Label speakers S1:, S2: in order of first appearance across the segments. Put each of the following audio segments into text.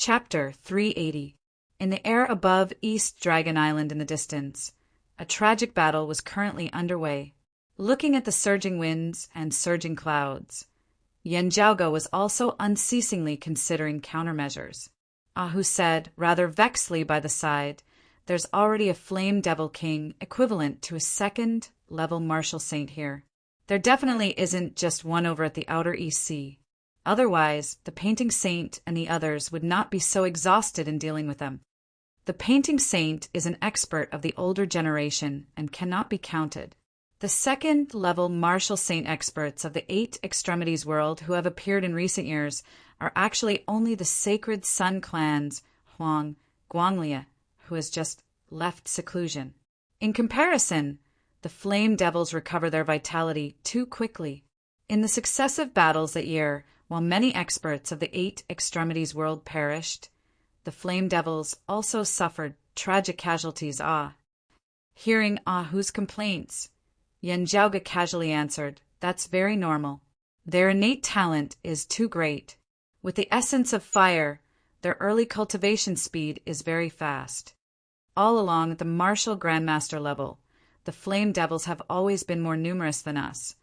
S1: Chapter 380. In the air above East Dragon Island in the distance, a tragic battle was currently underway. Looking at the surging winds and surging clouds, Yanjiaoge was also unceasingly considering countermeasures. Ahu said, rather vexedly by the side, "There's already a Flame Devil King equivalent to a second-level Martial Saint here. There definitely isn't just one over at the Outer East Sea. Otherwise, the Painting Saint and the others would not be so exhausted in dealing with them. The Painting Saint is an expert of the older generation and cannot be counted. The second-level Martial Saint experts of the Eight Extremities world who have appeared in recent years are actually only the Sacred Sun Clan's Huang Guanglia, who has just left seclusion. In comparison, the Flame Devils recover their vitality too quickly. In the successive battles that year, while many experts of the Eight Extremities world perished, the Flame Devils also suffered tragic casualties. Hearing Ahu's complaints, Yanjiaoge casually answered, "That's very normal. Their innate talent is too great. With the essence of fire, their early cultivation speed is very fast. All along the martial grandmaster level, the Flame Devils have always been more numerous than us,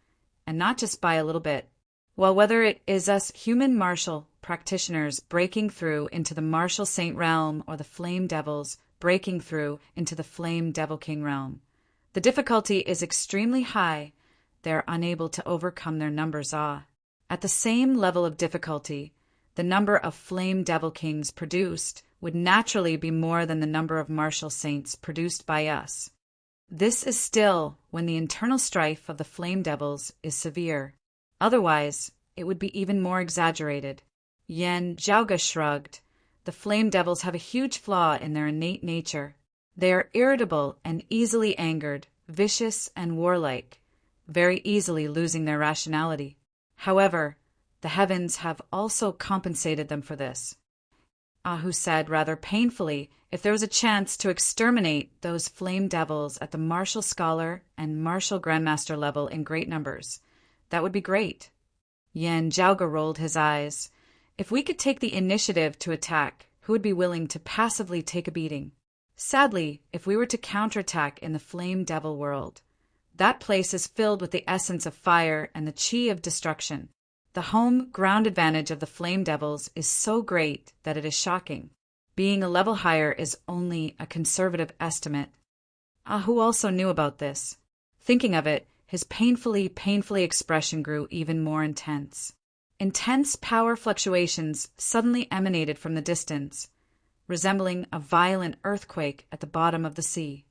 S1: and not just by a little bit. Well, whether it is us human martial practitioners breaking through into the Martial Saint realm or the Flame Devils breaking through into the Flame Devil King realm, the difficulty is extremely high. They are unable to overcome their numbers. At the same level of difficulty, the number of Flame Devil Kings produced would naturally be more than the number of Martial Saints produced by us. This is still when the internal strife of the Flame Devils is severe. Otherwise, it would be even more exaggerated." Yanjiaoge shrugged. "The Flame Devils have a huge flaw in their innate nature. They are irritable and easily angered, vicious and warlike, very easily losing their rationality. However, the heavens have also compensated them for this." Ahu said rather painfully, "If there was a chance to exterminate those Flame Devils at the Martial Scholar and Martial Grandmaster level in great numbers, that would be great." Yanjiaoge rolled his eyes. "If we could take the initiative to attack, who would be willing to passively take a beating? Sadly, if we were to counterattack in the Flame Devil world, that place is filled with the essence of fire and the chi of destruction. The home ground advantage of the Flame Devils is so great that it is shocking. Being a level higher is only a conservative estimate." Ahu also knew about this. Thinking of it, his painfully expression grew even more intense. Intense power fluctuations suddenly emanated from the distance, resembling a violent earthquake at the bottom of the sea.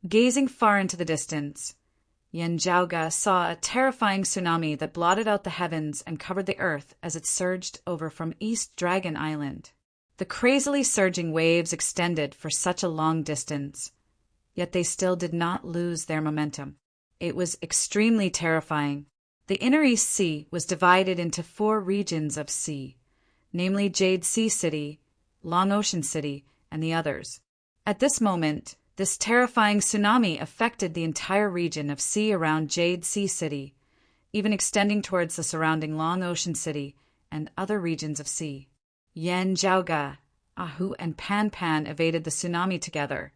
S1: Gazing far into the distance, Yanjiaoge saw a terrifying tsunami that blotted out the heavens and covered the earth as it surged over from East Dragon Island. The crazily surging waves extended for such a long distance, yet they still did not lose their momentum. It was extremely terrifying. The Inner East Sea was divided into 4 regions of sea, namely Jade Sea City, Long Ocean City, and the others. At this moment, this terrifying tsunami affected the entire region of sea around Jade Sea City, even extending towards the surrounding Long Ocean City and other regions of sea. Yanjiaoge, Ahu, and Pan evaded the tsunami together,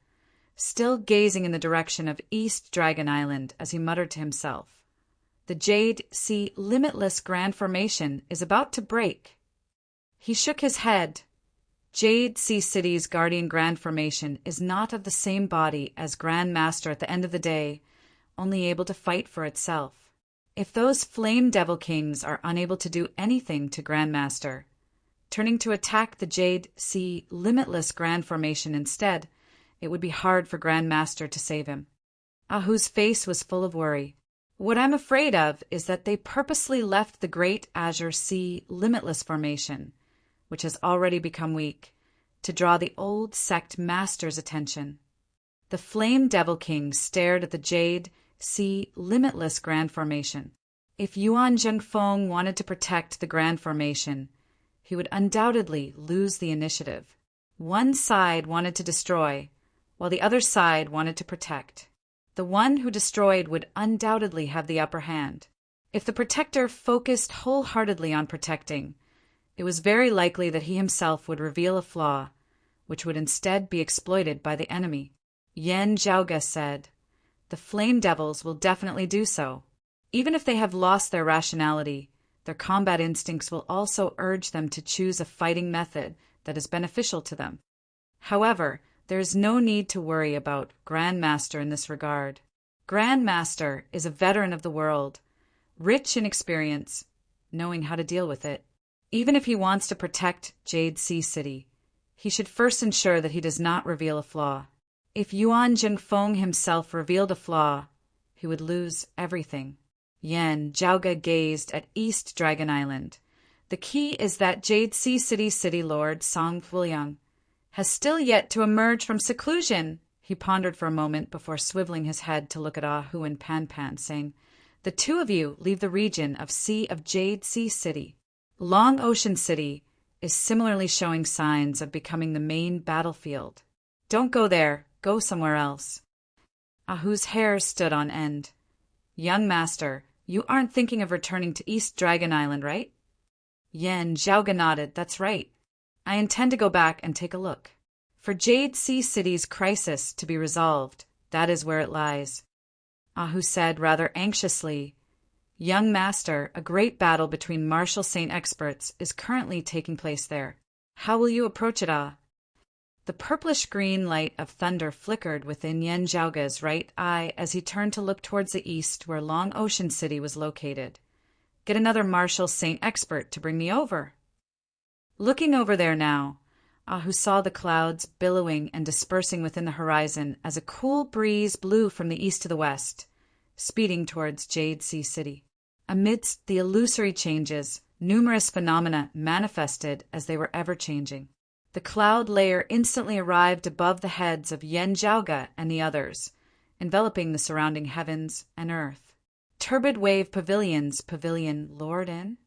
S1: still gazing in the direction of East Dragon Island as he muttered to himself, "The Jade Sea Limitless Grand Formation is about to break." He shook his head. Jade Sea City's Guardian Grand Formation is not of the same body as Grand Master at the end of the day, only able to fight for itself. If those Flame Devil Kings are unable to do anything to Grand Master, turning to attack the Jade Sea Limitless Grand Formation instead, it would be hard for Grand Master to save him. Ahu's face was full of worry. "What I'm afraid of is that they purposely left the Great Azure Sea Limitless Formation, which has already become weak, to draw the old sect master's attention." The Flame Devil King stared at the Jade Sea Limitless Grand Formation. If Yuan Zhengfeng wanted to protect the Grand Formation, he would undoubtedly lose the initiative. One side wanted to destroy, while the other side wanted to protect. The one who destroyed would undoubtedly have the upper hand. If the protector focused wholeheartedly on protecting, It was very likely that he himself would reveal a flaw, which would instead be exploited by the enemy. Yen Zhaoge said, "The flame devils will definitely do so. Even if they have lost their rationality, their combat instincts will also urge them to choose a fighting method that is beneficial to them. However, there is no need to worry about Grand Master in this regard. Grand Master is a veteran of the world, rich in experience, knowing how to deal with it. Even if he wants to protect Jade Sea City, he should first ensure that he does not reveal a flaw. If Yuan Jingfeng himself revealed a flaw, he would lose everything." Yen Zhaoge gazed at East Dragon Island. The key is that Jade Sea City's city lord, Song Fuliang, has still yet to emerge from seclusion. He pondered for a moment before swiveling his head to look at Ah Hu and Pan Pan, saying, "The two of you leave the region of Sea of Jade Sea City. Long Ocean City is similarly showing signs of becoming the main battlefield. Don't go there, go somewhere else." Ah Hu's hair stood on end. "Young master, you aren't thinking of returning to East Dragon Island, right?" Yen Zhaoge nodded. "That's right. I intend to go back and take a look. For Jade Sea City's crisis to be resolved, that is where it lies." Ah Hu said rather anxiously, "Young master, a great battle between martial saint experts is currently taking place there. How will you approach it, Ah?" The purplish-green light of thunder flickered within Yen Zhaoge's right eye as he turned to look towards the east where Long Ocean City was located. "Get another martial saint expert to bring me over." Looking over there now, Ah Hu saw the clouds billowing and dispersing within the horizon as a cool breeze blew from the east to the west, speeding towards Jade Sea City. Amidst the illusory changes, numerous phenomena manifested as they were ever-changing. The cloud layer instantly arrived above the heads of Yen Zhaoge and the others, enveloping the surrounding heavens and earth. Turbid wave pavilions, Pavilion Lord in?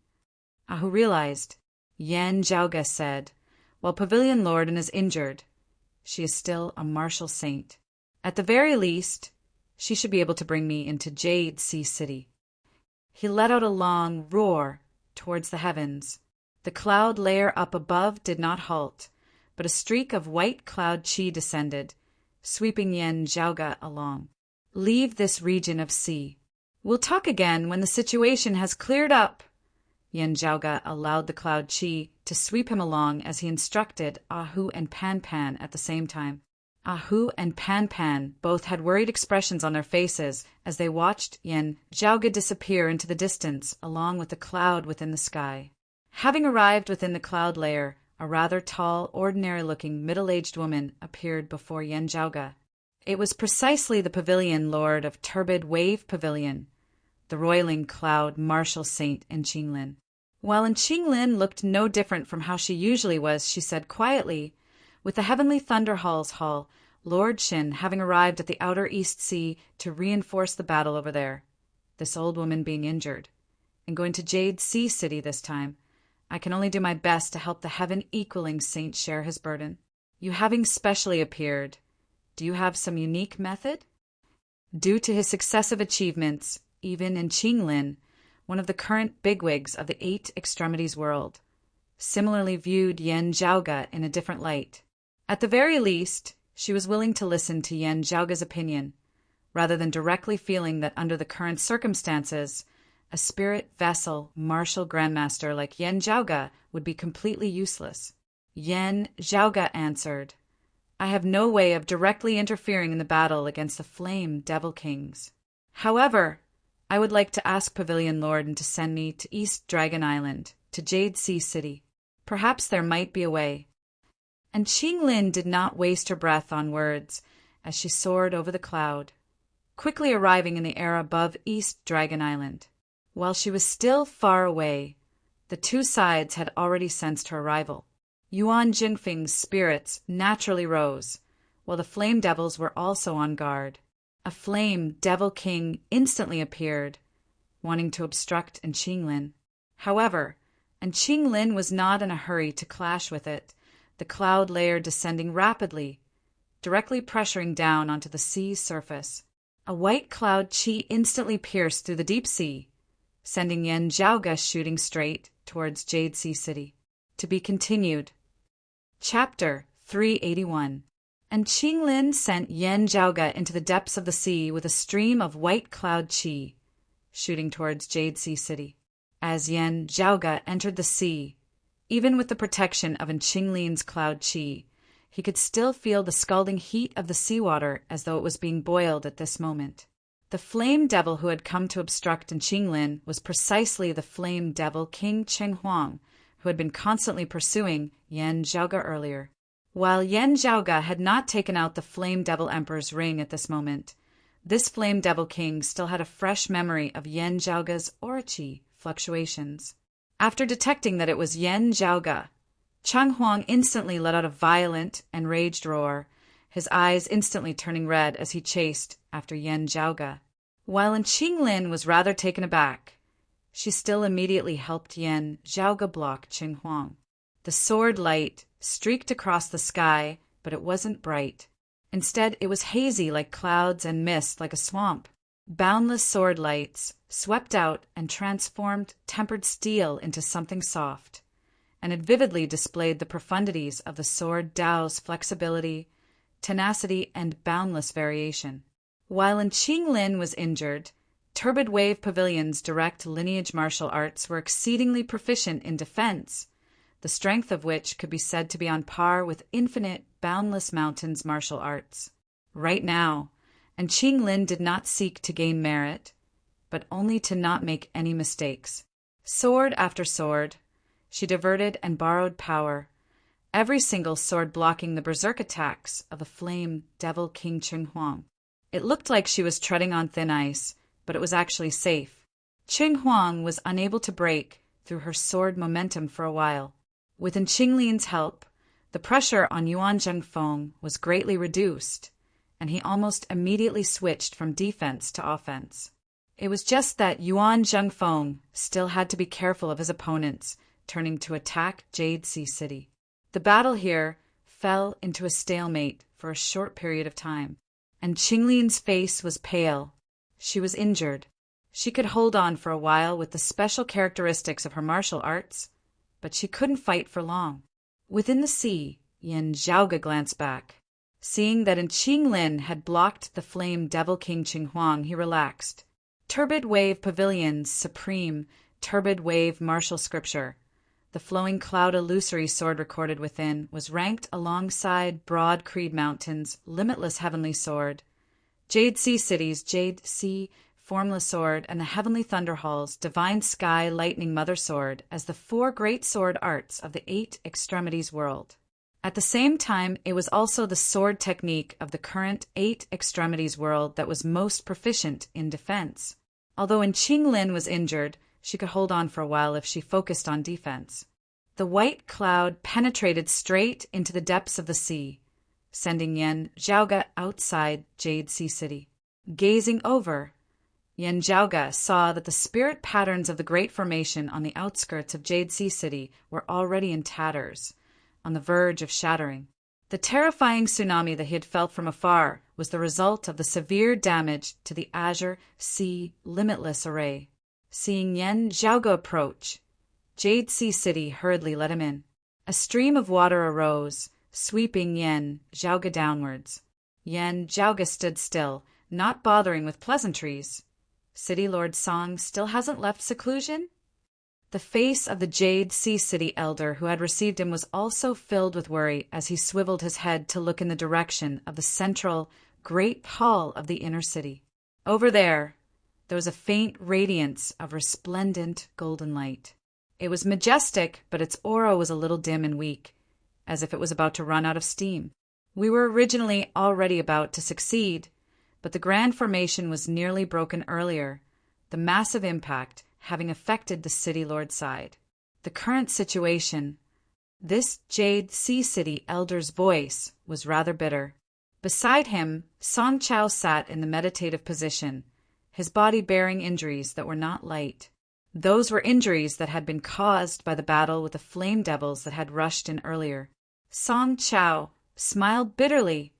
S1: Ah Hu realized. Yen Zhaoge said, "While Pavilion Lorden is injured, she is still a martial saint. At the very least, she should be able to bring me into Jade Sea City." He let out a long roar towards the heavens. The cloud layer up above did not halt, but a streak of white cloud chi descended, sweeping Yen Zhaoge along. "Leave this region of sea. We'll talk again when the situation has cleared up." Yen Zhaoge allowed the cloud chi to sweep him along as he instructed Ah Hu and Pan Pan at the same time. Ah Hu and Pan Pan both had worried expressions on their faces as they watched Yen Zhaoge disappear into the distance along with the cloud within the sky. Having arrived within the cloud layer, a rather tall, ordinary-looking, middle-aged woman appeared before Yen Zhaoge. It was precisely the Pavilion Lord of Turbid Wave Pavilion, the roiling cloud martial saint in Qinglin. While in Qinglin looked no different from how she usually was, she said quietly, "With the Heavenly Thunder Hall's Hall, Lord Qin having arrived at the Outer East Sea to reinforce the battle over there, this old woman being injured, and going to Jade Sea City this time, I can only do my best to help the heaven-equaling saint share his burden. You having specially appeared, do you have some unique method?" Due to his successive achievements, even in Qinglin, one of the current bigwigs of the Eight Extremities world, similarly viewed Yen Zhaoge in a different light. At the very least, she was willing to listen to Yen Zhaoge's opinion, rather than directly feeling that under the current circumstances, a spirit vessel martial grandmaster like Yen Zhaoge would be completely useless. Yen Zhaoge answered, "I have no way of directly interfering in the battle against the Flame Devil Kings. However, I would like to ask Pavilion Lorden to send me to East Dragon Island, to Jade Sea City. Perhaps there might be a way." And Qinglin did not waste her breath on words as she soared over the cloud, quickly arriving in the air above East Dragon Island. While she was still far away, the two sides had already sensed her arrival. Yuan Jingfeng's spirits naturally rose, while the Flame Devils were also on guard. A Flame Devil King instantly appeared, wanting to obstruct Qinglin. However, Qinglin was not in a hurry to clash with it, the cloud layer descending rapidly, directly pressuring down onto the sea's surface. A white cloud chi instantly pierced through the deep sea, sending Yen Zhaoge shooting straight towards Jade Sea City. To be continued. Chapter 381. And Qinglin sent Yan Zhaoge into the depths of the sea with a stream of white cloud qi, shooting towards Jade Sea City. As Yan Zhaoge entered the sea, even with the protection of Qinglin's cloud qi, he could still feel the scalding heat of the seawater as though it was being boiled at this moment. The flame devil who had come to obstruct Qinglin was precisely the flame devil King Chenghuang, who had been constantly pursuing Yan Zhaoge earlier. While Yan Zhaoge had not taken out the flame devil emperor's ring at this moment, this flame devil king still had a fresh memory of Yan Zhaoge's aura qi fluctuations. After detecting that it was Yan Zhaoge, Chenghuang instantly let out a violent, enraged roar, his eyes instantly turning red as he chased after Yan Zhaoge. While Qinglin was rather taken aback, she still immediately helped Yan Zhaoge block Chenghuang. The sword light streaked across the sky, but it wasn't bright. Instead, it was hazy like clouds and mist like a swamp. Boundless sword lights swept out and transformed tempered steel into something soft, and it vividly displayed the profundities of the sword Dao's flexibility, tenacity, and boundless variation. While Qinglin was injured, Turbid Wave Pavilion's direct lineage martial arts were exceedingly proficient in defense, the strength of which could be said to be on par with Infinite Boundless Mountain's martial arts. Right now, Qinglin did not seek to gain merit, but only to not make any mistakes. Sword after sword, she diverted and borrowed power, every single sword blocking the berserk attacks of the flame devil King Chenghuang. It looked like she was treading on thin ice, but it was actually safe. Chenghuang was unable to break through her sword momentum for a while. With Qinglin's help, the pressure on Yuan Zhengfeng was greatly reduced, and he almost immediately switched from defense to offense. It was just that Yuan Zhengfeng still had to be careful of his opponents turning to attack Jade Sea City. The battle here fell into a stalemate for a short period of time, and Qinglin's face was pale. She was injured. She could hold on for a while with the special characteristics of her martial arts, but she couldn't fight for long. Within the sea, Yan Zhaoge glanced back. Seeing that Qinglin had blocked the flame devil King Chenghuang, he relaxed. Turbid Wave Pavilion's supreme turbid wave martial scripture, the flowing cloud illusory sword recorded within, was ranked alongside Broad Creed Mountain's limitless heavenly sword, Jade Sea City's Jade Sea formless sword, and the Heavenly Thunder Hall's Divine Sky Lightning Mother Sword as the four great sword arts of the Eight Extremities world. At the same time, it was also the sword technique of the current Eight Extremities world that was most proficient in defense. Although Qinglin was injured, she could hold on for a while if she focused on defense. The white cloud penetrated straight into the depths of the sea, sending Yan Zhaoge outside Jade Sea City. Gazing over, Yan Zhaoge saw that the spirit patterns of the Great Formation on the outskirts of Jade Sea City were already in tatters, on the verge of shattering. The terrifying tsunami that he had felt from afar was the result of the severe damage to the Azure Sea Limitless Array. Seeing Yan Zhaoge approach, Jade Sea City hurriedly let him in. A stream of water arose, sweeping Yan Zhaoge downwards. Yan Zhaoge stood still, not bothering with pleasantries. City Lord Song still hasn't left seclusion? The face of the Jade Sea City elder who had received him was also filled with worry as he swiveled his head to look in the direction of the central, great hall of the inner city. Over there was a faint radiance of resplendent golden light. It was majestic, but its aura was a little dim and weak, as if it was about to run out of steam. We were originally already about to succeed, but the grand formation was nearly broken earlier, the massive impact having affected the City Lord side. The current situation, this Jade Sea City elder's voice was rather bitter. Beside him, Song Chao sat in the meditative position, his body bearing injuries that were not light. Those were injuries that had been caused by the battle with the flame devils that had rushed in earlier. Song Chao smiled bitterly.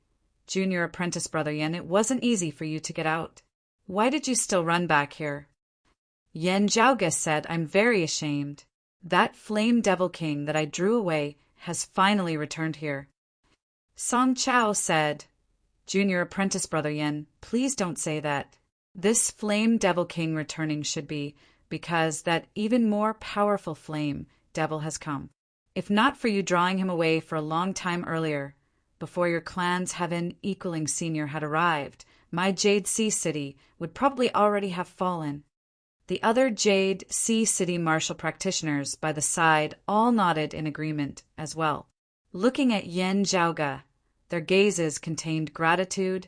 S1: Junior apprentice brother Yan, it wasn't easy for you to get out. Why did you still run back here? Yan Zhaoge said, I'm very ashamed. That flame devil king that I drew away has finally returned here. Song Chao said, Junior apprentice brother Yen, please don't say that. This flame devil king returning should be because that even more powerful flame devil has come. If not for you drawing him away for a long time earlier, before your clan's heaven equaling senior had arrived, my Jade Sea City would probably already have fallen. The other Jade Sea City martial practitioners by the side all nodded in agreement as well. Looking at Yen Zhaoge, their gazes contained gratitude,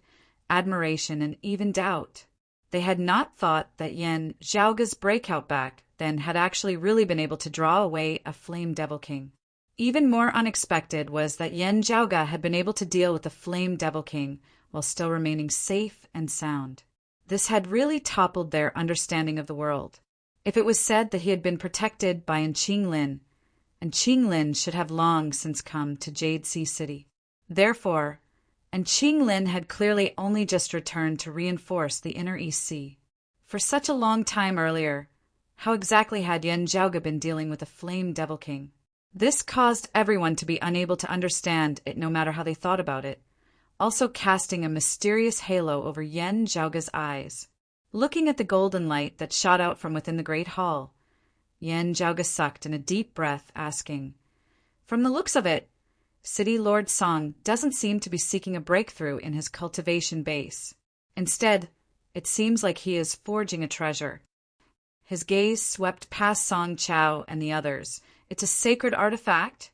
S1: admiration, and even doubt. They had not thought that Yen Zhaoge's breakout back then had actually really been able to draw away a flame devil king. Even more unexpected was that Yen Zhaoge had been able to deal with the flame devil king while still remaining safe and sound. This had really toppled their understanding of the world. If it was said that he had been protected by Qinglin, and Qinglin should have long since come to Jade Sea City. Therefore, Qinglin had clearly only just returned to reinforce the Inner East Sea. For such a long time earlier, how exactly had Yen Zhaoge been dealing with a flame devil king? This caused everyone to be unable to understand it no matter how they thought about it, also casting a mysterious halo over Yen Zhaoge's eyes. Looking at the golden light that shot out from within the great hall, Yen Zhaoge sucked in a deep breath, asking, From the looks of it, City Lord Song doesn't seem to be seeking a breakthrough in his cultivation base. Instead, it seems like he is forging a treasure. His gaze swept past Song Chao and the others. It's a sacred artifact?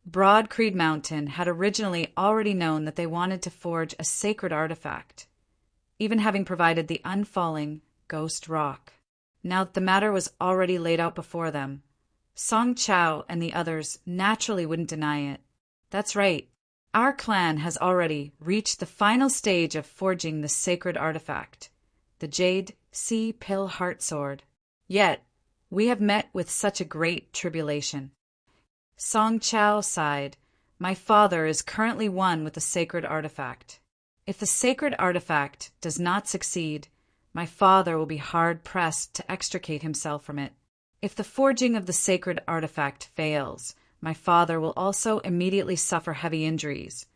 S1: Broad Creed Mountain had originally already known that they wanted to forge a sacred artifact, even having provided the unfalling ghost rock. Now that the matter was already laid out before them, Song Chao and the others naturally wouldn't deny it. That's right. Our clan has already reached the final stage of forging the sacred artifact, the Jade Sea Pill Heart Sword. Yet, we have met with such a great tribulation. Song Chao sighed. My father is currently one with the sacred artifact. If the sacred artifact does not succeed, my father will be hard-pressed to extricate himself from it. If the forging of the sacred artifact fails, my father will also immediately suffer heavy injuries,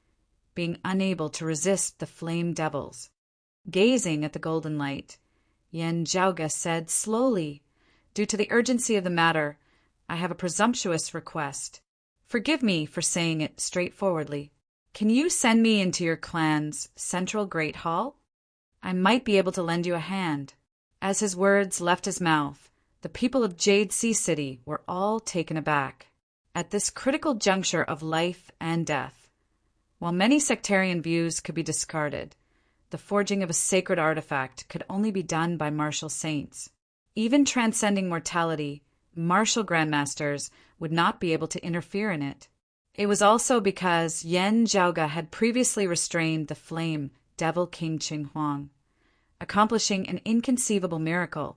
S1: being unable to resist the flame devils. Gazing at the golden light, Yen Zhaoge said slowly, Due to the urgency of the matter, I have a presumptuous request. Forgive me for saying it straightforwardly. Can you send me into your clan's central great hall? I might be able to lend you a hand. As his words left his mouth, the people of Jade Sea City were all taken aback. At this critical juncture of life and death, while many sectarian views could be discarded, the forging of a sacred artifact could only be done by martial saints. Even transcending mortality, martial grandmasters would not be able to interfere in it. It was also because Yen Zhaoge had previously restrained the flame devil King Qing Huang, accomplishing an inconceivable miracle,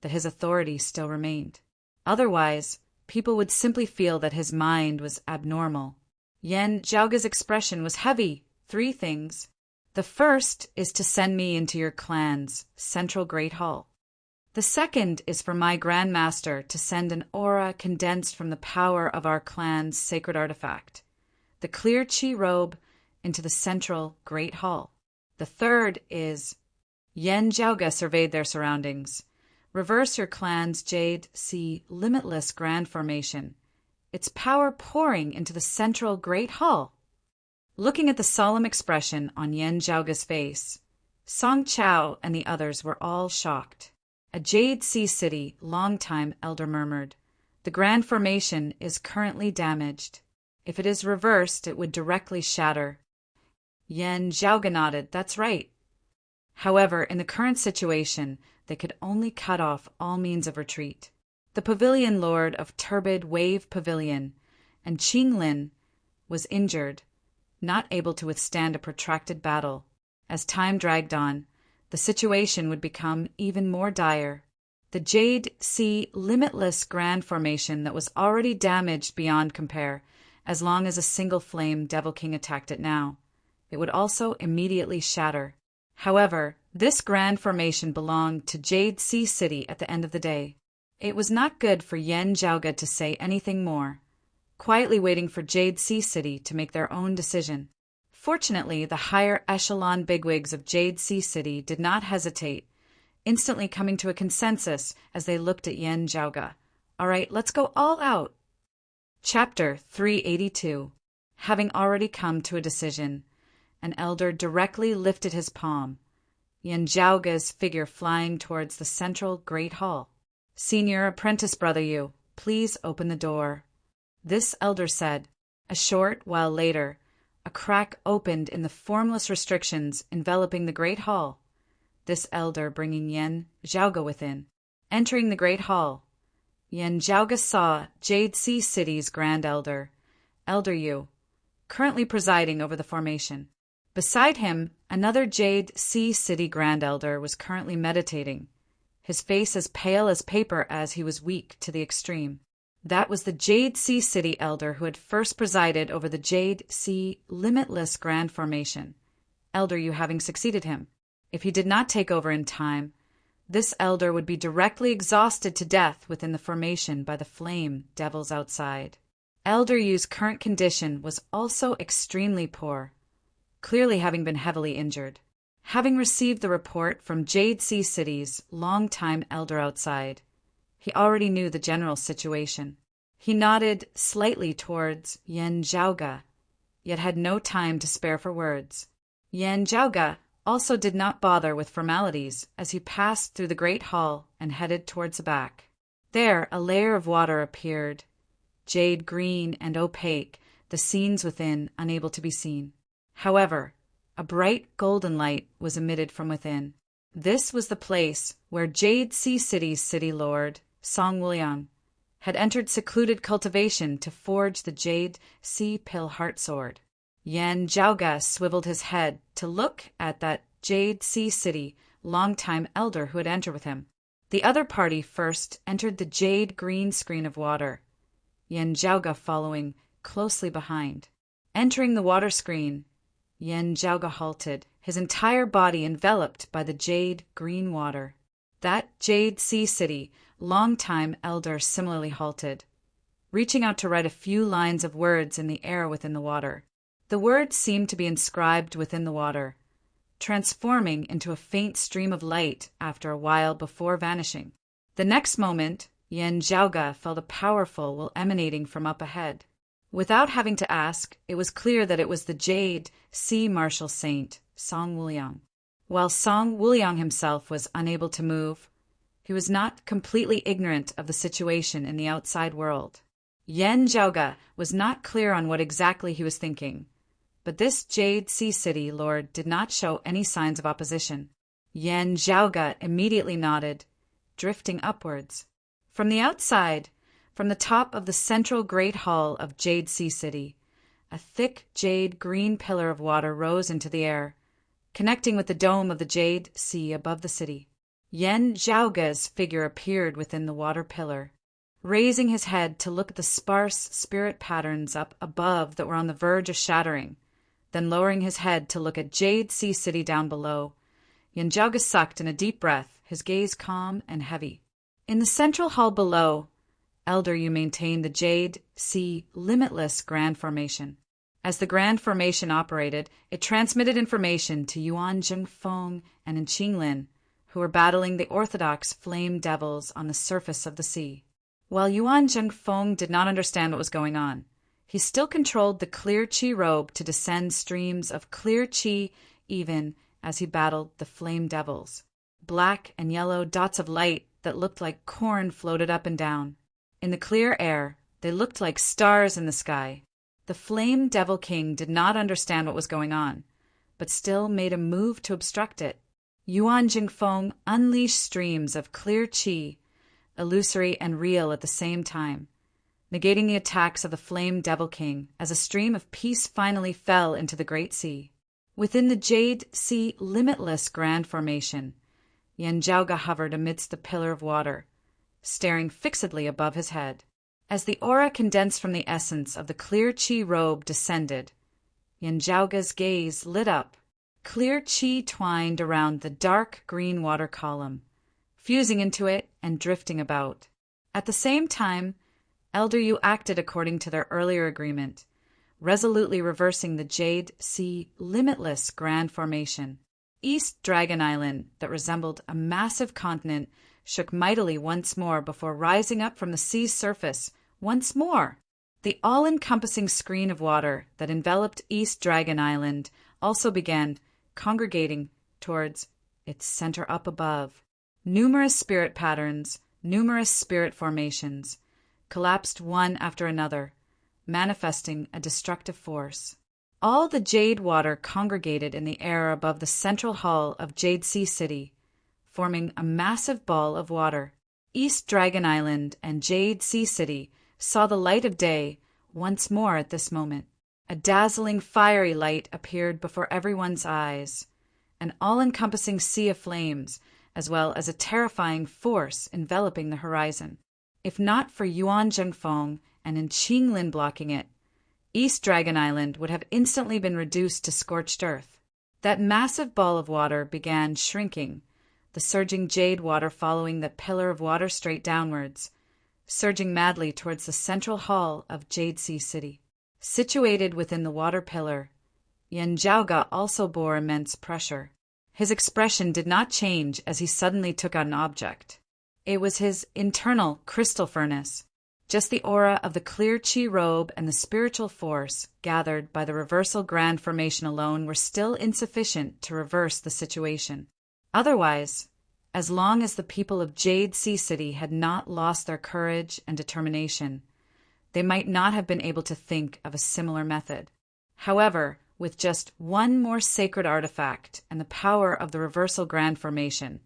S1: that his authority still remained. Otherwise, people would simply feel that his mind was abnormal. Yen Zhaoge's expression was heavy. 3 things. The first is to send me into your clan's central great hall. The second is for my grandmaster to send an aura condensed from the power of our clan's sacred artifact, the clear chi robe, into the central great hall. The third is... Yen Zhaoge surveyed their surroundings. Reverse your clan's Jade Sea Limitless Grand Formation, its power pouring into the central Great Hall. Looking at the solemn expression on Yen Zhaoge's face, Song Chao and the others were all shocked. A Jade Sea City longtime elder murmured, The Grand Formation is currently damaged. If it is reversed, it would directly shatter. Yen Zhaoge nodded, That's right. However, in the current situation, they could only cut off all means of retreat. The pavilion lord of Turbid Wave Pavilion, and Qinglin, was injured, not able to withstand a protracted battle. As time dragged on, the situation would become even more dire. The Jade Sea Limitless Grand Formation that was already damaged beyond compare, as long as a single flame Devil King attacked it now. It would also immediately shatter. However, this grand formation belonged to Jade Sea City at the end of the day. It was not good for Yen Zhaoga to say anything more, quietly waiting for Jade Sea City to make their own decision. Fortunately, the higher echelon bigwigs of Jade Sea City did not hesitate, instantly coming to a consensus as they looked at Yen Zhaoga. All right, let's go all out. Chapter 382. Having already come to a decision, an elder directly lifted his palm, Yen Zhaoga's figure flying towards the central great hall. Senior apprentice brother Yu, please open the door. This elder said. A short while later, a crack opened in the formless restrictions enveloping the great hall, this elder bringing Yen Zhaoga within. Entering the great hall, Yen Zhaoga saw Jade Sea City's Grand Elder, Elder Yu, currently presiding over the formation. Beside him, another Jade Sea City Grand Elder was currently meditating, his face as pale as paper as he was weak to the extreme. That was the Jade Sea City Elder who had first presided over the Jade Sea Limitless Grand Formation, Elder Yu having succeeded him. If he did not take over in time, this elder would be directly exhausted to death within the formation by the flame devils outside. Elder Yu's current condition was also extremely poor, clearly having been heavily injured. Having received the report from Jade Sea City's long-time elder outside, he already knew the general situation. He nodded slightly towards Yen Zhaoga, yet had no time to spare for words. Yen Zhaoga also did not bother with formalities as he passed through the great hall and headed towards the back. There a layer of water appeared, jade green and opaque, the scenes within unable to be seen. However, a bright golden light was emitted from within. This was the place where Jade Sea City's city lord, Song Wuliang, had entered secluded cultivation to forge the Jade Sea Pill Heart Sword. Yen Zhaoga swiveled his head to look at that Jade Sea City long-time elder who had entered with him. The other party first entered the jade green screen of water, Yen Zhaoga following closely behind. Entering the water screen, Yen Zhaoga halted, his entire body enveloped by the jade green water. That Jade Sea City long-time elder similarly halted, reaching out to write a few lines of words in the air within the water. The words seemed to be inscribed within the water, transforming into a faint stream of light after a while before vanishing. The next moment, Yen Zhaoga felt a powerful will emanating from up ahead. Without having to ask, it was clear that it was the Jade Sea Martial Saint, Song Wuliang. While Song Wuliang himself was unable to move, he was not completely ignorant of the situation in the outside world. Yen Zhaoga was not clear on what exactly he was thinking, but this Jade Sea City lord did not show any signs of opposition. Yen Zhaoga immediately nodded, drifting upwards. From the outside, from the top of the central great hall of Jade Sea City, a thick jade green pillar of water rose into the air, connecting with the dome of the Jade Sea above the city. Yen Zhaoga's figure appeared within the water pillar, raising his head to look at the sparse spirit patterns up above that were on the verge of shattering, then lowering his head to look at Jade Sea City down below. Yen Zhaoga sucked in a deep breath, his gaze calm and heavy. In the central hall below, Elder Yu maintained the Jade Sea Limitless Grand Formation. As the Grand Formation operated, it transmitted information to Yuan Zhengfeng and Qinglin, who were battling the orthodox flame devils on the surface of the sea. While Yuan Zhengfeng did not understand what was going on, he still controlled the clear qi robe to descend streams of clear qi even as he battled the flame devils. Black and yellow dots of light that looked like corn floated up and down. In the clear air, they looked like stars in the sky. The Flame Devil King did not understand what was going on, but still made a move to obstruct it. Yuan Jingfeng unleashed streams of clear qi, illusory and real at the same time, negating the attacks of the Flame Devil King as a stream of peace finally fell into the Great Sea. Within the Jade Sea Limitless Grand Formation, Yen Zhaoga hovered amidst the pillar of water, staring fixedly above his head. As the aura condensed from the essence of the clear qi robe descended, Yen Zhaoga's gaze lit up. Clear qi twined around the dark green water column, fusing into it and drifting about. At the same time, Elder Yu acted according to their earlier agreement, resolutely reversing the Jade Sea limitless grand formation. East Dragon Island, that resembled a massive continent, shook mightily once more before rising up from the sea's surface once more. The all-encompassing screen of water that enveloped East Dragon Island also began congregating towards its center up above. Numerous spirit patterns, numerous spirit formations, collapsed one after another, manifesting a destructive force. All the jade water congregated in the air above the central hall of Jade Sea City, forming a massive ball of water. East Dragon Island and Jade Sea City saw the light of day once more at this moment. A dazzling fiery light appeared before everyone's eyes, an all-encompassing sea of flames, as well as a terrifying force enveloping the horizon. If not for Yuan Zhengfeng and Qinglin blocking it, East Dragon Island would have instantly been reduced to scorched earth. That massive ball of water began shrinking, the surging jade water following the pillar of water straight downwards, surging madly towards the central hall of Jade Sea City. Situated within the water pillar, Yan Zhaoga also bore immense pressure. His expression did not change as he suddenly took out an object. It was his internal crystal furnace. Just the aura of the clear chi robe and the spiritual force gathered by the reversal grand formation alone were still insufficient to reverse the situation. Otherwise, as long as the people of Jade Sea City had not lost their courage and determination, they might not have been able to think of a similar method. However, with just one more sacred artifact and the power of the reversal grand formation,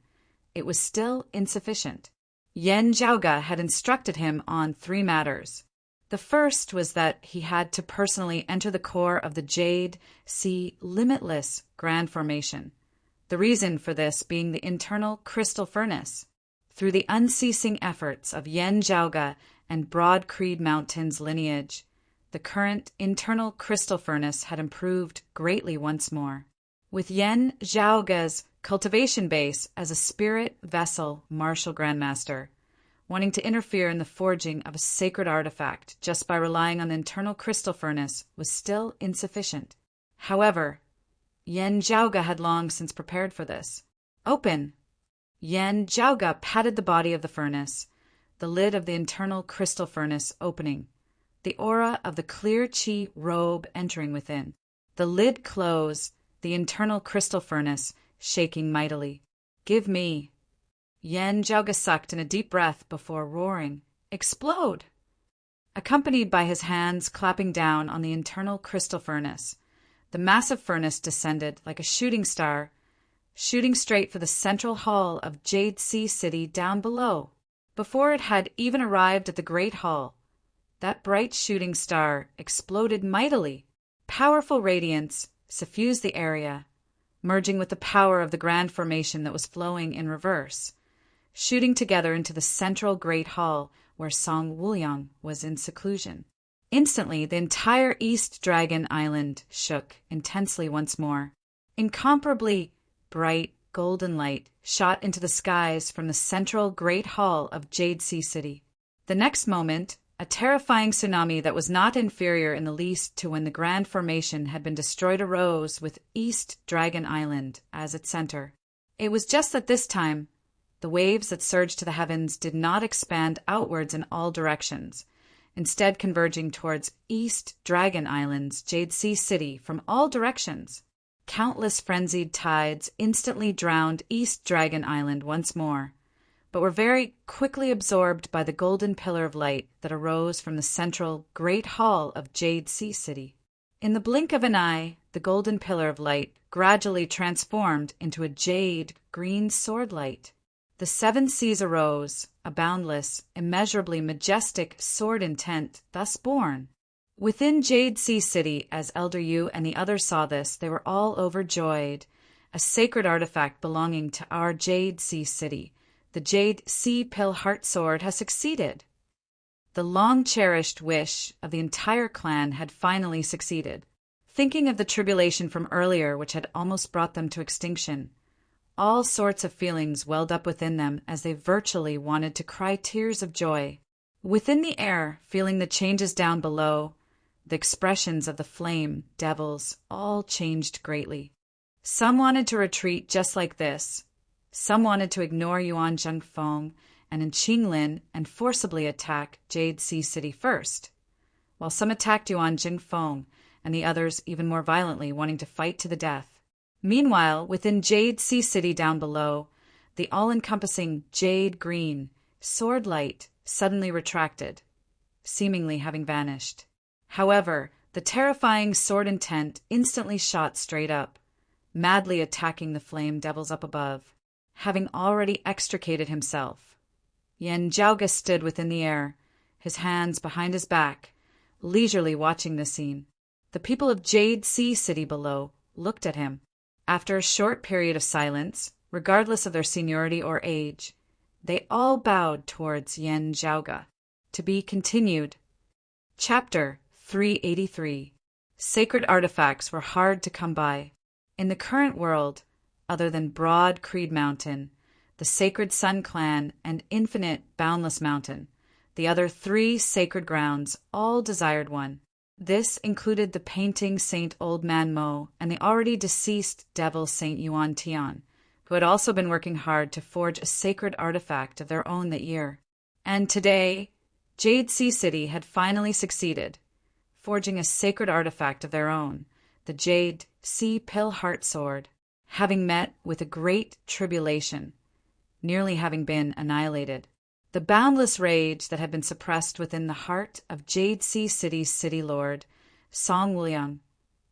S1: it was still insufficient. Yan Zhaoga had instructed him on 3 matters. The first was that he had to personally enter the core of the Jade Sea limitless grand formation, the reason for this being the internal crystal furnace. Through the unceasing efforts of Yan Zhaoga and Broad Creed Mountain's lineage, the current internal crystal furnace had improved greatly once more. With Yan Zhaoga's cultivation base as a spirit vessel martial grandmaster, wanting to interfere in the forging of a sacred artifact just by relying on the internal crystal furnace was still insufficient. However, Yan Zhaoga had long since prepared for this. Open! Yan Zhaoga patted the body of the furnace, the lid of the internal crystal furnace opening, the aura of the clear chi robe entering within. The lid close, the internal crystal furnace shaking mightily. Give me. Yan Zhaoga sucked in a deep breath before roaring, Explode! Accompanied by his hands clapping down on the internal crystal furnace, the massive furnace descended like a shooting star, shooting straight for the central hall of Jade Sea City down below. Before it had even arrived at the great hall, that bright shooting star exploded mightily. Powerful radiance suffused the area, merging with the power of the grand formation that was flowing in reverse, shooting together into the central great hall where Song Wuliang was in seclusion. Instantly, the entire East Dragon Island shook intensely once more. Incomparably bright golden light shot into the skies from the central great hall of Jade Sea City. The next moment, a terrifying tsunami that was not inferior in the least to when the grand formation had been destroyed arose with East Dragon Island as its center. It was just that this time, the waves that surged to the heavens did not expand outwards in all directions, instead converging towards East Dragon Island's Jade Sea City from all directions. Countless frenzied tides instantly drowned East Dragon Island once more, but were very quickly absorbed by the golden pillar of light that arose from the central great hall of Jade Sea City. In the blink of an eye, the golden pillar of light gradually transformed into a jade green sword light. The 7 seas arose, a boundless, immeasurably majestic sword intent thus born. Within Jade Sea City, as Elder Yu and the others saw this, they were all overjoyed. A sacred artifact belonging to our Jade Sea City, the Jade Sea Pill Heart Sword, has succeeded. The long-cherished wish of the entire clan had finally succeeded. Thinking of the tribulation from earlier which had almost brought them to extinction, All sorts of feelings welled up within them as they virtually wanted to cry tears of joy. Within the air, feeling the changes down below, the expressions of the flame devils all changed greatly. Some wanted to retreat just like this. Some wanted to ignore Yuan Zhengfeng and Qinglin and forcibly attack Jade Sea City first, while some attacked Yuan Zhengfeng and the others even more violently, wanting to fight to the death. Meanwhile, within Jade Sea City down below, the all-encompassing jade green sword light suddenly retracted, seemingly having vanished. However, the terrifying sword intent instantly shot straight up, madly attacking the flame devils up above. Having already extricated himself, Yan Zhaoge stood within the air, his hands behind his back, leisurely watching the scene. The people of Jade Sea City below looked at him. After a short period of silence, regardless of their seniority or age, they all bowed towards Yan Zhaoge. To be continued. Chapter 383. Sacred artifacts were hard to come by. In the current world, other than Broad Creed Mountain, the Sacred Sun Clan, and Infinite Boundless Mountain, the other 3 sacred grounds all desired one. This included the painting Saint Old Man Mo and the already deceased devil Saint Yuan Tian, who had also been working hard to forge a sacred artifact of their own that year. And today, Jade Sea City had finally succeeded, forging a sacred artifact of their own, the Jade Sea Pill Heart Sword, having met with a great tribulation, nearly having been annihilated. The boundless rage that had been suppressed within the heart of Jade Sea City's city lord, Song Wuliang,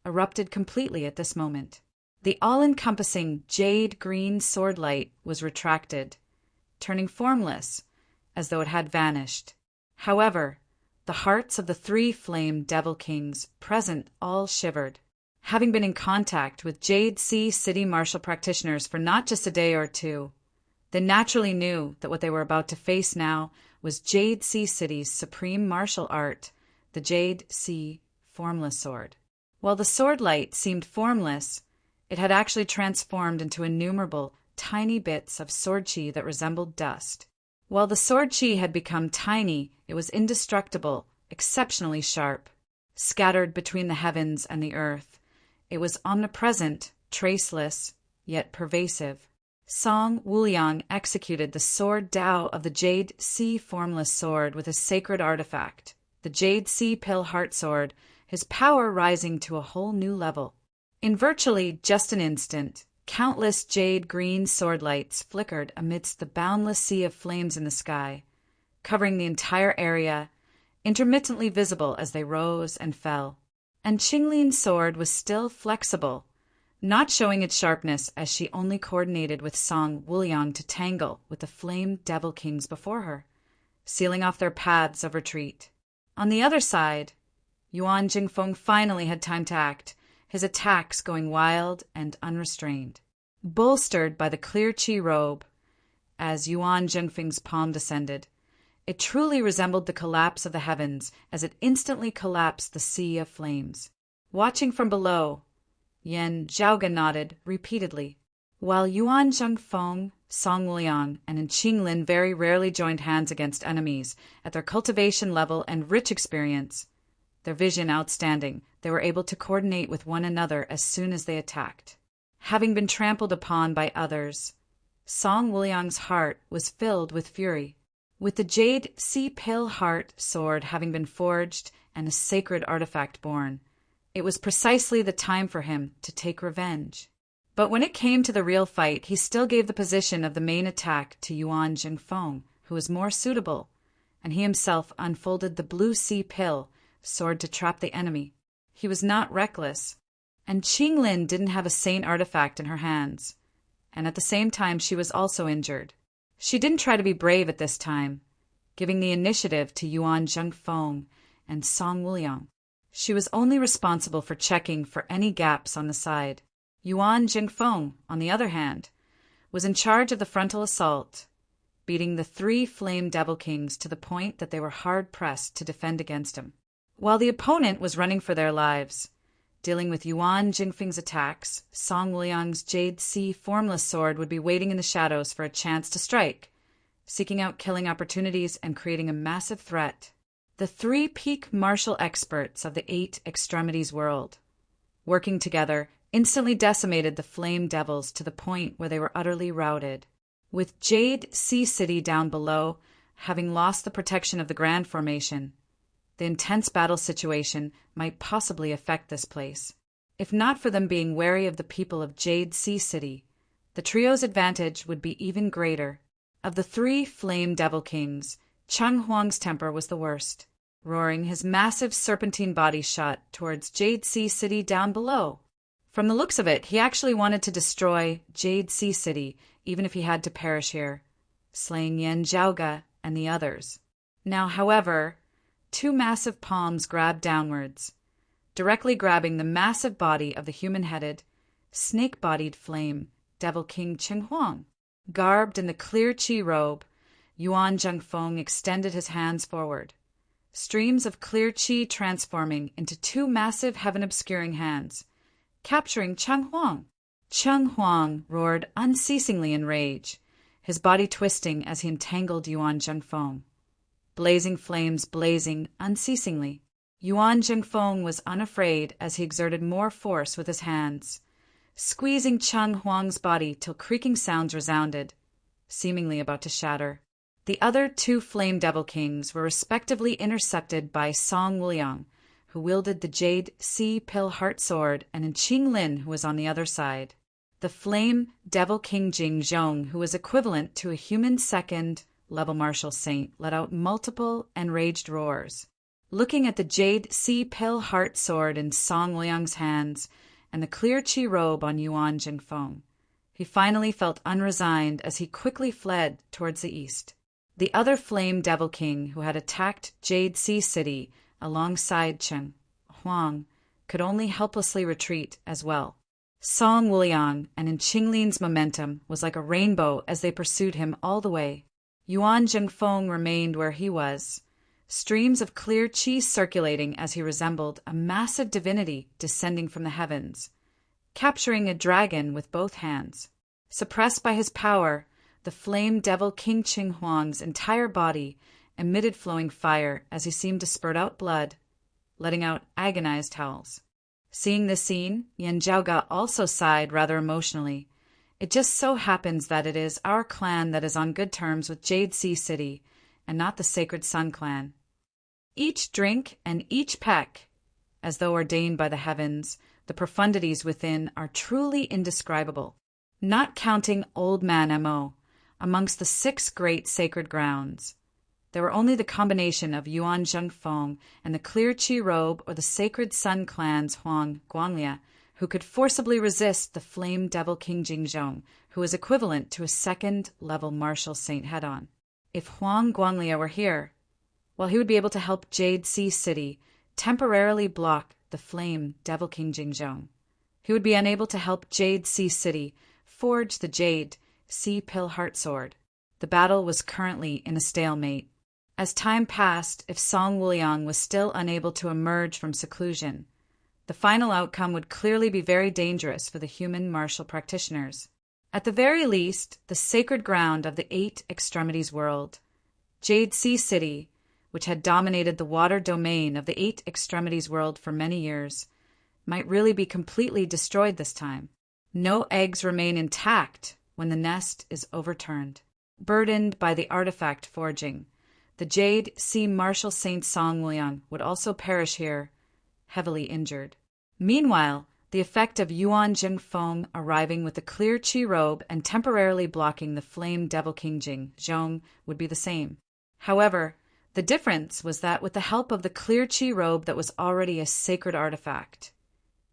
S1: erupted completely at this moment. The all-encompassing jade green sword light was retracted, turning formless, as though it had vanished. However, the hearts of the 3 flame devil kings present all shivered. Having been in contact with Jade Sea City martial practitioners for not just a day or 2, they naturally knew that what they were about to face now was Jade Sea City's supreme martial art, the Jade Sea Formless Sword. While the sword light seemed formless, it had actually transformed into innumerable tiny bits of sword chi that resembled dust. While the sword chi had become tiny, it was indestructible, exceptionally sharp. Scattered between the heavens and the earth, it was omnipresent, traceless, yet pervasive. Song Wuliang executed the sword Dao of the Jade Sea Formless Sword with a sacred artifact, the Jade Sea Pill Heart Sword, his power rising to a whole new level. In virtually just an instant, countless jade green sword lights flickered amidst the boundless sea of flames in the sky, covering the entire area, intermittently visible as they rose and fell. And Qinglin's sword was still flexible, not showing its sharpness as she only coordinated with Song Wuliang to tangle with the flame devil kings before her, sealing off their paths of retreat. On the other side, Yuan Jingfeng finally had time to act, his attacks going wild and unrestrained. Bolstered by the clear chi robe, as Yuan Jingfeng's palm descended, it truly resembled the collapse of the heavens as it instantly collapsed the sea of flames. Watching from below, Yan Zhaoge nodded repeatedly. While Yuan Zhengfeng, Song Wuliang, and Qinglin very rarely joined hands against enemies, at their cultivation level and rich experience, their vision outstanding, they were able to coordinate with one another as soon as they attacked. Having been trampled upon by others, Song Wuliang's heart was filled with fury. With the Jade Sea Pill Heart Sword having been forged and a sacred artifact born, it was precisely the time for him to take revenge. But when it came to the real fight, he still gave the position of the main attack to Yuan Jingfeng, who was more suitable, and he himself unfolded the Blue Sea Pill sword to trap the enemy. He was not reckless, and Qinglin didn't have a sane artifact in her hands, and at the same time she was also injured. She didn't try to be brave at this time, giving the initiative to Yuan Zhengfeng and Song Wuliang. She was only responsible for checking for any gaps on the side. Yuan Jingfeng, on the other hand, was in charge of the frontal assault, beating the 3 flame devil kings to the point that they were hard-pressed to defend against him. While the opponent was running for their lives, Dealing with Yuan Jingfeng's attacks, Song Wuliang's Jade Sea formless sword would be waiting in the shadows for a chance to strike, seeking out killing opportunities and creating a massive threat. The three peak martial experts of the Eight Extremities world, working together, instantly decimated the Flame Devils to the point where they were utterly routed. With Jade Sea City down below, having lost the protection of the Grand Formation, the intense battle situation might possibly affect this place. If not for them being wary of the people of Jade Sea City, the trio's advantage would be even greater. Of the three Flame Devil Kings, Cheng Huang's temper was the worst, roaring his massive serpentine body shot towards Jade Sea City down below. From the looks of it, he actually wanted to destroy Jade Sea City, even if he had to perish here, slaying Yan Zhaoga and the others. Now, however, two massive palms grabbed downwards, directly grabbing the massive body of the human-headed, snake-bodied flame Devil King Cheng Huang. Garbed in the clear qi robe, Yuan Zhengfeng extended his hands forward, streams of clear qi transforming into two massive heaven-obscuring hands, capturing Cheng Huang. Cheng Huang roared unceasingly in rage, his body twisting as he entangled Yuan Zhengfeng. Blazing flames blazing unceasingly. Yuan Zhengfeng was unafraid as he exerted more force with his hands, squeezing Cheng Huang's body till creaking sounds resounded, seemingly about to shatter. The other two Flame Devil Kings were respectively intercepted by Song Wuliang, who wielded the Jade Sea Pill Heart Sword, and in Qing Lin, who was on the other side. The Flame Devil King Jing Zhong, who was equivalent to a human second-level martial saint, let out multiple enraged roars. Looking at the Jade Sea Pill Heart Sword in Song Wuliang's hands and the clear qi robe on Yuan Jingfeng, he finally felt unresigned as he quickly fled towards the east. The other Flame Devil King, who had attacked Jade Sea City alongside Cheng Huang, could only helplessly retreat as well. Song Wuliang and in Qinglin's momentum was like a rainbow as they pursued him all the way. Yuan Zhengfeng remained where he was, streams of clear qi circulating as he resembled a massive divinity descending from the heavens, capturing a dragon with both hands. Suppressed by his power, the Flame Devil King Cheng Huang's entire body emitted flowing fire as he seemed to spurt out blood, letting out agonized howls. Seeing this scene, Yan Zhaoga also sighed rather emotionally. It just so happens that it is our clan that is on good terms with Jade Sea City, and not the Sacred Sun clan. Each drink and each peck, as though ordained by the heavens, the profundities within are truly indescribable. Not counting Old Man Mo, amongst the 6 great sacred grounds, there were only the combination of Yuan Zhengfeng and the clear qi robe or the Sacred Sun clan's Huang Guanglia, who could forcibly resist the Flame Devil King Jingzhong, who was equivalent to a second-level martial saint head-on. If Huang Guanglia were here, well, he would be able to help Jade Sea City temporarily block the Flame Devil King Jingzhong. He would be unable to help Jade Sea City forge the Jade Sea Pill Heart Sword. The battle was currently in a stalemate. As time passed, if Song Wuliang was still unable to emerge from seclusion, the final outcome would clearly be very dangerous for the human martial practitioners. At the very least, the sacred ground of the Eight Extremities world, Jade Sea City, which had dominated the water domain of the Eight Extremities world for many years, might really be completely destroyed this time. No eggs remain intact when the nest is overturned. Burdened by the artifact forging, the Jade Sea Martial Saint Song Wuliang would also perish here, heavily injured. Meanwhile, the effect of Yuan Zhengfeng arriving with the clear qi robe and temporarily blocking the Flame Devil King Jingzhong would be the same. However, the difference was that with the help of the clear qi robe that was already a sacred artifact,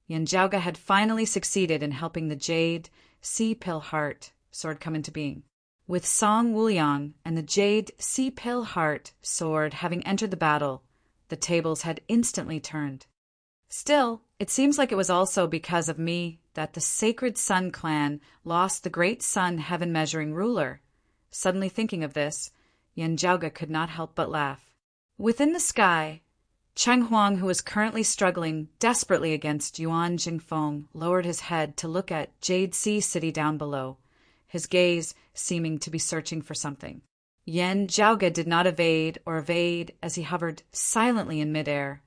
S1: Yan Zhaoga had finally succeeded in helping the Jade Sea Pill Heart Sword come into being. With Song Wuliang and the Jade Sea Pill Heart Sword having entered the battle, the tables had instantly turned. Still, it seems like it was also because of me that the Sacred Sun clan lost the great sun heaven-measuring ruler. Suddenly thinking of this, Yan Zhaoga could not help but laugh. Within the sky, Cheng Huang, who was currently struggling desperately against Yuan Jingfeng, lowered his head to look at Jade Sea City down below, his gaze seeming to be searching for something. Yan Zhaoge did not evade as he hovered silently in midair,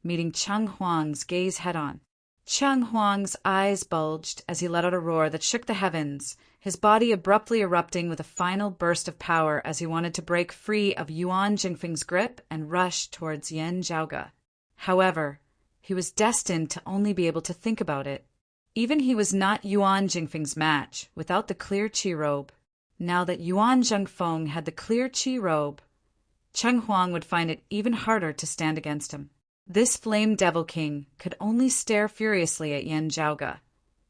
S1: meeting Cheng Huang's gaze head-on. Cheng Huang's eyes bulged as he let out a roar that shook the heavens, his body abruptly erupting with a final burst of power as he wanted to break free of Yuan Jingfeng's grip and rush towards Yan Zhaoge. However, he was destined to only be able to think about it. Even he was not Yuan Jingfeng's match without the clear qi robe. Now that Yuan Jingfeng had the clear qi robe, Cheng Huang would find it even harder to stand against him. This flame devil king could only stare furiously at Yan Zhaoge,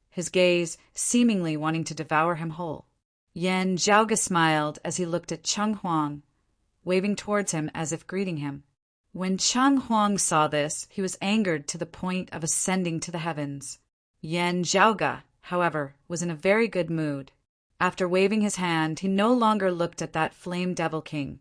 S1: his gaze seemingly wanting to devour him whole. Yan Zhaoge smiled as he looked at Cheng Huang, waving towards him as if greeting him. When Cheng Huang saw this, he was angered to the point of ascending to the heavens. Yan Zhaoge, however, was in a very good mood. After waving his hand, he no longer looked at that flame devil king,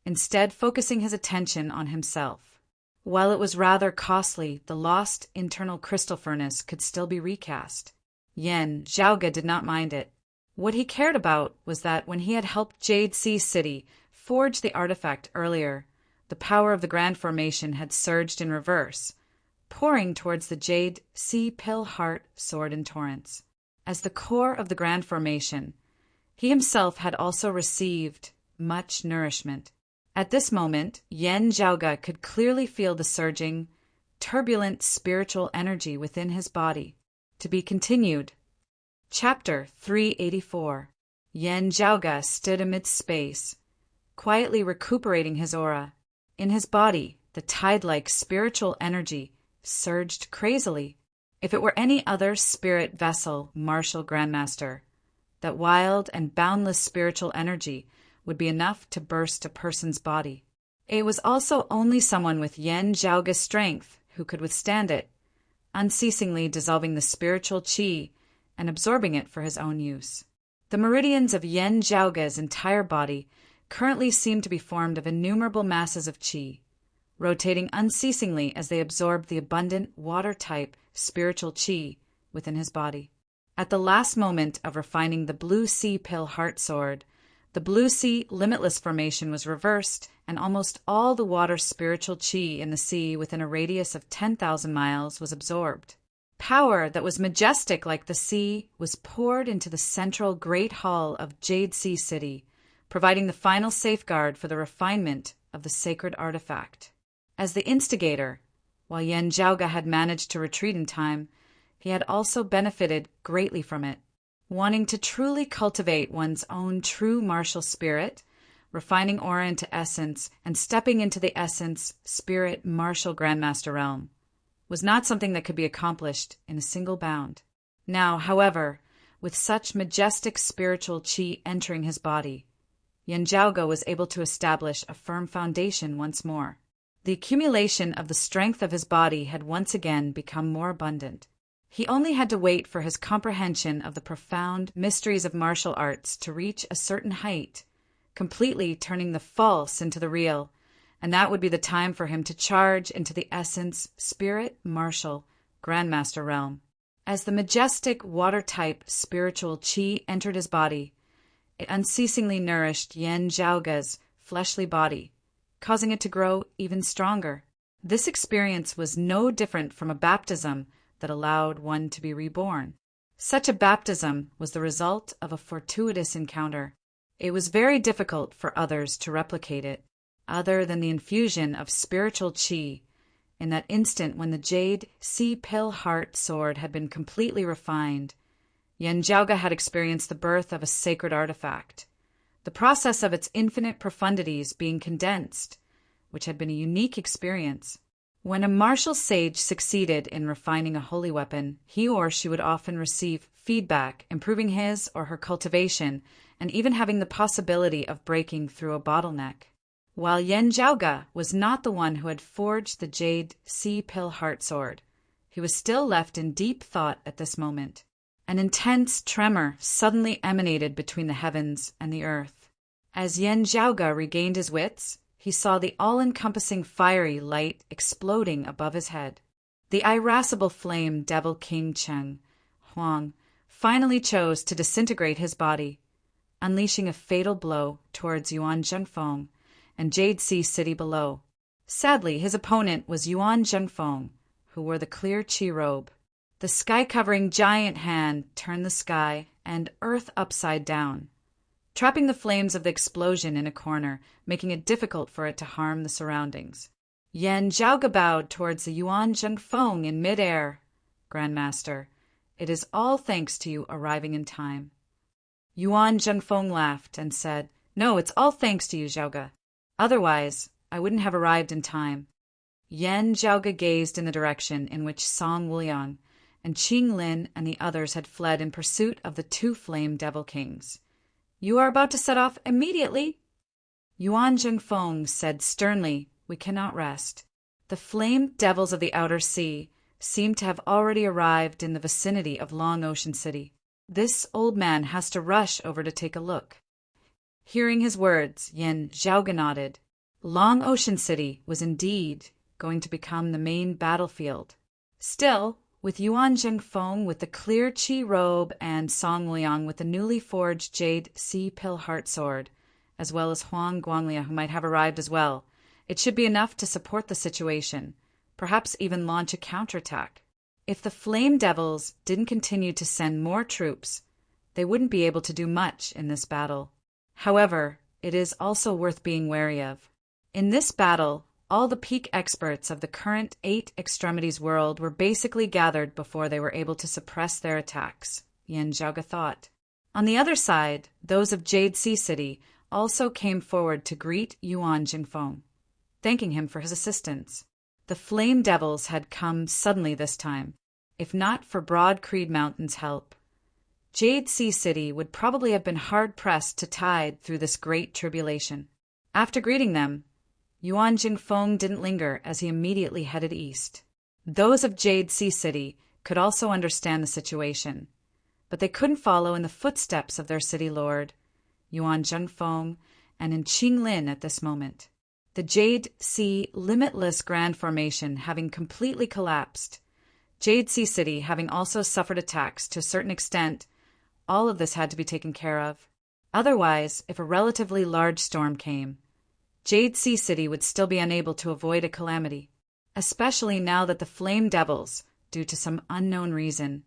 S1: instead focusing his attention on himself. While it was rather costly, the lost internal crystal furnace could still be recast. Yan Zhaoge did not mind it. What he cared about was that when he had helped Jade Sea City forge the artifact earlier, the power of the Grand Formation had surged in reverse, pouring towards the Jade Sea Pill Heart Sword in torrents. As the core of the Grand Formation, he himself had also received much nourishment. At this moment, Yan Zhaoge could clearly feel the surging, turbulent spiritual energy within his body. To be continued. Chapter 384. Yan Zhaoge stood amidst space, quietly recuperating his aura. In his body, the tide-like spiritual energy surged crazily. If it were any other spirit vessel, martial grandmaster, that wild and boundless spiritual energy would be enough to burst a person's body. It was also only someone with Yan Zhaoge's strength who could withstand it, unceasingly dissolving the spiritual qi and absorbing it for his own use. The meridians of Yan Zhaoge's entire body currently seemed to be formed of innumerable masses of qi, rotating unceasingly as they absorbed the abundant water-type spiritual qi within his body. At the last moment of refining the Blue Sea Pill Heart Sword, the Blue Sea Limitless Formation was reversed, and almost all the water spiritual qi in the sea within a radius of 10,000 miles was absorbed. Power that was majestic like the sea was poured into the central Great Hall of Jade Sea City, providing the final safeguard for the refinement of the sacred artifact. As the instigator, while Yan Zhaoge had managed to retreat in time, he had also benefited greatly from it. Wanting to truly cultivate one's own true martial spirit, refining aura into essence, and stepping into the essence spirit martial grandmaster realm was not something that could be accomplished in a single bound. Now, however, with such majestic spiritual qi entering his body, Yan Zhaoge was able to establish a firm foundation once more. The accumulation of the strength of his body had once again become more abundant. He only had to wait for his comprehension of the profound mysteries of martial arts to reach a certain height, completely turning the false into the real, and that would be the time for him to charge into the essence spirit martial grandmaster realm. As the majestic water-type spiritual qi entered his body, it unceasingly nourished Yan Zhaoge's fleshly body, causing it to grow even stronger. This experience was no different from a baptism that allowed one to be reborn. Such a baptism was the result of a fortuitous encounter. It was very difficult for others to replicate it, other than the infusion of spiritual qi in that instant when the Jade Sea Pill Heart Sword had been completely refined. Yan Zhaoge had experienced the birth of a sacred artifact, the process of its infinite profundities being condensed, which had been a unique experience. When a martial sage succeeded in refining a holy weapon, he or she would often receive feedback, improving his or her cultivation, and even having the possibility of breaking through a bottleneck. While Yan Zhaoge was not the one who had forged the Jade Sea Pill Heart Sword, he was still left in deep thought at this moment. An intense tremor suddenly emanated between the heavens and the earth. As Yan Zhaoge regained his wits, he saw the all-encompassing fiery light exploding above his head. The irascible flame devil King Cheng Huang finally chose to disintegrate his body, unleashing a fatal blow towards Yuan Zhengfeng and Jade Sea City below. Sadly, his opponent was Yuan Zhengfeng, who wore the clear chi robe. The sky-covering giant hand turned the sky and earth upside down, trapping the flames of the explosion in a corner, making it difficult for it to harm the surroundings. Yan Zhaoge bowed towards the Yuan Zhengfeng in mid-air. Grandmaster, it is all thanks to you arriving in time. Yuan Zhengfeng laughed and said, No, it's all thanks to you, Zhaoge. Otherwise, I wouldn't have arrived in time. Yan Zhaoge gazed in the direction in which Song Wuliang and Qing Lin and the others had fled in pursuit of the two flame devil kings. You are about to set off immediately? Yuan Zhengfeng said sternly, We cannot rest. The flame devils of the outer sea seem to have already arrived in the vicinity of Long Ocean City. This old man has to rush over to take a look. Hearing his words, Yan Zhaoge nodded. Long Ocean City was indeed going to become the main battlefield. Still, with Yuan Zhengfeng with the clear chi robe and Song Liang with the newly forged jade sea pill heart sword, as well as Huang Guanglia who might have arrived as well, it should be enough to support the situation, perhaps even launch a counterattack. If the Flame Devils didn't continue to send more troops, they wouldn't be able to do much in this battle. However, it is also worth being wary of. In this battle, all the peak experts of the current 8 Extremities world were basically gathered before they were able to suppress their attacks, Yan Zhaoge thought. On the other side, those of Jade Sea City also came forward to greet Yuan Zhengfeng, thanking him for his assistance. The Flame Devils had come suddenly this time. If not for Broad Creed Mountain's help, Jade Sea City would probably have been hard-pressed to tide through this great tribulation. After greeting them, Yuan Zhengfeng didn't linger as he immediately headed east. Those of Jade Sea City could also understand the situation, but they couldn't follow in the footsteps of their city lord, Yuan Zhengfeng, and in Qing Lin at this moment. The Jade Sea Limitless Grand Formation having completely collapsed, Jade Sea City having also suffered attacks to a certain extent, all of this had to be taken care of. Otherwise, if a relatively large storm came, Jade Sea City would still be unable to avoid a calamity, especially now that the Flame Devils, due to some unknown reason,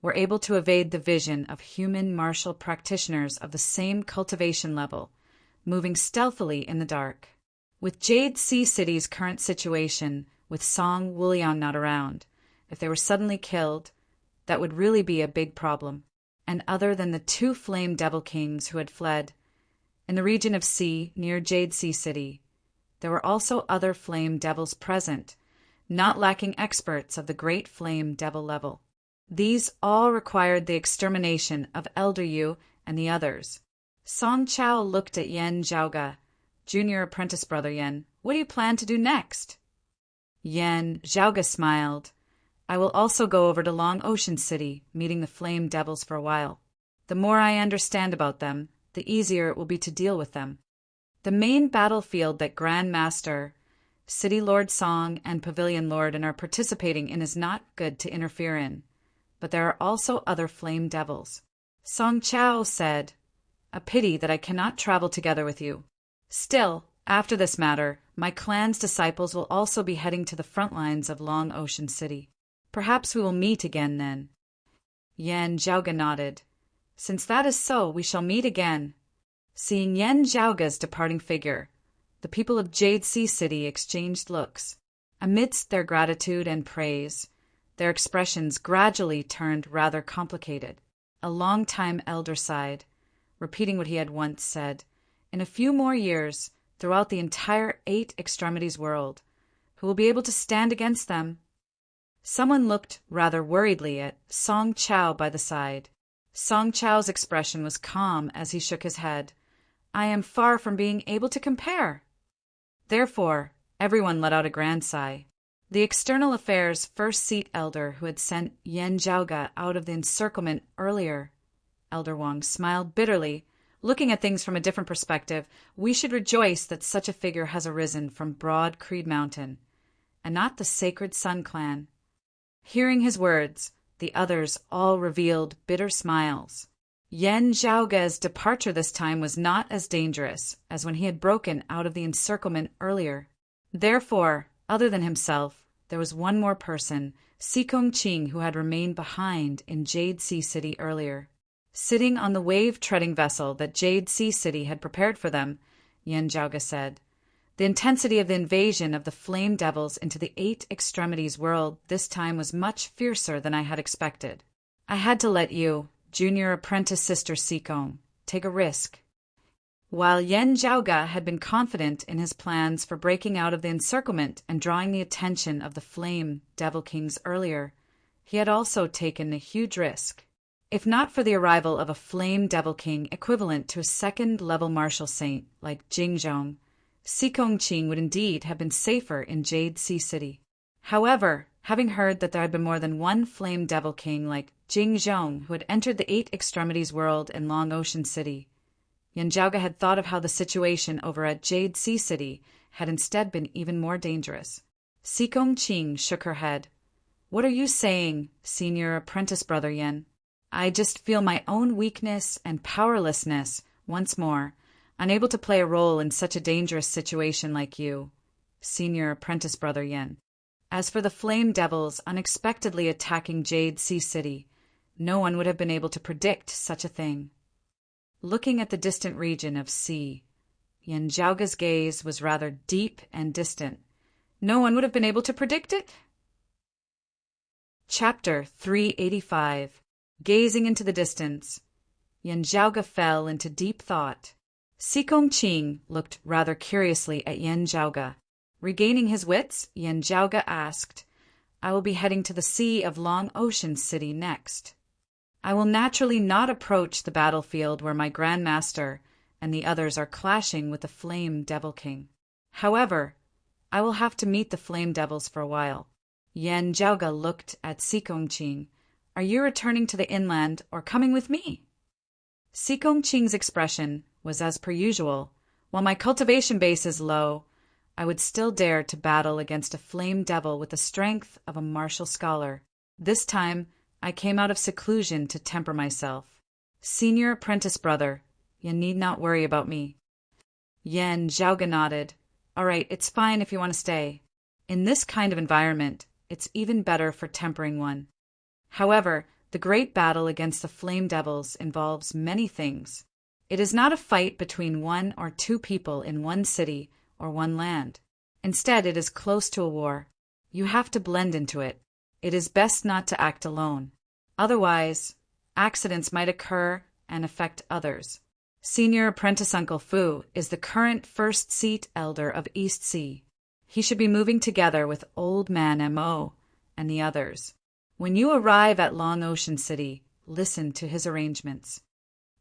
S1: were able to evade the vision of human martial practitioners of the same cultivation level, moving stealthily in the dark. With Jade Sea City's current situation, with Song Wuliang not around, if they were suddenly killed, that would really be a big problem. And other than the 2 Flame Devil Kings who had fled, in the region of sea near Jade Sea City, there were also other Flame Devils present, not lacking experts of the great Flame Devil level. These all required the extermination of Elder Yu and the others. Song Chao looked at Yan Zhaoge. Junior apprentice brother Yan, what do you plan to do next? Yan Zhaoge smiled. I will also go over to Long Ocean City, meeting the Flame Devils for a while. The more I understand about them, the easier it will be to deal with them. The main battlefield that Grand Master, City Lord Song, and Pavilion Lord are participating in is not good to interfere in, but there are also other Flame Devils. Song Chao said, A pity that I cannot travel together with you. Still, after this matter, my clan's disciples will also be heading to the front lines of Long Ocean City. Perhaps we will meet again then. Yan Zhaoge nodded. Since that is so, we shall meet again. Seeing Yan Zhaoge's departing figure, the people of Jade Sea City exchanged looks. Amidst their gratitude and praise, their expressions gradually turned rather complicated. A long-time elder sighed, repeating what he had once said. In a few more years, throughout the entire 8 Extremities world, who will be able to stand against them? Someone looked rather worriedly at Song Chao by the side. Song Chao's expression was calm as he shook his head. I am far from being able to compare. Therefore, everyone let out a grand sigh. The External Affairs First Seat Elder who had sent Yan Zhaoge out of the encirclement earlier, Elder Wang, smiled bitterly Looking at things from a different perspective, we should rejoice that such a figure has arisen from broad Creed Mountain, and not the sacred Sun Clan. Hearing his words, the others all revealed bitter smiles. Yen Zhaoge's departure this time was not as dangerous as when he had broken out of the encirclement earlier. Therefore, other than himself, there was one more person, Sikong Qing, who had remained behind in Jade Sea City earlier. Sitting on the wave-treading vessel that Jade Sea City had prepared for them, Yen Zhaoge said, "The intensity of the invasion of the flame devils into the Eight Extremities world this time was much fiercer than I had expected. I had to let you, junior apprentice sister Sikong, take a risk." While Yen Zhaoge had been confident in his plans for breaking out of the encirclement and drawing the attention of the Flame Devil Kings earlier, he had also taken a huge risk. If not for the arrival of a Flame Devil King equivalent to a second-level martial saint like Jingzhong, Sikong Qing would indeed have been safer in Jade Sea City. However, having heard that there had been more than one Flame Devil King like Jingzhong who had entered the Eight Extremities world in Long Ocean City, Yen Zhaoge had thought of how the situation over at Jade Sea City had instead been even more dangerous. Sikong Qing shook her head. "What are you saying, senior apprentice brother Yen? I just feel my own weakness and powerlessness once more, unable to play a role in such a dangerous situation like you, senior apprentice brother Yen. As for the Flame Devils unexpectedly attacking Jade Sea City, no one would have been able to predict such a thing." Looking at the distant region of sea, Yen Zhaoge's gaze was rather deep and distant. No one would have been able to predict it? Chapter 385. Gazing into the distance, Yen Zhaoge fell into deep thought. Sikong Qing looked rather curiously at Yen Zhaoge. Regaining his wits, Yen Zhaoge asked, "I will be heading to the Sea of Long Ocean City next. I will naturally not approach the battlefield where my Grand Master and the others are clashing with the Flame Devil King. However, I will have to meet the Flame Devils for a while." Yen Zhaoge looked at Sikong Qing. "Are you returning to the inland or coming with me?" Sikong Qing's expression was as per usual. "While my cultivation base is low, I would still dare to battle against a Flame Devil with the strength of a martial scholar. This time, I came out of seclusion to temper myself. Senior apprentice brother, you need not worry about me." Yen Zhaoge nodded. "All right, it's fine if you want to stay. In this kind of environment, it's even better for tempering one. However, the great battle against the Flame Devils involves many things. It is not a fight between one or two people in one city or one land. Instead, it is close to a war. You have to blend into it. It is best not to act alone. Otherwise, accidents might occur and affect others. Senior Apprentice Uncle Fu is the current first seat elder of East Sea. He should be moving together with Old Man M.O. and the others. When you arrive at Long Ocean City, listen to his arrangements.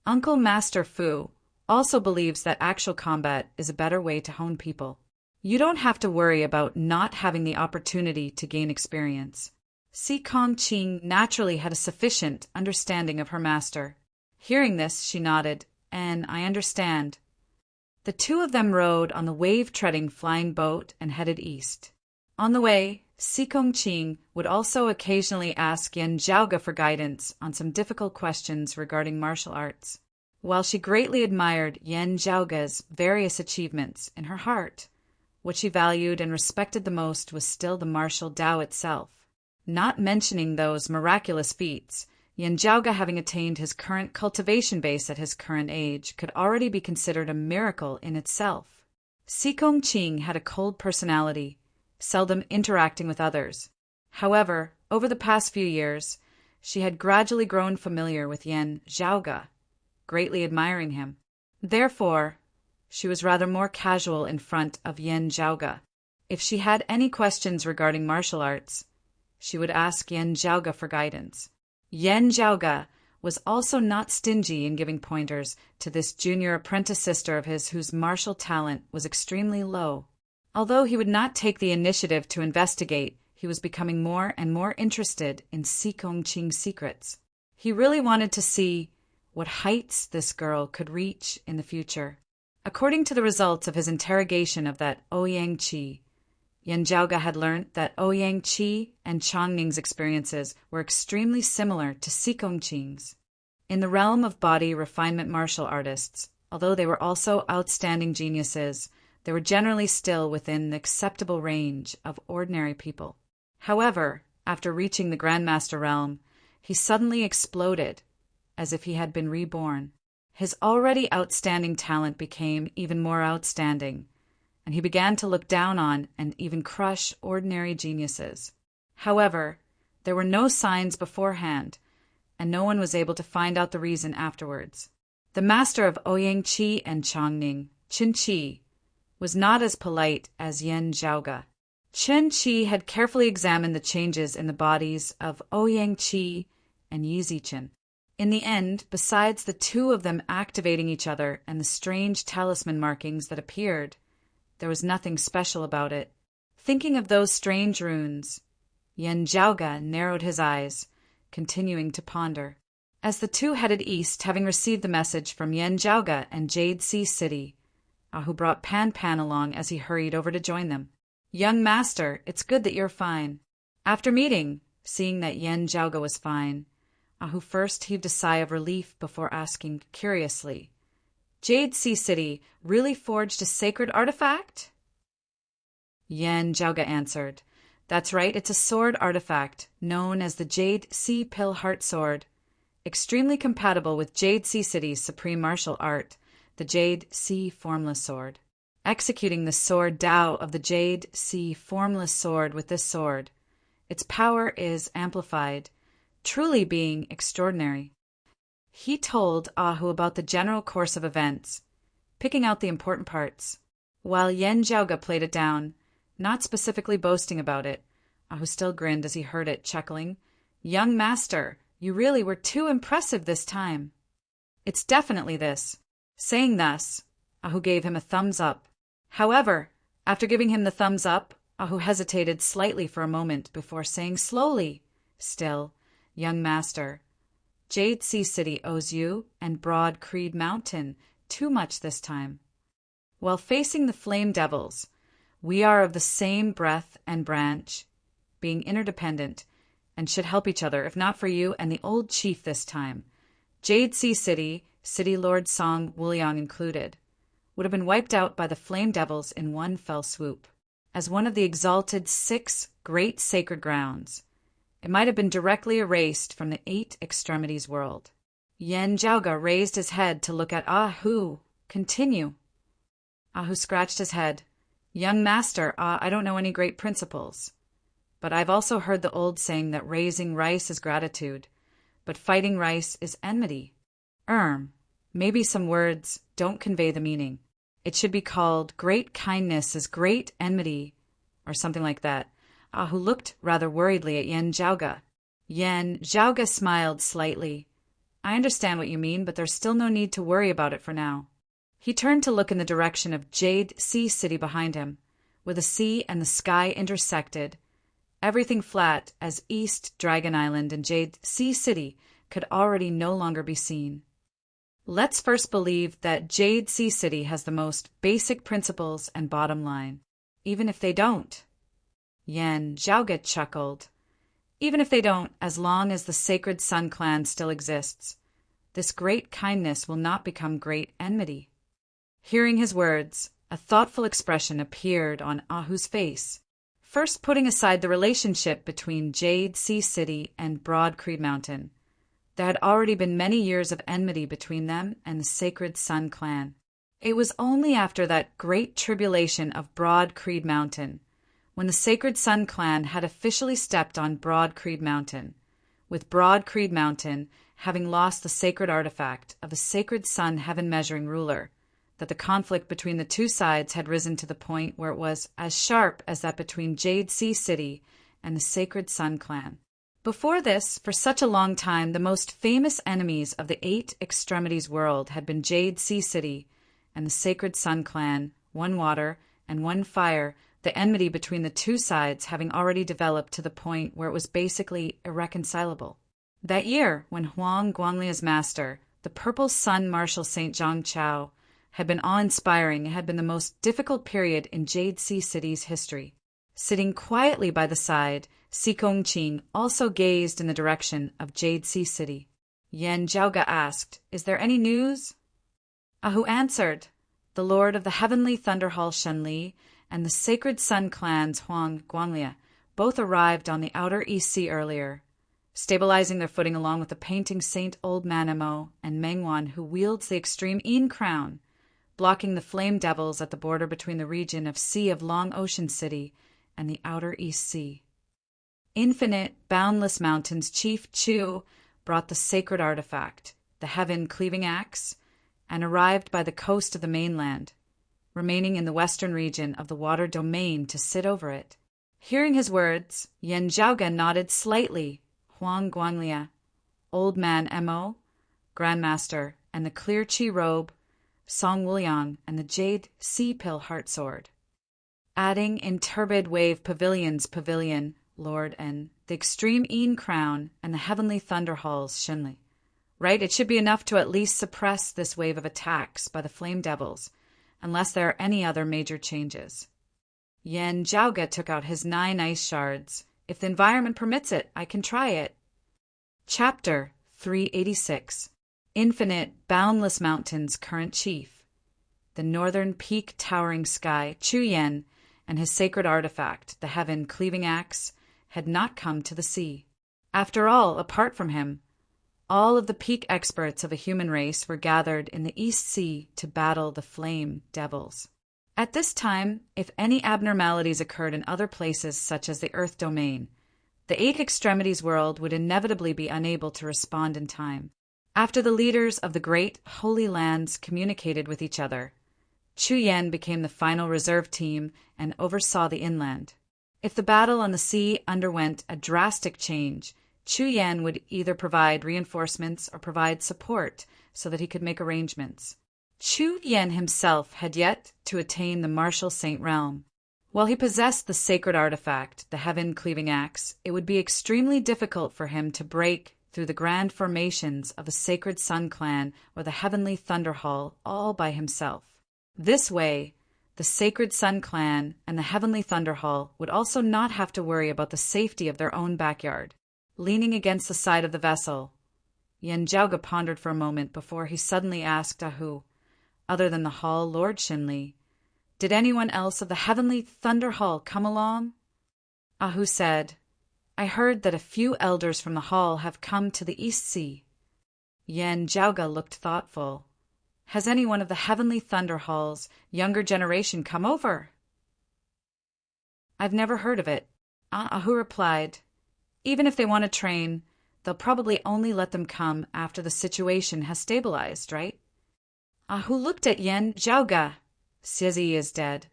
S1: Uncle Master Fu also believes that actual combat is a better way to hone people. You don't have to worry about not having the opportunity to gain experience." Sikong Qing naturally had a sufficient understanding of her master. Hearing this, she nodded, "And I understand." The two of them rode on the wave-treading flying boat and headed east. On the way, Sikong Qing would also occasionally ask Yen Zhaoge for guidance on some difficult questions regarding martial arts. While she greatly admired Yen Zhaoge's various achievements, in her heart, what she valued and respected the most was still the martial Tao itself. Not mentioning those miraculous feats, Yen Zhaoge, having attained his current cultivation base at his current age, could already be considered a miracle in itself. Sikong Qing had a cold personality, seldom interacting with others. However, over the past few years, she had gradually grown familiar with Yen Zhaoge, greatly admiring him. Therefore, she was rather more casual in front of Yen Zhaoge. If she had any questions regarding martial arts, she would ask Yen Zhaoge for guidance. Yen Zhaoge was also not stingy in giving pointers to this junior apprentice sister of his whose martial talent was extremely low. Although he would not take the initiative to investigate, he was becoming more and more interested in Sikong Qing's secrets. He really wanted to see what heights this girl could reach in the future. According to the results of his interrogation of that Ouyang Chi, Yan Zhaoga had learnt that Ouyang Chi and Changning's experiences were extremely similar to Sikong Qing's. In the realm of body refinement martial artists, although they were also outstanding geniuses, they were generally still within the acceptable range of ordinary people. However, after reaching the Grandmaster realm, he suddenly exploded, as if he had been reborn. His already outstanding talent became even more outstanding, and he began to look down on and even crush ordinary geniuses. However, there were no signs beforehand, and no one was able to find out the reason afterwards. The master of Ouyang Chi and Chongning, Qin Chi, was not as polite as Yan Zhaoga. Qin Chi had carefully examined the changes in the bodies of Ouyang Chi and Yi Zichen. In the end, besides the two of them activating each other and the strange talisman markings that appeared, there was nothing special about it. Thinking of those strange runes, Yan Zhaoga narrowed his eyes, continuing to ponder. As the two headed east, having received the message from Yan Zhaoga and Jade Sea City, Ahu brought Pan Pan along as he hurried over to join them. "Young master, it's good that you're fine." After meeting, seeing that Yan Zhaoga was fine, Ahu first heaved a sigh of relief before asking curiously, "Jade Sea City really forged a sacred artifact?" Yan Zhaoga answered, "That's right, it's a sword artifact known as the Jade Sea Pill Heart Sword, extremely compatible with Jade Sea City's supreme martial art, the Jade Sea Formless Sword. Executing the sword Tao of the Jade Sea Formless Sword with this sword, its power is amplified, truly being extraordinary." He told Ahu about the general course of events, picking out the important parts, while Yan Zhaoga played it down, not specifically boasting about it. Ahu still grinned as he heard it, chuckling, "Young master, you really were too impressive this time." "It's definitely this." Saying thus, Ahu gave him a thumbs up. However, after giving him the thumbs up, Ahu hesitated slightly for a moment before saying slowly, "Still, young master, Jade Sea City owes you and Broad Creed Mountain too much this time. While facing the Flame Devils, we are of the same breath and branch, being interdependent, and should help each other, if not for you and the old chief this time. Jade Sea City, City Lord Song Wuliang included, would have been wiped out by the Flame Devils in one fell swoop. As one of the exalted 6 great sacred grounds, it might have been directly erased from the 8 extremities world." Yan Zhaoga raised his head to look at Ahu. "Continue." Ahu scratched his head. "Young master, I don't know any great principles. But I've also heard the old saying that raising rice is gratitude, but fighting rice is enmity. Maybe some words don't convey the meaning. It should be called great kindness is great enmity, or something like that." Ahu looked rather worriedly at Yan Zhaoga. Yan Zhaoga smiled slightly. "I understand what you mean, but there's still no need to worry about it for now." He turned to look in the direction of Jade Sea City behind him, where the sea and the sky intersected, everything flat as East Dragon Island and Jade Sea City could already no longer be seen. "Let's first believe that Jade Sea City has the most basic principles and bottom line, even if they don't." Yan Zhaoga chuckled. "Even if they don't, as long as the Sacred Sun Clan still exists, this great kindness will not become great enmity." Hearing his words, a thoughtful expression appeared on Ahu's face, first putting aside the relationship between Jade Sea City and Broad Creed Mountain. There had already been many years of enmity between them and the Sacred Sun Clan. It was only after that great tribulation of Broad Creed Mountain, when the Sacred Sun Clan had officially stepped on Broad Creed Mountain, with Broad Creed Mountain having lost the sacred artifact of a Sacred Sun Heaven-measuring ruler, that the conflict between the two sides had risen to the point where it was as sharp as that between Jade Sea City and the Sacred Sun Clan. Before this, for such a long time, the most famous enemies of the 8 extremities world had been Jade Sea City and the Sacred Sun Clan, one water and one fire, the enmity between the two sides having already developed to the point where it was basically irreconcilable. That year, when Huang Guanglia's master, the purple sun Marshal St. Zhang Chao, had been awe-inspiring. It had been the most difficult period in Jade Sea City's history. Sitting quietly by the side, Si Kongqing also gazed in the direction of Jade Sea City. Yan Zhaoge asked, "Is there any news?" Ahu answered, "The Lord of the Heavenly Thunder Hall Shenli and the Sacred Sun clans Huang Guanglia both arrived on the outer East Sea earlier, stabilizing their footing along with the painting Saint Old Man Mo and Mengwan, who wields the extreme Yin crown, blocking the flame devils at the border between the region of Sea of Long Ocean City and the outer East Sea. Infinite, boundless mountains Chief Chu brought the sacred artifact, the heaven-cleaving axe, and arrived by the coast of the mainland, remaining in the western region of the water domain to sit over it." Hearing his words, Yan Zhaoge nodded slightly. Huang Guanglia, Old Man Mo, Grandmaster, and the clear Qi robe, Song Wuliang, and the jade sea pill heart sword. Adding in turbid wave pavilions pavilion, Lord, and the extreme Yin crown and the heavenly thunder halls Shenli. Right, it should be enough to at least suppress this wave of attacks by the flame devils, unless there are any other major changes. Yan Zhaoge took out his 9 ice shards. "If the environment permits it, I can try it." Chapter 386. Infinite, boundless mountains current chief. The northern peak towering sky, Chu Yan, and his sacred artifact, the heaven-cleaving axe, had not come to the sea. After all, apart from him, all of the peak experts of a human race were gathered in the East Sea to battle the flame devils. At this time, if any abnormalities occurred in other places such as the Earth domain, the 8 extremities world would inevitably be unable to respond in time. After the leaders of the great holy lands communicated with each other, Chu Yan became the final reserve team and oversaw the inland. If the battle on the sea underwent a drastic change, Chu Yan would either provide reinforcements or provide support so that he could make arrangements. Chu Yan himself had yet to attain the Marshal Saint realm. While he possessed the sacred artifact, the heaven-cleaving axe, it would be extremely difficult for him to break through the grand formations of the Sacred Sun clan or the Heavenly Thunder Hall all by himself. This way, the Sacred Sun clan and the Heavenly Thunder Hall would also not have to worry about the safety of their own backyard. Leaning against the side of the vessel, Yan Zhaoge pondered for a moment before he suddenly asked Ahu, other than the Hall Lord Shinli, "Did anyone else of the Heavenly Thunder Hall come along?" Ahu said, "I heard that a few elders from the Hall have come to the East Sea." Yan Zhaoge looked thoughtful. "Has anyone of the Heavenly Thunder Hall's younger generation come over?" "I've never heard of it." Ahu replied, "Even if they want to train, they'll probably only let them come after the situation has stabilized, right?" Ahu looked at Yan Zhaoge. "Sizi is dead,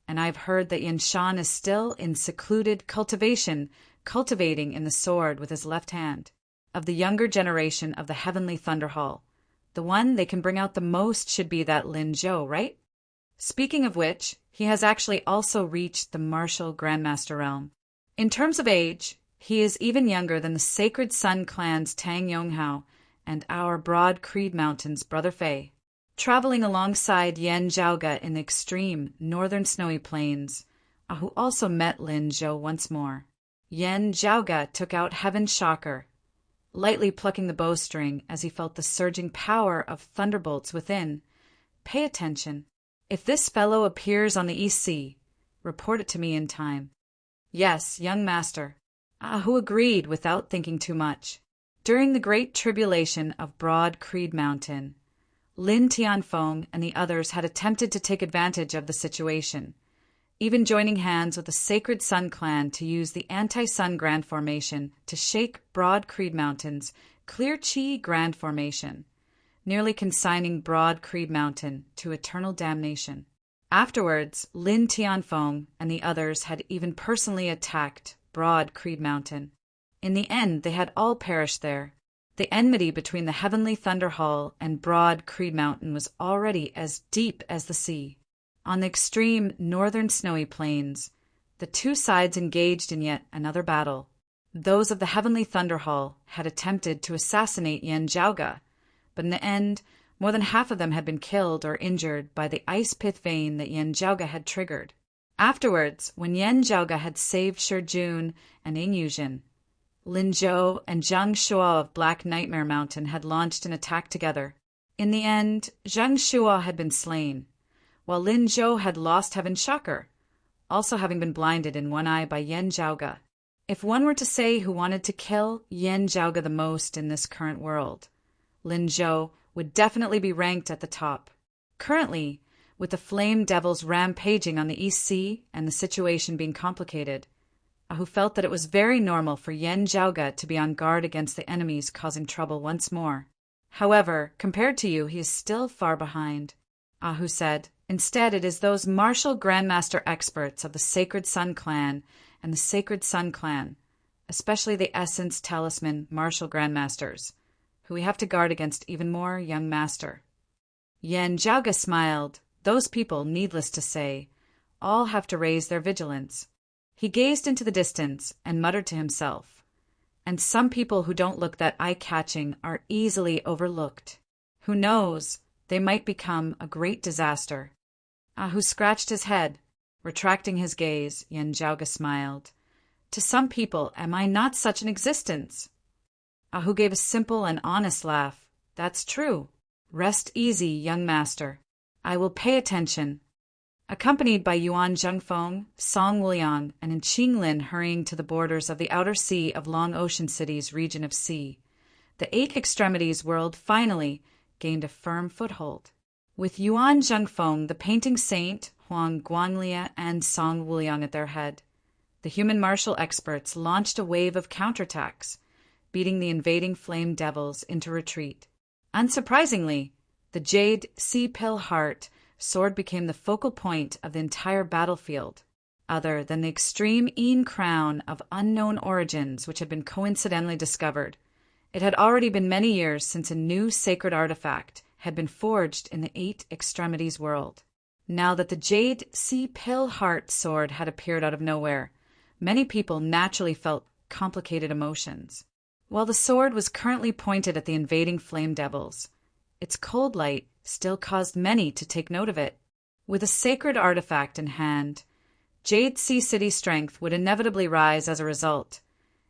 S1: and I've heard that Yan Shan is still in secluded cultivating in the sword with his left hand. Of the younger generation of the Heavenly Thunder Hall, the one they can bring out the most should be that Lin Zhou, right? Speaking of which, he has actually also reached the Martial Grandmaster realm. In terms of age, he is even younger than the Sacred Sun clan's Tang Yonghao and our Broad Creed Mountain's Brother Fei." Traveling alongside Yan Zhaoge in the extreme northern snowy plains, Ahu also met Lin Zhou once more. Yan Zhaoge took out Heaven's Shocker, lightly plucking the bowstring as he felt the surging power of thunderbolts within. "Pay attention. If this fellow appears on the East Sea, report it to me in time." "Yes, young master." Ahu agreed without thinking too much. During the great tribulation of Broad Creed Mountain, Lin Tianfeng and the others had attempted to take advantage of the situation, even joining hands with the Sacred Sun clan to use the Anti-Sun Grand Formation to shake Broad Creed Mountain's Clear Qi Grand Formation, nearly consigning Broad Creed Mountain to eternal damnation. Afterwards, Lin Tianfeng and the others had even personally attacked Broad Creed Mountain. In the end, they had all perished there. The enmity between the Heavenly Thunder Hall and Broad Creed Mountain was already as deep as the sea. On the extreme northern snowy plains, the two sides engaged in yet another battle. Those of the Heavenly Thunder Hall had attempted to assassinate Yan Zhaoge, but in the end, more than half of them had been killed or injured by the ice pith vein that Yen Jiaoge had triggered. Afterwards, when Yen Jiaoge had saved Shi Jun and Ing Yuzhen, Lin Zhou and Zhang Shuo of Black Nightmare Mountain had launched an attack together. In the end, Zhang Shuo had been slain, while Lin Zhou had lost Heaven's Chakra, also having been blinded in one eye by Yen Jiaoge. If one were to say who wanted to kill Yen Jiaoge the most in this current world, Lin Zhou would definitely be ranked at the top. Currently, with the Flame Devils rampaging on the East Sea and the situation being complicated, Ahu felt that it was very normal for Yen Jiaoge to be on guard against the enemies causing trouble once more. However, compared to you, he is still far behind. Ahu said, instead it is those martial grandmaster experts of the Sacred Sun Clan and the Sacred Sun Clan, especially the Essence Talisman martial grandmasters, who we have to guard against even more young master. Yen Jiaoge smiled. Those people, needless to say, all have to raise their vigilance. He gazed into the distance and muttered to himself, and some people who don't look that eye-catching are easily overlooked. Who knows, they might become a great disaster. Ahu scratched his head. Retracting his gaze, Yen Jiaoge smiled. To some people, am I not such an existence? Ahu gave a simple and honest laugh. That's true. Rest easy, young master. I will pay attention. Accompanied by Yuan Zhengfeng, Song Wuliang, and Qinglin hurrying to the borders of the outer sea of Long Ocean City's region of sea, the Eight Extremities world finally gained a firm foothold. With Yuan Zhengfeng, the painting saint, Huang Guanglia, and Song Wuliang at their head, the human martial experts launched a wave of counterattacks, beating the invading Flame Devils into retreat. Unsurprisingly, the Jade Sea Pill Heart sword became the focal point of the entire battlefield, other than the extreme Een crown of unknown origins which had been coincidentally discovered. It had already been many years since a new sacred artifact had been forged in the Eight Extremities world. Now that the Jade Sea Pill Heart sword had appeared out of nowhere, many people naturally felt complicated emotions. While the sword was currently pointed at the invading Flame Devils, its cold light still caused many to take note of it. With a sacred artifact in hand, Jade Sea City's strength would inevitably rise as a result,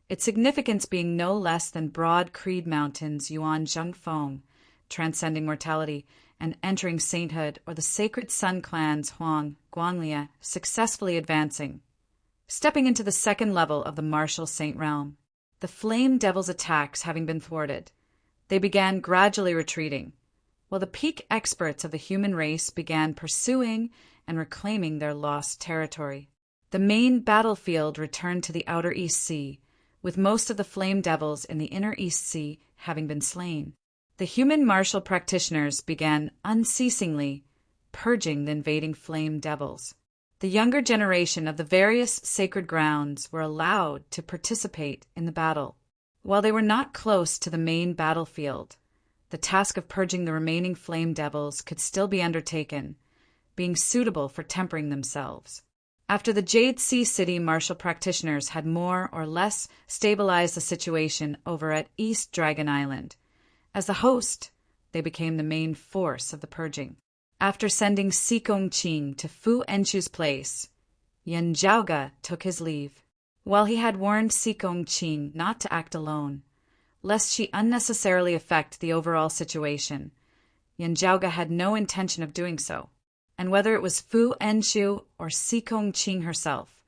S1: its significance being no less than Broad Creed Mountain's Yuan Zhengfeng, transcending mortality and entering sainthood, or the Sacred Sun Clan's Huang Guanglia, successfully advancing. Stepping into the second level of the martial saint realm, the Flame Devils' attacks having been thwarted, they began gradually retreating, while the peak experts of the human race began pursuing and reclaiming their lost territory. The main battlefield returned to the outer East Sea, with most of the Flame Devils in the inner East Sea having been slain. The human martial practitioners began unceasingly purging the invading Flame Devils. The younger generation of the various sacred grounds were allowed to participate in the battle. While they were not close to the main battlefield, the task of purging the remaining Flame Devils could still be undertaken, being suitable for tempering themselves. After the Jade Sea City martial practitioners had more or less stabilized the situation over at East Dragon Island, as the host, they became the main force of the purging. After sending Si Gongqing to Fu Enchu's place, Yen Jiaoge took his leave. While he had warned Si Gongqing not to act alone, lest she unnecessarily affect the overall situation, Yen Jiaoge had no intention of doing so. And whether it was Fu Enchu or Si Gongqing herself,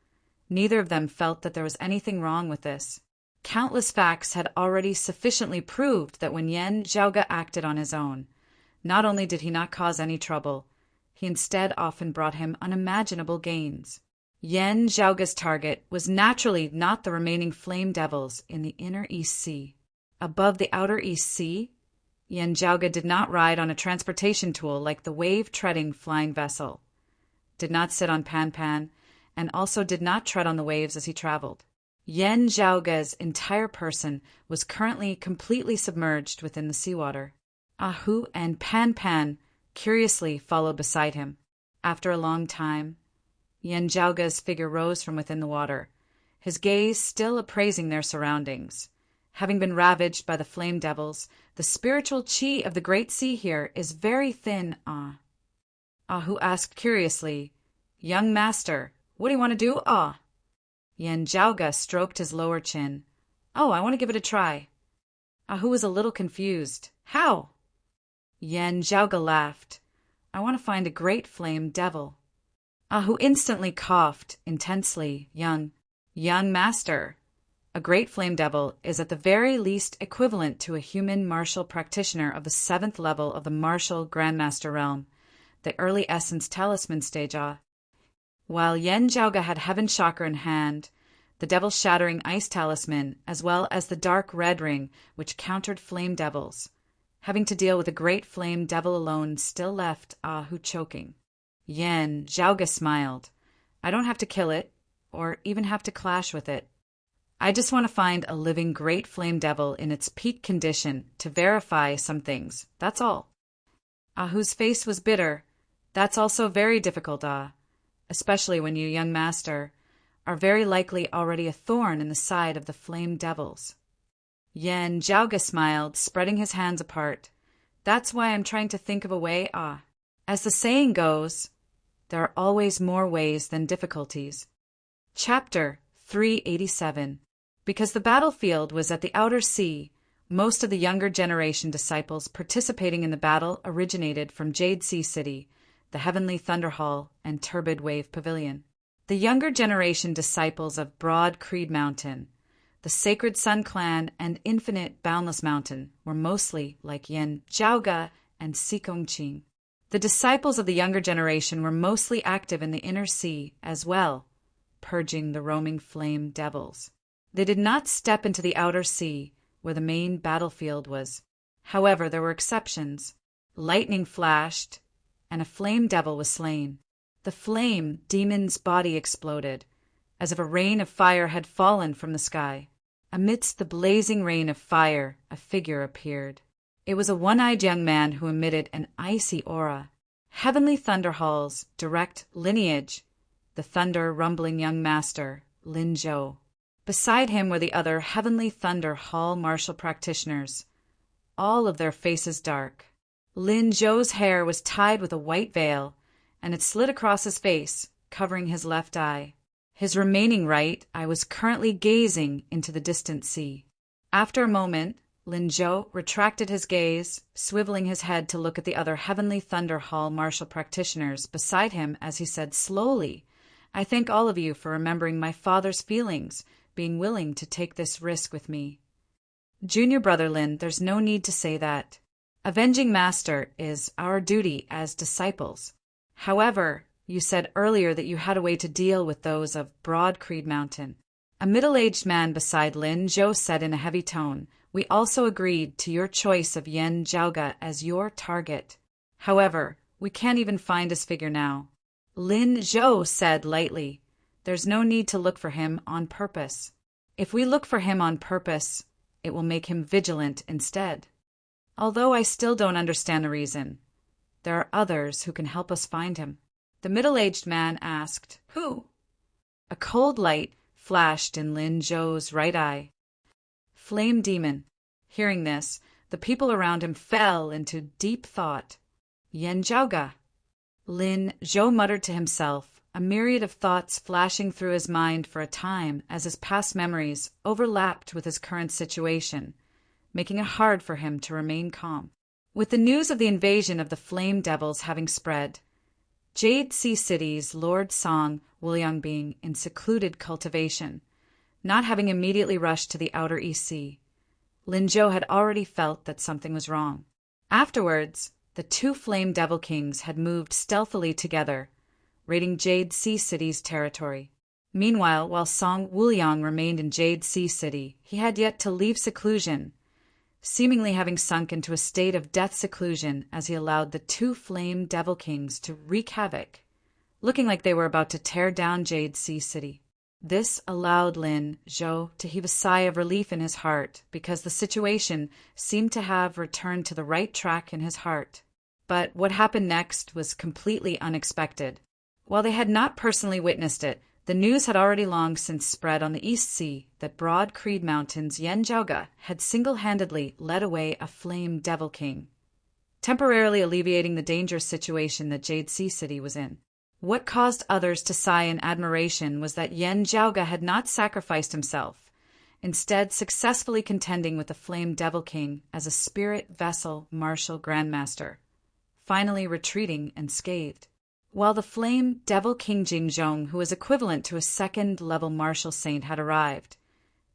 S1: neither of them felt that there was anything wrong with this. Countless facts had already sufficiently proved that when Yen Jiaoge acted on his own, not only did he not cause any trouble, he instead often brought him unimaginable gains. Yen Jiaoge's target was naturally not the remaining Flame Devils in the inner East Sea. Above the outer East Sea, Yen Jiaoge did not ride on a transportation tool like the wave-treading flying vessel, did not sit on Pan, and also did not tread on the waves as he traveled. Yen Jiaoge's entire person was currently completely submerged within the seawater. Ahu and Pan curiously followed beside him. After a long time, Yen Jiaoge's figure rose from within the water, his gaze still appraising their surroundings, Having been ravaged by the flame devils, the spiritual chi of the great sea here is very thin, ah. Ahu asked curiously, "Young master, what do you want to do, ah?" Yen Jiaoga stroked his lower chin. "Oh, I want to give it a try." Ahu was a little confused. "How?" Yen Jiaoga laughed. "I want to find a great flame devil." Ahu instantly coughed intensely. Young master, a great flame devil is at the very least equivalent to a human martial practitioner of the 7th level of the martial grandmaster realm, the early essence talisman stage. While Yen Jiaoga had heaven chakra in hand, the devil-shattering ice talisman, as well as the dark red ring which countered flame devils, having to deal with a great flame devil alone still left Ahu choking. Yen Jiaoga smiled. "I don't have to kill it, or even have to clash with it. I just want to find a living great flame devil in its peak condition to verify some things, that's all." Ahu's face was bitter. "That's also very difficult, especially when you, young master, are very likely already a thorn in the side of the flame devils." Yen Jiaoga smiled, spreading his hands apart. "That's why I'm trying to think of a way, As the saying goes, there are always more ways than difficulties." Chapter 387. Because the battlefield was at the outer sea, most of the younger generation disciples participating in the battle originated from Jade Sea City, the Heavenly Thunder Hall, and Turbid Wave Pavilion. The younger generation disciples of Broad Creed Mountain, the Sacred Sun Clan, and Infinite Boundless Mountain were mostly like Yen Jiaoga and Sikongqing. The disciples of the younger generation were mostly active in the inner sea as well, purging the roaming flame devils. They did not step into the outer sea, where the main battlefield was. However, there were exceptions. Lightning flashed, and a flame devil was slain. The flame demon's body exploded, as if a rain of fire had fallen from the sky. Amidst the blazing rain of fire, a figure appeared. It was a one-eyed young man who emitted an icy aura. Heavenly Thunder Hall's direct lineage, the thunder-rumbling young master, Lin Zhou. Beside him were the other Heavenly Thunder Hall martial practitioners, all of their faces dark. Lin Zhou's hair was tied with a white veil, and it slid across his face, covering his left eye. His remaining right eye was currently gazing into the distant sea. After a moment, Lin Zhou retracted his gaze, swiveling his head to look at the other Heavenly Thunder Hall martial practitioners beside him as he said slowly, "I thank all of you for remembering my father's feelings, being willing to take this risk with me." "Junior brother Lin, there's no need to say that. Avenging Master is our duty as disciples. However, you said earlier that you had a way to deal with those of Broad Creed Mountain." A middle-aged man beside Lin Zhou said in a heavy tone, "We also agreed to your choice of Yen Jiaoga as your target. However, we can't even find his figure now." Lin Zhou said lightly, "There's no need to look for him on purpose. If we look for him on purpose, it will make him vigilant instead. Although I still don't understand the reason. There are others who can help us find him." The middle-aged man asked, "Who?" A cold light flashed in Lin Zhou's right eye. "Flame Demon." Hearing this, the people around him fell into deep thought. "Yen Jiaoga." Lin Zhou muttered to himself, a myriad of thoughts flashing through his mind for a time as his past memories overlapped with his current situation, making it hard for him to remain calm. With the news of the invasion of the Flame Devils having spread, Jade Sea City's Lord Song Wuliang being in secluded cultivation, not having immediately rushed to the outer East Sea, Lin Zhou had already felt that something was wrong. Afterwards, the two Flame Devil Kings had moved stealthily together, raiding Jade Sea City's territory. Meanwhile, while Song Wuliang remained in Jade Sea City, he had yet to leave seclusion, seemingly having sunk into a state of death seclusion as he allowed the two Flame Devil Kings to wreak havoc, looking like they were about to tear down Jade Sea City. This allowed Lin Zhou to heave a sigh of relief in his heart because the situation seemed to have returned to the right track in his heart. But what happened next was completely unexpected. While they had not personally witnessed it, The news had already long since spread on the East Sea that Broad Creed Mountain's Yen Jiaoge had single-handedly led away a flame devil king, temporarily alleviating the dangerous situation that Jade Sea City was in. What caused others to sigh in admiration was that Yen Jiaoge had not sacrificed himself, instead successfully contending with the Flame Devil King as a spirit vessel martial grandmaster, finally retreating unscathed. While the Flame Devil King Jingzhong, who was equivalent to a second-level martial saint, had arrived,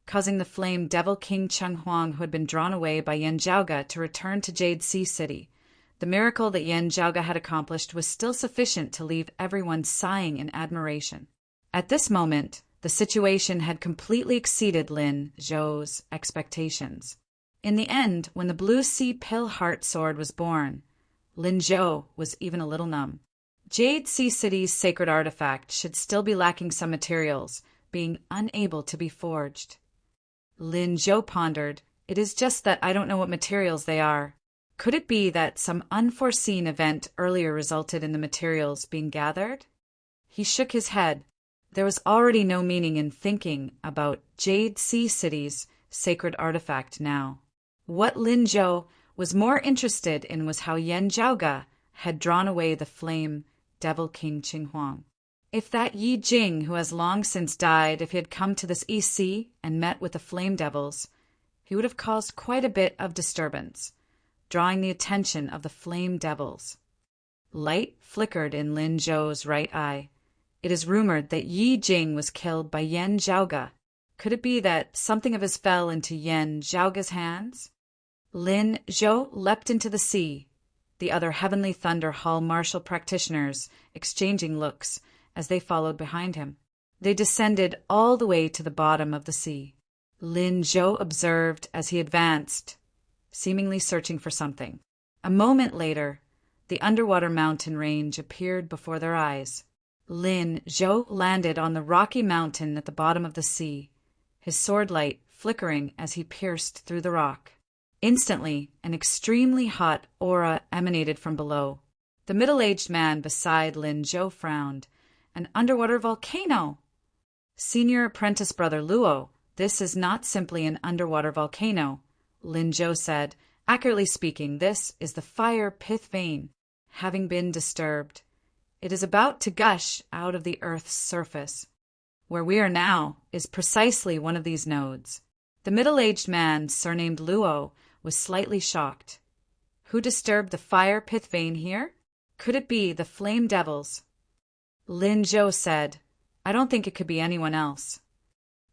S1: causing the Flame Devil King Cheng Huang, who had been drawn away by Yen Jiaoge, to return to Jade Sea City. The miracle that Yen Jiaoge had accomplished was still sufficient to leave everyone sighing in admiration. At this moment, the situation had completely exceeded Lin Zhou's expectations. In the end, when the Blue Sea Pill Heart Sword was born, Lin Zhou was even a little numb. Jade Sea City's sacred artifact should still be lacking some materials, being unable to be forged. Lin Zhou pondered, "It is just that I don't know what materials they are. Could it be that some unforeseen event earlier resulted in the materials being gathered?" He shook his head. There was already no meaning in thinking about Jade Sea City's sacred artifact now. What Lin Zhou was more interested in was how Yen Jiaoge had drawn away the Flame Devil King Qing Huang. If that Yi Jing, who has long since died, if he had come to this East Sea and met with the Flame Devils, he would have caused quite a bit of disturbance, drawing the attention of the Flame Devils. Light flickered in Lin Zhou's right eye. It is rumored that Yi Jing was killed by Yen Jiaoge. Could it be that something of his fell into Yen Jiaoge's hands? Lin Zhou leapt into the sea, the other Heavenly Thunder Hall martial practitioners exchanging looks as they followed behind him. They descended all the way to the bottom of the sea. Lin Zhou observed as he advanced, seemingly searching for something. A moment later, the underwater mountain range appeared before their eyes. Lin Zhou landed on the rocky mountain at the bottom of the sea, his sword light flickering as he pierced through the rock. Instantly, an extremely hot aura emanated from below. The middle-aged man beside Lin Zhou frowned. "An underwater volcano!" "Senior apprentice brother Luo, this is not simply an underwater volcano," Lin Zhou said. "Accurately speaking, this is the fire pith vein, having been disturbed. It is about to gush out of the Earth's surface. Where we are now is precisely one of these nodes." The middle-aged man, surnamed Luo, was slightly shocked. Who disturbed the fire pith vein here? Could it be the Flame Devils? Lin Zhou said, "I don't think it could be anyone else."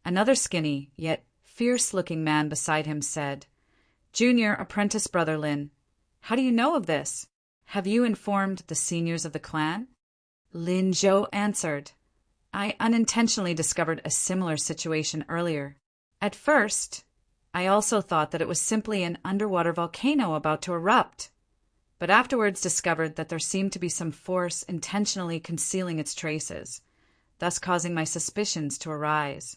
S1: Another skinny, yet fierce-looking man beside him said, "Junior apprentice brother Lin, how do you know of this? Have you informed the seniors of the clan?" Lin Zhou answered, "I unintentionally discovered a similar situation earlier. At first, I also thought that it was simply an underwater volcano about to erupt, but afterwards discovered that there seemed to be some force intentionally concealing its traces, thus causing my suspicions to arise.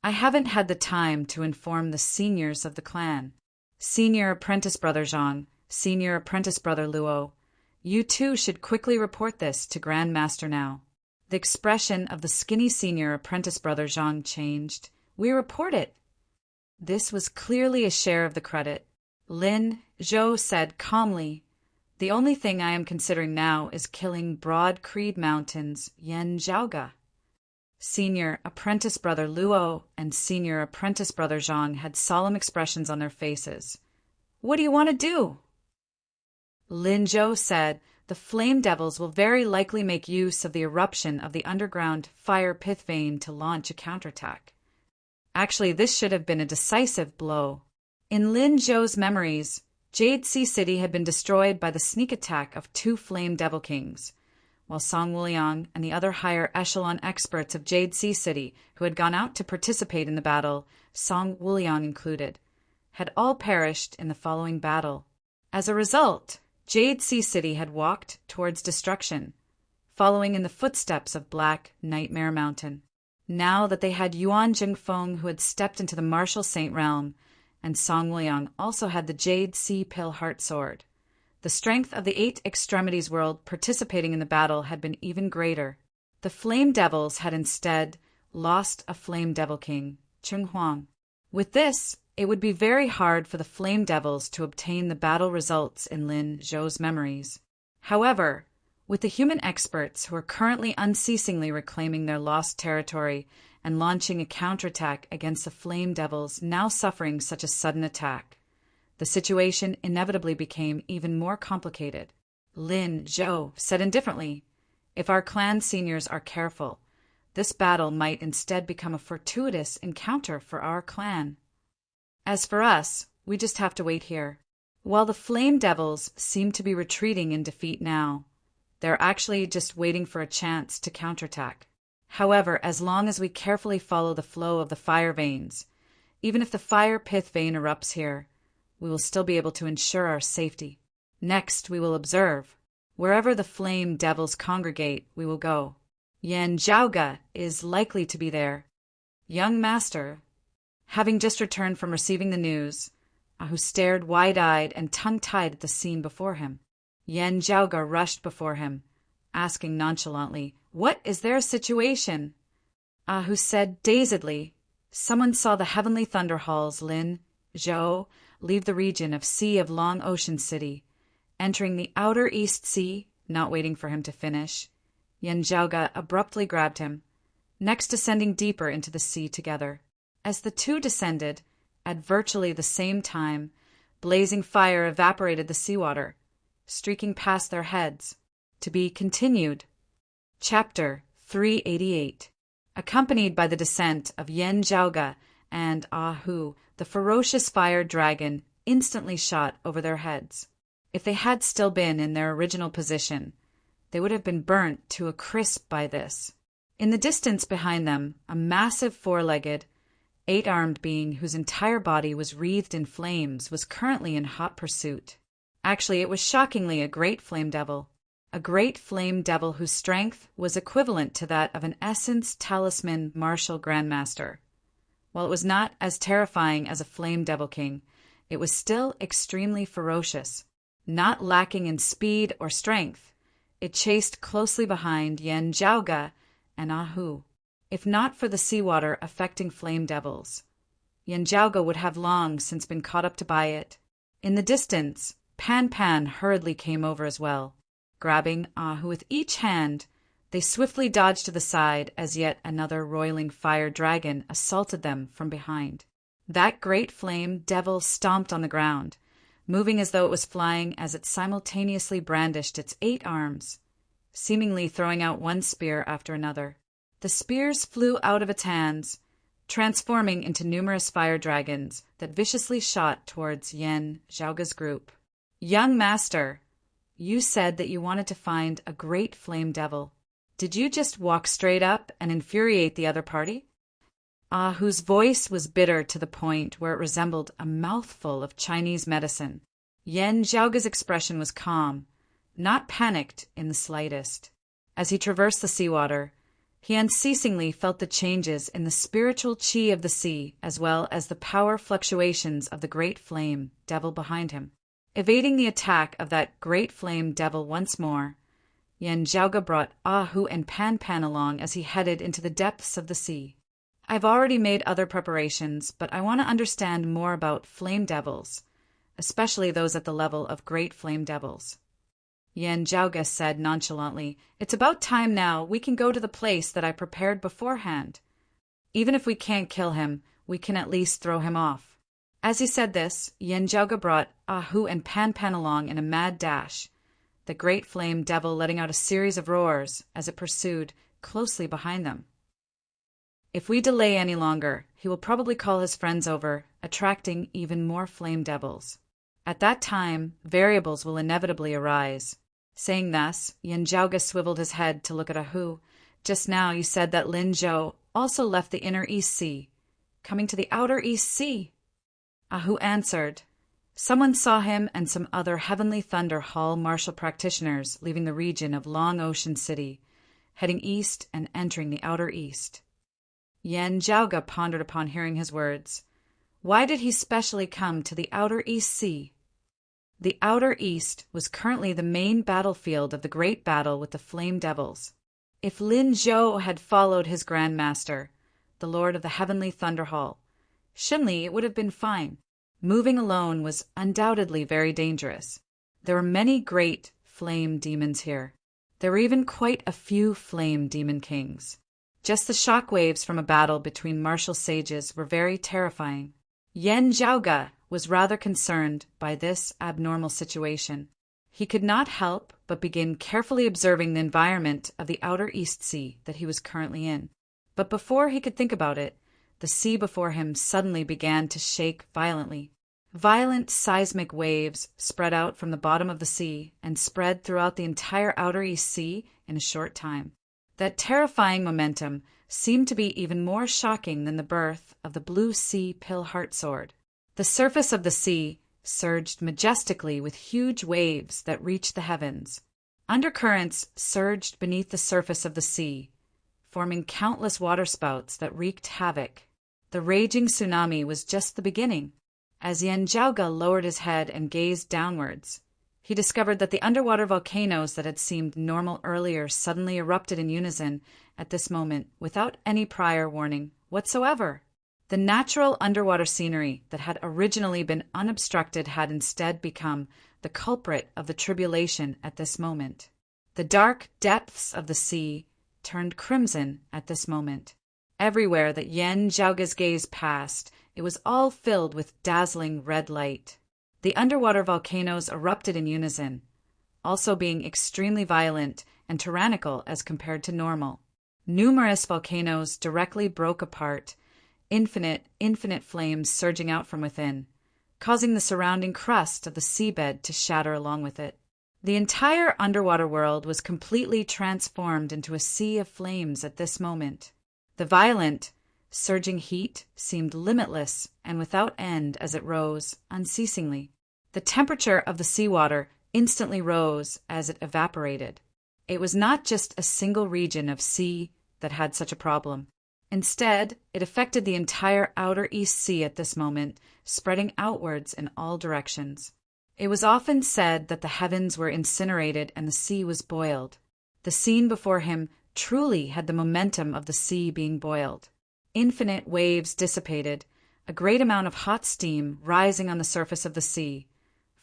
S1: I haven't had the time to inform the seniors of the clan. Senior apprentice brother Zhang, senior apprentice brother Luo, you too should quickly report this to Grandmaster now." The expression of the skinny senior apprentice brother Zhang changed. "We report it." This was clearly a share of the credit. Lin Zhou said calmly, "The only thing I am considering now is killing Broad Creed Mountain's Yen Jiaoge." Senior apprentice brother Luo and senior apprentice brother Zhang had solemn expressions on their faces. "What do you want to do?" Lin Zhou said, "The Flame Devils will very likely make use of the eruption of the underground fire pith vein to launch a counterattack. Actually, this should have been a decisive blow. In Lin Zhou's memories, Jade Sea City had been destroyed by the sneak attack of 2 Flame Devil Kings, while Song Wuliang and the other higher echelon experts of Jade Sea City who had gone out to participate in the battle, Song Wuliang included, had all perished in the following battle. As a result, Jade Sea City had walked towards destruction, following in the footsteps of Black Nightmare Mountain. Now that they had Yuan Jingfeng, who had stepped into the martial saint realm, and Song Wuliang also had the Jade Sea Pill Heart Sword, the strength of the 8 Extremities world participating in the battle had been even greater. The Flame Devils had instead lost a Flame Devil King, Cheng Huang. With this, it would be very hard for the Flame Devils to obtain the battle results in Lin Zhou's memories. However, with the human experts who are currently unceasingly reclaiming their lost territory and launching a counterattack against the Flame Devils now suffering such a sudden attack, the situation inevitably became even more complicated. Lin Zhou said indifferently, "If our clan seniors are careful, this battle might instead become a fortuitous encounter for our clan. As for us, we just have to wait here." While the Flame Devils seem to be retreating in defeat now, they're actually just waiting for a chance to counterattack. However, as long as we carefully follow the flow of the fire veins, even if the fire pith vein erupts here, we will still be able to ensure our safety. Next, we will observe. Wherever the Flame Devils congregate, we will go. Yan Zhaoge is likely to be there. Young master, having just returned from receiving the news, Ahu stared wide-eyed and tongue-tied at the scene before him. Yan Zhaoge rushed before him, asking nonchalantly, "What is their situation?" Ahu said dazedly, "Someone saw the heavenly thunder halls Lin Zhou leave the region of Sea of Long Ocean City, entering the outer East Sea." Not waiting for him to finish, Yan Zhaoge abruptly grabbed him, next descending deeper into the sea together. As the two descended, at virtually the same time, blazing fire evaporated the seawater, streaking past their heads. To be continued. Chapter 388. Accompanied by the descent of Yan Zhaoge and Ahu, the ferocious fire dragon instantly shot over their heads. If they had still been in their original position, they would have been burnt to a crisp by this. In the distance behind them, a massive four-legged, eight-armed being whose entire body was wreathed in flames was currently in hot pursuit. Actually, it was shockingly a great flame devil. A great flame devil whose strength was equivalent to that of an Essence Talisman Martial Grandmaster. While it was not as terrifying as a Flame Devil King, it was still extremely ferocious. Not lacking in speed or strength, it chased closely behind Yan Zhaoge and Ahu. If not for the seawater affecting Flame Devils, Yan Zhaoge would have long since been caught up by it. In the distance, Pan Pan hurriedly came over as well. Grabbing Ahu with each hand, they swiftly dodged to the side as yet another roiling fire dragon assaulted them from behind. That great flame devil stomped on the ground, moving as though it was flying as it simultaneously brandished its 8 arms, seemingly throwing out one spear after another. The spears flew out of its hands, transforming into numerous fire dragons that viciously shot towards Yan Zhaoge's group. "Young master, you said that you wanted to find a great flame devil. Did you just walk straight up and infuriate the other party?" Ahu's voice was bitter to the point where it resembled a mouthful of Chinese medicine. Yan Zhaoge's expression was calm, not panicked in the slightest. As he traversed the seawater, he unceasingly felt the changes in the spiritual qi of the sea as well as the power fluctuations of the great flame devil behind him. Evading the attack of that great flame devil once more, Yan Zhaoge brought Ahu and Pan Pan along as he headed into the depths of the sea. "I've already made other preparations, but I want to understand more about flame devils, especially those at the level of great flame devils." Yan Zhaoge said nonchalantly, "It's about time now we can go to the place that I prepared beforehand. Even if we can't kill him, we can at least throw him off." As he said this, Yan Zhaoge brought Ahu and Pan Pan along in a mad dash, the great flame devil letting out a series of roars as it pursued closely behind them. If we delay any longer, he will probably call his friends over, attracting even more flame devils. At that time, variables will inevitably arise. Saying thus, Yan Zhaoge swiveled his head to look at Ahu. "Just now you said that Lin Zhou also left the inner East Sea, coming to the outer East Sea." Ahu answered, "Someone saw him and some other Heavenly Thunder Hall martial practitioners leaving the region of Long Ocean City, heading east and entering the outer East." Yan Zhaoge pondered upon hearing his words. Why did he specially come to the outer East Sea? The outer East was currently the main battlefield of the great battle with the Flame Devils. If Lin Zhou had followed his grandmaster, the lord of the heavenly thunder hall, Shinli, it would have been fine. Moving alone was undoubtedly very dangerous. There were many great flame demons here. There were even quite a few flame demon kings. Just the shockwaves from a battle between martial sages were very terrifying. Yan Zhaoge was rather concerned by this abnormal situation. He could not help but begin carefully observing the environment of the Outer East Sea that he was currently in. But before he could think about it, the sea before him suddenly began to shake violently. Violent seismic waves spread out from the bottom of the sea and spread throughout the entire Outer East Sea in a short time. That terrifying momentum seemed to be even more shocking than the birth of the Blue Sea Pill Heartsword. The surface of the sea surged majestically with huge waves that reached the heavens. Undercurrents surged beneath the surface of the sea, forming countless waterspouts that wreaked havoc. The raging tsunami was just the beginning. As Yan Zhaoge lowered his head and gazed downwards, he discovered that the underwater volcanoes that had seemed normal earlier suddenly erupted in unison at this moment without any prior warning whatsoever. The natural underwater scenery that had originally been unobstructed had instead become the culprit of the tribulation at this moment. The dark depths of the sea turned crimson at this moment. Everywhere that Yan Zhaoge's gaze passed, it was all filled with dazzling red light. The underwater volcanoes erupted in unison, also being extremely violent and tyrannical as compared to normal. Numerous volcanoes directly broke apart, infinite flames surging out from within, causing the surrounding crust of the seabed to shatter along with it. The entire underwater world was completely transformed into a sea of flames at this moment. The violent, surging heat seemed limitless and without end as it rose unceasingly. The temperature of the seawater instantly rose as it evaporated. It was not just a single region of sea that had such a problem. Instead, it affected the entire Outer East Sea at this moment, spreading outwards in all directions. It was often said that the heavens were incinerated and the sea was boiled. The scene before him truly had the momentum of the sea being boiled. Infinite waves dissipated, a great amount of hot steam rising on the surface of the sea,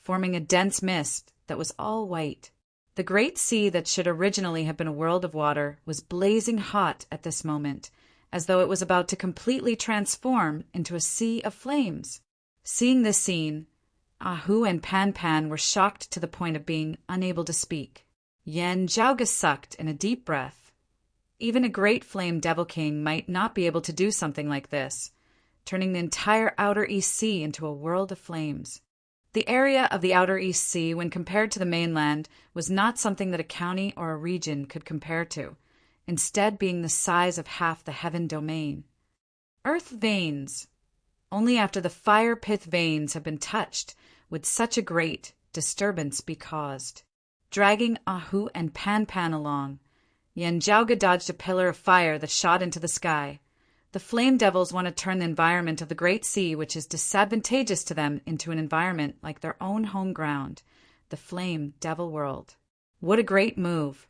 S1: forming a dense mist that was all white. The great sea that should originally have been a world of water was blazing hot at this moment, as though it was about to completely transform into a sea of flames. Seeing this scene, Ahu and Pan Pan were shocked to the point of being unable to speak. Yan Zhaoge sucked in a deep breath. Even a great flame devil king might not be able to do something like this, turning the entire Outer East Sea into a world of flames. The area of the Outer East Sea, when compared to the mainland, was not something that a county or a region could compare to, instead being the size of half the heaven domain. Earth veins. Only after the fire pith veins have been touched would such a great disturbance be caused. Dragging Ahu and Pan Pan along, Yan Zhaoge dodged a pillar of fire that shot into the sky. The flame devils want to turn the environment of the Great Sea, which is disadvantageous to them, into an environment like their own home ground, the flame devil world. What a great move.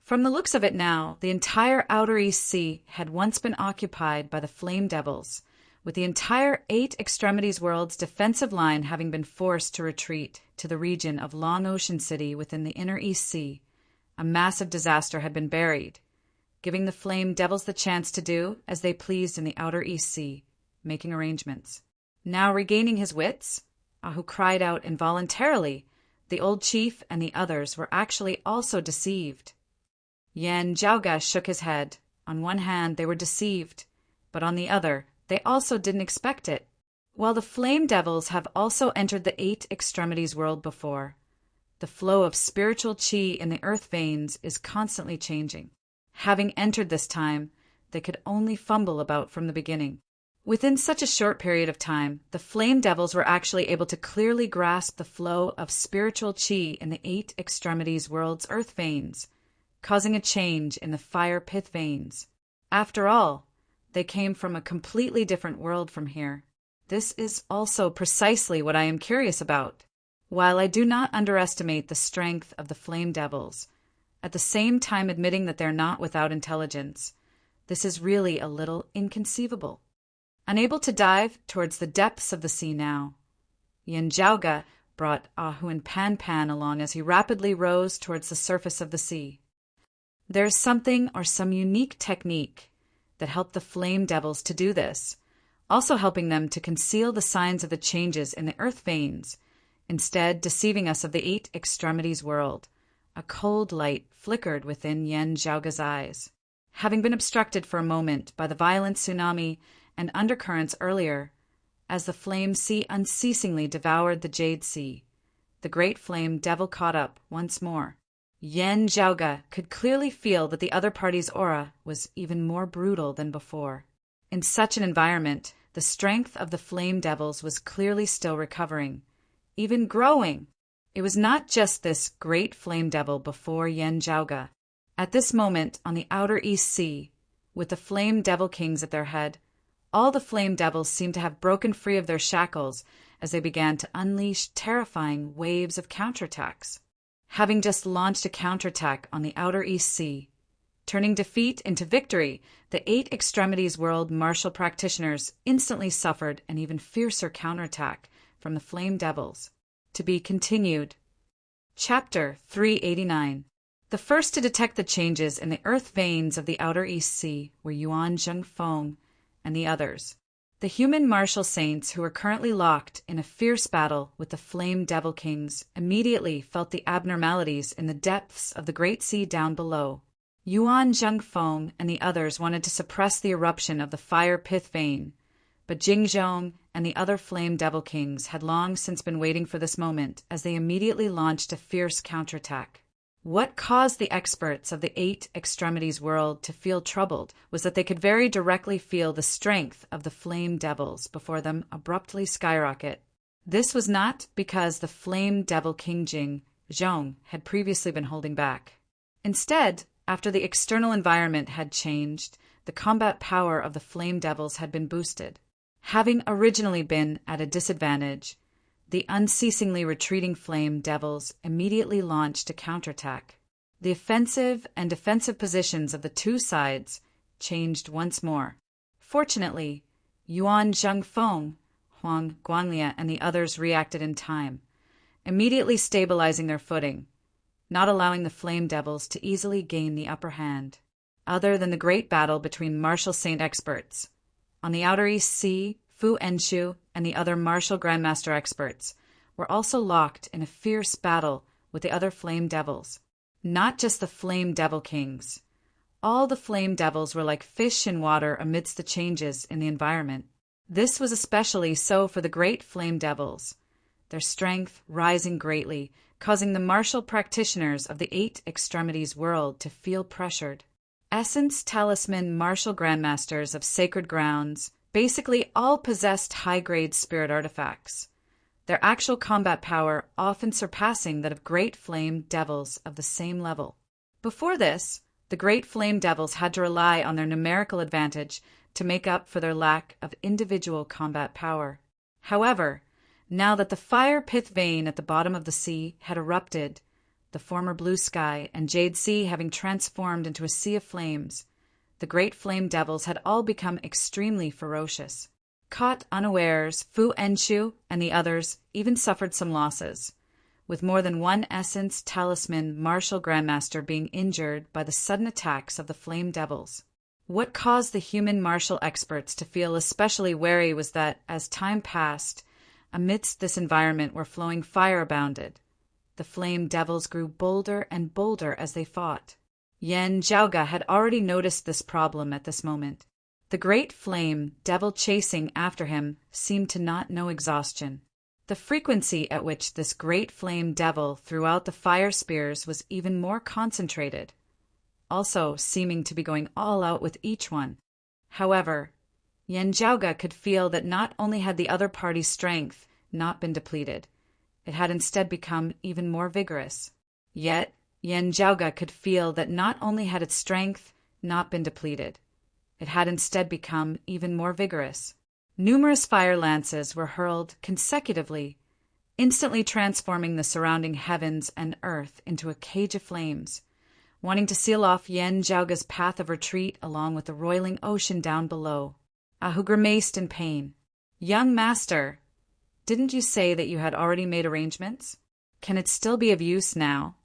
S1: From the looks of it now, the entire Outer East Sea had once been occupied by the flame devils, with the entire 8 Extremities World's defensive line having been forced to retreat to the region of Long Ocean City within the Inner East Sea. A massive disaster had been buried, giving the flame devils the chance to do as they pleased in the Outer East Sea, making arrangements. Now regaining his wits, Ahu cried out involuntarily. The old chief and the others were actually also deceived. Yan Zhaoge shook his head. On one hand, they were deceived, but on the other, they also didn't expect it. While the flame devils have also entered the 8 Extremities World before, the flow of spiritual chi in the earth veins is constantly changing. Having entered this time, they could only fumble about from the beginning. Within such a short period of time, the flame devils were actually able to clearly grasp the flow of spiritual chi in the 8 Extremities World's earth veins, causing a change in the fire pith veins. After all, they came from a completely different world from here. This is also precisely what I am curious about. While I do not underestimate the strength of the flame devils, at the same time admitting that they're not without intelligence. This is really a little inconceivable. Unable to dive towards the depths of the sea now, Yanjiaoga brought Ahuan Pan Pan along as he rapidly rose towards the surface of the sea. There's something or some unique technique that helped the flame devils to do this, also helping them to conceal the signs of the changes in the earth veins, instead deceiving us of the 8 extremities world. A cold light flickered within Yan Zhaoga's eyes. Having been obstructed for a moment by the violent tsunami and undercurrents earlier, as the flame sea unceasingly devoured the Jade Sea, the great flame devil caught up once more. Yan Zhaoga could clearly feel that the other party's aura was even more brutal than before. In such an environment, the strength of the flame devils was clearly still recovering, even growing. It was not just this great flame devil before Yan Zhaoga. At this moment, on the outer East Sea, with the flame devil kings at their head, all the flame devils seemed to have broken free of their shackles as they began to unleash terrifying waves of counterattacks. Having just launched a counterattack on the outer East Sea, turning defeat into victory, the 8 extremities world martial practitioners instantly suffered an even fiercer counterattack from the flame devils. To be continued. Chapter 389. The first to detect the changes in the earth veins of the outer East Sea were Yuan Zhengfeng and the others. The human martial saints who were currently locked in a fierce battle with the flame devil kings immediately felt the abnormalities in the depths of the great sea down below. Yuan Zhengfeng and the others wanted to suppress the eruption of the fire pith vein, but Jingzhong and the other flame devil kings had long since been waiting for this moment as they immediately launched a fierce counterattack. What caused the experts of the 8 extremities world to feel troubled was that they could very directly feel the strength of the flame devils before them abruptly skyrocket. This was not because the flame devil king Jingzhong had previously been holding back. Instead, after the external environment had changed, the combat power of the flame devils had been boosted. Having originally been at a disadvantage, the unceasingly retreating flame devils immediately launched a counterattack. The offensive and defensive positions of the two sides changed once more. Fortunately, Yuan Zhengfeng, Huang Guanglia, and the others reacted in time, immediately stabilizing their footing, not allowing the flame devils to easily gain the upper hand. Other than the great battle between martial saint experts, on the outer East Sea, Fu Enshu and the other martial grandmaster experts were also locked in a fierce battle with the other flame devils. Not just the flame devil kings. All the flame devils were like fish in water amidst the changes in the environment. This was especially so for the great flame devils, their strength rising greatly, causing the martial practitioners of the 8 extremities world to feel pressured. Essence Talisman martial grandmasters of sacred grounds basically all possessed high-grade spirit artifacts, their actual combat power often surpassing that of great flame devils of the same level. Before this, the great flame devils had to rely on their numerical advantage to make up for their lack of individual combat power. However, now that the fire pith vein at the bottom of the sea had erupted, the former blue sky and Jade Sea having transformed into a sea of flames, the great flame devils had all become extremely ferocious. Caught unawares, Fu Enshu and the others even suffered some losses, with more than one Essence Talisman martial grandmaster being injured by the sudden attacks of the flame devils. What caused the human martial experts to feel especially wary was that, as time passed, amidst this environment where flowing fire abounded, the flame devils grew bolder and bolder as they fought. Yan Zhaoga had already noticed this problem at this moment. The great flame devil chasing after him seemed to not know exhaustion. The frequency at which this great flame devil threw out the fire spears was even more concentrated, also seeming to be going all out with each one. However, Yan Zhaoga could feel that not only had the other party's strength not been depleted, it had instead become even more vigorous. Yet, Yan Zhaoga could feel that not only had its strength not been depleted, it had instead become even more vigorous. Numerous fire lances were hurled consecutively, instantly transforming the surrounding heavens and earth into a cage of flames, wanting to seal off Yen Jiaoge's path of retreat along with the roiling ocean down below. Ahu grimaced in pain. "Young master, didn't you say that you had already made arrangements? Can it still be of use now?"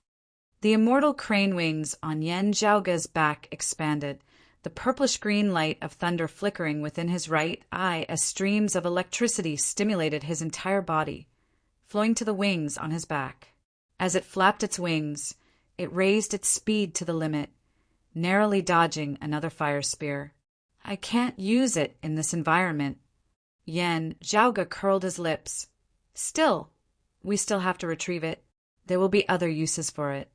S1: The immortal crane wings on Yen Jiaoge's back expanded, the purplish-green light of thunder flickering within his right eye as streams of electricity stimulated his entire body, flowing to the wings on his back. As it flapped its wings, it raised its speed to the limit, narrowly dodging another fire spear. "I can't use it in this environment." Yen Jiaoge curled his lips. We still have to retrieve it. There will be other uses for it."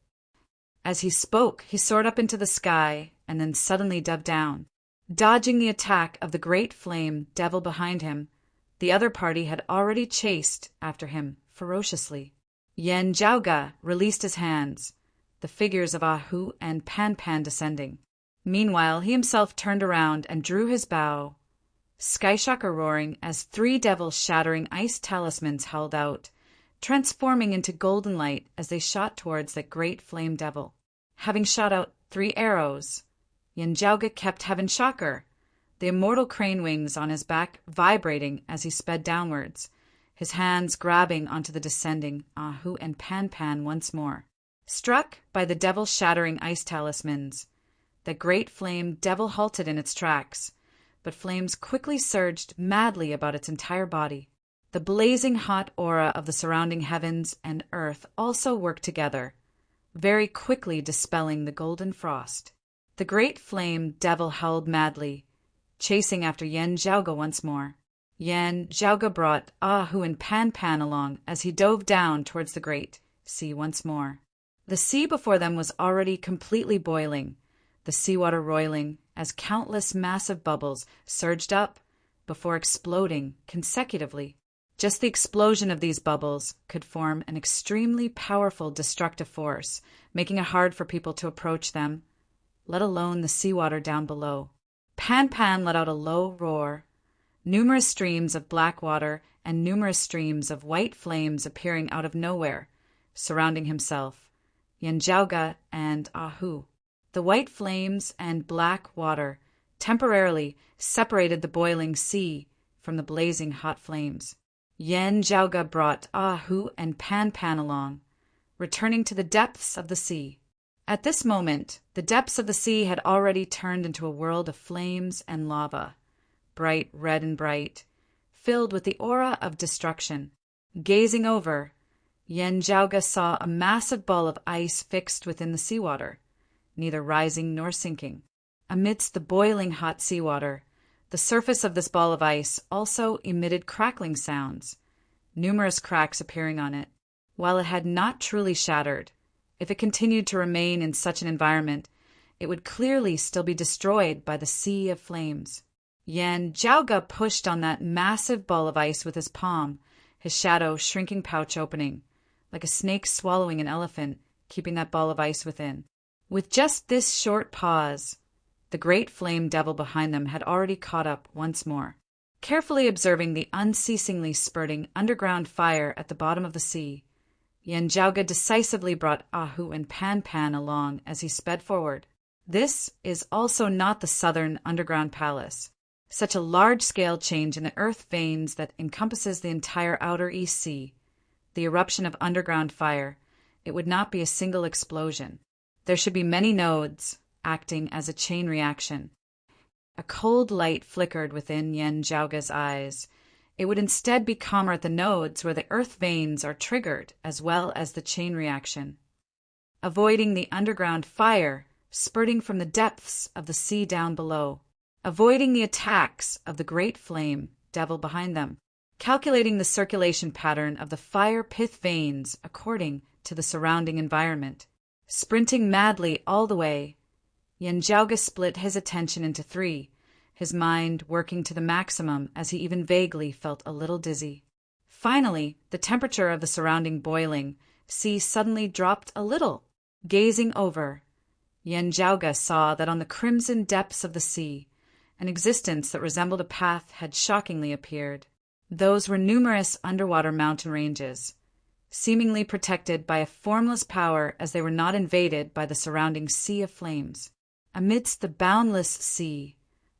S1: As he spoke, he soared up into the sky and then suddenly dove down. Dodging the attack of the great flame devil behind him, the other party had already chased after him ferociously. Yen Jiaoge released his hands, the figures of Ahu and Pan Pan descending. Meanwhile, he himself turned around and drew his bow, skyshocker roaring as 3 devil-shattering ice talismans held out, transforming into golden light as they shot towards that great flame devil. Having shot out 3 arrows, Yen Jiaoge kept Heaven Shocker, the immortal crane wings on his back vibrating as he sped downwards, his hands grabbing onto the descending Ahu and Pan Pan once more. Struck by the devil-shattering ice talismans, the great flame devil halted in its tracks, but flames quickly surged madly about its entire body. The blazing hot aura of the surrounding heavens and earth also worked together, very quickly dispelling the golden frost. The great flame devil howled madly, chasing after Yen Jiaoge once more. Yen Jiaoge brought Ahu and Pan Pan along as he dove down towards the great sea once more. The sea before them was already completely boiling, the seawater roiling as countless massive bubbles surged up before exploding consecutively. Just the explosion of these bubbles could form an extremely powerful destructive force, making it hard for people to approach them, let alone the seawater down below. Pan Pan let out a low roar, numerous streams of black water and numerous streams of white flames appearing out of nowhere, surrounding himself, Yen Jiaoge, and Ahu. The white flames and black water temporarily separated the boiling sea from the blazing hot flames. Yen Jiaoge brought Ahu and Pan Pan along, returning to the depths of the sea. At this moment, the depths of the sea had already turned into a world of flames and lava, bright red and bright, filled with the aura of destruction. Gazing over, Yen Jiaoge saw a massive ball of ice fixed within the seawater, neither rising nor sinking. Amidst the boiling hot seawater, the surface of this ball of ice also emitted crackling sounds, numerous cracks appearing on it. While it had not truly shattered, if it continued to remain in such an environment, it would clearly still be destroyed by the sea of flames. Yen Jiaoge pushed on that massive ball of ice with his palm, his shadow shrinking pouch opening, like a snake swallowing an elephant, keeping that ball of ice within. With just this short pause, the great flame devil behind them had already caught up once more. Carefully observing the unceasingly spurting underground fire at the bottom of the sea, Yen Jiaoge decisively brought Ahu and Pan Pan along as he sped forward. This is also not the southern underground palace. Such a large-scale change in the earth veins that encompasses the entire outer East Sea, the eruption of underground fire, it would not be a single explosion. There should be many nodes, acting as a chain reaction. A cold light flickered within Yen Jiaoge's eyes. It would instead be calmer at the nodes where the earth veins are triggered as well as the chain reaction. Avoiding the underground fire spurting from the depths of the sea down below. Avoiding the attacks of the great flame devil behind them. Calculating the circulation pattern of the fire pith veins according to the surrounding environment. Sprinting madly all the way, Yen Jiaoge split his attention into 3, his mind working to the maximum as he even vaguely felt a little dizzy. Finally, the temperature of the surrounding boiling sea suddenly dropped a little. Gazing over, Yen Jiaoge saw that on the crimson depths of the sea, an existence that resembled a path had shockingly appeared. Those were numerous underwater mountain ranges, seemingly protected by a formless power as they were not invaded by the surrounding sea of flames. Amidst the boundless sea,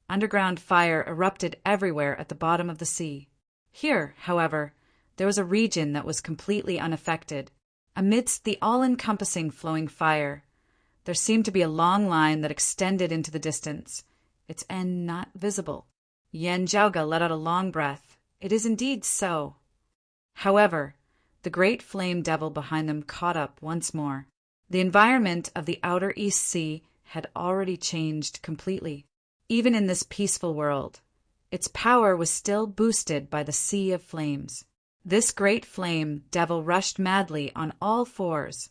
S1: underground fire erupted everywhere at the bottom of the sea. Here, however, there was a region that was completely unaffected. Amidst the all-encompassing flowing fire, there seemed to be a long line that extended into the distance, its end not visible. Yen Zhaoge let out a long breath. It is indeed so. However, the great flame devil behind them caught up once more. The environment of the outer East Sea had already changed completely. Even in this peaceful world, its power was still boosted by the sea of flames. This great flame devil rushed madly on all fours,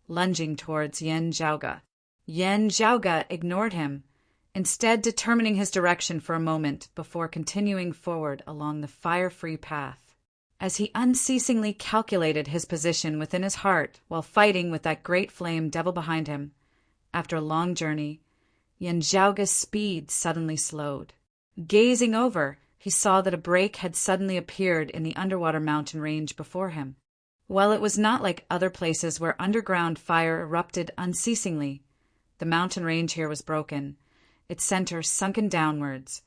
S1: lunging towards Yen Zhaoge. Yen Zhaoge ignored him, instead determining his direction for a moment before continuing forward along the fire-free path. As he unceasingly calculated his position within his heart while fighting with that great flame devil behind him, after a long journey, Yen Zhaoge's speed suddenly slowed. Gazing over, he saw that a break had suddenly appeared in the underwater mountain range before him. While it was not like other places where underground fire erupted unceasingly, the mountain range here was broken, its center sunken downwards,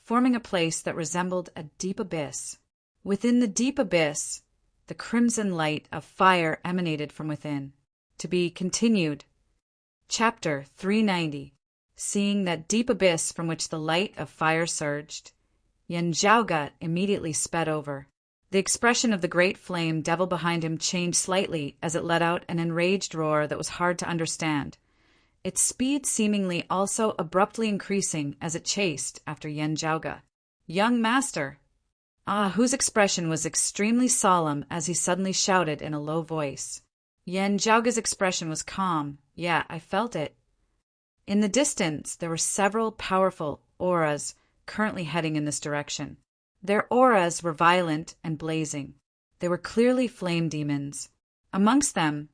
S1: forming a place that resembled a deep abyss. Within the deep abyss, the crimson light of fire emanated from within. To be continued. Chapter 390. Seeing that deep abyss from which the light of fire surged, Yen Zhaoge immediately sped over. The expression of the great flame devil behind him changed slightly as it let out an enraged roar that was hard to understand, its speed seemingly also abruptly increasing as it chased after Yen Zhaoge. "Young master!" Whose expression was extremely solemn as he suddenly shouted in a low voice. Yen Zhaoge's expression was calm. Yeah, I felt it. In the distance, there were several powerful auras currently heading in this direction. Their auras were violent and blazing. They were clearly flame demons. Amongst them,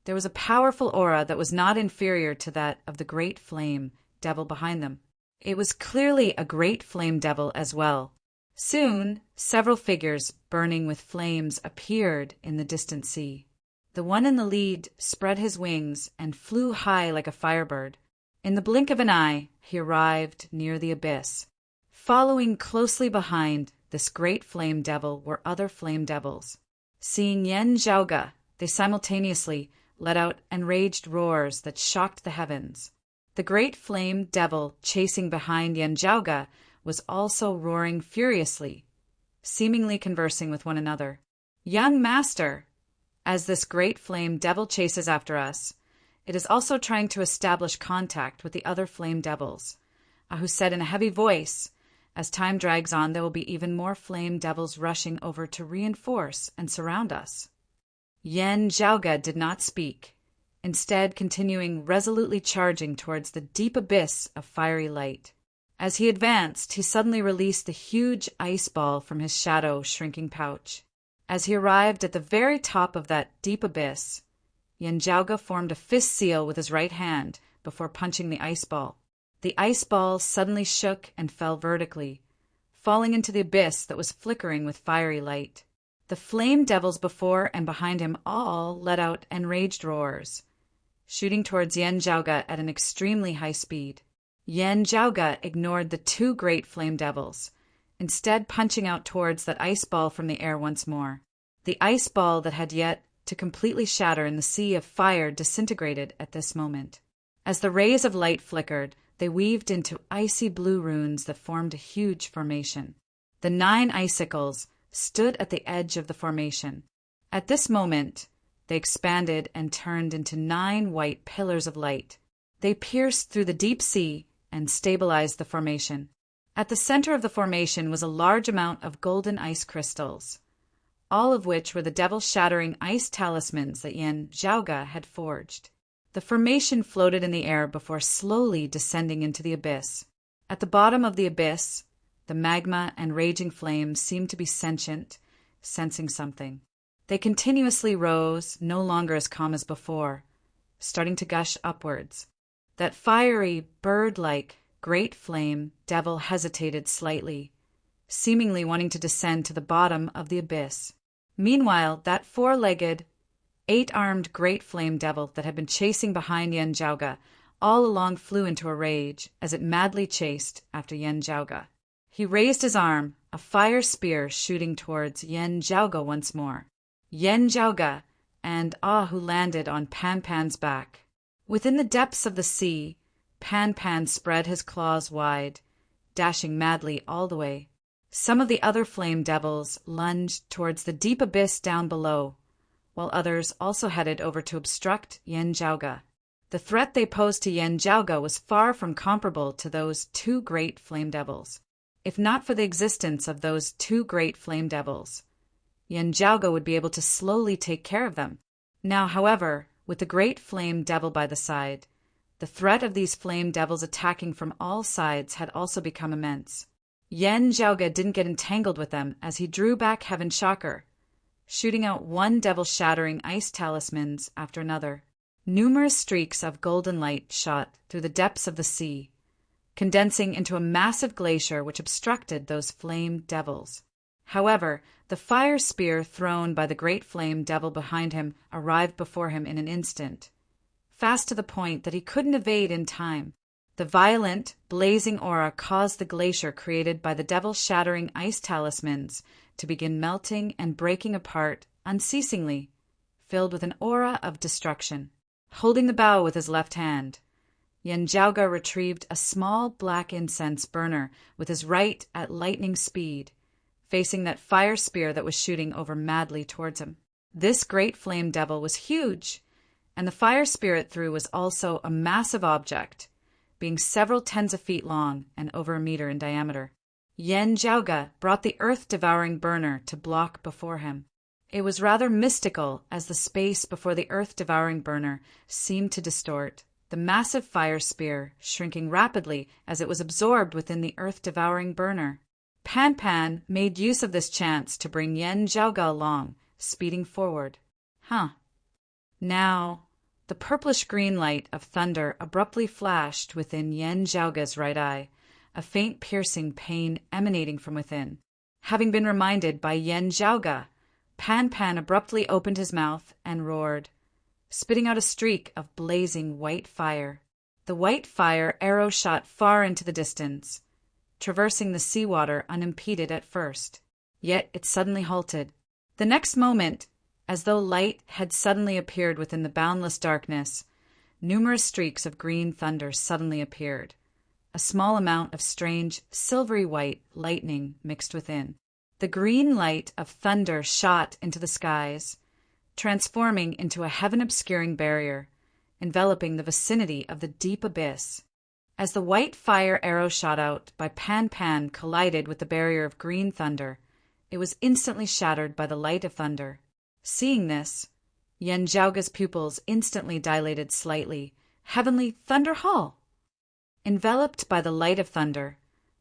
S1: there was a powerful aura that was not inferior to that of the great flame devil behind them. It was clearly a great flame devil as well. Soon, several figures burning with flames appeared in the distant sea. The one in the lead spread his wings and flew high like a firebird. In the blink of an eye, he arrived near the abyss. Following closely behind this great flame devil were other flame devils. Seeing Yen Zhaoge, they simultaneously let out enraged roars that shocked the heavens. The great flame devil chasing behind Yen Zhaoge was also roaring furiously, seemingly conversing with one another. "Young master, as this great flame devil chases after us, it is also trying to establish contact with the other flame devils," Ahu said in a heavy voice. "As time drags on, there will be even more flame devils rushing over to reinforce and surround us." Yen Zhaoge did not speak, instead continuing resolutely charging towards the deep abyss of fiery light. As he advanced, he suddenly released the huge ice ball from his shadow-shrinking pouch. As he arrived at the very top of that deep abyss, Yen Zhaoge formed a fist seal with his right hand before punching the ice ball. The ice ball suddenly shook and fell vertically, falling into the abyss that was flickering with fiery light. The flame devils before and behind him all let out enraged roars, shooting towards Yen Zhaoge at an extremely high speed. Yen Zhaoge ignored the two great flame devils, instead punching out towards that ice ball from the air once more. The ice ball that had yet to completely shatter in the sea of fire disintegrated at this moment. As the rays of light flickered, they weaved into icy blue runes that formed a huge formation. The 9 icicles stood at the edge of the formation. At this moment, they expanded and turned into 9 white pillars of light. They pierced through the deep sea and stabilized the formation. At the center of the formation was a large amount of golden ice crystals, all of which were the devil-shattering ice talismans that Yen Zhaoge had forged. The formation floated in the air before slowly descending into the abyss. At the bottom of the abyss, the magma and raging flames seemed to be sentient, sensing something. They continuously rose, no longer as calm as before, starting to gush upwards. That fiery, bird-like, great flame devil hesitated slightly, seemingly wanting to descend to the bottom of the abyss. Meanwhile, that 4-legged, 8-armed great flame devil that had been chasing behind Yen Jiaoge all along flew into a rage as it madly chased after Yen Jiaoge. He raised his arm, a fire spear shooting towards Yen Jiaoge once more. Yen Jiaoge and who landed on Pan Pan's back. Within the depths of the sea, Pan Pan spread his claws wide, dashing madly all the way. Some of the other flame devils lunged towards the deep abyss down below, while others also headed over to obstruct Yen Jiaoge. The threat they posed to Yen Jiaoge was far from comparable to those two great flame devils. If not for the existence of those two great flame devils, Yen Jiaoge would be able to slowly take care of them. Now, however, with the great flame devil by the side, the threat of these flame devils attacking from all sides had also become immense. Yen Jiaoge didn't get entangled with them as he drew back Heaven Shocker, shooting out one devil-shattering ice talismans after another. Numerous streaks of golden light shot through the depths of the sea, condensing into a massive glacier which obstructed those flame devils. However, the fire spear thrown by the great flame devil behind him arrived before him in an instant, fast to the point that he couldn't evade in time. The violent, blazing aura caused the glacier created by the devil-shattering ice talismans to begin melting and breaking apart unceasingly, filled with an aura of destruction. Holding the bow with his left hand, Yen Jiaoge retrieved a small black incense burner with his right at lightning speed, facing that fire spear that was shooting over madly towards him. This great flame devil was huge, and the fire spear it threw was also a massive object, being several tens of feet long and over a meter in diameter. Yen Jiaoge brought the earth-devouring burner to block before him. It was rather mystical as the space before the earth-devouring burner seemed to distort, the massive fire spear shrinking rapidly as it was absorbed within the earth-devouring burner. Pan Pan made use of this chance to bring Yen Jiaoge along, speeding forward. Now, the purplish-green light of thunder abruptly flashed within Yen Jiaoge's right eye, a faint piercing pain emanating from within. Having been reminded by Yen Jiaoge, Pan Pan abruptly opened his mouth and roared, spitting out a streak of blazing white fire. The white fire arrow shot far into the distance, traversing the seawater unimpeded at first. Yet it suddenly halted. The next moment, as though light had suddenly appeared within the boundless darkness, numerous streaks of green thunder suddenly appeared, a small amount of strange, silvery white lightning mixed within. The green light of thunder shot into the skies, transforming into a heaven-obscuring barrier, enveloping the vicinity of the deep abyss. As the white fire arrow shot out by Pan Pan collided with the barrier of green thunder, it was instantly shattered by the light of thunder. Seeing this, Yen Jiaoge's pupils instantly dilated slightly. Heavenly Thunder Hall! Enveloped by the light of thunder,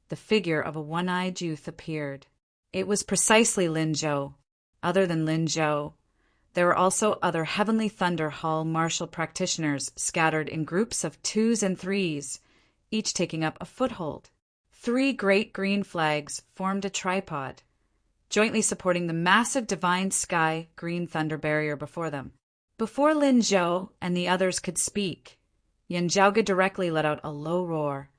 S1: the figure of a one-eyed youth appeared. It was precisely Lin Zhou. Other than Lin Zhou, there were also other Heavenly Thunder Hall martial practitioners scattered in groups of 2s and 3s, each taking up a foothold. 3 great green flags formed a tripod, jointly supporting the massive divine sky green thunder barrier before them. Before Lin Zhou and the others could speak, Yen Jiaoge directly let out a low roar,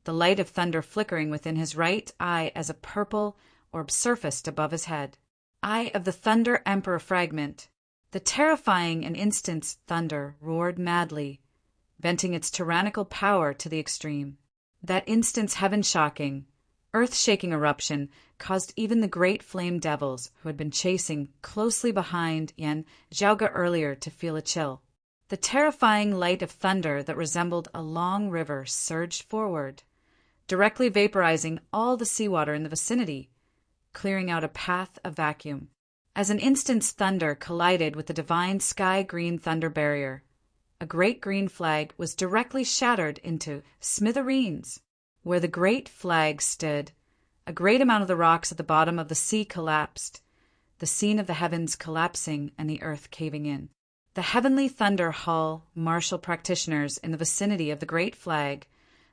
S1: the light of thunder flickering within his right eye as a purple orb surfaced above his head. Eye of the Thunder Emperor fragment. The terrifying and instant thunder roared madly, venting its tyrannical power to the extreme. That instant's heaven-shocking, earth-shaking eruption caused even the great flame devils who had been chasing closely behind Yen Jiaoge earlier to feel a chill. The terrifying light of thunder that resembled a long river surged forward, directly vaporizing all the seawater in the vicinity, clearing out a path of vacuum. As an instant's thunder collided with the divine sky-green thunder barrier, a great green flag was directly shattered into smithereens. Where the great flag stood, a great amount of the rocks at the bottom of the sea collapsed, the scene of the heavens collapsing and the earth caving in. The Heavenly Thunder Hall martial practitioners in the vicinity of the great flag,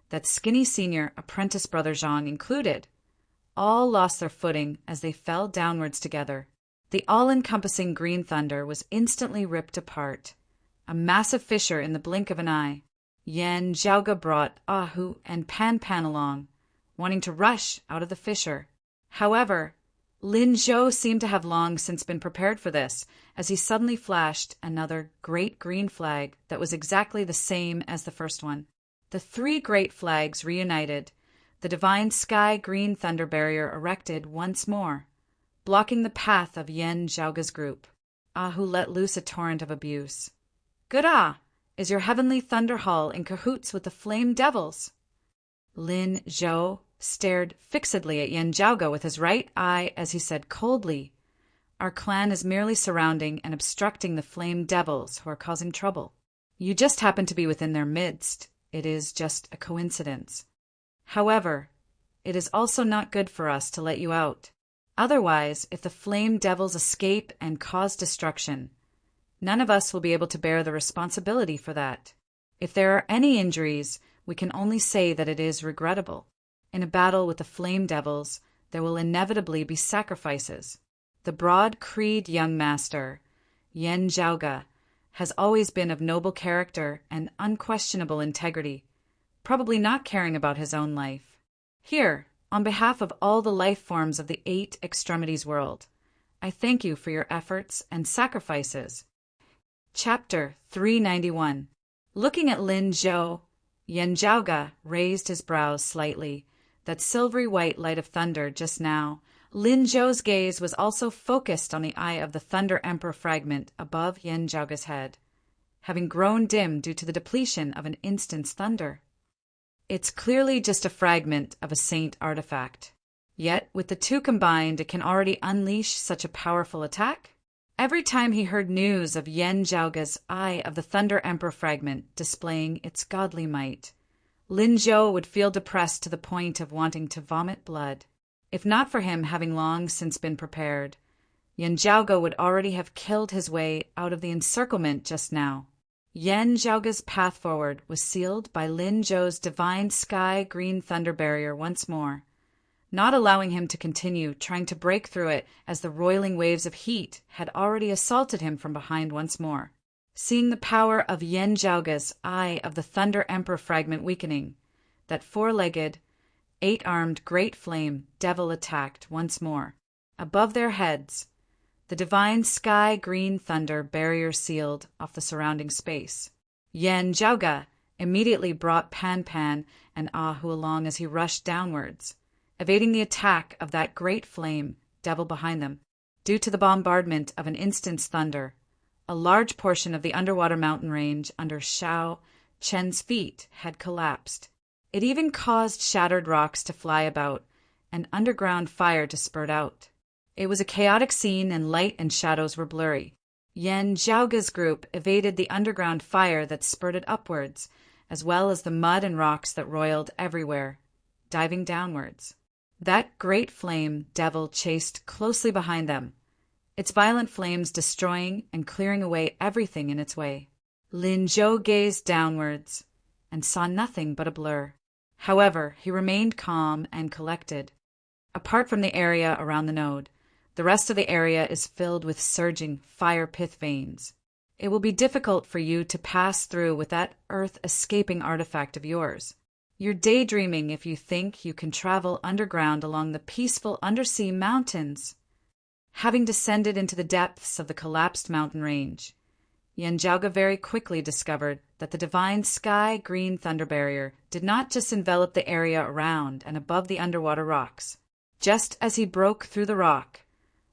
S1: that skinny senior apprentice brother Zhang included, all lost their footing as they fell downwards together. The all-encompassing green thunder was instantly ripped apart, a massive fissure in the blink of an eye. Yan Zhaoge brought Ahu and Pan Pan along, wanting to rush out of the fissure. However, Lin Zhou seemed to have long since been prepared for this, as he suddenly flashed another great green flag that was exactly the same as the first one. The three great flags reunited, the divine sky green thunder barrier erected once more, blocking the path of Yan Zhaoge's group. Ahu let loose a torrent of abuse. "Good is your heavenly thunder hall in cahoots with the flame devils?" Lin Zhou stared fixedly at Yan Zhaoge with his right eye as he said coldly, "Our clan is merely surrounding and obstructing the flame devils who are causing trouble. You just happen to be within their midst. It is just a coincidence. However, it is also not good for us to let you out. Otherwise, if the flame devils escape and cause destruction, none of us will be able to bear the responsibility for that. If there are any injuries, we can only say that it is regrettable. In a battle with the flame devils, there will inevitably be sacrifices. The broad-creed young master, Yan Zhaoge, has always been of noble character and unquestionable integrity, probably not caring about his own life. Here, on behalf of all the life forms of the 8 extremities world, I thank you for your efforts and sacrifices." Chapter 391. Looking at Lin Zhou, Yan Zhaoge raised his brows slightly. That silvery white light of thunder just now, Lin Zhou's gaze was also focused on the eye of the Thunder Emperor fragment above Yan Zhaoge's head, having grown dim due to the depletion of an instant's thunder. It's clearly just a fragment of a saint artifact. Yet, with the two combined, it can already unleash such a powerful attack? Every time he heard news of Yan Zhaoge's Eye of the Thunder Emperor fragment displaying its godly might, Lin Zhou would feel depressed to the point of wanting to vomit blood. If not for him having long since been prepared, Yan Zhaoge would already have killed his way out of the encirclement just now. Yan Zhaoge's path forward was sealed by Lin Zhou's divine sky green thunder barrier once more, not allowing him to continue trying to break through it as the roiling waves of heat had already assaulted him from behind once more. Seeing the power of Yan Zhaoge's Eye of the Thunder Emperor fragment weakening, that 4-legged, 8-armed great flame devil attacked once more. Above their heads, the divine sky green thunder barrier sealed off the surrounding space. Yan Zhaoge immediately brought Pan Pan and Ahu along as he rushed downwards, evading the attack of that great flame devil behind them. Due to the bombardment of an instant's thunder, a large portion of the underwater mountain range under Shao Chen's feet had collapsed. It even caused shattered rocks to fly about and underground fire to spurt out. It was a chaotic scene and light and shadows were blurry. Yan Zhaoge's group evaded the underground fire that spurted upwards, as well as the mud and rocks that roiled everywhere, diving downwards. That great flame devil chased closely behind them, its violent flames destroying and clearing away everything in its way. Lin Zhou gazed downwards and saw nothing but a blur. However, he remained calm and collected. Apart from the area around the node, the rest of the area is filled with surging fire pith veins. It will be difficult for you to pass through with that earth-escaping artifact of yours. You're daydreaming if you think you can travel underground along the peaceful undersea mountains. Having descended into the depths of the collapsed mountain range, Yan Zhaoge very quickly discovered that the divine sky green thunder barrier did not just envelop the area around and above the underwater rocks. Just as he broke through the rock,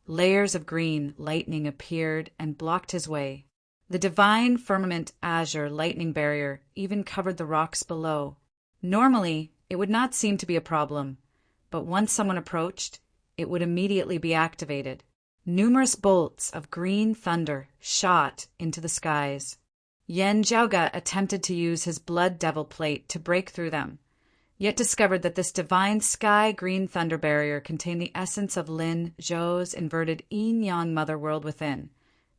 S1: layers of green lightning appeared and blocked his way. The divine firmament azure lightning barrier even covered the rocks below. Normally, it would not seem to be a problem, but once someone approached, it would immediately be activated. Numerous bolts of green thunder shot into the skies. Yan Zhaoge attempted to use his blood devil plate to break through them, yet discovered that this divine sky green thunder barrier contained the essence of Lin Zhou's inverted yin-yang mother world within,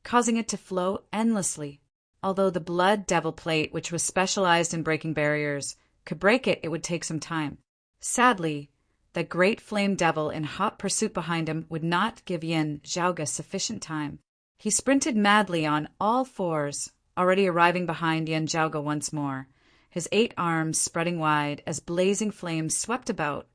S1: causing it to flow endlessly. Although the blood devil plate, which was specialized in breaking barriers, could break it, it would take some time. Sadly, The great flame devil in hot pursuit behind him would not give Yin Zhaoge sufficient time. He sprinted madly on all fours, already arriving behind Yin Zhaoge once more, his 8 arms spreading wide as blazing flames swept about,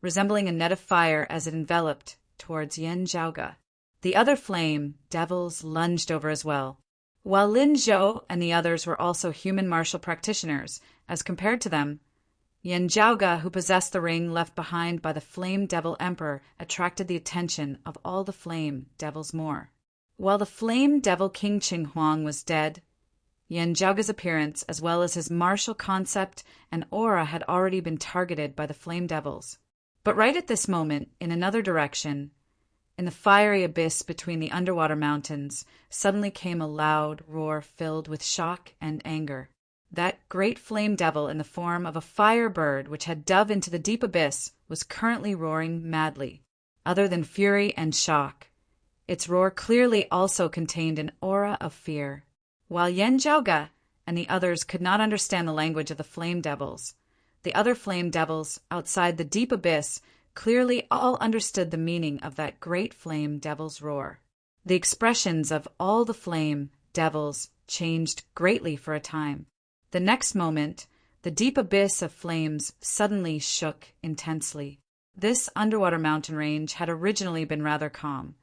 S1: resembling a net of fire as it enveloped towards Yin Zhaoge. The other flame devils lunged over as well. While Lin Zhou and the others were also human martial practitioners, as compared to them, Yin Zhaoge, who possessed the ring left behind by the Flame Devil Emperor, attracted the attention of all the Flame Devils more. While the Flame Devil King Qing Huang was dead, Yin Zhaoge's appearance, as well as his martial concept and aura, had already been targeted by the Flame Devils. But right at this moment, in another direction, in the fiery abyss between the underwater mountains, suddenly came a loud roar filled with shock and anger. That great flame devil in the form of a fire bird which had dove into the deep abyss was currently roaring madly. Other than fury and shock, its roar clearly also contained an aura of fear. While Yin Zhaoge and the others could not understand the language of the flame devils, the other flame devils outside the deep abyss clearly all understood the meaning of that great flame devil's roar. The expressions of all the flame devils changed greatly for a time. The next moment, the deep abyss of flames suddenly shook intensely. This underwater mountain range had originally been rather calm,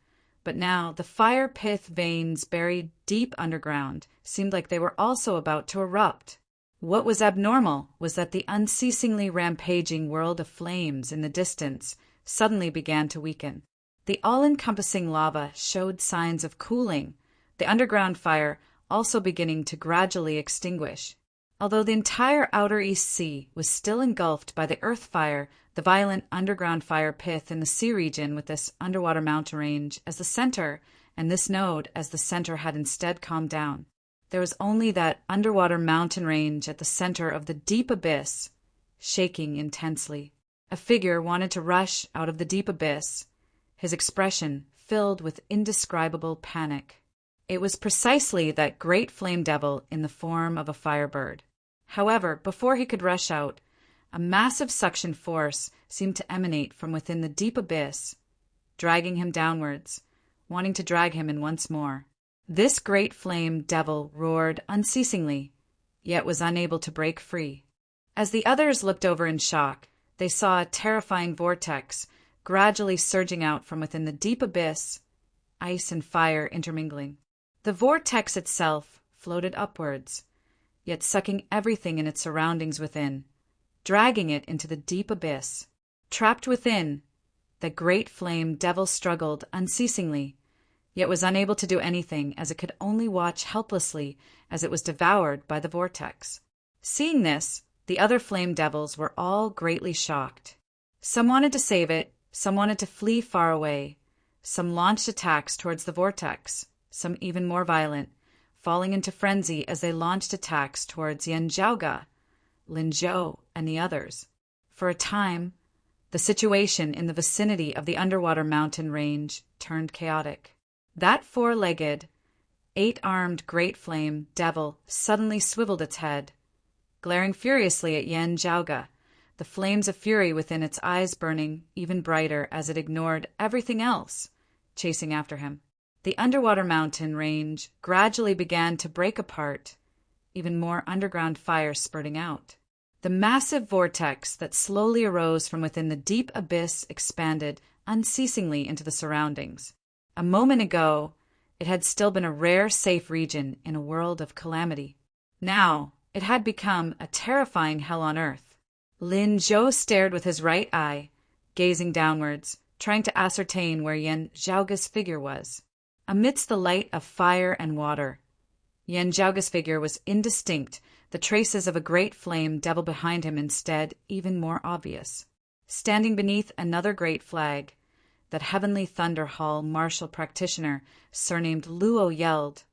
S1: but now the fire pith veins buried deep underground seemed like they were also about to erupt. What was abnormal was that the unceasingly rampaging world of flames in the distance suddenly began to weaken. The all-encompassing lava showed signs of cooling, the underground fire also beginning to gradually extinguish. Although the entire outer East Sea was still engulfed by the earth fire, the violent underground fire pith in the sea region with this underwater mountain range as the center and this node as the center had instead calmed down. There was only that underwater mountain range at the center of the deep abyss, shaking intensely. A figure wanted to rush out of the deep abyss, his expression filled with indescribable panic. It was precisely that great flame devil in the form of a firebird. However, before he could rush out, a massive suction force seemed to emanate from within the deep abyss, dragging him downwards, wanting to drag him in once more. This great flame devil roared unceasingly, yet was unable to break free. As the others looked over in shock, they saw a terrifying vortex gradually surging out from within the deep abyss, ice and fire intermingling. The vortex itself floated upwards, yet sucking everything in its surroundings within, dragging it into the deep abyss. Trapped within, the great flame devil struggled unceasingly, yet was unable to do anything as it could only watch helplessly as it was devoured by the vortex. Seeing this, the other flame devils were all greatly shocked. Some wanted to save it, some wanted to flee far away, some launched attacks towards the vortex, some even more violent, falling into frenzy as they launched attacks towards Yin Zhaoge, Lin Zhou, and the others. For a time, the situation in the vicinity of the underwater mountain range turned chaotic. That 4-legged, 8-armed great flame devil suddenly swiveled its head, glaring furiously at Yin Zhaoge, the flames of fury within its eyes burning even brighter as it ignored everything else, chasing after him. The underwater mountain range gradually began to break apart, even more underground fire spurting out. The massive vortex that slowly arose from within the deep abyss expanded unceasingly into the surroundings. A moment ago, it had still been a rare, safe region in a world of calamity. Now, it had become a terrifying hell on earth. Lin Zhou stared with his right eye, gazing downwards, trying to ascertain where Yin Zhaoge's figure was. Amidst the light of fire and water, Yin Zhaoge's figure was indistinct, the traces of a great flame devil behind him instead even more obvious. Standing beneath another great flag, that heavenly thunder hall martial practitioner surnamed Luo yelled,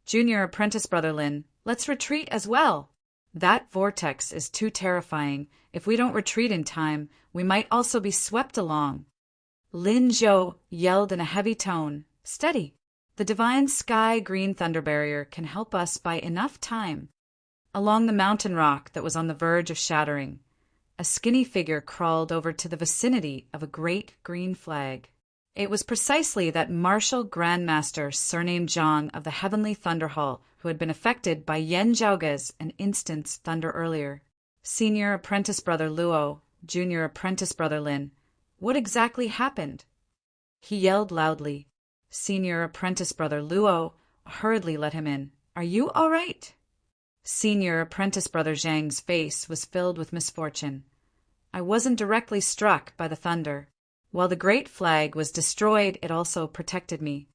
S1: "Junior apprentice brother Lin, let's retreat as well. That vortex is too terrifying. If we don't retreat in time, we might also be swept along." Lin Zhou yelled in a heavy tone, "Steady. The divine sky green thunder barrier can help us by enough time." Along the mountain rock that was on the verge of shattering, a skinny figure crawled over to the vicinity of a great green flag. It was precisely that martial grandmaster surnamed Zhang of the Heavenly Thunder Hall who had been affected by Yan Zhaoge's an instant's thunder earlier. Senior apprentice brother Luo, junior apprentice brother Lin, what exactly happened? He yelled loudly. Senior apprentice brother Luo hurriedly let him in. Are you all right? Senior apprentice brother Zhang's face was filled with misfortune. I wasn't directly struck by the thunder. While the great flag was destroyed, it also protected me.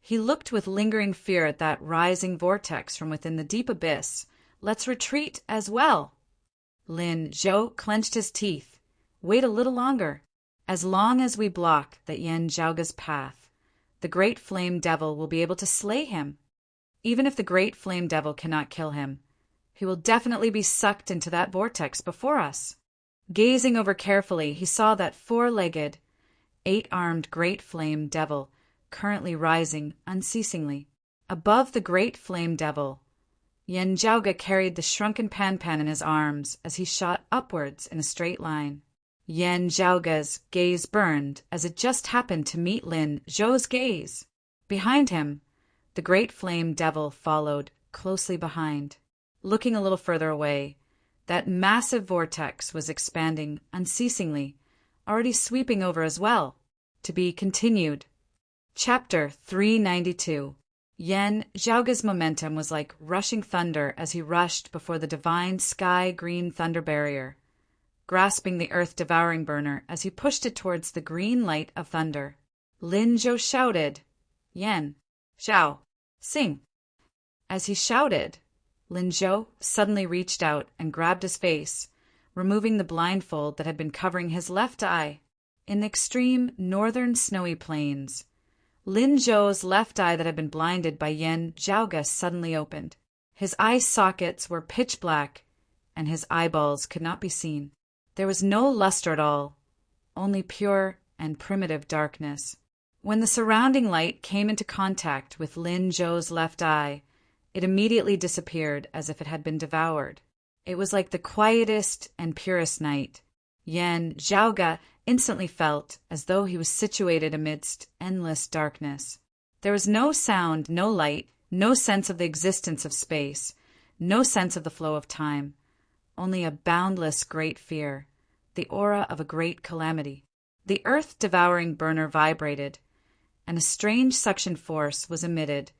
S1: He looked with lingering fear at that rising vortex from within the deep abyss. Let's retreat as well. Lin Zhou clenched his teeth. Wait a little longer. As long as we block the Yan Zhaoge's path, the great flame devil will be able to slay him. Even if the great flame devil cannot kill him, he will definitely be sucked into that vortex before us. Gazing over carefully, he saw that four-legged, eight-armed great flame devil currently rising unceasingly. Above the great flame devil, Yan Zhaoge carried the shrunken Pan-Pan in his arms as he shot upwards in a straight line. Yan Zhaoge's gaze burned as it just happened to meet Lin Zhou's gaze. Behind him, the great flame devil followed closely behind. Looking a little further away, that massive vortex was expanding unceasingly, already sweeping over as well. To be continued. Chapter 392. Yan Zhaoge's momentum was like rushing thunder as he rushed before the divine sky-green thunder barrier, grasping the earth-devouring burner as he pushed it towards the green light of thunder. Lin Zhou shouted, Yan, Xiao, sing. As he shouted, Lin Zhou suddenly reached out and grabbed his face, removing the blindfold that had been covering his left eye. In the extreme northern snowy plains, Lin Zhou's left eye that had been blinded by Yan Zhaoge suddenly opened. His eye sockets were pitch black, and his eyeballs could not be seen. There was no luster at all, only pure and primitive darkness. When the surrounding light came into contact with Lin Zhou's left eye, it immediately disappeared as if it had been devoured. It was like the quietest and purest night. Yan Zhaoge instantly felt as though he was situated amidst endless darkness. There was no sound, no light, no sense of the existence of space, no sense of the flow of time, only a boundless great fear, the aura of a great calamity. The earth-devouring burner vibrated, and a strange suction force was emitted,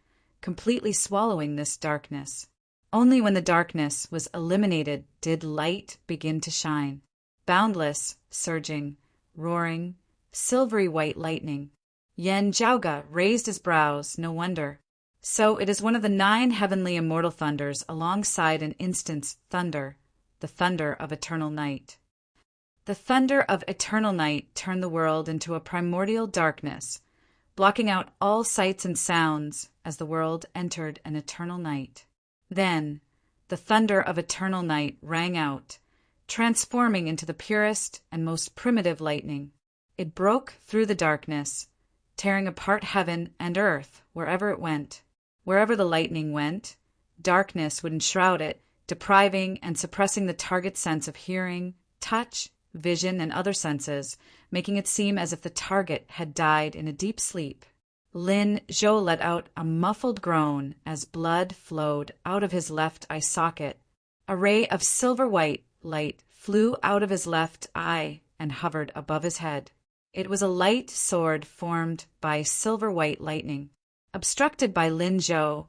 S1: completely swallowing this darkness. Only when the darkness was eliminated did light begin to shine. Boundless, surging, roaring, silvery white lightning. Yan Zhaoge raised his brows, no wonder. So it is one of the 9 heavenly immortal thunders alongside an instant's thunder, the thunder of eternal night. The thunder of eternal night turned the world into a primordial darkness, blocking out all sights and sounds as the world entered an eternal night. Then, the thunder of eternal night rang out, transforming into the purest and most primitive lightning. It broke through the darkness, tearing apart heaven and earth wherever it went. Wherever the lightning went, darkness would enshroud it, depriving and suppressing the target's sense of hearing, touch, vision, and other senses, making it seem as if the target had died in a deep sleep. Lin Zhou let out a muffled groan as blood flowed out of his left eye socket. A ray of silver-white light flew out of his left eye and hovered above his head. It was a light sword formed by silver-white lightning. Obstructed by Lin Zhou,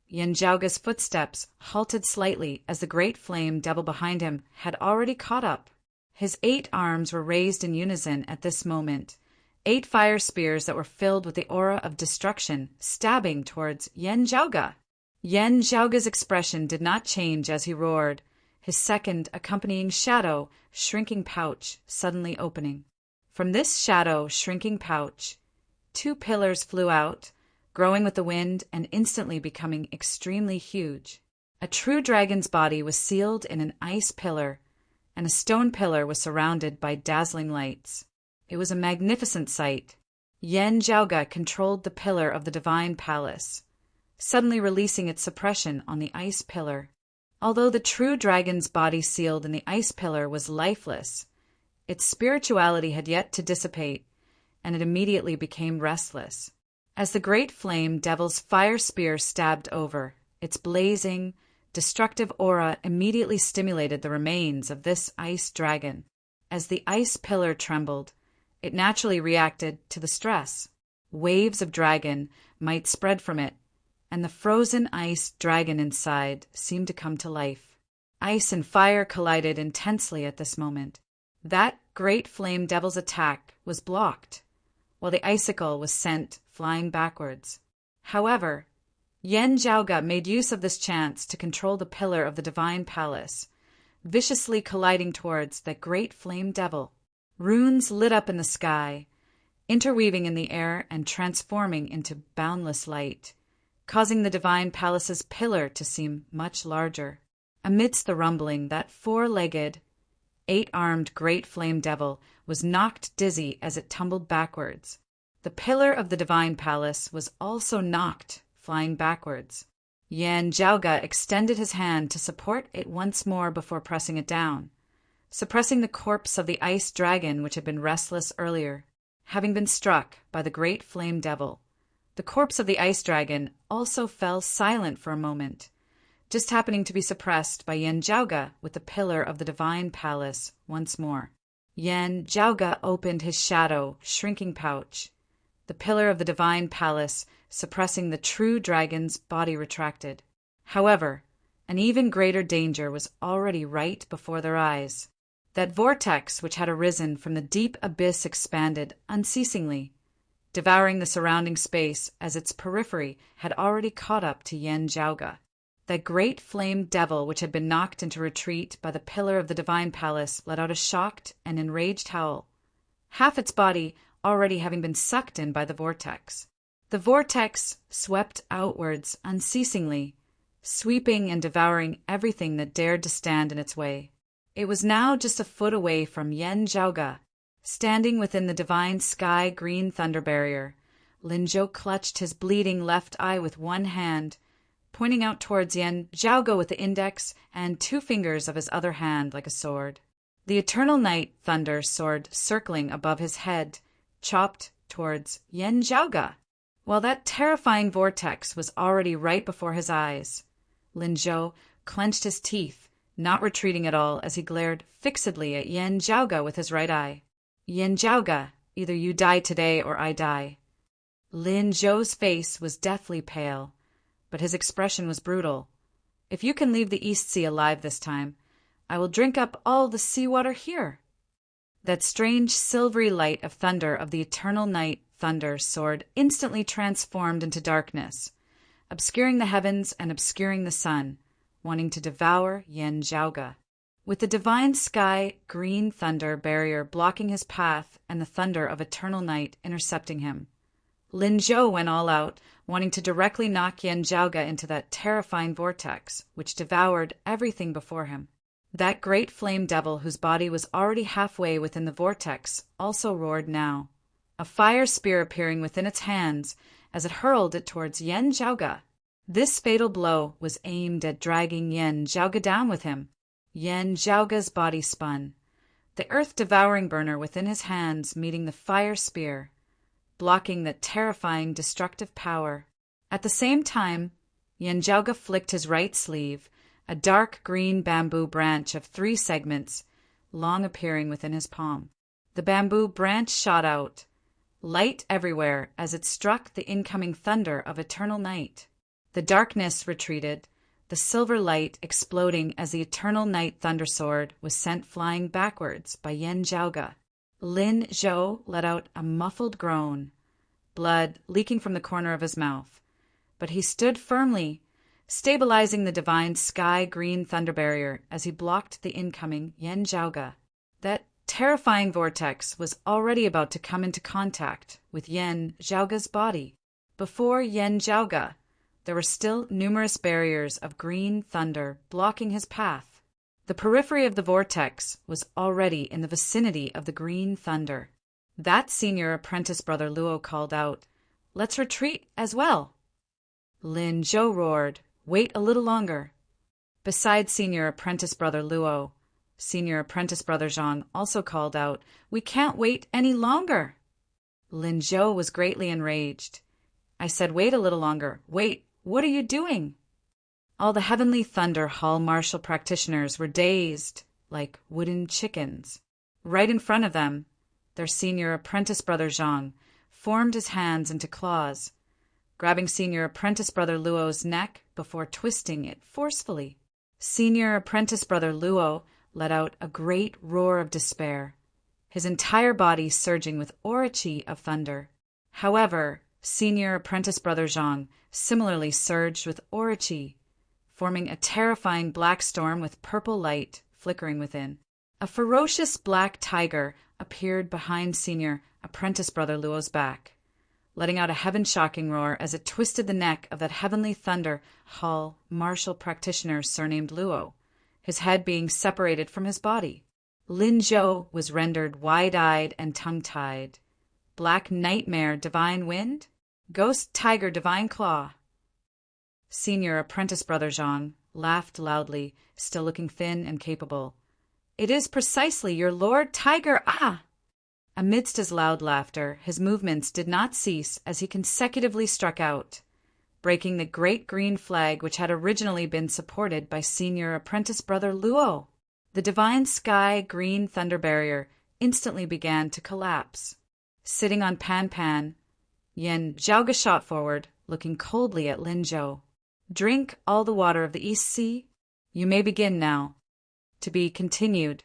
S1: Yan Zhaoge's footsteps halted slightly as the great flame devil behind him had already caught up. His 8 arms were raised in unison at this moment, 8 fire spears that were filled with the aura of destruction, stabbing towards Yan Zhaoge. Yan Zhaoge's expression did not change as he roared, his second accompanying shadow, shrinking pouch, suddenly opening. From this shadow, shrinking pouch, 2 pillars flew out, growing with the wind and instantly becoming extremely huge. A true dragon's body was sealed in an ice pillar, and a stone pillar was surrounded by dazzling lights. It was a magnificent sight. Yan Zhaoge controlled the pillar of the divine palace, suddenly releasing its suppression on the ice pillar. Although the true dragon's body sealed in the ice pillar was lifeless, its spirituality had yet to dissipate, and it immediately became restless. As the great flame devil's fire spear stabbed over, its blazing, destructive aura immediately stimulated the remains of this ice dragon. As the ice pillar trembled, it naturally reacted to the stress. Waves of dragon might spread from it, and the frozen ice dragon inside seemed to come to life. Ice and fire collided intensely at this moment. That great flame devil's attack was blocked, while the icicle was sent flying backwards. However, Yen Zhaoge made use of this chance to control the pillar of the divine palace, viciously colliding towards that great flame devil. Runes lit up in the sky, interweaving in the air and transforming into boundless light, causing the divine palace's pillar to seem much larger. Amidst the rumbling, that four-legged, eight-armed great flame devil was knocked dizzy as it tumbled backwards. The pillar of the divine palace was also knocked, flying backwards. Yen Zhaoge extended his hand to support it once more before pressing it down, suppressing the corpse of the ice dragon which had been restless earlier. Having been struck by the great flame devil, the corpse of the ice dragon also fell silent for a moment, just happening to be suppressed by Yen Zhaoge with the pillar of the divine palace once more. Yen Zhaoge opened his shadow, shrinking pouch. The pillar of the divine palace, suppressing the true dragon's body, retracted. However, an even greater danger was already right before their eyes. That vortex which had arisen from the deep abyss expanded unceasingly, devouring the surrounding space as its periphery had already caught up to Yen Zhaoge. That great flame devil which had been knocked into retreat by the pillar of the divine palace let out a shocked and enraged howl, half its body already having been sucked in by the vortex. The vortex swept outwards unceasingly, sweeping and devouring everything that dared to stand in its way. It was now just a foot away from Yen Zhaoge. Standing within the divine sky-green thunder barrier, Lin Zhou clutched his bleeding left eye with one hand, pointing out towards Yen Zhaoge with the index and two fingers of his other hand like a sword. The eternal night thunder soared circling above his head, chopped towards Yen Zhaoge. While that terrifying vortex was already right before his eyes, Lin Zhou clenched his teeth, not retreating at all as he glared fixedly at Yen Zhaoge with his right eye. Yen Zhaoge, either you die today or I die. Lin Zhou's face was deathly pale, but his expression was brutal. If you can leave the East Sea alive this time, I will drink up all the seawater here. That strange silvery light of thunder of the eternal night thunder sword instantly transformed into darkness, obscuring the heavens and obscuring the sun, wanting to devour Yen Zhaoge. With the divine sky green thunder barrier blocking his path and the thunder of eternal night intercepting him, Lin Zhou went all out, wanting to directly knock Yen Zhaoge into that terrifying vortex, which devoured everything before him. That great flame devil whose body was already halfway within the vortex also roared now, a fire spear appearing within its hands as it hurled it towards Yen Zhaoge. This fatal blow was aimed at dragging Yen Zhaoge down with him. Yen Zhaoge's body spun, the earth-devouring burner within his hands meeting the fire spear, blocking the terrifying destructive power. At the same time, Yen Zhaoge flicked his right sleeve, a dark green bamboo branch of 3 segments, long appearing within his palm. The bamboo branch shot out, light everywhere as it struck the incoming thunder of eternal night. The darkness retreated, the silver light exploding as the eternal night thunder sword was sent flying backwards by Yen Zhaoge. Lin Zhou let out a muffled groan, blood leaking from the corner of his mouth, but he stood firmly, stabilizing the divine sky-green thunder barrier as he blocked the incoming Yen Zhaoge. That terrifying vortex was already about to come into contact with Yen Zhaoge's body. Before Yen Zhaoge, there were still numerous barriers of green thunder blocking his path. The periphery of the vortex was already in the vicinity of the green thunder. That senior apprentice brother Luo called out, "Let's retreat as well." Lin Zhou roared, "Wait a little longer." Beside Senior Apprentice Brother Luo, Senior Apprentice Brother Zhang also called out, "We can't wait any longer!" Lin Zhou was greatly enraged. I said, "Wait a little longer. Wait, what are you doing?" All the Heavenly Thunder Hall martial practitioners were dazed, like wooden chickens. Right in front of them, their Senior Apprentice Brother Zhang formed his hands into claws, grabbing Senior Apprentice Brother Luo's neck before twisting it forcefully. Senior Apprentice Brother Luo let out a great roar of despair, his entire body surging with aura chi of thunder. However, Senior Apprentice Brother Zhang similarly surged with aura chi, forming a terrifying black storm with purple light flickering within. A ferocious black tiger appeared behind Senior Apprentice Brother Luo's back, letting out a heaven-shocking roar as it twisted the neck of that Heavenly Thunder Hall martial practitioner surnamed Luo, his head being separated from his body. Lin Zhou was rendered wide-eyed and tongue-tied. Black Nightmare Divine Wind? Ghost Tiger Divine Claw. Senior Apprentice Brother Zhang laughed loudly, still looking thin and capable. "It is precisely your Lord Tiger, ah!" Amidst his loud laughter, his movements did not cease as he consecutively struck out, breaking the great green flag which had originally been supported by Senior Apprentice Brother Luo. The divine sky green thunder barrier instantly began to collapse. Sitting on Pan Pan, Yen Zhaoga shot forward, looking coldly at Lin Zhou. "Drink all the water of the East Sea. You may begin now." To be continued.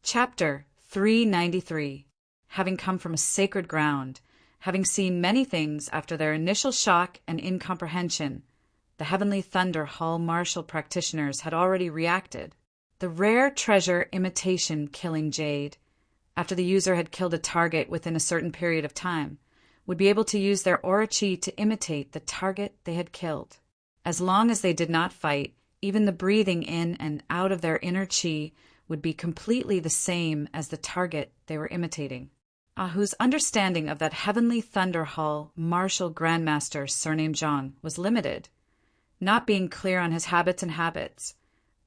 S1: Chapter 393. Having come from a sacred ground, having seen many things after their initial shock and incomprehension, the Heavenly Thunder Hall martial practitioners had already reacted. The rare treasure imitation killing jade, after the user had killed a target within a certain period of time, would be able to use their aura chi to imitate the target they had killed. As long as they did not fight, even the breathing in and out of their inner chi would be completely the same as the target they were imitating. Ahu's understanding of that Heavenly Thunder Hall martial grandmaster surnamed Zhang was limited, not being clear on his habits,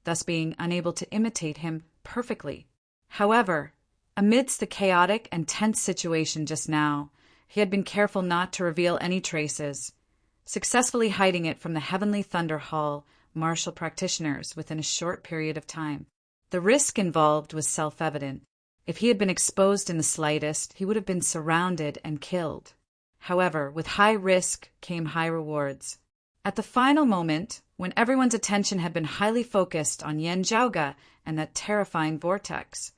S1: thus being unable to imitate him perfectly. However, amidst the chaotic and tense situation just now, he had been careful not to reveal any traces, successfully hiding it from the Heavenly Thunder Hall martial practitioners within a short period of time. The risk involved was self-evident. If he had been exposed in the slightest, he would have been surrounded and killed. However, with high risk came high rewards. At the final moment, when everyone's attention had been highly focused on Yen Zhaoga and that terrifying vortex,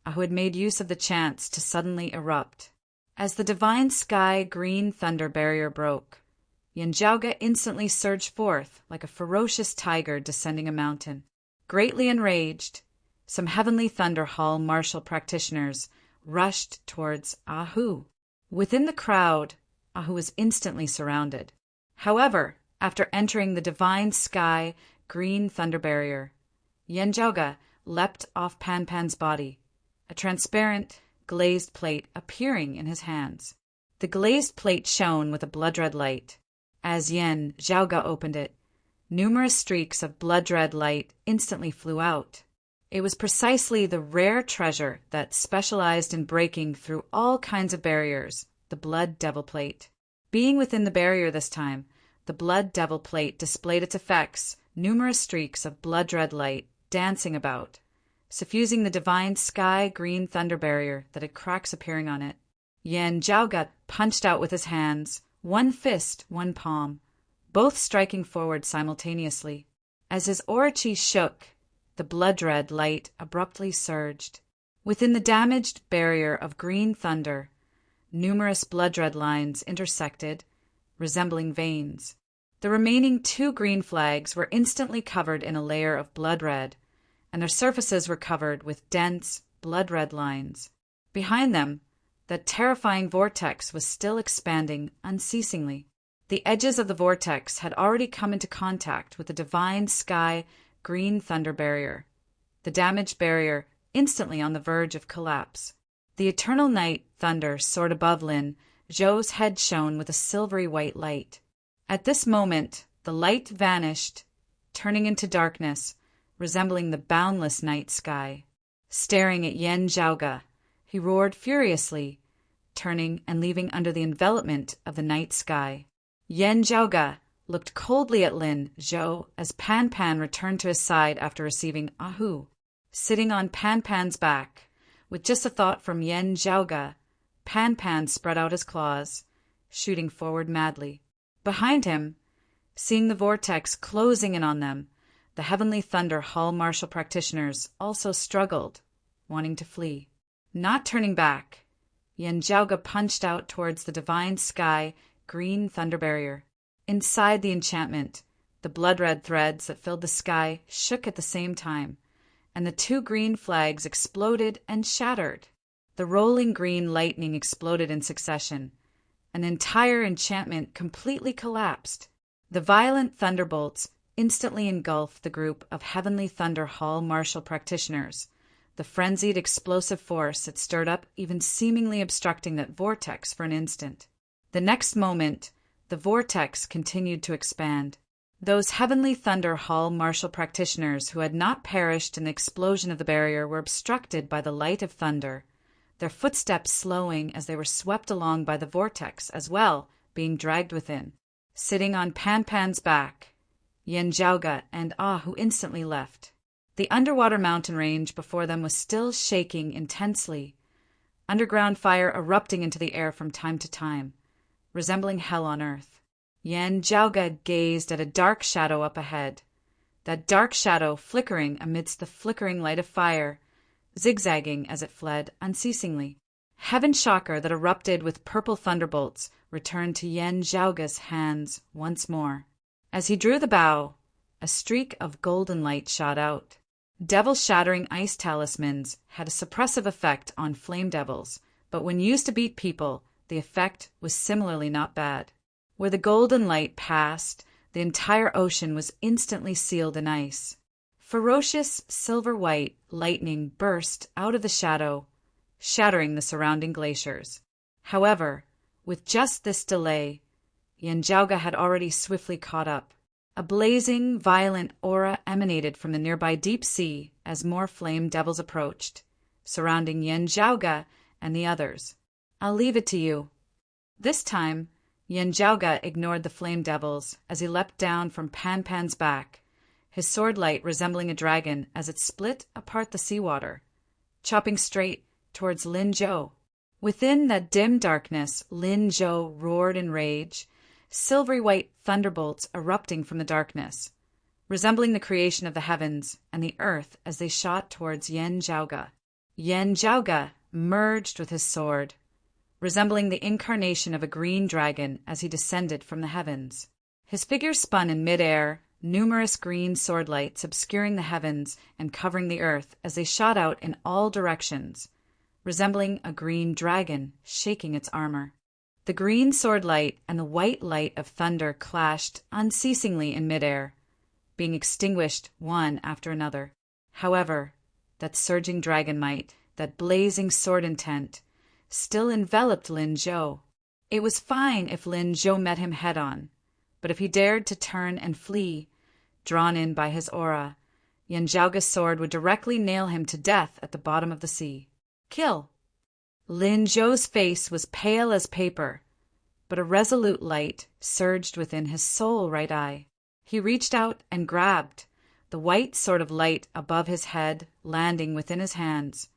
S1: Ahu had made use of the chance to suddenly erupt. As the divine sky green thunder barrier broke, Yen Zhaoga instantly surged forth like a ferocious tiger descending a mountain. Greatly enraged, some Heavenly Thunder Hall martial practitioners rushed towards Ahu. Within the crowd, Ahu was instantly surrounded. However, after entering the divine sky green thunder barrier, Yen Zhaoga leapt off Pan Pan's body, a transparent, glazed plate appearing in his hands. The glazed plate shone with a blood-red light. As Yen Zhaoga opened it, numerous streaks of blood-red light instantly flew out. It was precisely the rare treasure that specialized in breaking through all kinds of barriers, the Blood Devil Plate. Being within the barrier this time, the Blood Devil Plate displayed its effects, numerous streaks of blood-red light dancing about, suffusing the divine sky green thunder barrier that had cracks appearing on it. Yen Zhaoga punched out with his hands, one fist, one palm, both striking forward simultaneously. As his aura chi shook, the blood-red light abruptly surged. Within the damaged barrier of green thunder, numerous blood-red lines intersected, resembling veins. The remaining 2 green flags were instantly covered in a layer of blood-red, and their surfaces were covered with dense, blood-red lines. Behind them, that terrifying vortex was still expanding unceasingly. The edges of the vortex had already come into contact with the divine sky green thunder barrier, the damaged barrier instantly on the verge of collapse. The eternal night thunder soared above Lin Zhou's head shone with a silvery white light. At this moment, the light vanished, turning into darkness, resembling the boundless night sky. Staring at Yen Zhaoge, he roared furiously, turning and leaving under the envelopment of the night sky. Yen Zhaoge looked coldly at Lin Zhou as Pan Pan returned to his side after receiving Ahu. Sitting on Pan Pan's back, with just a thought from Yen Zhaoge, Pan Pan spread out his claws, shooting forward madly. Behind him, seeing the vortex closing in on them, the Heavenly Thunder Hall martial practitioners also struggled, wanting to flee. Not turning back, Yen Zhaoge punched out towards the divine sky green thunder barrier. Inside the enchantment, the blood-red threads that filled the sky shook at the same time, and the two green flags exploded and shattered. The rolling green lightning exploded in succession. An entire enchantment completely collapsed. The violent thunderbolts instantly engulfed the group of Heavenly Thunder Hall martial practitioners, the frenzied explosive force that stirred up even seemingly obstructing that vortex for an instant. The next moment, the vortex continued to expand. Those Heavenly Thunder Hall martial practitioners who had not perished in the explosion of the barrier were obstructed by the light of thunder, their footsteps slowing as they were swept along by the vortex as well, being dragged within. Sitting on Pan Pan's back, Yen Zhaoge and Ahu instantly left. The underwater mountain range before them was still shaking intensely, underground fire erupting into the air from time to time, resembling hell on earth. Yen Zhaoge gazed at a dark shadow up ahead, that dark shadow flickering amidst the flickering light of fire, zigzagging as it fled unceasingly. Heaven shocker that erupted with purple thunderbolts returned to Yen Zhaoge's hands once more. As he drew the bow, a streak of golden light shot out. Devil-shattering ice talismans had a suppressive effect on flame devils, but when used to beat people, the effect was similarly not bad. Where the golden light passed, the entire ocean was instantly sealed in ice. Ferocious silver-white lightning burst out of the shadow, shattering the surrounding glaciers. However, with just this delay, Yen Zhaoge had already swiftly caught up. A blazing, violent aura emanated from the nearby deep sea as more flame devils approached, surrounding Yen Zhaoge and the others. "I'll leave it to you." This time, Yen Zhaoge ignored the flame devils as he leapt down from Pan Pan's back, his sword light resembling a dragon as it split apart the seawater, chopping straight towards Lin Zhou. Within that dim darkness, Lin Zhou roared in rage, silvery white thunderbolts erupting from the darkness, resembling the creation of the heavens and the earth as they shot towards Yen Zhaoge. Yen Zhaoge merged with his sword, resembling the incarnation of a green dragon as he descended from the heavens. His figure spun in mid-air, numerous green sword lights obscuring the heavens and covering the earth as they shot out in all directions, resembling a green dragon shaking its armor. The green sword light and the white light of thunder clashed unceasingly in midair, being extinguished one after another. However, that surging dragon might, that blazing sword intent, still enveloped Lin Zhou. It was fine if Lin Zhou met him head-on, but if he dared to turn and flee, drawn in by his aura, Yen Zhaoge's sword would directly nail him to death at the bottom of the sea. Kill! Lin Zhou's face was pale as paper, but a resolute light surged within his sole right eye. He reached out and grabbed, the white sword of light above his head landing within his hands,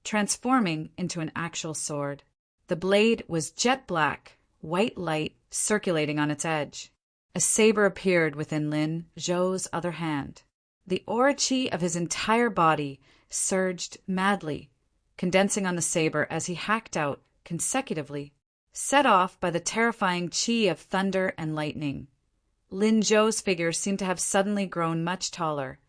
S1: transforming into an actual sword. The blade was jet black, white light circulating on its edge. A saber appeared within Lin Zhou's other hand. The aura chi of his entire body surged madly, condensing on the saber as he hacked out consecutively, set off by the terrifying chi of thunder and lightning. Lin Zhou's figure seemed to have suddenly grown much taller,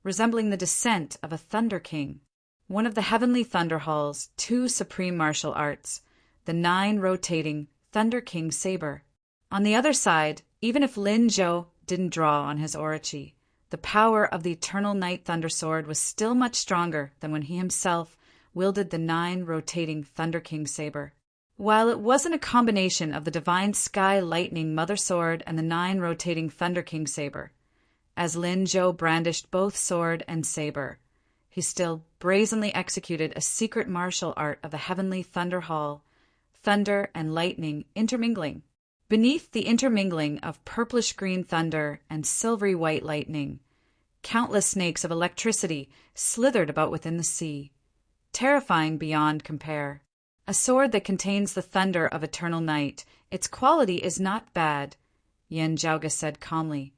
S1: resembling the descent of a Thunder King. One of the Heavenly Thunder Hall's two supreme martial arts, the 9 rotating Thunder King saber. On the other side, even if Lin Zhou didn't draw on his aura chi, the power of the Eternal Night Thunder Sword was still much stronger than when he himself wielded the 9 rotating Thunder King saber. While it wasn't a combination of the Divine Sky Lightning Mother Sword and the 9 rotating Thunder King saber, as Lin Zhou brandished both sword and saber. He still brazenly executed a secret martial art of the heavenly Thunder Hall, thunder and lightning intermingling. Beneath the intermingling of purplish-green thunder and silvery-white lightning, countless snakes of electricity slithered about within the sea, terrifying beyond compare. A sword that contains the thunder of eternal night. Its quality is not bad, Yen Zhaoge said calmly.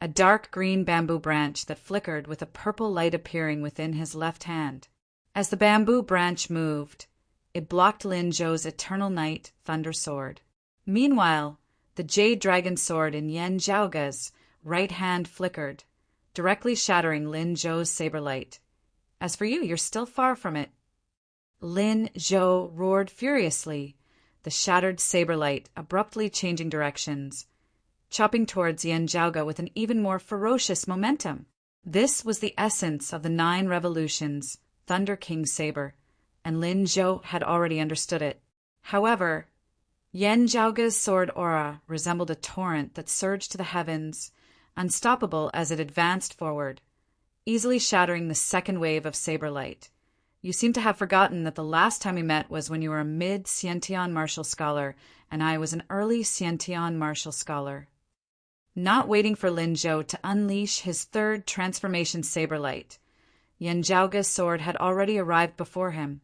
S1: A dark green bamboo branch that flickered with a purple light appearing within his left hand. As the bamboo branch moved, it blocked Lin Zhou's eternal night thunder sword. Meanwhile, the jade dragon sword in Yen Zhaoge's right hand flickered, directly shattering Lin Zhou's saber light. As for you, you're still far from it. Lin Zhou roared furiously, the shattered saber light abruptly changing directions, chopping towards Yen Zhaoge with an even more ferocious momentum. This was the essence of the 9 revolutions, Thunder King's saber, and Lin Zhou had already understood it. However, Yen Zhaoge's sword aura resembled a torrent that surged to the heavens, unstoppable as it advanced forward, easily shattering the second wave of saber light. You seem to have forgotten that the last time we met was when you were a mid-Xiantian martial scholar, and I was an early Xiantian martial scholar. Not waiting for Lin Zhou to unleash his third transformation saber light, Yen Zhaoge's sword had already arrived before him,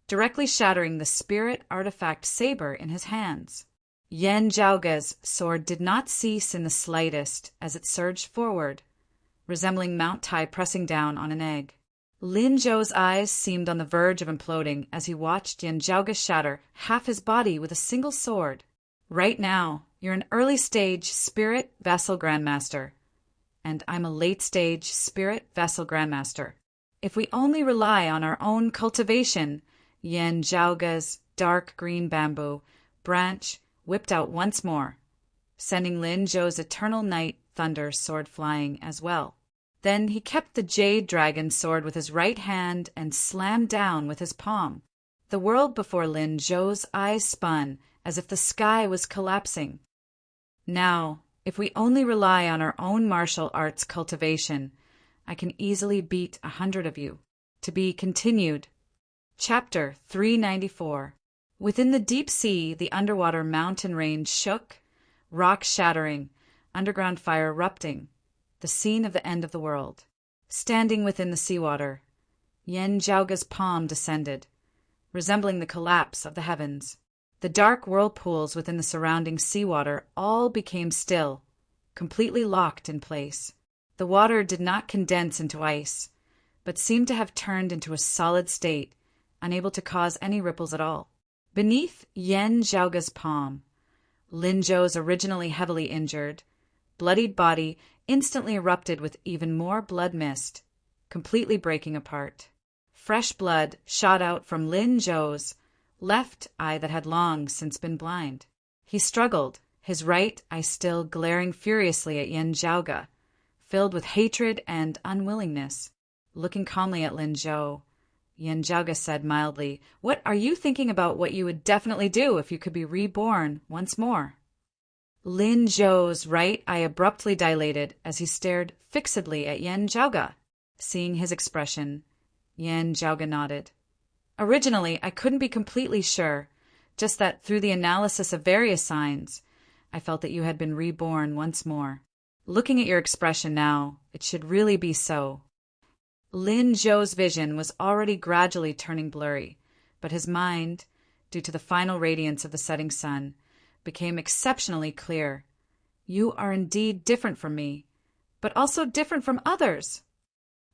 S1: directly shattering the spirit artifact saber in his hands. Yen Zhaoge's sword did not cease in the slightest as it surged forward, resembling Mount Tai pressing down on an egg. Lin Zhou's eyes seemed on the verge of imploding as he watched Yen Zhaoge shatter half his body with a single sword. Right now, you're an early-stage Spirit Vessel Grandmaster, and I'm a late-stage Spirit Vessel Grandmaster. If we only rely on our own cultivation, Yen Zhaoge's dark green bamboo branch whipped out once more, sending Lin Zhou's eternal night thunder sword flying as well. Then he kept the jade dragon sword with his right hand and slammed down with his palm. The world before Lin Zhou's eyes spun as if the sky was collapsing. Now, if we only rely on our own martial arts cultivation, I can easily beat 100 of you. To be continued. Chapter 394. Within the deep sea, the underwater mountain range shook, rock shattering, underground fire erupting, the scene of the end of the world. Standing within the seawater, Yen Zhaoge's palm descended, resembling the collapse of the heavens. The dark whirlpools within the surrounding seawater all became still, completely locked in place. The water did not condense into ice, but seemed to have turned into a solid state, unable to cause any ripples at all. Beneath Yen Zhaoge's palm, Lin Zhou's originally heavily injured, bloodied body instantly erupted with even more blood mist, completely breaking apart. Fresh blood shot out from Lin Zhou's left eye that had long since been blind. He struggled, his right eye still glaring furiously at Yen Zhaoge, filled with hatred and unwillingness. Looking calmly at Lin Zhou, Yen Zhaoge said mildly, "What are you thinking about what you would definitely do if you could be reborn once more?" Lin Zhou's right eye abruptly dilated as he stared fixedly at Yen Zhaoge. Seeing his expression, Yen Zhaoge nodded. "Originally, I couldn't be completely sure, just that through the analysis of various signs, I felt that you had been reborn once more. Looking at your expression now, it should really be so." Lin Zhou's vision was already gradually turning blurry, but his mind, due to the final radiance of the setting sun, became exceptionally clear. "You are indeed different from me, but also different from others."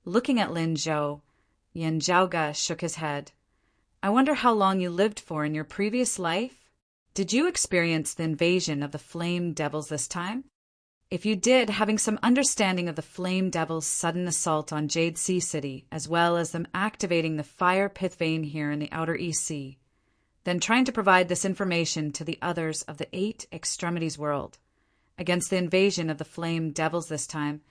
S1: Looking at Lin Zhou, Yen Zhaoge shook his head. "I wonder how long you lived for in your previous life? Did you experience the invasion of the Flame Devils this time? If you did, having some understanding of the Flame Devils' sudden assault on Jade Sea City, as well as them activating the Fire Pith Vein here in the Outer East Sea, then trying to provide this information to the others of the 8 Extremities world. Against the invasion of the Flame Devils this time,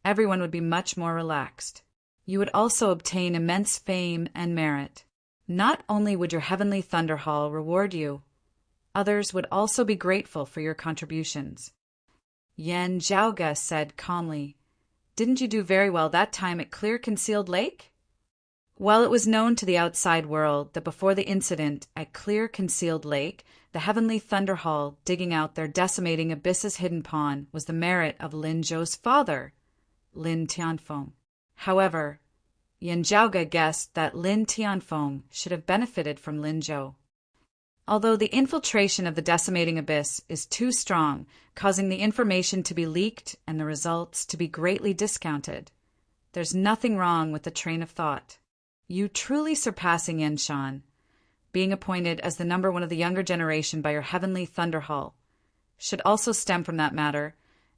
S1: everyone would be much more relaxed. You would also obtain immense fame and merit. Not only would your Heavenly Thunder Hall reward you, others would also be grateful for your contributions." Yen Zhaoge said calmly, Didn't you do very well that time at Clear Concealed Lake? While it was known to the outside world that before the incident at Clear Concealed Lake, the Heavenly Thunderhall digging out their decimating Abyss's hidden pawn was the merit of Lin Zhou's father, Lin Tianfeng. However, Yan Zhaoge guessed that Lin Tianfeng should have benefited from Lin Zhou. Although the infiltration of the decimating abyss is too strong, causing the information to be leaked and the results to be greatly discounted, there's nothing wrong with the train of thought. You truly surpassing Yan Shan, being appointed as the number one of the younger generation by your Heavenly Thunderhall, should also stem from that matter,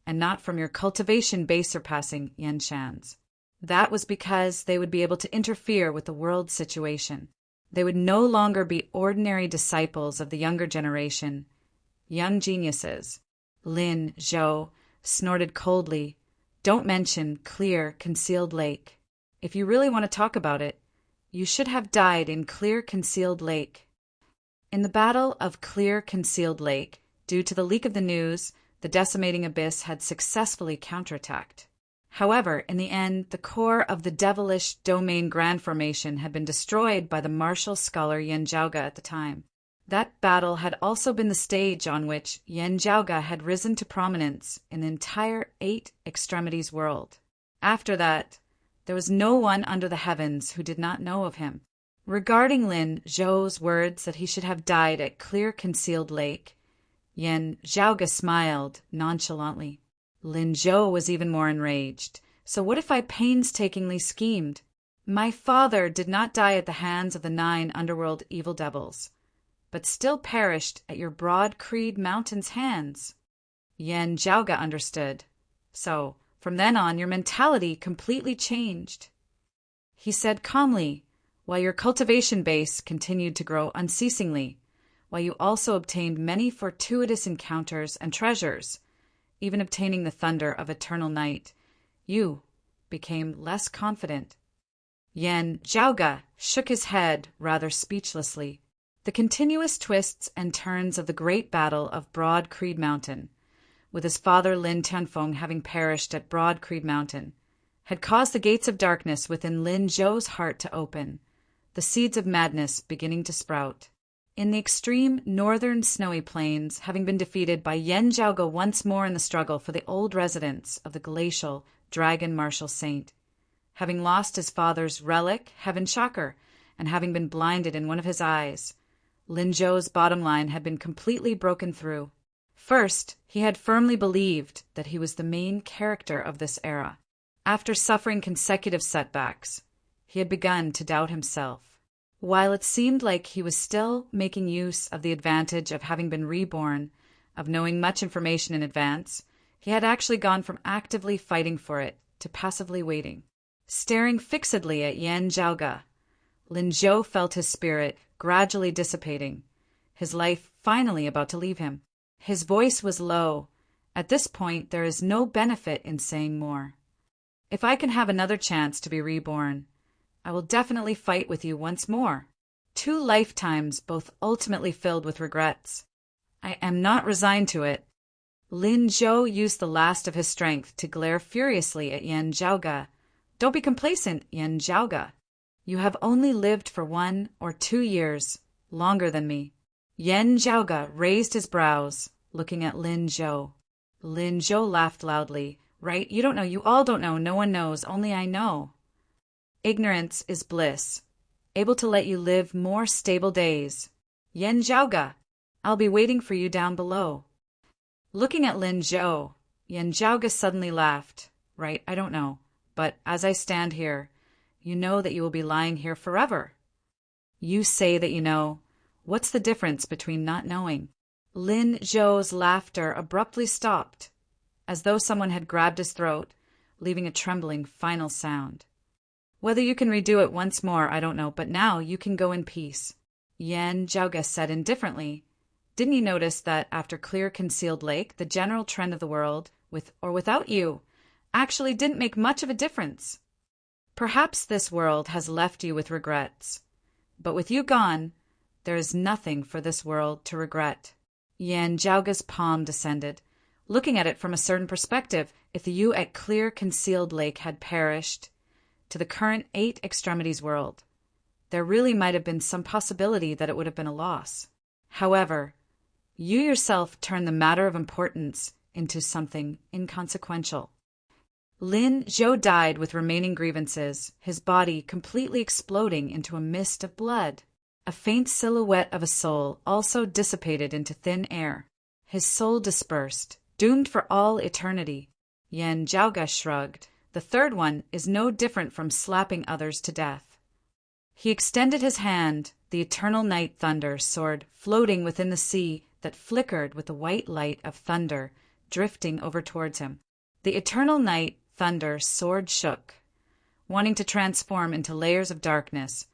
S1: and not from your cultivation-based surpassing Yan Shan's. That was because they would be able to interfere with the world's situation. They would no longer be ordinary disciples of the younger generation, young geniuses. Lin Zhou snorted coldly. Don't mention Clear Concealed Lake. If you really want to talk about it, you should have died in Clear Concealed Lake. In the Battle of Clear Concealed Lake, due to the leak of the news, the decimating abyss had successfully counterattacked. However, in the end, the core of the devilish domain Grand Formation had been destroyed by the martial scholar Yan Zhaoge at the time. That battle had also been the stage on which Yan Zhaoge had risen to prominence in the entire 8 Extremities world. After that, there was no one under the heavens who did not know of him. Regarding Lin Zhou's words that he should have died at Clear Concealed Lake, Yan Zhaoge smiled nonchalantly. Lin Zhou was even more enraged. So what if I painstakingly schemed? My father did not die at the hands of the 9 underworld evil devils, but still perished at your Broad Creed Mountain's hands. Yan Zhaoge understood. So, from then on, your mentality completely changed. He said calmly, while your cultivation base continued to grow unceasingly, while you also obtained many fortuitous encounters and treasures, even obtaining the thunder of eternal night, you became less confident. Yan Zhaoge shook his head rather speechlessly. The continuous twists and turns of the great battle of Broad Creed Mountain, with his father Lin Tianfeng having perished at Broad Creed Mountain, had caused the gates of darkness within Lin Zhou's heart to open, the seeds of madness beginning to sprout. In the extreme northern snowy plains, having been defeated by Yan Zhaoge once more in the struggle for the old residence of the glacial dragon martial saint, having lost his father's relic, Heaven Shocker, and having been blinded in one of his eyes, Lin Zhou's bottom line had been completely broken through. First, he had firmly believed that he was the main character of this era. After suffering consecutive setbacks, he had begun to doubt himself. While it seemed like he was still making use of the advantage of having been reborn, of knowing much information in advance, he had actually gone from actively fighting for it to passively waiting. Staring fixedly at Yan Zhaoge, Lin Zhou felt his spirit gradually dissipating, his life finally about to leave him. His voice was low. At this point, there is no benefit in saying more. If I can have another chance to be reborn, I will definitely fight with you once more. 2 lifetimes, both ultimately filled with regrets. I am not resigned to it. Lin Zhou used the last of his strength to glare furiously at Yan Zhaoge. Don't be complacent, Yan Zhaoge. You have only lived for 1 or 2 years, longer than me. Yan Zhaoge raised his brows, looking at Lin Zhou. Lin Zhou laughed loudly. Right? You don't know. You all don't know. No one knows. Only I know. Ignorance is bliss, able to let you live more stable days. Yan Zhaoge, I'll be waiting for you down below. Looking at Lin Zhou, Yan Zhaoge suddenly laughed. Right, I don't know, but as I stand here, you know that you will be lying here forever. You say that you know. What's the difference between not knowing? Lin Zhou's laughter abruptly stopped, as though someone had grabbed his throat, leaving a trembling final sound. Whether you can redo it once more, I don't know, but now you can go in peace. Yan Zhaoge said indifferently. Didn't you notice that after Clear Concealed Lake, the general trend of the world, with or without you, actually didn't make much of a difference? Perhaps this world has left you with regrets, but with you gone, there is nothing for this world to regret. Yan Zhaoge's palm descended. Looking at it from a certain perspective, if the you at clear concealed lake had perished to the current 8 extremities world, there really might have been some possibility that it would have been a loss. However, you yourself turned the matter of importance into something inconsequential. Lin Zhou died with remaining grievances, his body completely exploding into a mist of blood. A faint silhouette of a soul also dissipated into thin air. His soul dispersed, doomed for all eternity. Yan Zhaoga shrugged. The third one is no different from slapping others to death. He extended his hand, the eternal night thunder sword floating within the sea that flickered with the white light of thunder drifting over towards him. The eternal night thunder sword shook, wanting to transform into layers of darkness,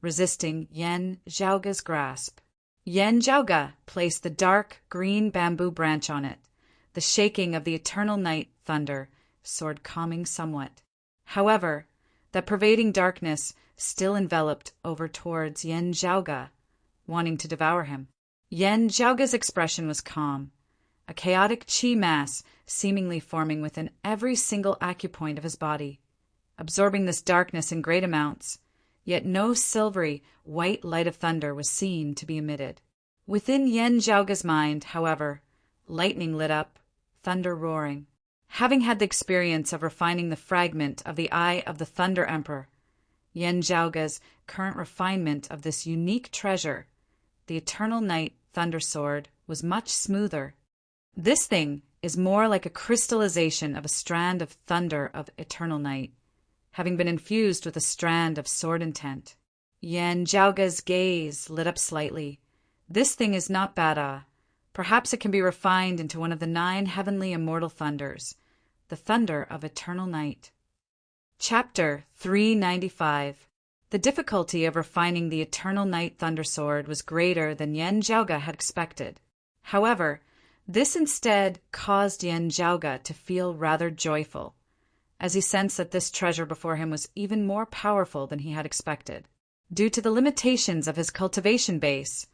S1: resisting Yan Zhaoga's grasp. Yan Zhaoga placed the dark green bamboo branch on it, the shaking of the eternal night thunder sword calming somewhat. However, that pervading darkness still enveloped over towards Yan Zhaoga, wanting to devour him. Yan Zhaoga's expression was calm, a chaotic qi mass seemingly forming within every single acupoint of his body, absorbing this darkness in great amounts, yet no silvery, white light of thunder was seen to be emitted. Within Yan Zhaoga's mind, however, lightning lit up, thunder roaring. Having had the experience of refining the fragment of the eye of the Thunder Emperor, Yan Zhaoga's current refinement of this unique treasure, the Eternal Night Thunder Sword, was much smoother. This thing is more like a crystallization of a strand of thunder of eternal night, having been infused with a strand of sword intent. Yan Zhaoga's gaze lit up slightly. This thing is not bada. Perhaps it can be refined into one of the 9 heavenly immortal thunders, the thunder of eternal night. Chapter 395. The difficulty of refining the eternal night thunder sword was greater than Yan Zhaoga had expected. However, this instead caused Yan Zhaoga to feel rather joyful, as he sensed that this treasure before him was even more powerful than he had expected. Due to the limitations of his cultivation base,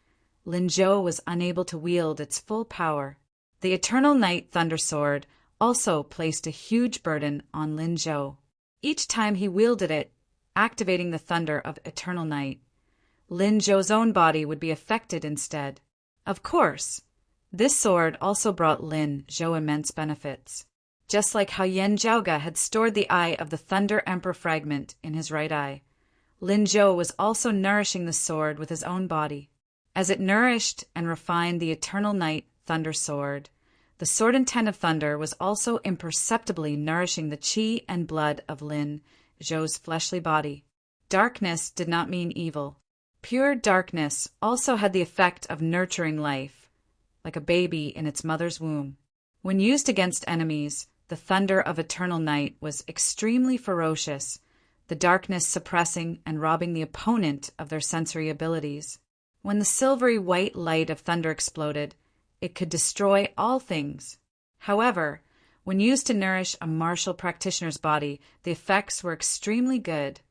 S1: Lin Zhou was unable to wield its full power. The Eternal Night Thunder Sword also placed a huge burden on Lin Zhou. Each time he wielded it, activating the thunder of eternal night, Lin Zhou's own body would be affected instead. Of course, this sword also brought Lin Zhou immense benefits. Just like how Yan Zhaoga had stored the eye of the Thunder Emperor fragment in his right eye, Lin Zhou was also nourishing the sword with his own body. As it nourished and refined the Eternal Night Thunder Sword, the sword intent of thunder was also imperceptibly nourishing the qi and blood of Lin Zhou's fleshly body. Darkness did not mean evil. Pure darkness also had the effect of nurturing life, like a baby in its mother's womb. When used against enemies, the thunder of eternal night was extremely ferocious, the darkness suppressing and robbing the opponent of their sensory abilities. When the silvery white light of thunder exploded, it could destroy all things. However, when used to nourish a martial practitioner's body, the effects were extremely good,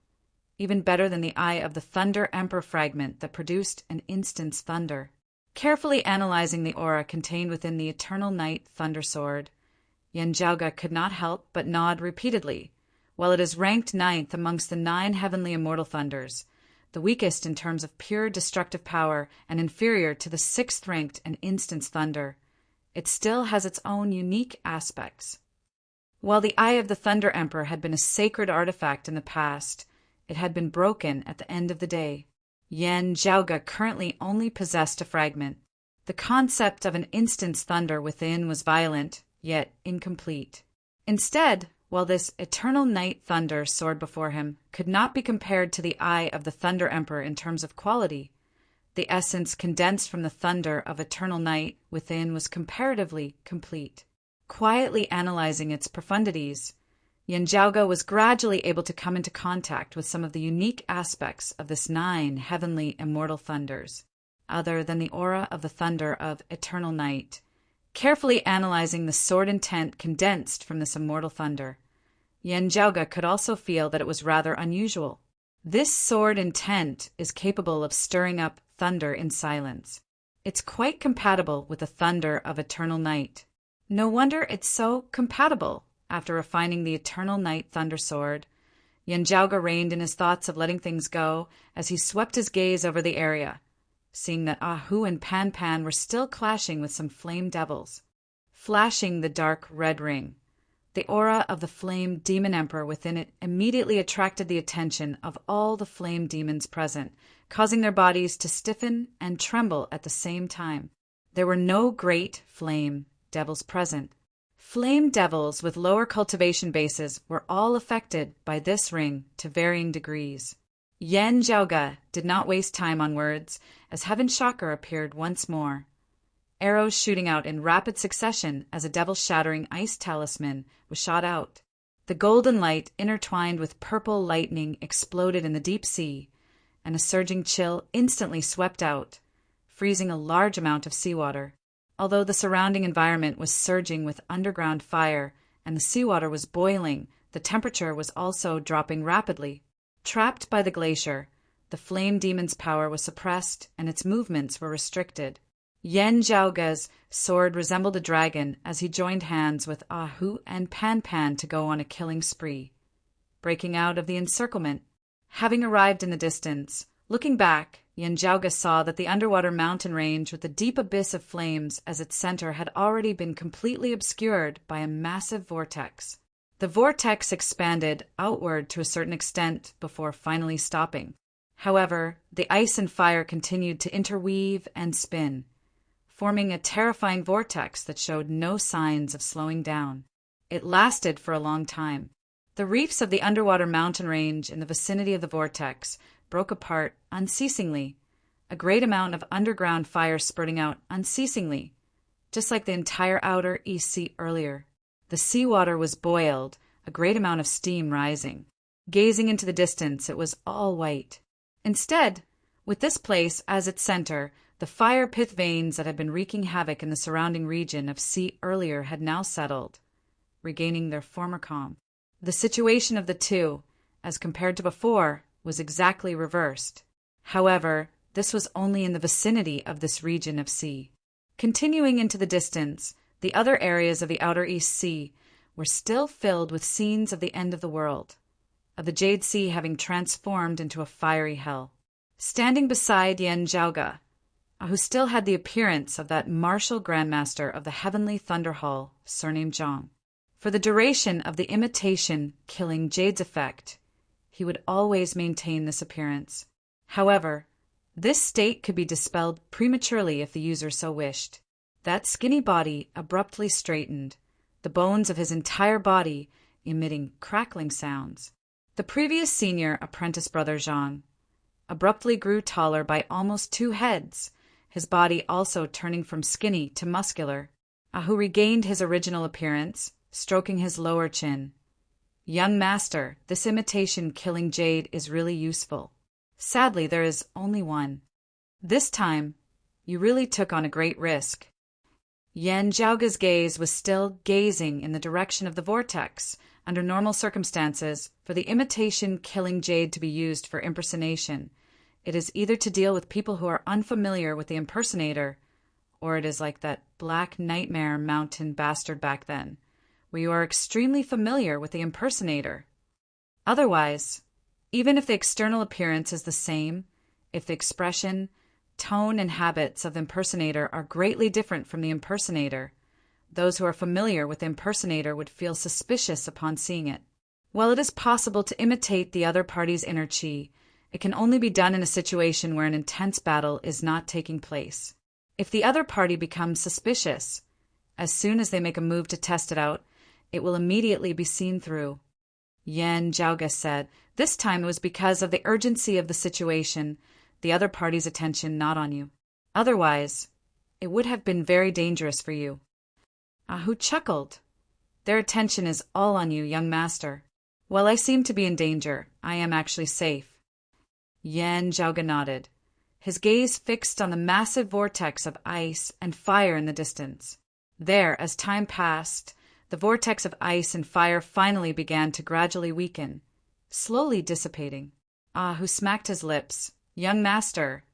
S1: even better than the eye of the Thunder Emperor fragment that produced an instant's thunder. Carefully analyzing the aura contained within the Eternal Night Thunder Sword, Yan Zhaoga could not help but nod repeatedly. While it is ranked 9th amongst the 9 heavenly immortal thunders, the weakest in terms of pure destructive power and inferior to the 6th ranked and instance thunder, it still has its own unique aspects. While the Eye of the Thunder Emperor had been a sacred artifact in the past, it had been broken at the end of the day. Yan Zhaoga currently only possessed a fragment. The concept of an instant's thunder within was violent, yet incomplete. Instead, while this eternal night thunder soared before him could not be compared to the eye of the Thunder Emperor in terms of quality, the essence condensed from the thunder of eternal night within was comparatively complete. Quietly analyzing its profundities, Yan Zhaoga was gradually able to come into contact with some of the unique aspects of this 9 heavenly immortal thunders, other than the aura of the thunder of eternal night. Carefully analyzing the sword intent condensed from this immortal thunder, Yan Zhaoga could also feel that it was rather unusual. This sword intent is capable of stirring up thunder in silence. It's quite compatible with the thunder of eternal night. No wonder it's so compatible, After refining the eternal night thunder sword, Yanjiaoge reined in his thoughts of letting things go as he swept his gaze over the area, seeing that Ahu and Pan Pan were still clashing with some flame devils, flashing the dark red ring. The aura of the flame demon emperor within it immediately attracted the attention of all the flame demons present, causing their bodies to stiffen and tremble at the same time. There were no great flame devils present. Flame devils with lower cultivation bases were all affected by this ring to varying degrees. Yanjiaoge did not waste time on words as Heaven Chakra appeared once more, arrows shooting out in rapid succession as a devil-shattering ice talisman was shot out. The golden light intertwined with purple lightning exploded in the deep sea, and a surging chill instantly swept out, freezing a large amount of seawater. Although the surrounding environment was surging with underground fire and the seawater was boiling, the temperature was also dropping rapidly. Trapped by the glacier, the flame demon's power was suppressed and its movements were restricted. Yanjiaoge's sword resembled a dragon as he joined hands with Ahu and Pan Pan to go on a killing spree. Breaking out of the encirclement, having arrived in the distance, looking back, Yanjiaoge saw that the underwater mountain range with the deep abyss of flames as its center had already been completely obscured by a massive vortex. The vortex expanded outward to a certain extent before finally stopping. However, the ice and fire continued to interweave and spin, forming a terrifying vortex that showed no signs of slowing down. It lasted for a long time. The reefs of the underwater mountain range in the vicinity of the vortex broke apart unceasingly, a great amount of underground fire spurting out unceasingly, just like the entire outer East Sea earlier. The seawater was boiled, a great amount of steam rising. Gazing into the distance, it was all white. Instead, with this place as its center, the fire pith veins that had been wreaking havoc in the surrounding region of sea earlier had now settled, regaining their former calm. The situation of the two, as compared to before, was exactly reversed. However, this was only in the vicinity of this region of sea. Continuing into the distance, the other areas of the outer East Sea were still filled with scenes of the end of the world, of the Jade Sea having transformed into a fiery hell. Standing beside Yanjiaoge, who still had the appearance of that martial grandmaster of the Heavenly Thunder Hall, surnamed Zhang. For the duration of the imitation-killing Jade's effect, he would always maintain this appearance. However, this state could be dispelled prematurely if the user so wished. That skinny body abruptly straightened, the bones of his entire body emitting crackling sounds. The previous senior apprentice brother Zhang abruptly grew taller by almost 2 heads, his body also turning from skinny to muscular. Ahu regained his original appearance, stroking his lower chin. Young master, this imitation-killing jade is really useful. Sadly, there is only one. This time, you really took on a great risk. Yanjiaoge's gaze was still gazing in the direction of the vortex. Under normal circumstances, for the imitation-killing jade to be used for impersonation, it is either to deal with people who are unfamiliar with the impersonator, or it is like that black nightmare mountain bastard back then, where you are extremely familiar with the impersonator. Otherwise, even if the external appearance is the same, if the expression, tone, and habits of the impersonator are greatly different from the impersonator, those who are familiar with the impersonator would feel suspicious upon seeing it. While it is possible to imitate the other party's inner chi, it can only be done in a situation where an intense battle is not taking place. If the other party becomes suspicious, as soon as they make a move to test it out, it will immediately be seen through. Yanjiaoge said, this time it was because of the urgency of the situation, the other party's attention not on you. Otherwise, it would have been very dangerous for you. Ahu chuckled. Their attention is all on you, young master. While I seem to be in danger, I am actually safe. Yanjiaoge nodded, his gaze fixed on the massive vortex of ice and fire in the distance. There, as time passed, the vortex of ice and fire finally began to gradually weaken, slowly dissipating. Ahu smacked his lips. Young master,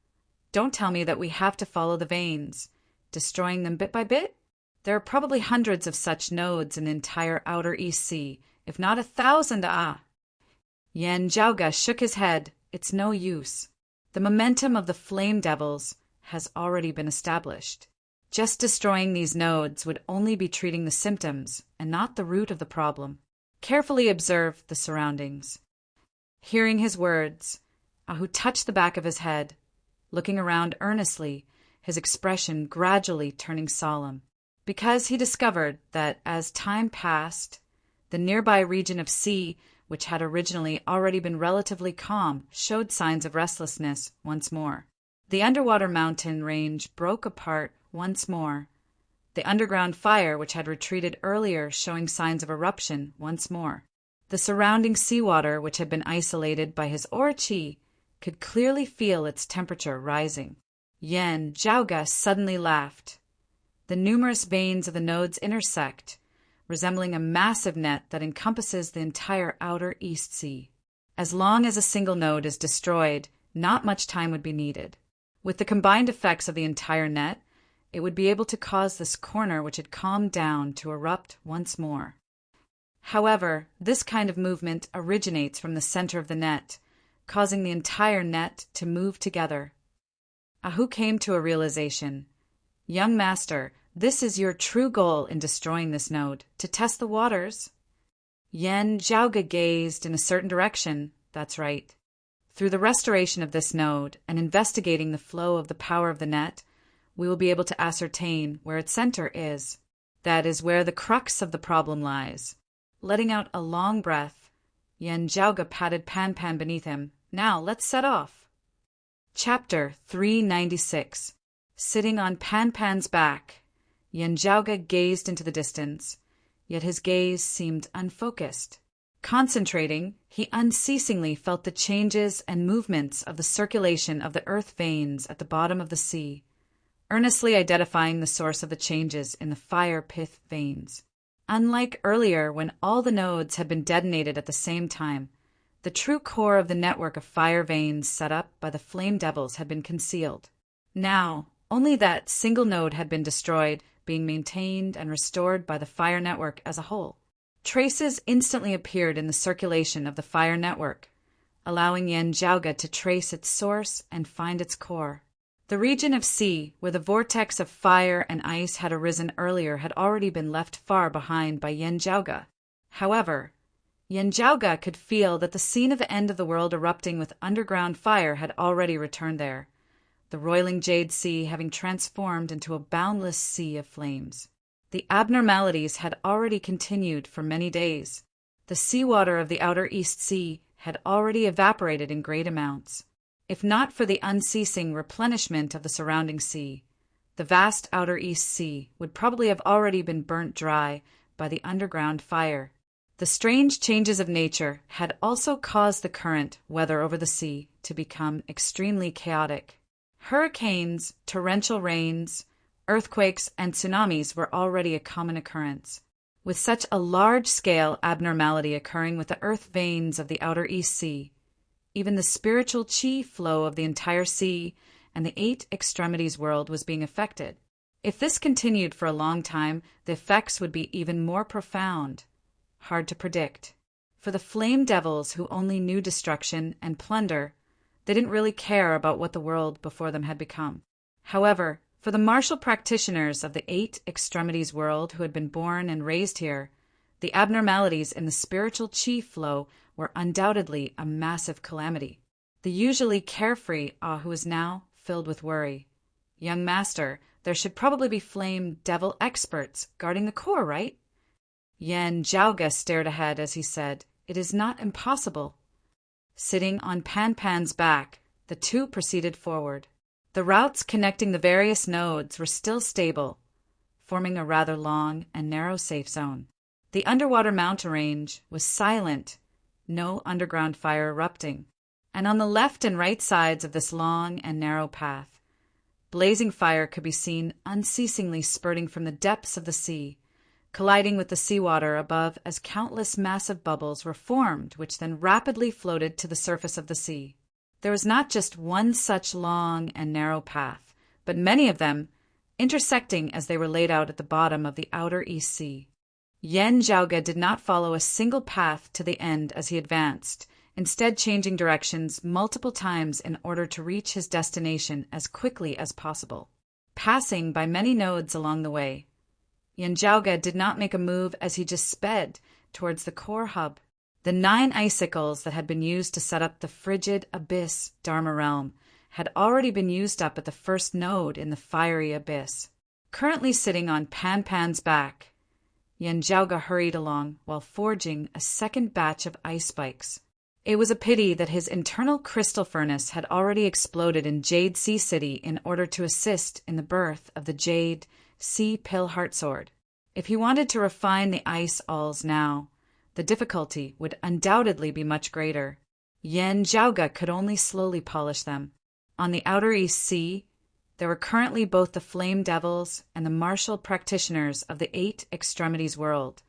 S1: don't tell me that we have to follow the veins, destroying them bit by bit? There are probably hundreds of such nodes in the entire outer East Sea, if not 1,000. Yen Jiaoge shook his head. It's no use. The momentum of the flame devils has already been established. Just destroying these nodes would only be treating the symptoms and not the root of the problem. Carefully observe the surroundings. Hearing his words, Ahu touched the back of his head, looking around earnestly, his expression gradually turning solemn, because he discovered that as time passed, the nearby region of sea, which had originally already been relatively calm, showed signs of restlessness once more. The underwater mountain range broke apart once more, the underground fire which had retreated earlier showing signs of eruption once more. The surrounding seawater, which had been isolated by his aura qi, could clearly feel its temperature rising. Yen Jiaoge suddenly laughed. The numerous veins of the nodes intersect, resembling a massive net that encompasses the entire outer East Sea. As long as a single node is destroyed, not much time would be needed. With the combined effects of the entire net, it would be able to cause this corner which had calmed down to erupt once more. However, this kind of movement originates from the center of the net, causing the entire net to move together. Ahu came to a realization. Young master, this is your true goal in destroying this node, to test the waters. Yen Jiaoge gazed in a certain direction. That's right. Through the restoration of this node and investigating the flow of the power of the net, we will be able to ascertain where its center is. That is where the crux of the problem lies. Letting out a long breath, Yen Jiaoge patted Pan Pan beneath him. Now, let's set off. Chapter 396. Sitting on Pan Pan's back, Yen Jiaoge gazed into the distance, yet his gaze seemed unfocused. Concentrating, he unceasingly felt the changes and movements of the circulation of the earth veins at the bottom of the sea, earnestly identifying the source of the changes in the fire pith veins. Unlike earlier when all the nodes had been detonated at the same time, the true core of the network of fire veins set up by the flame devils had been concealed. Now, only that single node had been destroyed, being maintained and restored by the fire network as a whole. Traces instantly appeared in the circulation of the fire network, allowing Yen Jiaoge to trace its source and find its core. The region of sea, where the vortex of fire and ice had arisen earlier, had already been left far behind by Yen Jiaoge. However, Yen Jiaoge could feel that the scene of the end of the world erupting with underground fire had already returned there, the roiling jade sea having transformed into a boundless sea of flames. The abnormalities had already continued for many days. The seawater of the outer East Sea had already evaporated in great amounts. If not for the unceasing replenishment of the surrounding sea, the vast outer East Sea would probably have already been burnt dry by the underground fire. The strange changes of nature had also caused the current weather over the sea to become extremely chaotic. Hurricanes, torrential rains, earthquakes, and tsunamis were already a common occurrence. With such a large-scale abnormality occurring with the earth veins of the outer East Sea, even the spiritual qi flow of the entire sea and the 8 extremities world was being affected. If this continued for a long time, the effects would be even more profound. Hard to predict. For the flame devils who only knew destruction and plunder, they didn't really care about what the world before them had become. However, for the martial practitioners of the 8 extremities world who had been born and raised here, the abnormalities in the spiritual qi flow were undoubtedly a massive calamity. The usually carefree Ahu was now filled with worry. Young master, there should probably be flame devil experts guarding the core, right? Yen Jiaoge stared ahead as he said, "It is not impossible." Sitting on Pan Pan's back, the two proceeded forward. The routes connecting the various nodes were still stable, forming a rather long and narrow safe zone. The underwater mountain range was silent, no underground fire erupting, and on the left and right sides of this long and narrow path, blazing fire could be seen unceasingly spurting from the depths of the sea, colliding with the seawater above as countless massive bubbles were formed which then rapidly floated to the surface of the sea. There was not just one such long and narrow path, but many of them, intersecting as they were laid out at the bottom of the outer East Sea. Yan Zhaoge did not follow a single path to the end as he advanced, instead changing directions multiple times in order to reach his destination as quickly as possible. Passing by many nodes along the way, Yan Zhaoge did not make a move as he just sped towards the core hub. The 9 icicles that had been used to set up the frigid abyss Dharma realm had already been used up at the first node in the fiery abyss. Currently sitting on Pan Pan's back, Yan Zhaoge hurried along while forging a second batch of ice spikes. It was a pity that his internal crystal furnace had already exploded in Jade Sea City in order to assist in the birth of the Jade Sea Pill Heartsword. If he wanted to refine the ice alls now, the difficulty would undoubtedly be much greater. Yan Zhaoge could only slowly polish them. On the outer East Sea, there were currently both the Flame Devils and the martial practitioners of the 8 Extremities world,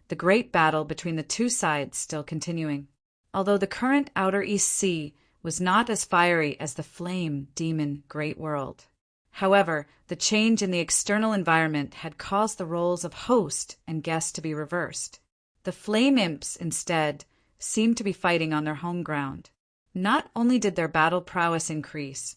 S1: the great battle between the two sides still continuing. Although the current outer East Sea was not as fiery as the Flame Demon Great World. However, the change in the external environment had caused the roles of host and guest to be reversed. The Flame Imps, instead, seemed to be fighting on their home ground. Not only did their battle prowess increase,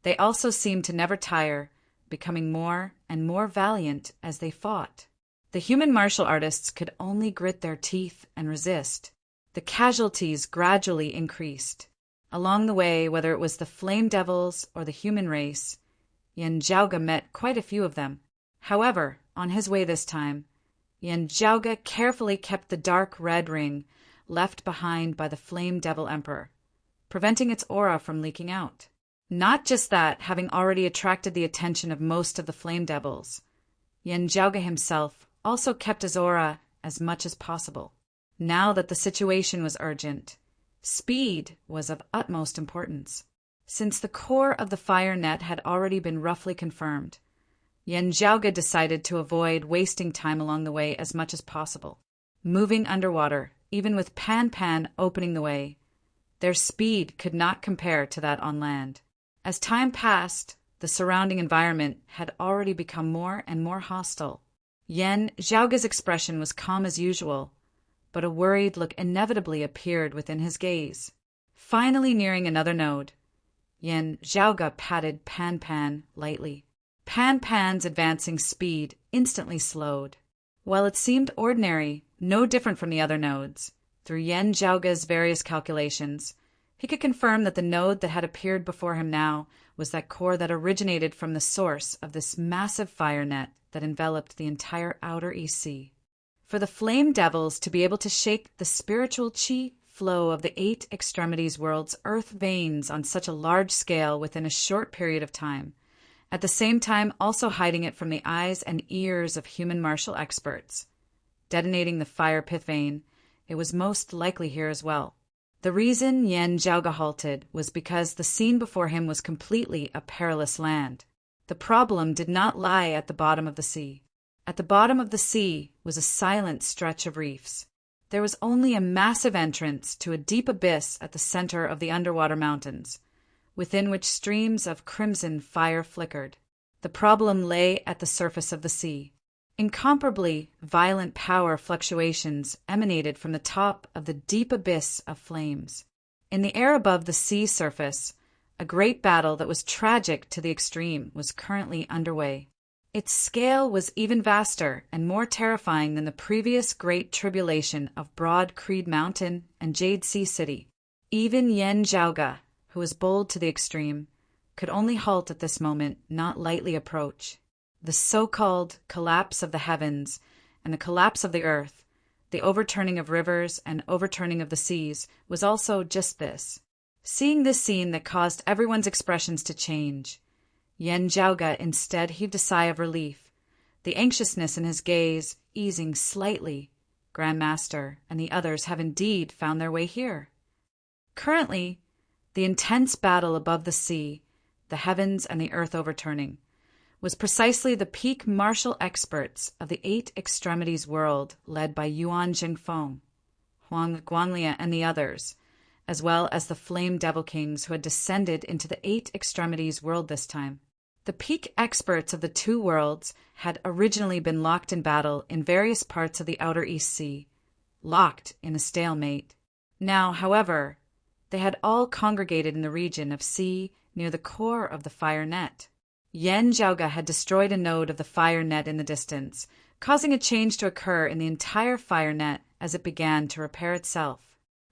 S1: they also seemed to never tire, becoming more and more valiant as they fought. The human martial artists could only grit their teeth and resist. The casualties gradually increased. Along the way, whether it was the Flame Devils or the human race, Yan Zhaoge met quite a few of them. However, on his way this time, Yan Zhaoge carefully kept the dark red ring left behind by the Flame Devil Emperor, preventing its aura from leaking out. Not just that, having already attracted the attention of most of the Flame Devils, Yan Zhaoge himself also kept his aura as much as possible. Now that the situation was urgent, speed was of utmost importance. Since the core of the fire net had already been roughly confirmed, Yan Zhaoge decided to avoid wasting time along the way as much as possible. Moving underwater, even with Pan Pan opening the way, their speed could not compare to that on land. As time passed, the surrounding environment had already become more and more hostile. Yan Zhaoge's expression was calm as usual, but a worried look inevitably appeared within his gaze. Finally nearing another node, Yan Zhaoge patted Pan Pan lightly. Pan Pan's advancing speed instantly slowed. While it seemed ordinary, no different from the other nodes, through Yan Zhaoge's various calculations, he could confirm that the node that had appeared before him now was that core that originated from the source of this massive fire net that enveloped the entire outer East Sea. For the Flame Devils to be able to shake the spiritual chi flow of the 8 Extremities world's earth veins on such a large scale within a short period of time, at the same time also hiding it from the eyes and ears of human martial experts, detonating the fire pith vein, it was most likely here as well. The reason Yan Zhaoge halted was because the scene before him was completely a perilous land. The problem did not lie at the bottom of the sea. At the bottom of the sea was a silent stretch of reefs. There was only a massive entrance to a deep abyss at the center of the underwater mountains, within which streams of crimson fire flickered. The problem lay at the surface of the sea. Incomparably violent power fluctuations emanated from the top of the deep abyss of flames. In the air above the sea surface, a great battle that was tragic to the extreme was currently underway. Its scale was even vaster and more terrifying than the previous great tribulation of Broad Creed Mountain and Jade Sea City. Even Yan Zhaoge, who was bold to the extreme, could only halt at this moment, not lightly approach. The so-called collapse of the heavens and the collapse of the earth, the overturning of rivers and overturning of the seas, was also just this. Seeing this scene that caused everyone's expressions to change, Yan Zhaoge instead heaved a sigh of relief, the anxiousness in his gaze easing slightly. Grand Master and the others have indeed found their way here. Currently, the intense battle above the sea, the heavens and the earth overturning, was precisely the peak martial experts of the 8 Extremities world led by Yuan Jingfeng, Huang Guanlia and the others, as well as the Flame Devil Kings who had descended into the 8 Extremities world this time. The peak experts of the two worlds had originally been locked in battle in various parts of the Outer East Sea, locked in a stalemate. Now, however, they had all congregated in the region of sea near the core of the fire net. Yen Jiaoge had destroyed a node of the fire net in the distance, causing a change to occur in the entire fire net as it began to repair itself.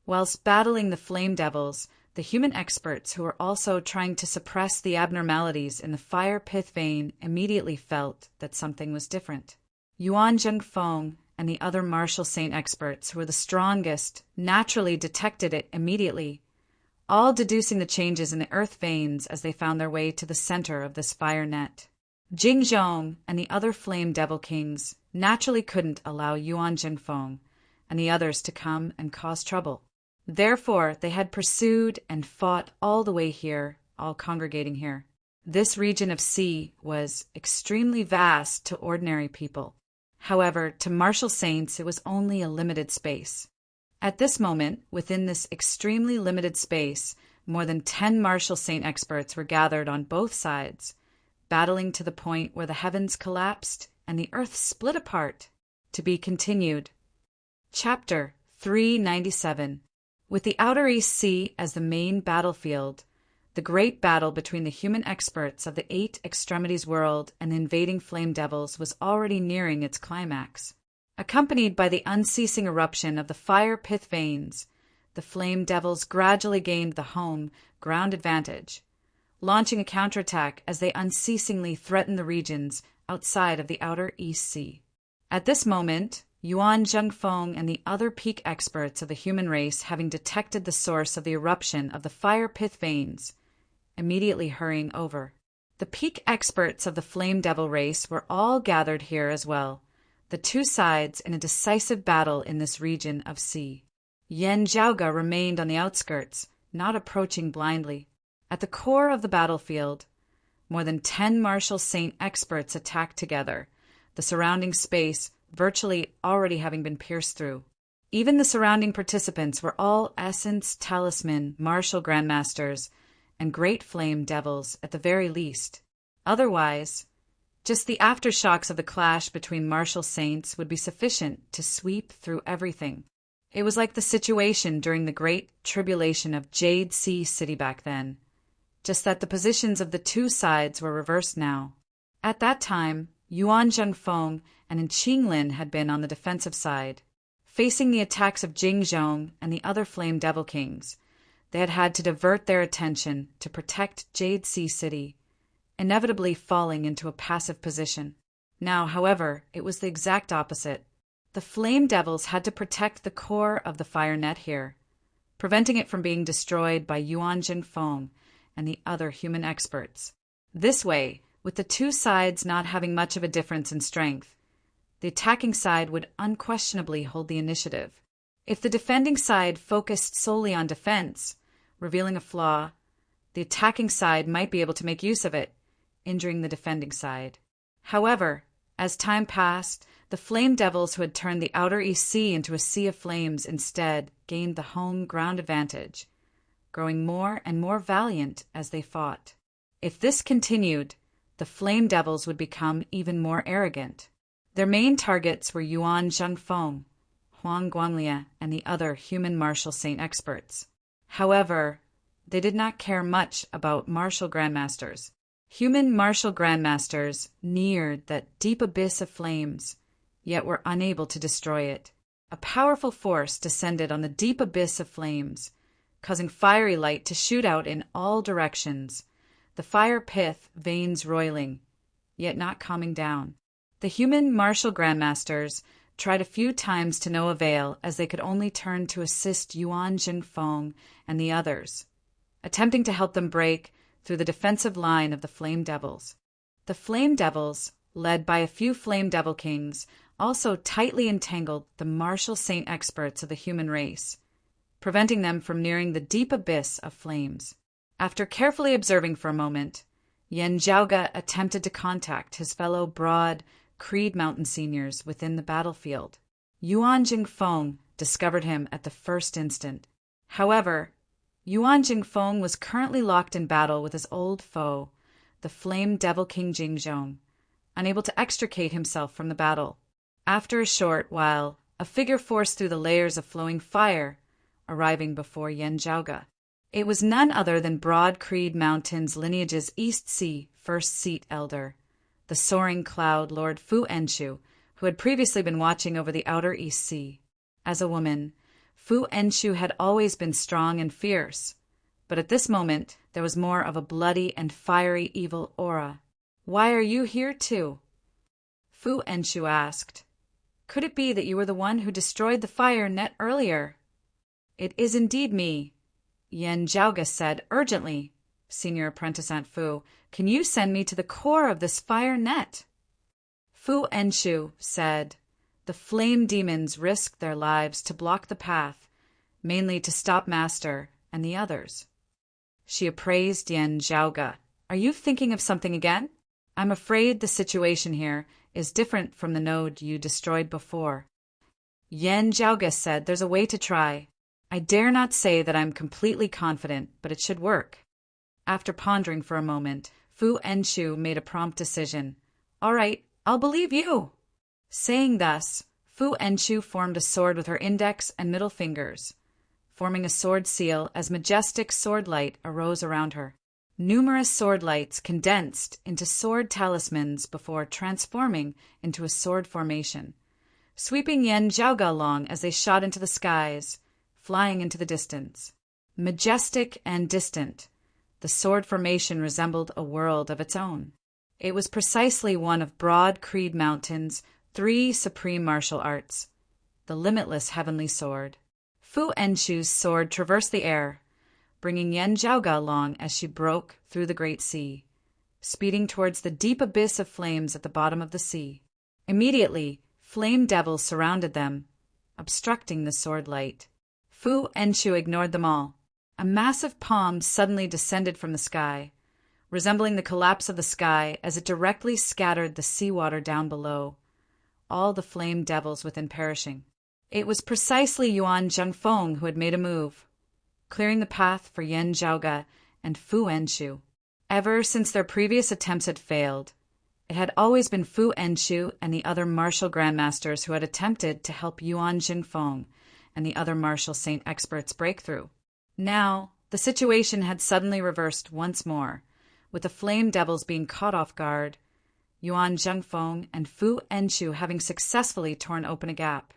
S1: Whilst battling the flame devils, the human experts who were also trying to suppress the abnormalities in the fire pith vein immediately felt that something was different. Yuan Zhengfeng and the other martial saint experts who were the strongest naturally detected it immediately, all deducing the changes in the earth veins as they found their way to the center of this fire net. Jingzhong and the other flame devil kings naturally couldn't allow Yuan Zhengfeng and the others to come and cause trouble. Therefore, they had pursued and fought all the way here, all congregating here. This region of sea was extremely vast to ordinary people. However, to martial saints, it was only a limited space. At this moment, within this extremely limited space, more than 10 martial saint experts were gathered on both sides, battling to the point where the heavens collapsed and the earth split apart. To be continued. Chapter 397. With the Outer East Sea as the main battlefield, the great battle between the human experts of the 8 extremities world and the invading flame devils was already nearing its climax. Accompanied by the unceasing eruption of the fire pith veins, the flame devils gradually gained the home ground advantage, launching a counterattack as they unceasingly threatened the regions outside of the Outer East Sea. At this moment, Yuan Zhengfeng and the other peak experts of the human race, having detected the source of the eruption of the fire pith veins, immediately hurrying over. The peak experts of the flame devil race were all gathered here as well, the two sides in a decisive battle in this region of sea. Yen Jiaoge remained on the outskirts, not approaching blindly. At the core of the battlefield, more than 10 martial saint experts attacked together, the surrounding space virtually already having been pierced through. Even the surrounding participants were all essence talisman martial grandmasters and great flame devils at the very least. Otherwise, just the aftershocks of the clash between martial saints would be sufficient to sweep through everything. It was like the situation during the Great Tribulation of Jade Sea City back then, just that the positions of the two sides were reversed now. At that time, Yuan Zhengfeng and Qinglin had been on the defensive side. Facing the attacks of Jingzhong and the other flame devil kings, they had had to divert their attention to protect Jade Sea City, inevitably falling into a passive position. Now, however, it was the exact opposite. The flame devils had to protect the core of the fire net here, preventing it from being destroyed by Yuan Zhengfeng and the other human experts. This way, with the two sides not having much of a difference in strength, the attacking side would unquestionably hold the initiative. If the defending side focused solely on defense, revealing a flaw, the attacking side might be able to make use of it, injuring the defending side. However, as time passed, the flame devils who had turned the Outer East Sea into a sea of flames instead gained the home ground advantage, growing more and more valiant as they fought. If this continued, the flame devils would become even more arrogant. Their main targets were Yuan Zhengfeng, Huang Guanglie, and the other human martial saint experts. However, they did not care much about martial grandmasters. Human martial grandmasters neared that deep abyss of flames, yet were unable to destroy it. A powerful force descended on the deep abyss of flames, causing fiery light to shoot out in all directions, the fire pith veins roiling, yet not calming down. The human martial grandmasters tried a few times to no avail, as they could only turn to assist Yuan Zhengfeng and the others, attempting to help them break through the defensive line of the flame devils. The flame devils, led by a few flame devil kings, also tightly entangled the martial saint experts of the human race, preventing them from nearing the deep abyss of flames. After carefully observing for a moment, Yen Jiaoge attempted to contact his fellow broad Creed Mountain seniors within the battlefield. Yuan Jingfeng discovered him at the first instant. However, Yuan Jingfeng was currently locked in battle with his old foe, the flame devil king Jingzhong, unable to extricate himself from the battle. After a short while, a figure forced through the layers of flowing fire, arriving before Yan Zhaoge. It was none other than Broad Creed Mountain's lineage's East Sea First Seat Elder, the soaring cloud Lord Fu Enshu, who had previously been watching over the outer East Sea. As a woman, Fu Enshu had always been strong and fierce, but at this moment there was more of a bloody and fiery evil aura. "Why are you here too?" Fu Enshu asked. "Could it be that you were the one who destroyed the fire net earlier?" "It is indeed me," Yan Zhaoge said urgently. "Senior Apprentice Aunt Fu, can you send me to the core of this fire net?" Fu Enshu said, "The flame demons risked their lives to block the path, mainly to stop Master and the others." She appraised Yan Zhaoge. "Are you thinking of something again? I'm afraid the situation here is different from the node you destroyed before." Yan Zhaoge said, "There's a way to try. I dare not say that I'm completely confident, but it should work." After pondering for a moment, Fu Enshu made a prompt decision. "All right, I'll believe you." Saying thus, Fu Enshu formed a sword with her index and middle fingers, forming a sword seal as majestic sword light arose around her. Numerous sword lights condensed into sword talismans before transforming into a sword formation, sweeping Yan Zhaoge along as they shot into the skies, flying into the distance. Majestic and distant, the sword formation resembled a world of its own. It was precisely one of Broad Creed Mountain's 3 supreme martial arts, the limitless heavenly sword. Fu Enshu's sword traversed the air, bringing Yan Zhaoge along as she broke through the great sea, speeding towards the deep abyss of flames at the bottom of the sea. Immediately, flame devils surrounded them, obstructing the sword light. Fu Enshu ignored them all. A massive palm suddenly descended from the sky, resembling the collapse of the sky as it directly scattered the seawater down below, all the flame devils within perishing. It was precisely Yuan Zhengfeng who had made a move, clearing the path for Yan Zhaoge and Fu Enshu. Ever since their previous attempts had failed, it had always been Fu Enshu and the other martial grandmasters who had attempted to help Yuan Zhengfeng and the other martial saint experts break through. Now, the situation had suddenly reversed once more, with the flame devils being caught off guard, Yuan Zhengfeng and Fu Enshu having successfully torn open a gap.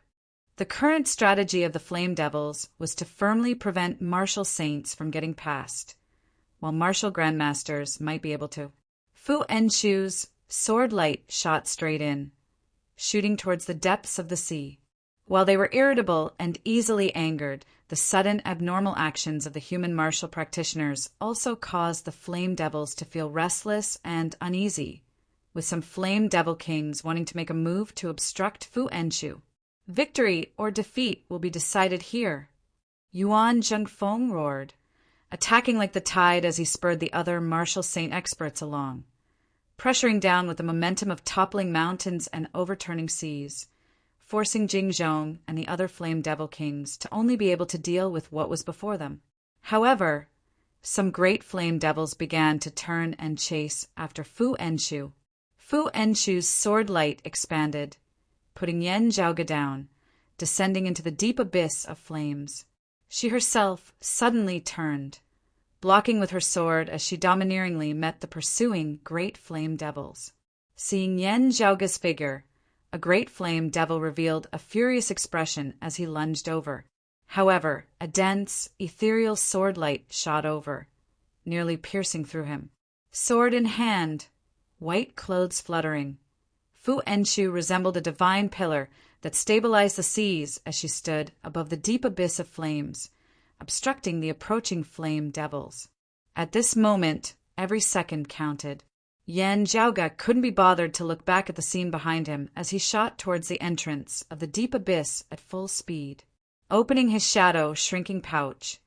S1: The current strategy of the flame devils was to firmly prevent martial saints from getting past, while martial grandmasters might be able to. Fu Enshu's sword light shot straight in, shooting towards the depths of the sea. While they were irritable and easily angered, the sudden abnormal actions of the human martial practitioners also caused the flame devils to feel restless and uneasy, with some flame devil kings wanting to make a move to obstruct Fu Enshu. "Victory or defeat will be decided here," Yuan Zhengfeng roared, attacking like the tide as he spurred the other martial saint experts along, pressuring down with the momentum of toppling mountains and overturning seas, forcing Jingzhong and the other flame devil kings to only be able to deal with what was before them. However, some great flame devils began to turn and chase after Fu Enshu. Fu Enshu's sword light expanded, putting Yan Zhaoge down, descending into the deep abyss of flames. She herself suddenly turned, blocking with her sword as she domineeringly met the pursuing great flame devils. Seeing Yan Zhaoge's figure, a great flame devil revealed a furious expression as he lunged over. However, a dense, ethereal sword light shot over, nearly piercing through him. Sword in hand, white clothes fluttering, Fu Enshu resembled a divine pillar that stabilized the seas as she stood above the deep abyss of flames, obstructing the approaching flame devils. At this moment, every second counted. Yan Zhaoge couldn't be bothered to look back at the scene behind him as he shot towards the entrance of the deep abyss at full speed. Opening his shadow shrinking pouch,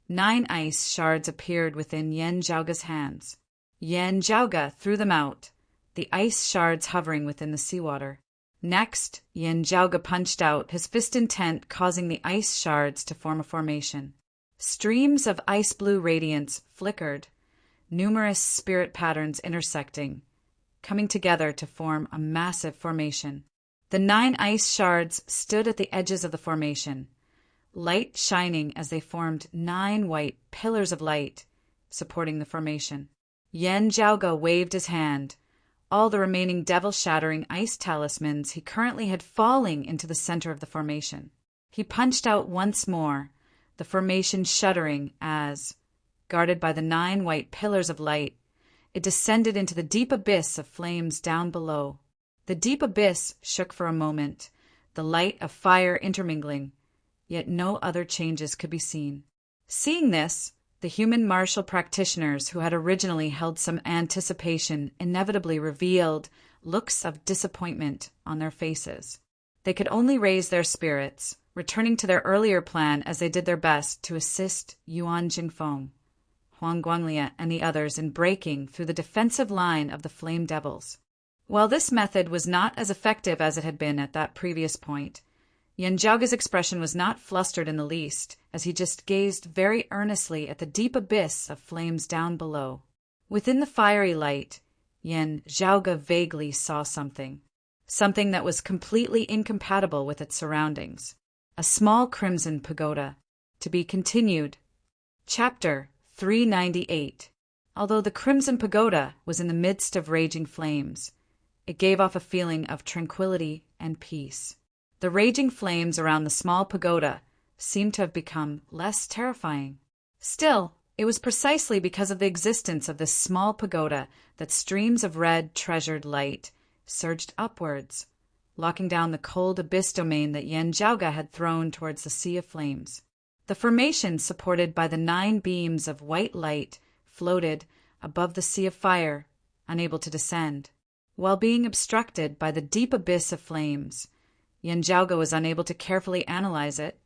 S1: 9 ice shards appeared within Yan Zhaoge's hands. Yan Zhaoge threw them out, the ice shards hovering within the seawater. Next, Yan Zhaoge punched out, his fist intent causing the ice shards to form a formation. Streams of ice blue radiance flickered, numerous spirit patterns intersecting, coming together to form a massive formation. The 9 ice shards stood at the edges of the formation, light shining as they formed 9 white pillars of light supporting the formation. Yan Zhaoge waved his hand, all the remaining devil-shattering ice talismans he currently had falling into the center of the formation. He punched out once more, the formation shuddering as, guarded by the 9 white pillars of light, it descended into the deep abyss of flames down below. The deep abyss shook for a moment, the light of fire intermingling, yet no other changes could be seen. Seeing this, the human martial practitioners who had originally held some anticipation inevitably revealed looks of disappointment on their faces. They could only raise their spirits, returning to their earlier plan as they did their best to assist Yuan Jingfeng, Huang Guanglia, and the others in breaking through the defensive line of the Flame Devils. While this method was not as effective as it had been at that previous point, Yan Zhaoge's expression was not flustered in the least, as he just gazed very earnestly at the deep abyss of flames down below. Within the fiery light, Yan Zhaoge vaguely saw something that was completely incompatible with its surroundings. A small crimson pagoda. To be continued. Chapter 398. Although the crimson pagoda was in the midst of raging flames, it gave off a feeling of tranquility and peace. The raging flames around the small pagoda seemed to have become less terrifying. Still, it was precisely because of the existence of this small pagoda that streams of red, treasured light surged upwards, locking down the cold abyss domain that Yan Zhaoge had thrown towards the sea of flames. The formation, supported by the 9 beams of white light, floated above the sea of fire, unable to descend. While being obstructed by the deep abyss of flames, Yan Zhaoge was unable to carefully analyze it.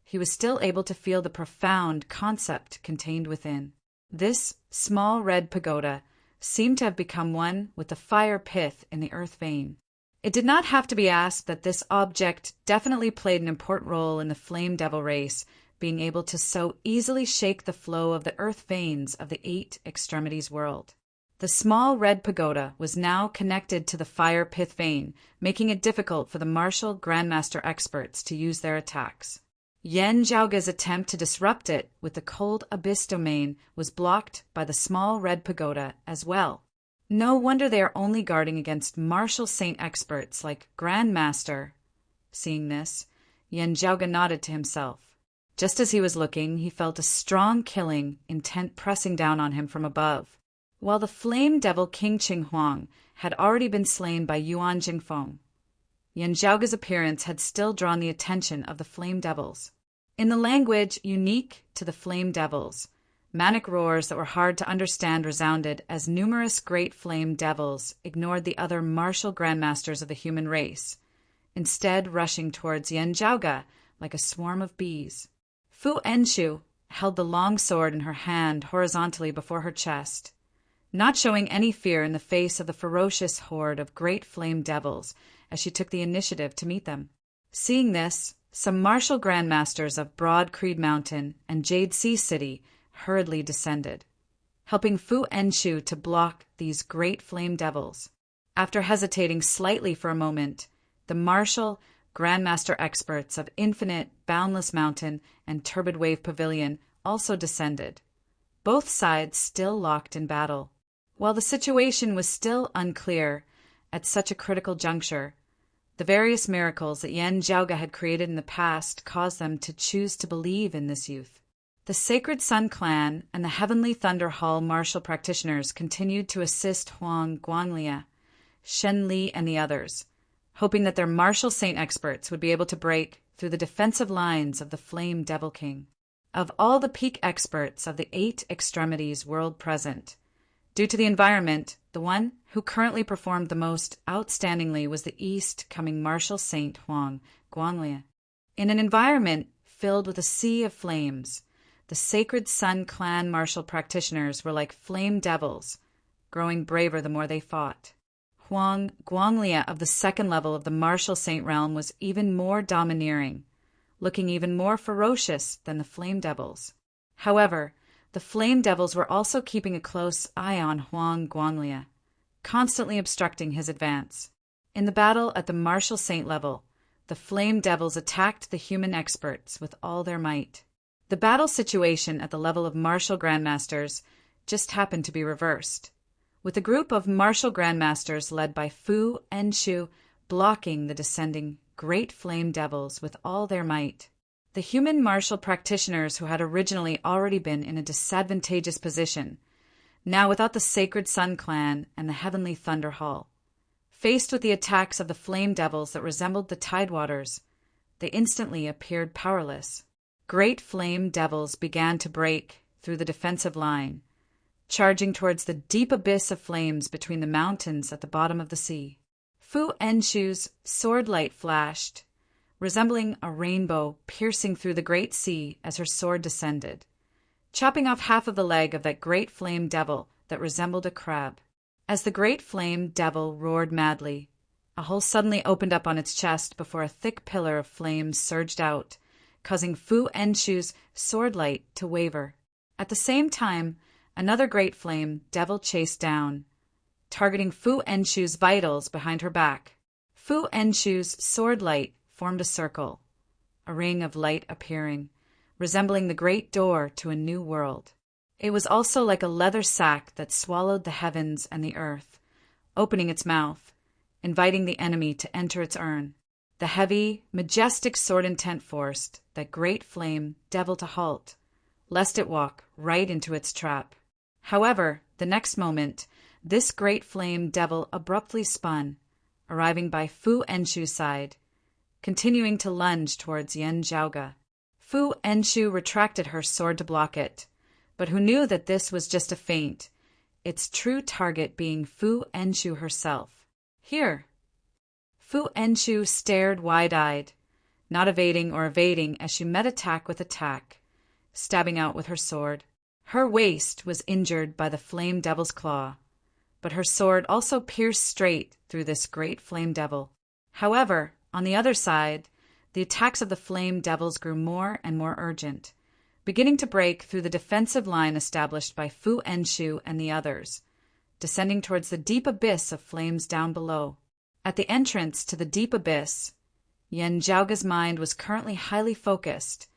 S1: He was still able to feel the profound concept contained within. This small red pagoda seemed to have become one with the fire pith in the earth vein. It did not have to be asked that this object definitely played an important role in the Flame Devil race, being able to so easily shake the flow of the earth veins of the 8 extremities world. The small red pagoda was now connected to the fire pith vein, making it difficult for the martial grandmaster experts to use their attacks. Yan Zhaoge's attempt to disrupt it with the cold abyss domain was blocked by the small red pagoda as well. No wonder they are only guarding against martial saint experts like Grandmaster. Seeing this, Yan Zhaoge nodded to himself. Just as he was looking, he felt a strong killing intent pressing down on him from above. While the Flame Devil King Qing Huang had already been slain by Yuan Jingfeng, Yan Zhaoge's appearance had still drawn the attention of the Flame Devils. In the language unique to the Flame Devils, manic roars that were hard to understand resounded as numerous great Flame Devils ignored the other martial grandmasters of the human race, instead rushing towards Yan Zhaoge like a swarm of bees. Fu Enshu held the long sword in her hand horizontally before her chest, not showing any fear in the face of the ferocious horde of great Flame Devils as she took the initiative to meet them. Seeing this, some martial grandmasters of Broad Creed Mountain and Jade Sea City hurriedly descended, helping Fu Enshu to block these great Flame Devils. After hesitating slightly for a moment, the martial grandmaster experts of Infinite, Boundless Mountain, and Turbid Wave Pavilion also descended, both sides still locked in battle. While the situation was still unclear at such a critical juncture, the various miracles that Yan Zhaoge had created in the past caused them to choose to believe in this youth. The Sacred Sun Clan and the Heavenly Thunder Hall martial practitioners continued to assist Huang Guanglia, Shen Li, and the others, hoping that their martial saint experts would be able to break through the defensive lines of the Flame Devil King. Of all the peak experts of the 8 extremities world present, due to the environment, the one who currently performed the most outstandingly was the East-coming martial saint Huang Guanglia. In an environment filled with a sea of flames, the Sacred Sun Clan martial practitioners were like flame devils, growing braver the more they fought. Huang Guanglia of the 2nd level of the martial saint realm was even more domineering, looking even more ferocious than the flame devils. However, The flame devils were also keeping a close eye on Huang Guanglia, constantly obstructing his advance. In the battle at the Martial Saint level, the flame devils attacked the human experts with all their might. The battle situation at the level of martial grandmasters just happened to be reversed, with a group of martial grandmasters led by Fu and Shu blocking the descending great flame devils with all their might. The human martial practitioners who had originally already been in a disadvantageous position, now without the Sacred Sun clan and the Heavenly Thunder Hall, faced with the attacks of the flame devils that resembled the tidewaters, they instantly appeared powerless. Great flame devils began to break through the defensive line, charging towards the deep abyss of flames between the mountains at the bottom of the sea. Fu Enshu's sword light flashed, resembling a rainbow piercing through the great sea as her sword descended, chopping off half of the leg of that great flame devil that resembled a crab. As the great flame devil roared madly, a hole suddenly opened up on its chest before a thick pillar of flames surged out, causing Fu Enshu's sword light to waver. At the same time, another great flame devil chased down, targeting Fu Enshu's vitals behind her back. Fu Enshu's sword light formed a circle, a ring of light appearing, resembling the great door to a new world. It was also like a leather sack that swallowed the heavens and the earth, opening its mouth, inviting the enemy to enter its urn. The heavy, majestic sword intent forced that great flame devil to halt, lest it walk right into its trap. However, the next moment, this great flame devil abruptly spun, arriving by Fu Enshu's side, continuing to lunge towards Yan Zhaoge. Fu Enshu retracted her sword to block it, but who knew that this was just a feint, its true target being Fu Enshu herself. Here, Fu Enshu stared wide-eyed, not evading or evading as she met attack with attack, stabbing out with her sword. Her waist was injured by the flame devil's claw, but her sword also pierced straight through this great flame devil. However, on the other side, the attacks of the flame devils grew more and more urgent, beginning to break through the defensive line established by Fu Enshu and the others, descending towards the deep abyss of flames down below. At the entrance to the deep abyss, Yan Zhaoge's mind was currently highly focused,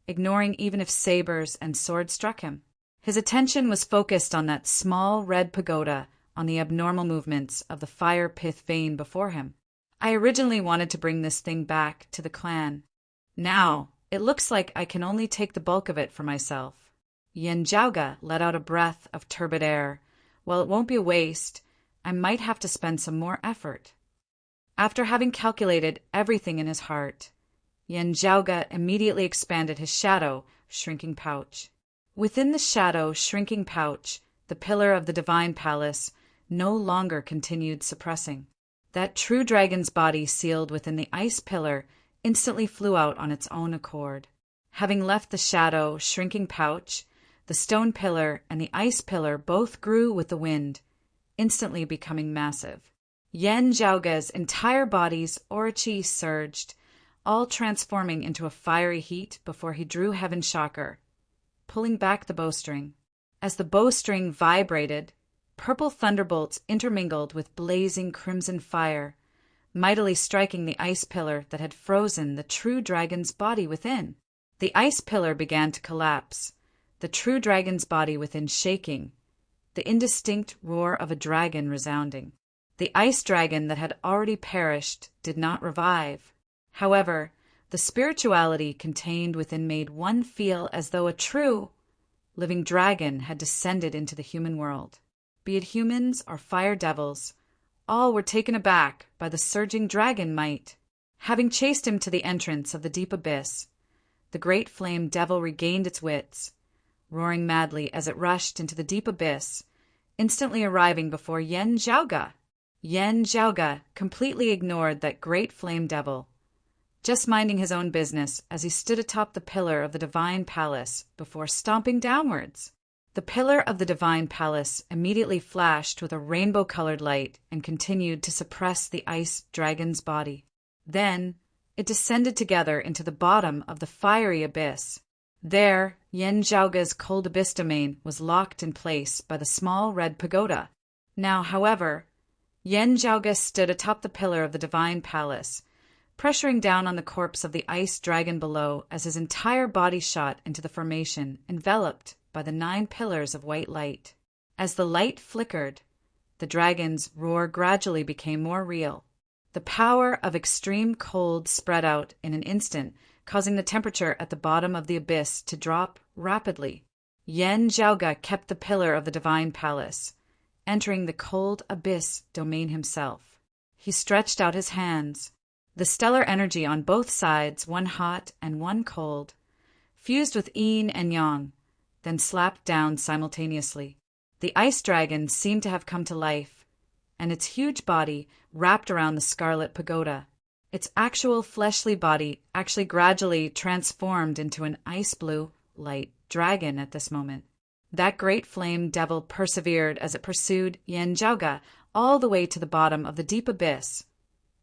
S1: ignoring even if sabers and swords struck him. His attention was focused on that small red pagoda on the abnormal movements of the fire pith vein before him. I originally wanted to bring this thing back to the clan. Now, it looks like I can only take the bulk of it for myself. Yan Zhaoge let out a breath of turbid air. While it won't be a waste, I might have to spend some more effort. After having calculated everything in his heart, Yan Zhaoge immediately expanded his shadow, shrinking pouch. Within the shadow, shrinking pouch, the pillar of the divine palace no longer continued suppressing. That true dragon's body sealed within the ice pillar instantly flew out on its own accord. Having left the shadow, shrinking pouch, the stone pillar and the ice pillar both grew with the wind, instantly becoming massive. Yan Zhaoge's entire body's aura chi surged, all transforming into a fiery heat before he drew Heaven Shocker, pulling back the bowstring. As the bowstring vibrated, purple thunderbolts intermingled with blazing crimson fire, mightily striking the ice pillar that had frozen the true dragon's body within. The ice pillar began to collapse, the true dragon's body within shaking, the indistinct roar of a dragon resounding. The ice dragon that had already perished did not revive. However, the spirituality contained within made one feel as though a true, living dragon had descended into the human world. Be it humans or fire devils, all were taken aback by the surging dragon might. Having chased him to the entrance of the deep abyss, the great flame devil regained its wits, roaring madly as it rushed into the deep abyss, instantly arriving before Yan Zhaoge. Yan Zhaoge completely ignored that great flame devil, just minding his own business as he stood atop the pillar of the divine palace before stomping downwards. The pillar of the divine palace immediately flashed with a rainbow-colored light and continued to suppress the ice dragon's body. Then, it descended together into the bottom of the fiery abyss, There, Yen Zhaoge's cold abyss domain was locked in place by the small red pagoda. Now, however, Yen Zhaoge stood atop the pillar of the divine palace, pressuring down on the corpse of the ice dragon below as his entire body shot into the formation, enveloped by the 9 pillars of white light. As the light flickered, the dragon's roar gradually became more real. The power of extreme cold spread out in an instant, causing the temperature at the bottom of the abyss to drop rapidly. Yen Zhaoge kept the pillar of the divine palace, entering the cold abyss domain himself. He stretched out his hands. The stellar energy on both sides, one hot and one cold, fused with yin and yang, then slapped down simultaneously. The ice dragon seemed to have come to life, and its huge body wrapped around the scarlet pagoda. Its actual fleshly body actually gradually transformed into an ice-blue light dragon at this moment. That great flame devil persevered as it pursued Yen Zhaoge all the way to the bottom of the deep abyss,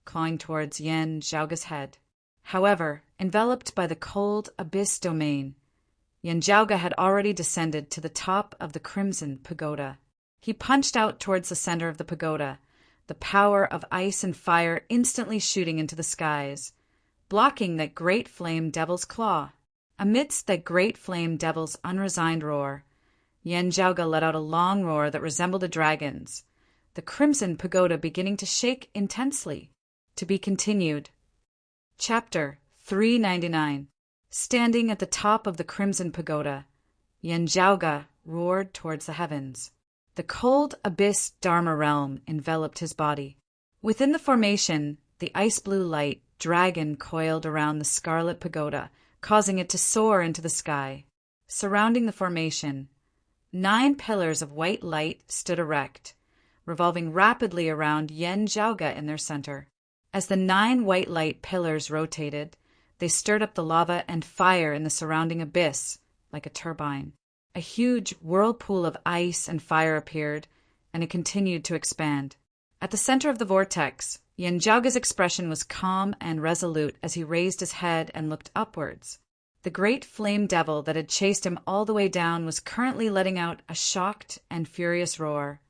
S1: clawing towards Yen Zhaoge's head. However, enveloped by the cold abyss domain, Yen Zhaoge had already descended to the top of the crimson pagoda. He punched out towards the center of the pagoda, the power of ice and fire instantly shooting into the skies, blocking that great flame devil's claw. Amidst that great flame devil's unresigned roar, Yen Zhaoge let out a long roar that resembled a dragon's, the crimson pagoda beginning to shake intensely. To be continued. Chapter 399. Standing at the top of the crimson pagoda, Yen Zhaoge roared towards the heavens. The cold abyss Dharma realm enveloped his body. Within the formation, the ice-blue light dragon coiled around the scarlet pagoda, causing it to soar into the sky. Surrounding the formation, 9 pillars of white light stood erect, revolving rapidly around Yen Zhaoge in their center. As the 9 white light pillars rotated, they stirred up the lava and fire in the surrounding abyss like a turbine. A huge whirlpool of ice and fire appeared, and it continued to expand. At the center of the vortex, Yen Zhaoge's expression was calm and resolute as he raised his head and looked upwards. The great flame devil that had chased him all the way down was currently letting out a shocked and furious roar,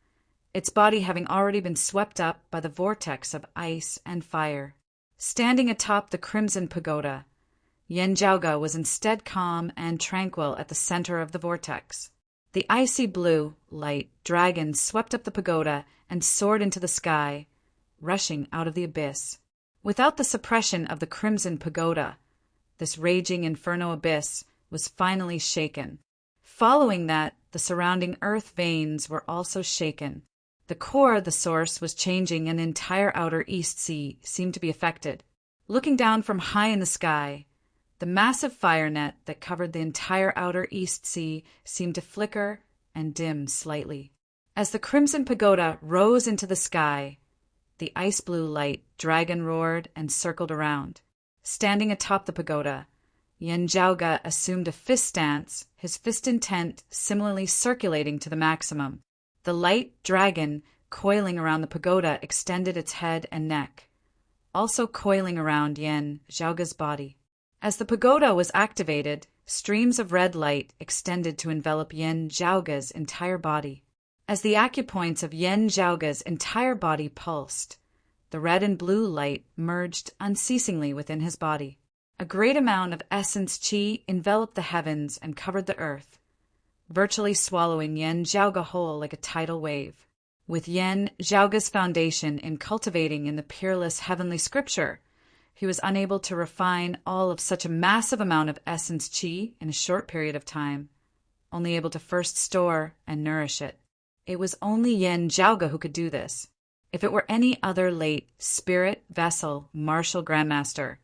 S1: its body having already been swept up by the vortex of ice and fire. Standing atop the crimson pagoda, Yen Zhaoge was instead calm and tranquil at the center of the vortex. The icy blue light dragon swept up the pagoda and soared into the sky, rushing out of the abyss. Without the suppression of the crimson pagoda, this raging inferno abyss was finally shaken. Following that, the surrounding earth veins were also shaken. The core of the source was changing, and the entire outer East Sea seemed to be affected. Looking down from high in the sky, the massive fire net that covered the entire outer East Sea seemed to flicker and dim slightly. As the crimson pagoda rose into the sky, the ice-blue light dragon roared and circled around. Standing atop the pagoda, Yen Zhaoge assumed a fist stance, his fist intent similarly circulating to the maximum. The light dragon, coiling around the pagoda, extended its head and neck, also coiling around Yen Zhaoge's body. As the pagoda was activated, streams of red light extended to envelop Yen Zhaoge's entire body. As the acupoints of Yen Zhaoge's entire body pulsed, the red and blue light merged unceasingly within his body. A great amount of essence qi enveloped the heavens and covered the earth, virtually swallowing Yen Zhaoge whole like a tidal wave. With Yen Zhaoge's foundation in cultivating in the peerless heavenly scripture, he was unable to refine all of such a massive amount of essence qi in a short period of time, only able to first store and nourish it. It was only Yen Zhaoge who could do this. If it were any other late spirit, vessel, martial grandmaster,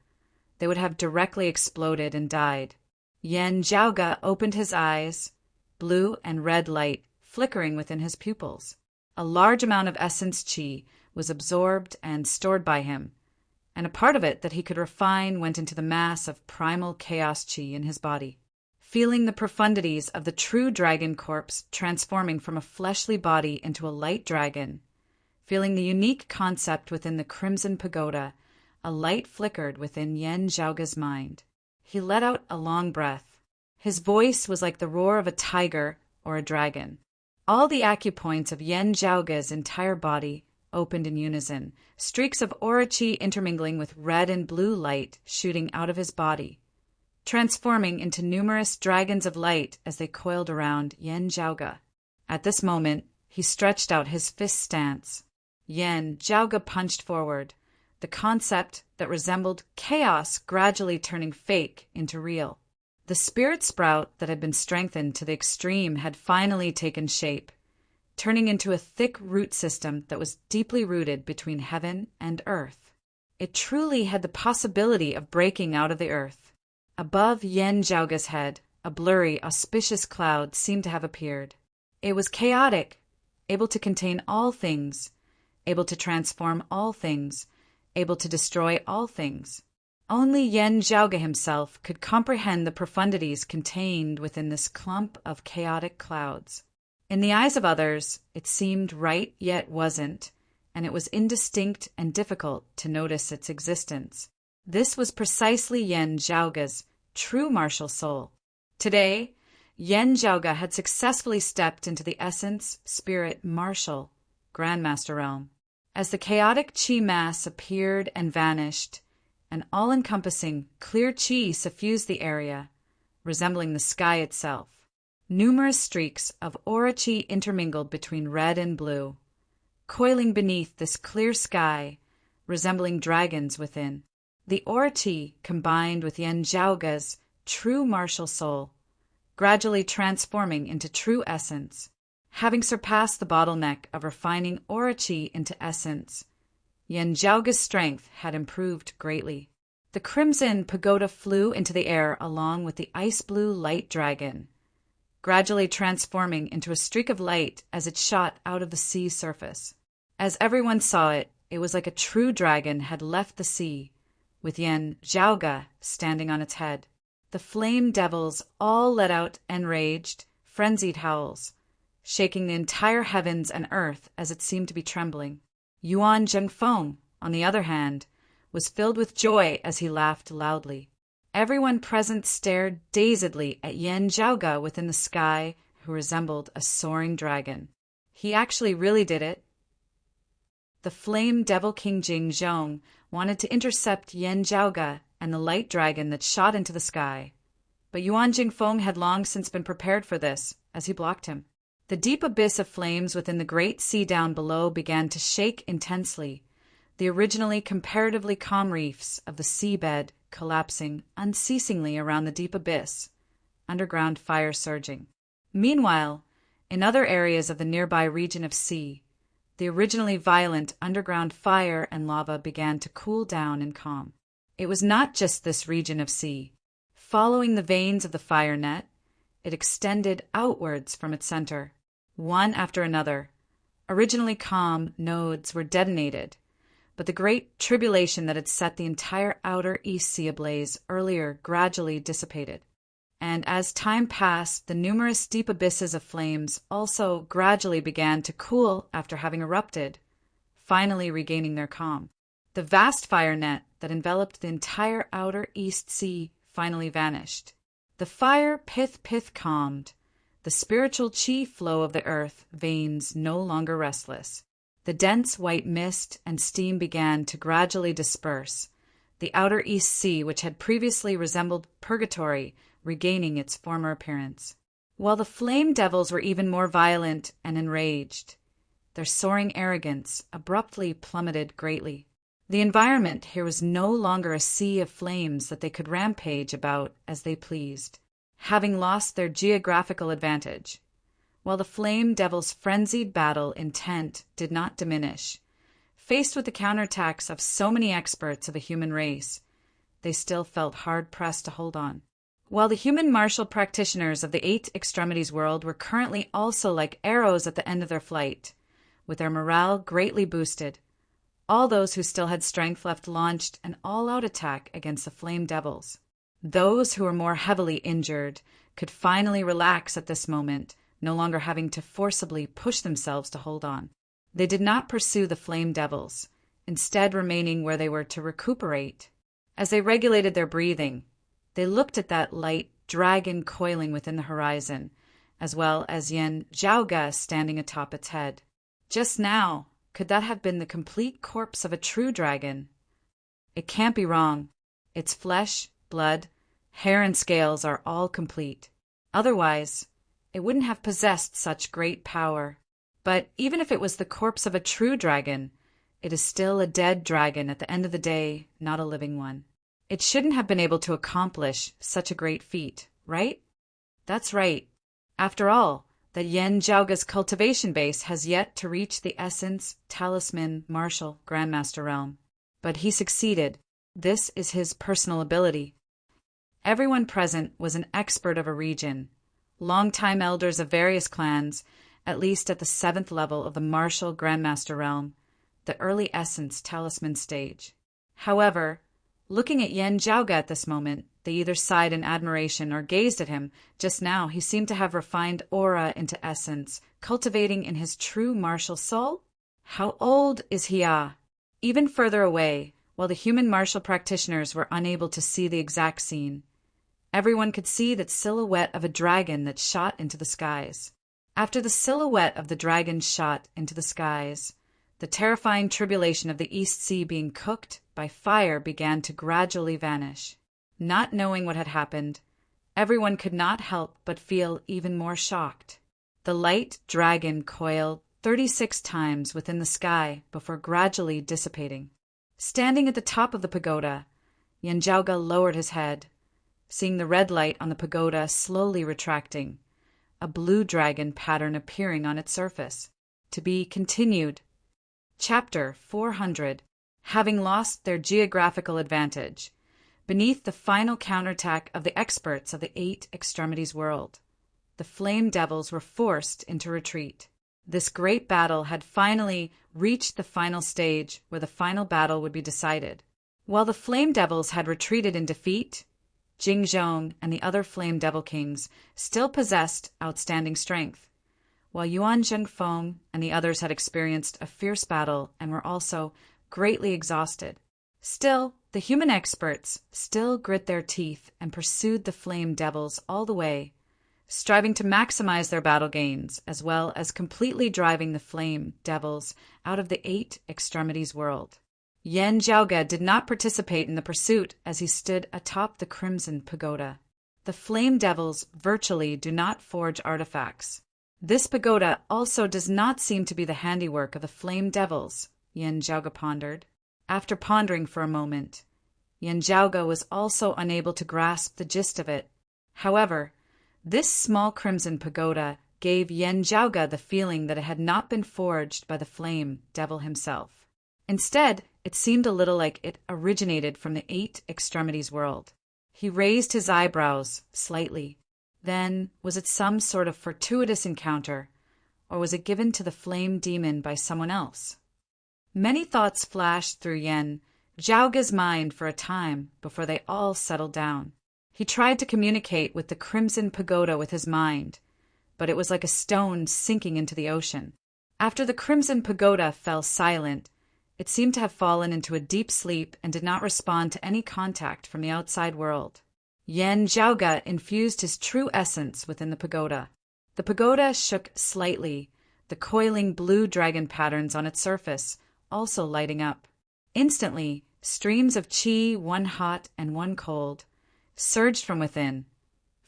S1: they would have directly exploded and died. Yen Zhaoge opened his eyes, blue and red light flickering within his pupils. A large amount of essence qi was absorbed and stored by him, and a part of it that he could refine went into the mass of primal chaos qi in his body. Feeling the profundities of the true dragon corpse transforming from a fleshly body into a light dragon, feeling the unique concept within the crimson pagoda, a light flickered within Yen Zhaoge's mind. He let out a long breath. His voice was like the roar of a tiger or a dragon. All the acupoints of Yen Zhaoge's entire body opened in unison, streaks of aura qi intermingling with red and blue light shooting out of his body, transforming into numerous dragons of light as they coiled around Yen Zhaoge. At this moment, he stretched out his fist stance. Yen Zhaoge punched forward, the concept that resembled chaos gradually turning fake into real. The spirit sprout that had been strengthened to the extreme had finally taken shape, turning into a thick root system that was deeply rooted between heaven and earth. It truly had the possibility of breaking out of the earth. Above Yen Zhaoge's head, a blurry, auspicious cloud seemed to have appeared. It was chaotic, able to contain all things, able to transform all things, able to destroy all things. Only Yen Zhaoge himself could comprehend the profundities contained within this clump of chaotic clouds. In the eyes of others, it seemed right yet wasn't, and it was indistinct and difficult to notice its existence. This was precisely Yen Zhaoge's true martial soul. Today, Yen Zhaoge had successfully stepped into the essence, spirit, martial, Grandmaster realm. As the chaotic qi mass appeared and vanished, an all-encompassing, clear qi suffused the area, resembling the sky itself. Numerous streaks of aura qi intermingled between red and blue, coiling beneath this clear sky, resembling dragons within. The aura qi combined with Yen Zhaoge's true martial soul, gradually transforming into true essence. Having surpassed the bottleneck of refining aura qi into essence, Yen Zhaoge's strength had improved greatly. The crimson pagoda flew into the air along with the ice-blue light dragon, gradually transforming into a streak of light as it shot out of the sea surface. As everyone saw it, it was like a true dragon had left the sea, with Yen Zhaoge standing on its head. The flame devils all let out enraged, frenzied howls, shaking the entire heavens and earth as it seemed to be trembling. Yuan Zhengfeng, on the other hand, was filled with joy as he laughed loudly. Everyone present stared dazedly at Yen Zhaoge within the sky, who resembled a soaring dragon. He actually really did it. The flame devil king Jing Zhong wanted to intercept Yen Zhaoge and the light dragon that shot into the sky, but Yuan Jingfeng had long since been prepared for this, as he blocked him. The deep abyss of flames within the great sea down below began to shake intensely, the originally comparatively calm reefs of the seabed collapsing unceasingly around the deep abyss, underground fire surging. Meanwhile, in other areas of the nearby region of sea, the originally violent underground fire and lava began to cool down and calm. It was not just this region of sea. Following the veins of the fire net, it extended outwards from its center. One after another, originally calm nodes were detonated, but the great tribulation that had set the entire outer East Sea ablaze earlier gradually dissipated. And as time passed, the numerous deep abysses of flames also gradually began to cool after having erupted, finally regaining their calm. The vast fire net that enveloped the entire outer East Sea finally vanished. The fire pith calmed, the spiritual qi flow of the earth veins no longer restless. The dense white mist and steam began to gradually disperse, the outer East Sea, which had previously resembled purgatory, regaining its former appearance. While the flame devils were even more violent and enraged, their soaring arrogance abruptly plummeted greatly. The environment here was no longer a sea of flames that they could rampage about as they pleased, having lost their geographical advantage. While the flame devils' frenzied battle intent did not diminish, faced with the counterattacks of so many experts of the human race, they still felt hard-pressed to hold on. While the human martial practitioners of the Eight Extremities world were currently also like arrows at the end of their flight, with their morale greatly boosted, all those who still had strength left launched an all-out attack against the flame devils. Those who were more heavily injured could finally relax at this moment, no longer having to forcibly push themselves to hold on. They did not pursue the flame devils, instead remaining where they were to recuperate. As they regulated their breathing, they looked at that light dragon coiling within the horizon, as well as Yen Zhaoge standing atop its head. Just now, could that have been the complete corpse of a true dragon? It can't be wrong. Its flesh, blood, hair, and scales are all complete. Otherwise, it wouldn't have possessed such great power. But even if it was the corpse of a true dragon, it is still a dead dragon at the end of the day, not a living one. It shouldn't have been able to accomplish such a great feat, right? That's right. After all, that Yen Zhaoge's cultivation base has yet to reach the essence, talisman, martial, grandmaster realm. But he succeeded. This is his personal ability. Everyone present was an expert of a region, longtime elders of various clans, at least at the 7th level of the martial grandmaster realm, the early essence talisman stage. However, looking at Yen Zhaoge at this moment, they either sighed in admiration or gazed at him. Just now he seemed to have refined aura into essence, cultivating in his true martial soul. How old is Hia? Even further away, while the human martial practitioners were unable to see the exact scene, everyone could see that silhouette of a dragon that shot into the skies. After the silhouette of the dragon shot into the skies, the terrifying tribulation of the East Sea being cooked by fire began to gradually vanish. Not knowing what had happened, everyone could not help but feel even more shocked. The light dragon coiled 36 times within the sky before gradually dissipating. Standing at the top of the pagoda, Yen Zhaoge lowered his head, seeing the red light on the pagoda slowly retracting, a blue dragon pattern appearing on its surface. To be continued. Chapter 400. Having lost their geographical advantage, beneath the final counterattack of the experts of the 8 extremities world, the flame devils were forced into retreat. This great battle had finally reached the final stage where the final battle would be decided. While the flame devils had retreated in defeat, Jing Zhong and the other flame devil kings still possessed outstanding strength, while Yuan Zhengfeng and the others had experienced a fierce battle and were also greatly exhausted. Still, the human experts still grit their teeth and pursued the flame devils all the way, striving to maximize their battle gains, as well as completely driving the flame devils out of the 8 extremities world. Yen Zhaoge did not participate in the pursuit as he stood atop the Crimson Pagoda. The flame devils virtually do not forge artifacts. This pagoda also does not seem to be the handiwork of the flame devils, Yen Zhaoge pondered. After pondering for a moment, Yen Zhaoge was also unable to grasp the gist of it. However, this small crimson pagoda gave Yen Zhaoge the feeling that it had not been forged by the flame devil himself. Instead, it seemed a little like it originated from the 8 extremities world. He raised his eyebrows slightly. Then, was it some sort of fortuitous encounter, or was it given to the flame demon by someone else? Many thoughts flashed through Yen Zhaoge's mind for a time before they all settled down. He tried to communicate with the Crimson Pagoda with his mind, but it was like a stone sinking into the ocean. After the Crimson Pagoda fell silent, it seemed to have fallen into a deep sleep and did not respond to any contact from the outside world. Yen Zhaoge infused his true essence within the pagoda. The pagoda shook slightly, the coiling blue dragon patterns on its surface also lighting up. Instantly, streams of qi, one hot and one cold, surged from within,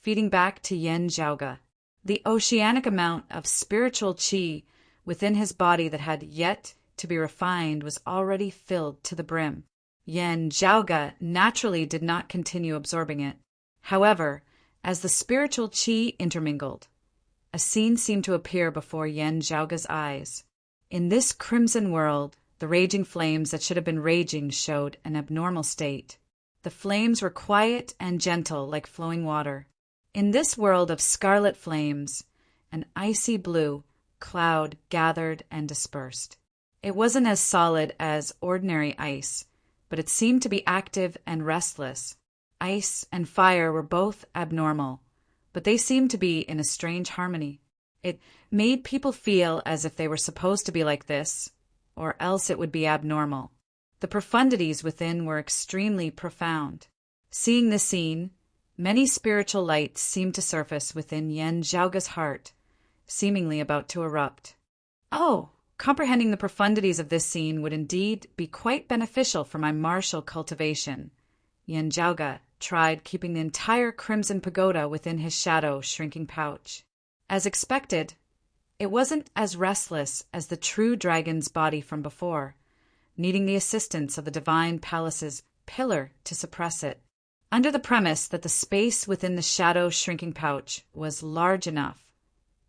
S1: feeding back to Yen Zhaoge. The oceanic amount of spiritual qi within his body that had yet to be refined was already filled to the brim. Yen Zhaoge naturally did not continue absorbing it. However, as the spiritual qi intermingled, a scene seemed to appear before Yen Zhaoge's eyes. In this crimson world, the raging flames that should have been raging showed an abnormal state. The flames were quiet and gentle like flowing water. In this world of scarlet flames, an icy blue cloud gathered and dispersed. It wasn't as solid as ordinary ice, but it seemed to be active and restless. Ice and fire were both abnormal, but they seemed to be in a strange harmony. It made people feel as if they were supposed to be like this, or else it would be abnormal. The profundities within were extremely profound. Seeing this scene, Many spiritual lights seemed to surface within Yen Zhaoga's heart, seemingly about to erupt. Oh, comprehending the profundities of this scene would indeed be quite beneficial for my martial cultivation. Yen Zhaoga tried keeping the entire Crimson Pagoda within his shadow shrinking pouch. As expected, it wasn't as restless as the true dragon's body from before, needing the assistance of the Divine Palace's pillar to suppress it. Under the premise that the space within the shadow shrinking pouch was large enough,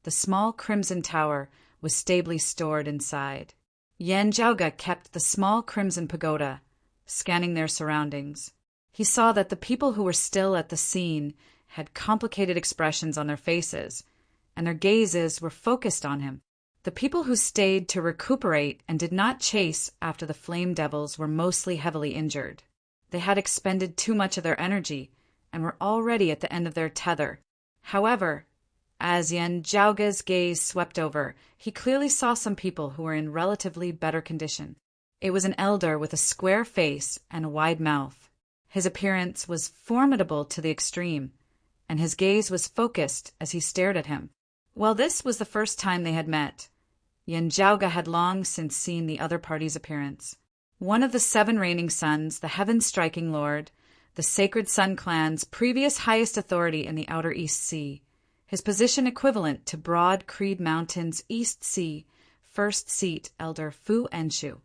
S1: the small crimson tower was stably stored inside. Yen Zhaoga kept the small crimson pagoda, scanning their surroundings. He saw that the people who were still at the scene had complicated expressions on their faces, and their gazes were focused on him. The people who stayed to recuperate and did not chase after the flame devils were mostly heavily injured. They had expended too much of their energy and were already at the end of their tether. However, as Yen Zhaoga's gaze swept over, he clearly saw some people who were in relatively better condition. It was an elder with a square face and a wide mouth. His appearance was formidable to the extreme, and his gaze was focused as he stared at him. While this was the first time they had met, Yen Zhaoga had long since seen the other party's appearance. One of the 7 reigning suns, the heaven-striking lord, the Sacred Sun clan's previous highest authority in the Outer East Sea, his position equivalent to Broad Creed Mountain's East Sea first seat elder Fu Enshu.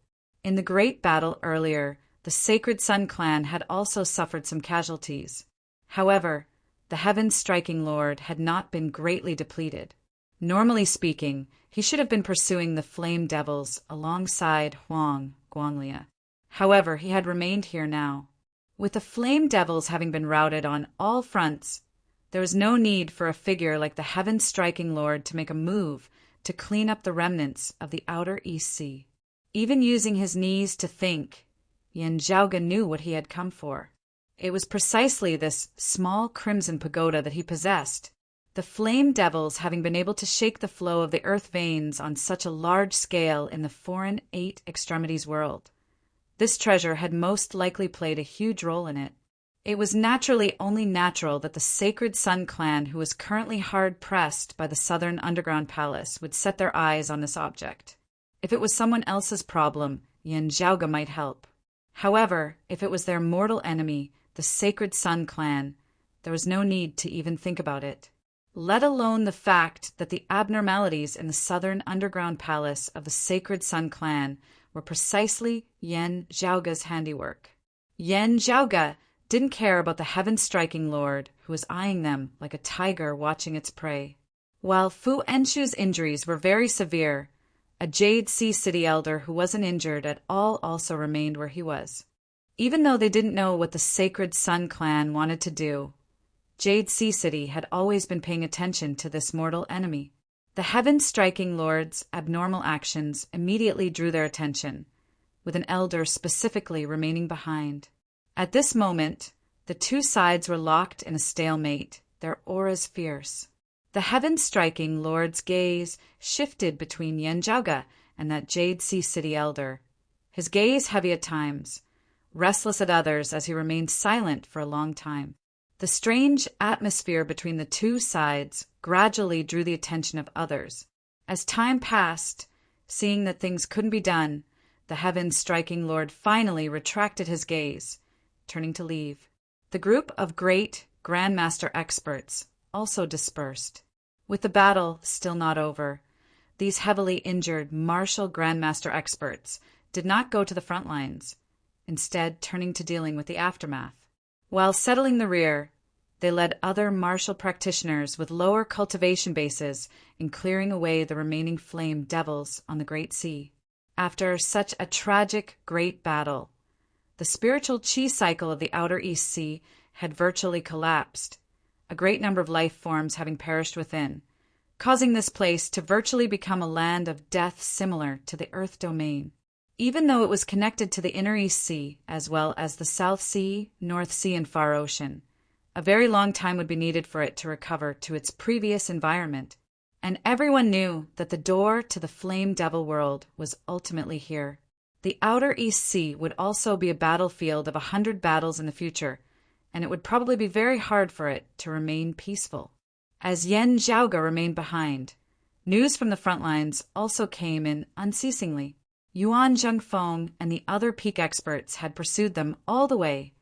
S1: In the great battle earlier, the Sacred Sun clan had also suffered some casualties. However, the heaven-striking lord had not been greatly depleted. Normally speaking, he should have been pursuing the flame devils alongside Huang Guanglia. However, he had remained here now. With the flame devils having been routed on all fronts, there was no need for a figure like the heaven-striking lord to make a move to clean up the remnants of the Outer East Sea. Even using his knees to think, Yen Zhaoga knew what he had come for. It was precisely this small crimson pagoda that he possessed, the flame devils having been able to shake the flow of the earth veins on such a large scale in the foreign 8 extremities world. This treasure had most likely played a huge role in it. It was naturally only natural that the Sacred Sun clan, who was currently hard-pressed by the southern underground palace, would set their eyes on this object. If it was someone else's problem, Yen Zhaoga might help. However, if it was their mortal enemy, the Sacred Sun clan, there was no need to even think about it. Let alone the fact that the abnormalities in the southern underground palace of the Sacred Sun clan were precisely Yen Zhaoga's handiwork. Yen Zhaoga didn't care about the heaven-striking lord who was eyeing them like a tiger watching its prey. While Fu Enshu's injuries were very severe, a Jade Sea City elder who wasn't injured at all also remained where he was. Even though they didn't know what the Sacred Sun clan wanted to do, Jade Sea City had always been paying attention to this mortal enemy. The heaven-striking lord's abnormal actions immediately drew their attention, with an elder specifically remaining behind. At this moment, the 2 sides were locked in a stalemate, their auras fierce. The heaven-striking lord's gaze shifted between Yen Zhaoga and that Jade Sea City elder, his gaze heavy at times, restless at others as he remained silent for a long time. The strange atmosphere between the 2 sides gradually drew the attention of others. As time passed, seeing that things couldn't be done, the heaven-striking lord finally retracted his gaze, turning to leave. The group of great Grandmaster experts also dispersed. With the battle still not over, these heavily injured martial Grandmaster experts did not go to the front lines, instead turning to dealing with the aftermath. While settling the rear, they led other martial practitioners with lower cultivation bases in clearing away the remaining flame devils on the Great Sea. After such a tragic great battle, the spiritual chi cycle of the Outer East Sea had virtually collapsed, a great number of life forms having perished within, causing this place to virtually become a land of death similar to the Earth domain. Even though it was connected to the Inner East Sea, as well as the South Sea, North Sea, and Far Ocean, a very long time would be needed for it to recover to its previous environment, and everyone knew that the door to the Flame Devil world was ultimately here. The Outer East Sea would also be a battlefield of 100 battles in the future, and it would probably be very hard for it to remain peaceful. As Yan Zhaoge remained behind, news from the front lines also came in unceasingly. Yuan Zhengfeng and the other peak experts had pursued them all the way,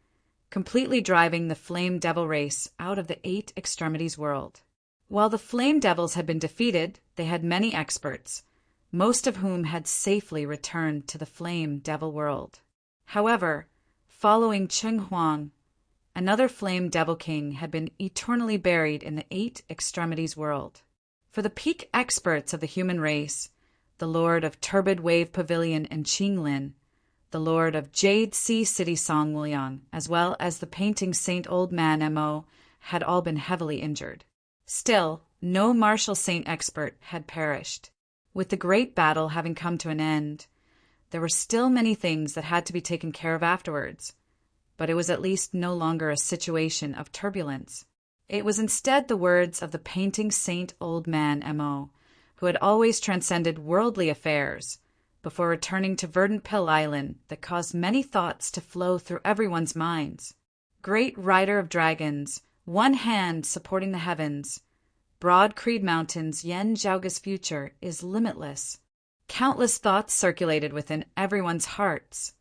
S1: completely driving the Flame Devil race out of the Eight Extremities world. While the Flame Devils had been defeated, they had many experts, most of whom had safely returned to the Flame Devil world. However, following Cheng Huang, another Flame Devil King had been eternally buried in the Eight Extremities world. For the peak experts of the human race, the Lord of Turbid Wave Pavilion and Qinglin, the Lord of Jade Sea City Song Wuliang, as well as the painting Saint Old Man Mo, had all been heavily injured. Still, no martial saint expert had perished. With the great battle having come to an end, there were still many things that had to be taken care of afterwards, but it was at least no longer a situation of turbulence. It was instead the words of the painting Saint Old Man Mo, who had always transcended worldly affairs before returning to Verdant Pill Island, that caused many thoughts to flow through everyone's minds. Great rider of dragons, one hand supporting the heavens, Broad Creed Mountain's Yan Zhaoge's future is limitless. Countless thoughts circulated within everyone's hearts,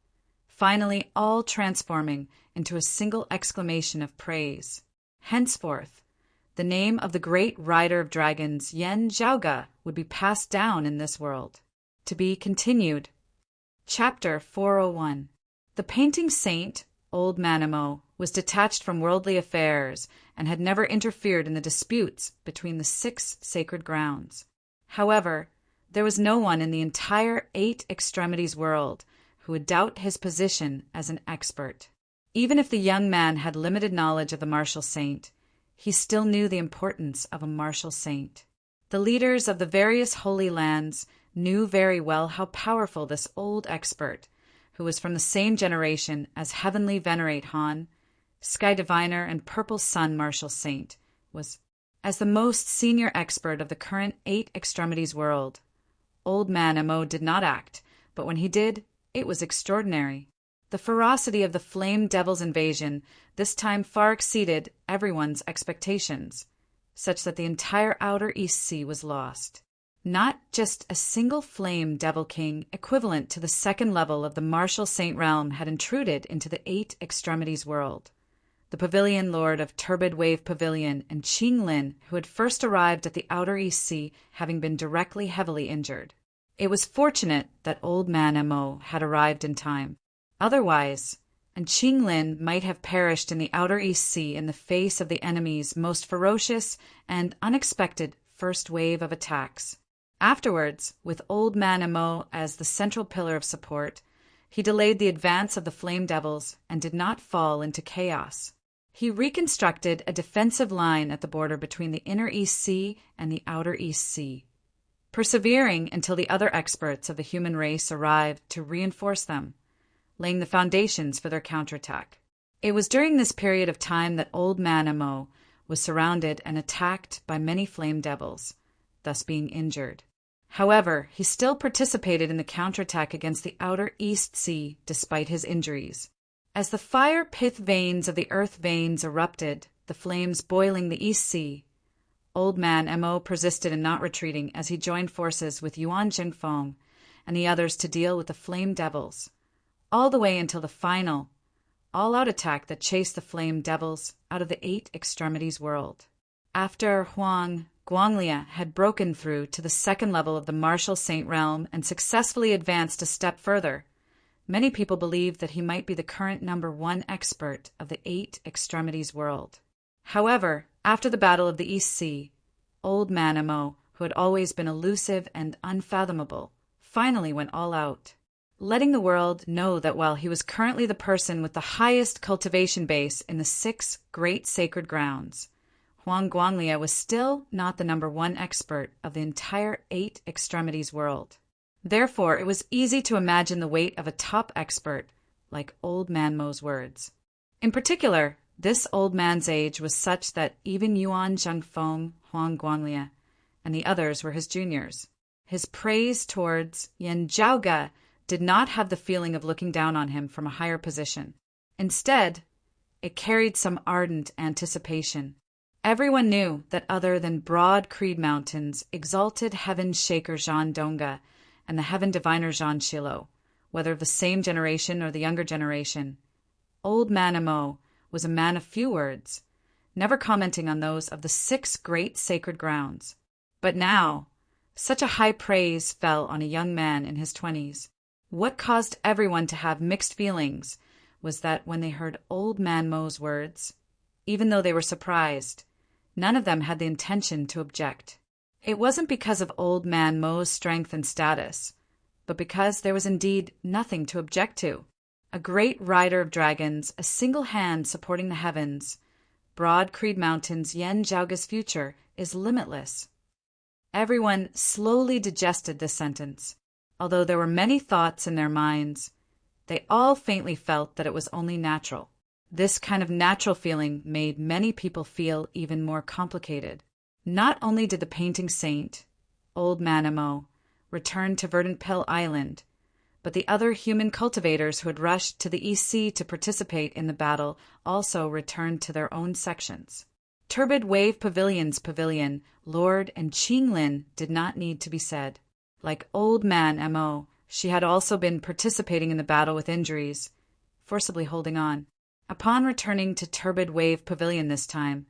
S1: finally all transforming into a single exclamation of praise. Henceforth, the name of the great rider of dragons, Yan Zhaoge, would be passed down in this world. To be continued. Chapter 401. The painting saint, Old Man Mo, was detached from worldly affairs and had never interfered in the disputes between the 6 sacred grounds. However, there was no one in the entire Eight Extremities world who would doubt his position as an expert. Even if the young man had limited knowledge of the martial saint, he still knew the importance of a martial saint. The leaders of the various holy lands knew very well how powerful this old expert, who was from the same generation as Heavenly Venerate Han, Sky Diviner and Purple Sun Martial Saint, was. As the most senior expert of the current Eight Extremities world, Old Man Mo did not act, but when he did, it was extraordinary. The ferocity of the Flame Devil's invasion this time far exceeded everyone's expectations, such that the entire Outer East Sea was lost. Not just a single Flame Devil King equivalent to the second level of the Martial Saint realm had intruded into the Eight Extremities world. The Pavilion Lord of Turbid Wave Pavilion and Qinglin, who had first arrived at the Outer East Sea, having been directly heavily injured. It was fortunate that Old Man Mo had arrived in time. Otherwise, and Qinglin might have perished in the Outer East Sea in the face of the enemy's most ferocious and unexpected first wave of attacks. Afterwards, with Old Man Mo as the central pillar of support, he delayed the advance of the Flame Devils and did not fall into chaos. He reconstructed a defensive line at the border between the Inner East Sea and the Outer East Sea, persevering until the other experts of the human race arrived to reinforce them, laying the foundations for their counterattack. It was during this period of time that Old Man Mo was surrounded and attacked by many Flame Devils, thus being injured. However, he still participated in the counterattack against the Outer East Sea despite his injuries. As the fire pith veins of the earth veins erupted, the flames boiling the East Sea, Old Man Mo persisted in not retreating as he joined forces with Yuan Zhengfeng and the others to deal with the Flame Devils, all the way until the final, all-out attack that chased the Flame Devils out of the Eight Extremities world. After Huang Guanglia had broken through to the second level of the Martial Saint realm and successfully advanced a step further, many people believed that he might be the current #1 expert of the Eight Extremities world. However, after the Battle of the East Sea, Old Man Mo, who had always been elusive and unfathomable, finally went all out, letting the world know that while he was currently the person with the highest cultivation base in the 6 great sacred grounds, Huang Guanglia was still not the #1 expert of the entire Eight Extremities world. Therefore, it was easy to imagine the weight of a top expert like Old Man Mo's words. In particular, this old man's age was such that even Yuan Zhengfeng, Huang Guanglia, and the others were his juniors. His praise towards Yan Zhaoge did not have the feeling of looking down on him from a higher position. Instead, It carried some ardent anticipation. Everyone knew that other than broad Creed Mountains exalted heaven shaker Jean Donga and the heaven diviner Jean Chilo, whether of the same generation or the younger generation. Old Man Amo was a man of few words, never commenting on those of the 6 great sacred grounds. But now, such a high praise fell on a young man in his 20s. What caused everyone to have mixed feelings was that when they heard Old Man Mo's words, even though they were surprised, none of them had the intention to object. It wasn't because of Old Man Mo's strength and status, but because there was indeed nothing to object to. A great rider of dragons, a single hand supporting the heavens. Broad Creed Mountains, Yen Jiaoga's future is limitless. Everyone slowly digested this sentence. Although there were many thoughts in their minds, they all faintly felt that it was only natural. This kind of natural feeling made many people feel even more complicated. Not only did the painting saint, Old Man Amo, return to Verdant Pill Island, but the other human cultivators who had rushed to the East Sea to participate in the battle also returned to their own sections. Turbid Wave Pavilion's pavilion, Lord and Qinglin did not need to be said. Like Old Man Amo, she had also been participating in the battle with injuries, forcibly holding on. Upon returning to Turbid Wave Pavilion this time,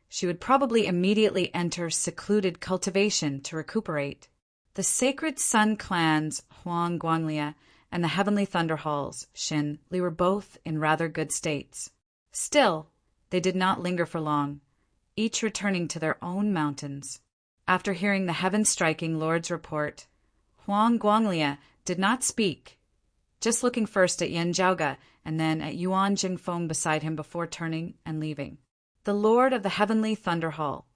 S1: she would probably immediately enter secluded cultivation to recuperate. The sacred Sun clans, Huang Guanglia, and the Heavenly Thunder Halls, Xin Li, were both in rather good states. Still, they did not linger for long, each returning to their own mountains. After hearing the heaven-striking Lord's report, Huang Guanglia did not speak, just looking first at Yen Jiaoga and then at Yuan Jingfeng beside him before turning and leaving. The Lord of the Heavenly Thunder Hall,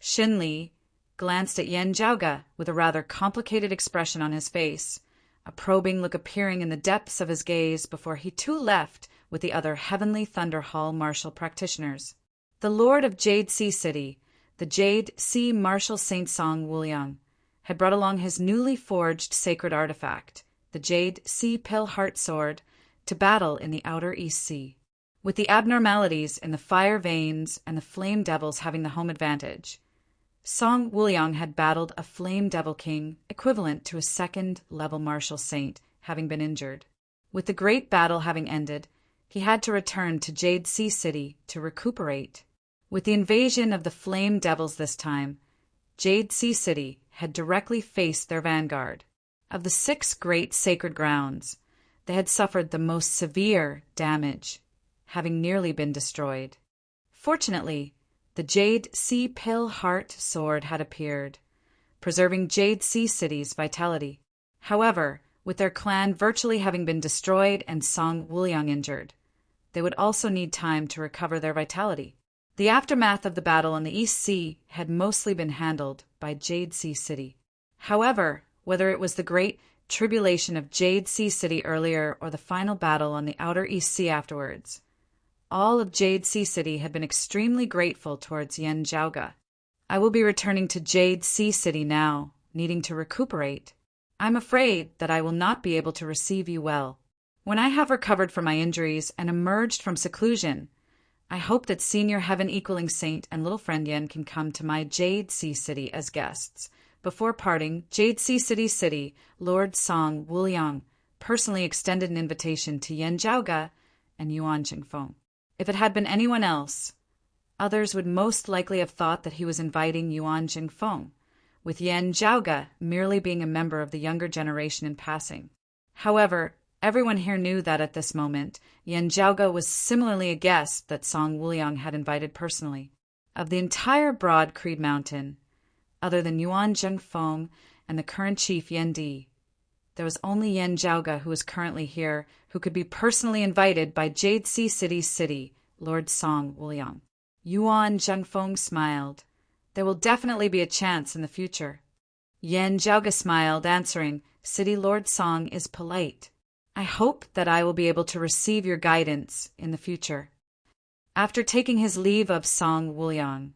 S1: Xin Li, glanced at Yen Jiaoga with a rather complicated expression on his face, a probing look appearing in the depths of his gaze before he too left with the other Heavenly Thunder Hall martial practitioners. The Lord of Jade Sea City, the Jade Sea Martial Saint Song Wuliang, had brought along his newly forged sacred artifact, the Jade Sea Pill Heart Sword, to battle in the outer East Sea. With the abnormalities in the fire veins and the flame devils having the home advantage, Song Wuliang had battled a flame devil king equivalent to a second-level martial saint, having been injured. With the great battle having ended, he had to return to Jade Sea City to recuperate. With the invasion of the flame devils this time, Jade Sea City had directly faced their vanguard. Of the 6 great sacred grounds, they had suffered the most severe damage, having nearly been destroyed. Fortunately, the Jade Sea Pill Heart Sword had appeared, preserving Jade Sea City's vitality. However, with their clan virtually having been destroyed and Song Wuliang injured, they would also need time to recover their vitality. The aftermath of the battle on the East Sea had mostly been handled by Jade Sea City. However, whether it was the great tribulation of Jade Sea City earlier or the final battle on the outer East Sea afterwards, all of Jade Sea City had been extremely grateful towards Yen Jiaoga. I will be returning to Jade Sea City now, needing to recuperate. I'm afraid that I will not be able to receive you well. When I have recovered from my injuries and emerged from seclusion, I hope that Senior Heaven-equaling Saint and Little Friend Yen can come to my Jade Sea City as guests. Before parting, Jade Sea City, Lord Song Wuliang personally extended an invitation to Yen Jiaoga and Yuan Jingfeng. If it had been anyone else, others would most likely have thought that he was inviting Yuan Jingfeng, with Yen Jiaoga merely being a member of the younger generation in passing. However, everyone here knew that at this moment, Yen Jiaoga was similarly a guest that Song Wuliang had invited personally. Of the entire Broad Creed Mountain, other than Yuan Jingfeng and the current chief Yen Di, there was only Yen Jiaoga who was currently here, who could be personally invited by Jade Sea City, Lord Song Wuliang. Yuan Jingfeng smiled. There will definitely be a chance in the future. Yen Jiaoga smiled, answering, City Lord Song is polite. I hope that I will be able to receive your guidance in the future. After taking his leave of Song Wuliang,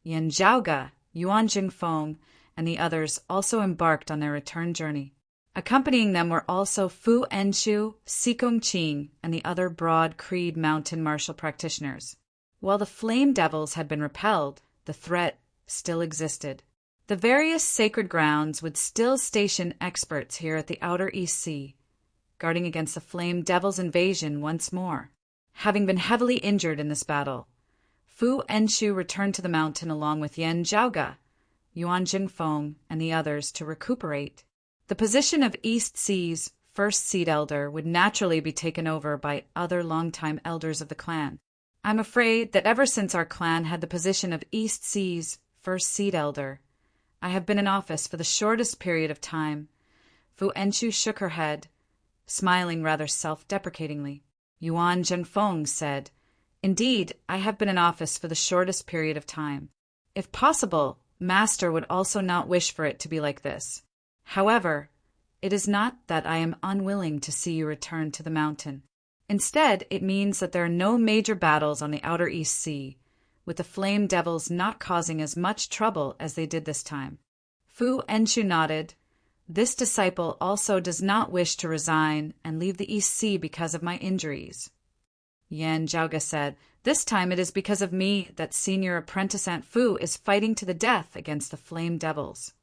S1: Yen Jiaoga, Yuan Jingfeng, and the others also embarked on their return journey. Accompanying them were also Fu Enshu, Sikong Qing, and the other Broad Creed Mountain martial practitioners. While the Flame Devils had been repelled, the threat still existed. The various sacred grounds would still station experts here at the Outer East Sea, guarding against the Flame Devils' invasion once more. Having been heavily injured in this battle, Fu Enshu returned to the mountain along with Yan Zhaoge, Yuan Jingfeng, and the others to recuperate. The position of East Sea's first seed elder would naturally be taken over by other longtime elders of the clan. I'm afraid that ever since our clan had the position of East Sea's first seed elder, I have been in office for the shortest period of time. Fu Enshu shook her head, smiling rather self-deprecatingly. Yuan Zhenfeng said, "Indeed, I have been in office for the shortest period of time. If possible, Master would also not wish for it to be like this. However, it is not that I am unwilling to see you return to the mountain. Instead, it means that there are no major battles on the Outer East Sea, with the Flame Devils not causing as much trouble as they did this time." Fu Enshu nodded. "This disciple also does not wish to resign and leave the East Sea because of my injuries." Yan Zhaoge said, "This time it is because of me that Senior Apprentice Aunt Fu is fighting to the death against the Flame Devils."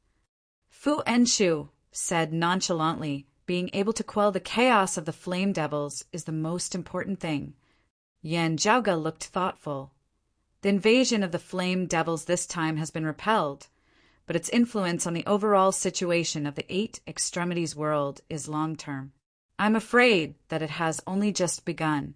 S1: Fu Enshu said nonchalantly, "Being able to quell the chaos of the Flame Devils is the most important thing." Yan Zhaoge looked thoughtful. "The invasion of the Flame Devils this time has been repelled, but its influence on the overall situation of the Eight Extremities world is long-term. I'm afraid that it has only just begun."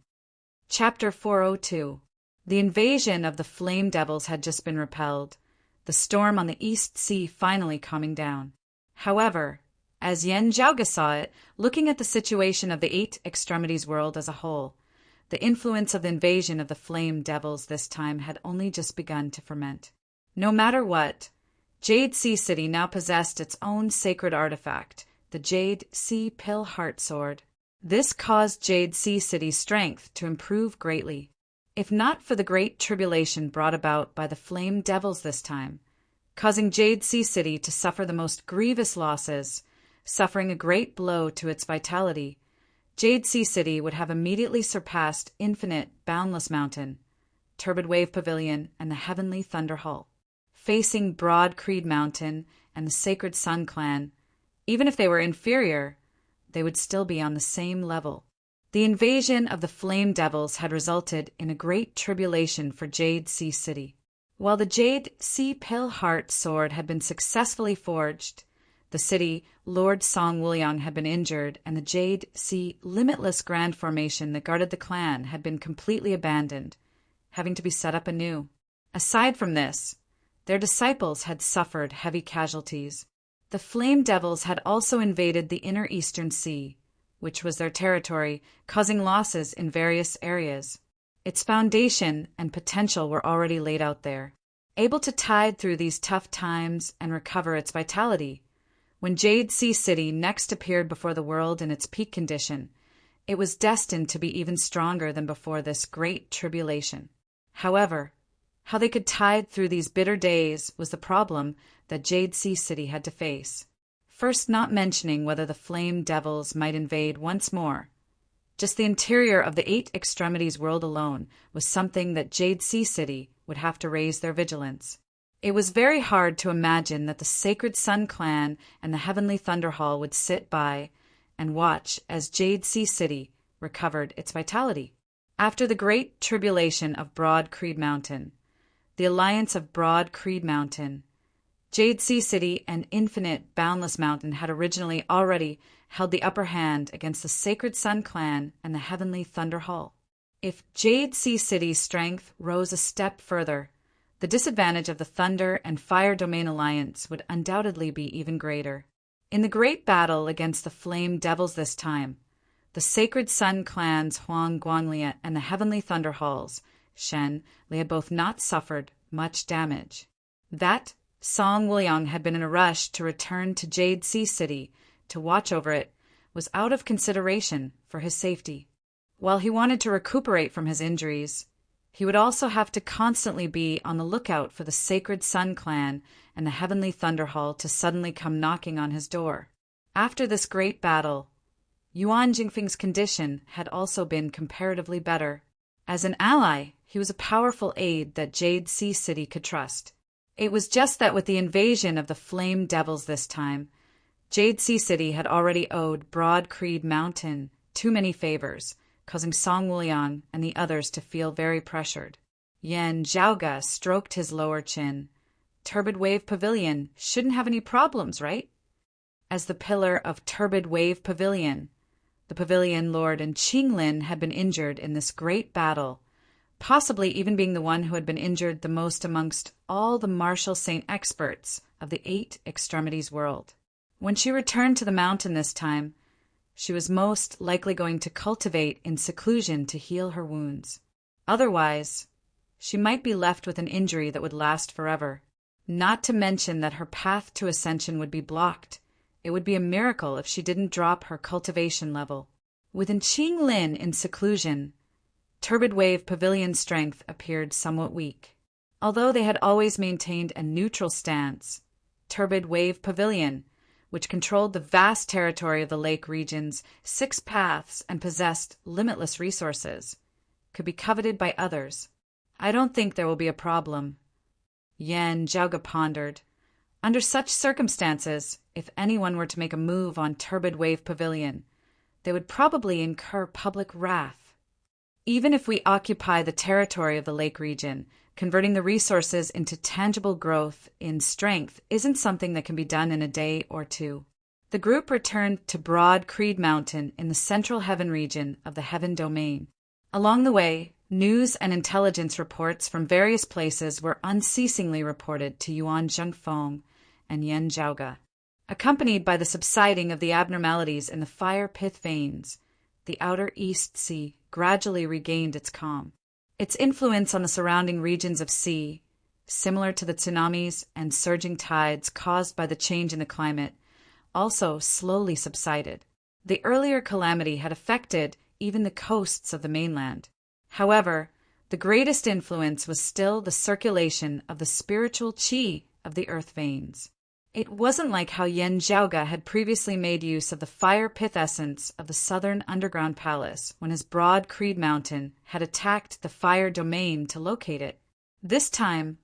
S1: Chapter 402. The invasion of the Flame Devils had just been repelled, the storm on the East Sea finally calming down. However, as Yan Zhaoge saw it, looking at the situation of the Eight Extremities world as a whole, the influence of the invasion of the Flame Devils this time had only just begun to ferment. No matter what, Jade Sea City now possessed its own sacred artifact, the Jade Sea Pill Heart Sword. This caused Jade Sea City's strength to improve greatly. If not for the great tribulation brought about by the Flame Devils this time, causing Jade Sea City to suffer the most grievous losses, suffering a great blow to its vitality, Jade Sea City would have immediately surpassed Infinite Boundless Mountain, Turbid Wave Pavilion, and the Heavenly Thunder Hall. Facing Broad Creed Mountain and the Sacred Sun Clan, even if they were inferior, they would still be on the same level. The invasion of the Flame Devils had resulted in a great tribulation for Jade Sea City. While the Jade Sea Pill Heart Sword had been successfully forged, the city Lord Song Wuliang had been injured, and the Jade Sea Limitless Grand Formation that guarded the clan had been completely abandoned, having to be set up anew. Aside from this, their disciples had suffered heavy casualties. The Flame Devils had also invaded the Inner Eastern Sea, which was their territory, causing losses in various areas. Its foundation and potential were already laid out there, able to tide through these tough times and recover its vitality. When Jade Sea City next appeared before the world in its peak condition, it was destined to be even stronger than before this great tribulation. However, how they could tide through these bitter days was the problem that Jade Sea City had to face. First, not mentioning whether the Flame Devils might invade once more. Just the interior of the Eight Extremities world alone was something that Jade Sea City would have to raise their vigilance. It was very hard to imagine that the Sacred Sun Clan and the Heavenly Thunder Hall would sit by and watch as Jade Sea City recovered its vitality. After the great tribulation of Broad Creed Mountain, the alliance of Broad Creed Mountain, Jade Sea City and Infinite Boundless Mountain had originally already held the upper hand against the Sacred Sun Clan and the Heavenly Thunder Hall. If Jade Sea City's strength rose a step further, the disadvantage of the Thunder and Fire Domain Alliance would undoubtedly be even greater. In the great battle against the Flame Devils this time, the Sacred Sun Clans Huang Guanglian and the Heavenly Thunder Halls, Shen, they had both not suffered much damage. That Song Wuliang had been in a rush to return to Jade Sea City to watch over it was out of consideration for his safety. While he wanted to recuperate from his injuries, he would also have to constantly be on the lookout for the Sacred Sun Clan and the Heavenly Thunder Hall to suddenly come knocking on his door. After this great battle, Yuan Jingfeng's condition had also been comparatively better. As an ally, he was a powerful aide that Jade Sea City could trust. It was just that with the invasion of the Flame Devils this time, Jade Sea City had already owed Broad Creed Mountain too many favors, causing Song Wuliang and the others to feel very pressured. Yan Zhaoga stroked his lower chin. Turbid Wave Pavilion shouldn't have any problems, right? As the pillar of Turbid Wave Pavilion, the pavilion lord and Qinglin had been injured in this great battle, possibly even being the one who had been injured the most amongst all the martial saint experts of the 8 extremities world. When she returned to the mountain this time, she was most likely going to cultivate in seclusion to heal her wounds. Otherwise, she might be left with an injury that would last forever. Not to mention that her path to ascension would be blocked. It would be a miracle if she didn't drop her cultivation level. Within Qinglin in seclusion, Turbid Wave Pavilion strength appeared somewhat weak. Although they had always maintained a neutral stance, Turbid Wave Pavilion, which controlled the vast territory of the lake region's 6 paths and possessed limitless resources, could be coveted by others. I don't think there will be a problem. Yan Zhaoga pondered. Under such circumstances, if anyone were to make a move on Turbid Wave Pavilion, they would probably incur public wrath. Even if we occupy the territory of the lake region, converting the resources into tangible growth in strength isn't something that can be done in a day or two. The group returned to Broad Creed Mountain in the central heaven region of the Heaven Domain. Along the way, news and intelligence reports from various places were unceasingly reported to Yuan Zhengfeng and Yan Zhaoga. Accompanied by the subsiding of the abnormalities in the fire pith veins, the outer East Sea gradually regained its calm. Its influence on the surrounding regions of sea, similar to the tsunamis and surging tides caused by the change in the climate, also slowly subsided. The earlier calamity had affected even the coasts of the mainland. However, the greatest influence was still the circulation of the spiritual qi of the earth veins. It wasn't like how Yan Zhaoga had previously made use of the fire pith essence of the southern underground palace when his Broad Creed Mountain had attacked the fire domain to locate it. This time,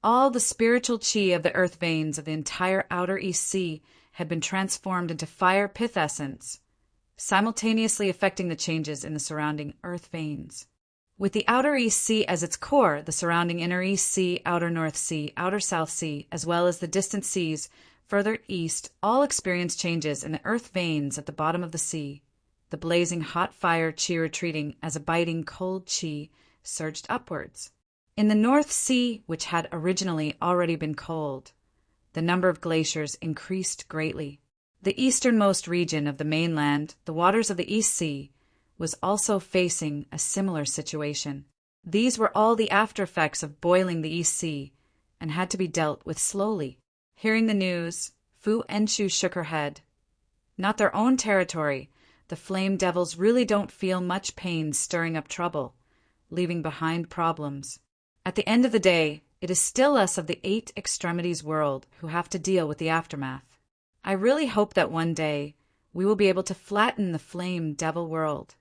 S1: all the spiritual qi of the earth veins of the entire outer East Sea had been transformed into fire pith essence, simultaneously affecting the changes in the surrounding earth veins. With the outer East Sea as its core, the surrounding inner East Sea, outer North Sea, outer South Sea, as well as the distant seas further east, all experienced changes in the earth veins at the bottom of the sea. The blazing hot fire qi retreating as a biting cold qi surged upwards. In the North Sea, which had originally already been cold, the number of glaciers increased greatly. The easternmost region of the mainland, the waters of the East Sea, was also facing a similar situation. These were all the after effects of boiling the East Sea and had to be dealt with slowly. Hearing the news, Fu Enshu shook her head. Not their own territory, the Flame Devils really don't feel much pain stirring up trouble, leaving behind problems. At the end of the day, it is still us of the 8 extremities world who have to deal with the aftermath. I really hope that one day we will be able to flatten the Flame Devil world.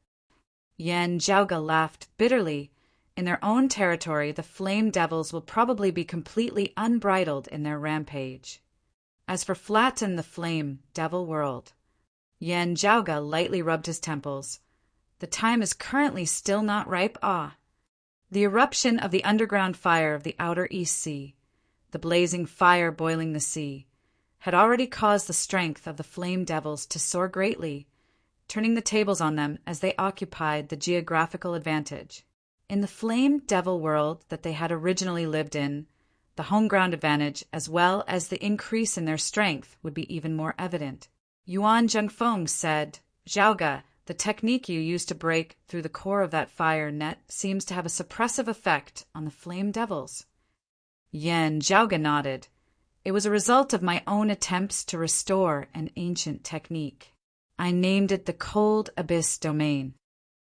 S1: Yan Zhaoga laughed bitterly. In their own territory, the Flame Devils will probably be completely unbridled in their rampage. As for flatten the Flame Devil world, Yan Zhaoga lightly rubbed his temples. The time is currently still not ripe. The eruption of the underground fire of the outer East Sea, the blazing fire boiling the sea, had already caused the strength of the Flame Devils to soar greatly, turning the tables on them as they occupied the geographical advantage. In the Flame Devil world that they had originally lived in, the home ground advantage as well as the increase in their strength would be even more evident. Yuan Zhengfeng said, "Zhaoga, the technique you used to break through the core of that fire net seems to have a suppressive effect on the Flame Devils." Yan Zhaoga nodded. It was a result of my own attempts to restore an ancient technique. I named it the Cold Abyss Domain.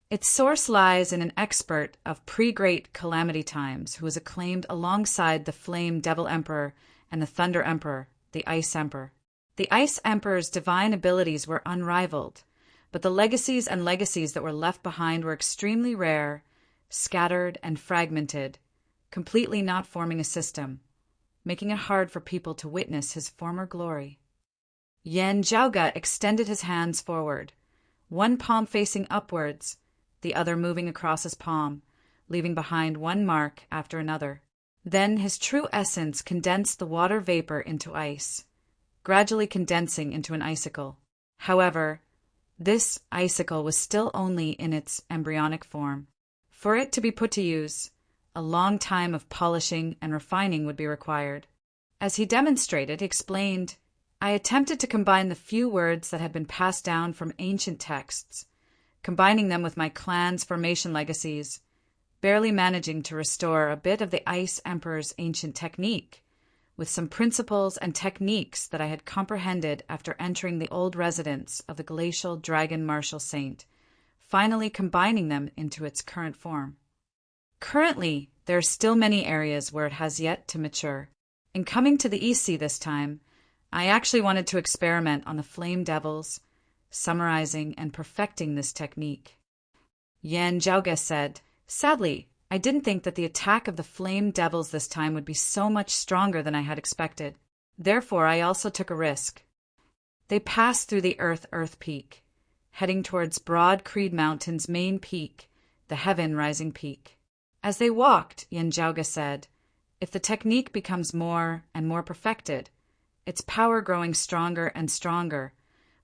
S1: Its source lies in an expert of pre-Great Calamity times who was acclaimed alongside the Flame Devil Emperor and the Thunder Emperor, the Ice Emperor. The Ice Emperor's divine abilities were unrivaled, but the legacies that were left behind were extremely rare, scattered and fragmented, completely not forming a system, making it hard for people to witness his former glory. Yan Zhaoge extended his hands forward, one palm facing upwards, the other moving across his palm, leaving behind one mark after another. Then his true essence condensed the water vapor into ice, gradually condensing into an icicle. However, this icicle was still only in its embryonic form. For it to be put to use, a long time of polishing and refining would be required. As he demonstrated, he explained, I attempted to combine the few words that had been passed down from ancient texts, combining them with my clan's formation legacies, barely managing to restore a bit of the Ice Emperor's ancient technique, with some principles and techniques that I had comprehended after entering the old residence of the glacial dragon martial saint, finally combining them into its current form. Currently, there are still many areas where it has yet to mature. In coming to the East Sea this time, I actually wanted to experiment on the flame devils, summarizing and perfecting this technique. Yan Zhaoge said, Sadly, I didn't think that the attack of the flame devils this time would be so much stronger than I had expected. Therefore, I also took a risk. They passed through the Earth Peak, heading towards Broad Creed Mountain's main peak, the Heaven Rising Peak. As they walked, Yan Zhaoge said, if the technique becomes more and more perfected, its power growing stronger and stronger,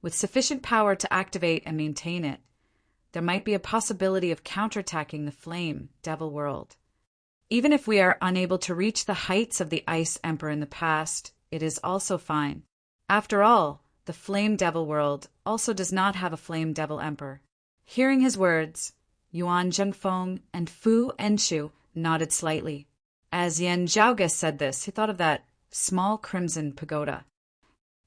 S1: with sufficient power to activate and maintain it, there might be a possibility of counterattacking the flame devil world. Even if we are unable to reach the heights of the Ice Emperor in the past, it is also fine. After all, the flame devil world also does not have a flame devil emperor. Hearing his words, Yuan Zhengfeng and Fu Enshu nodded slightly. As Yan Zhaoge said this, he thought of that small crimson pagoda.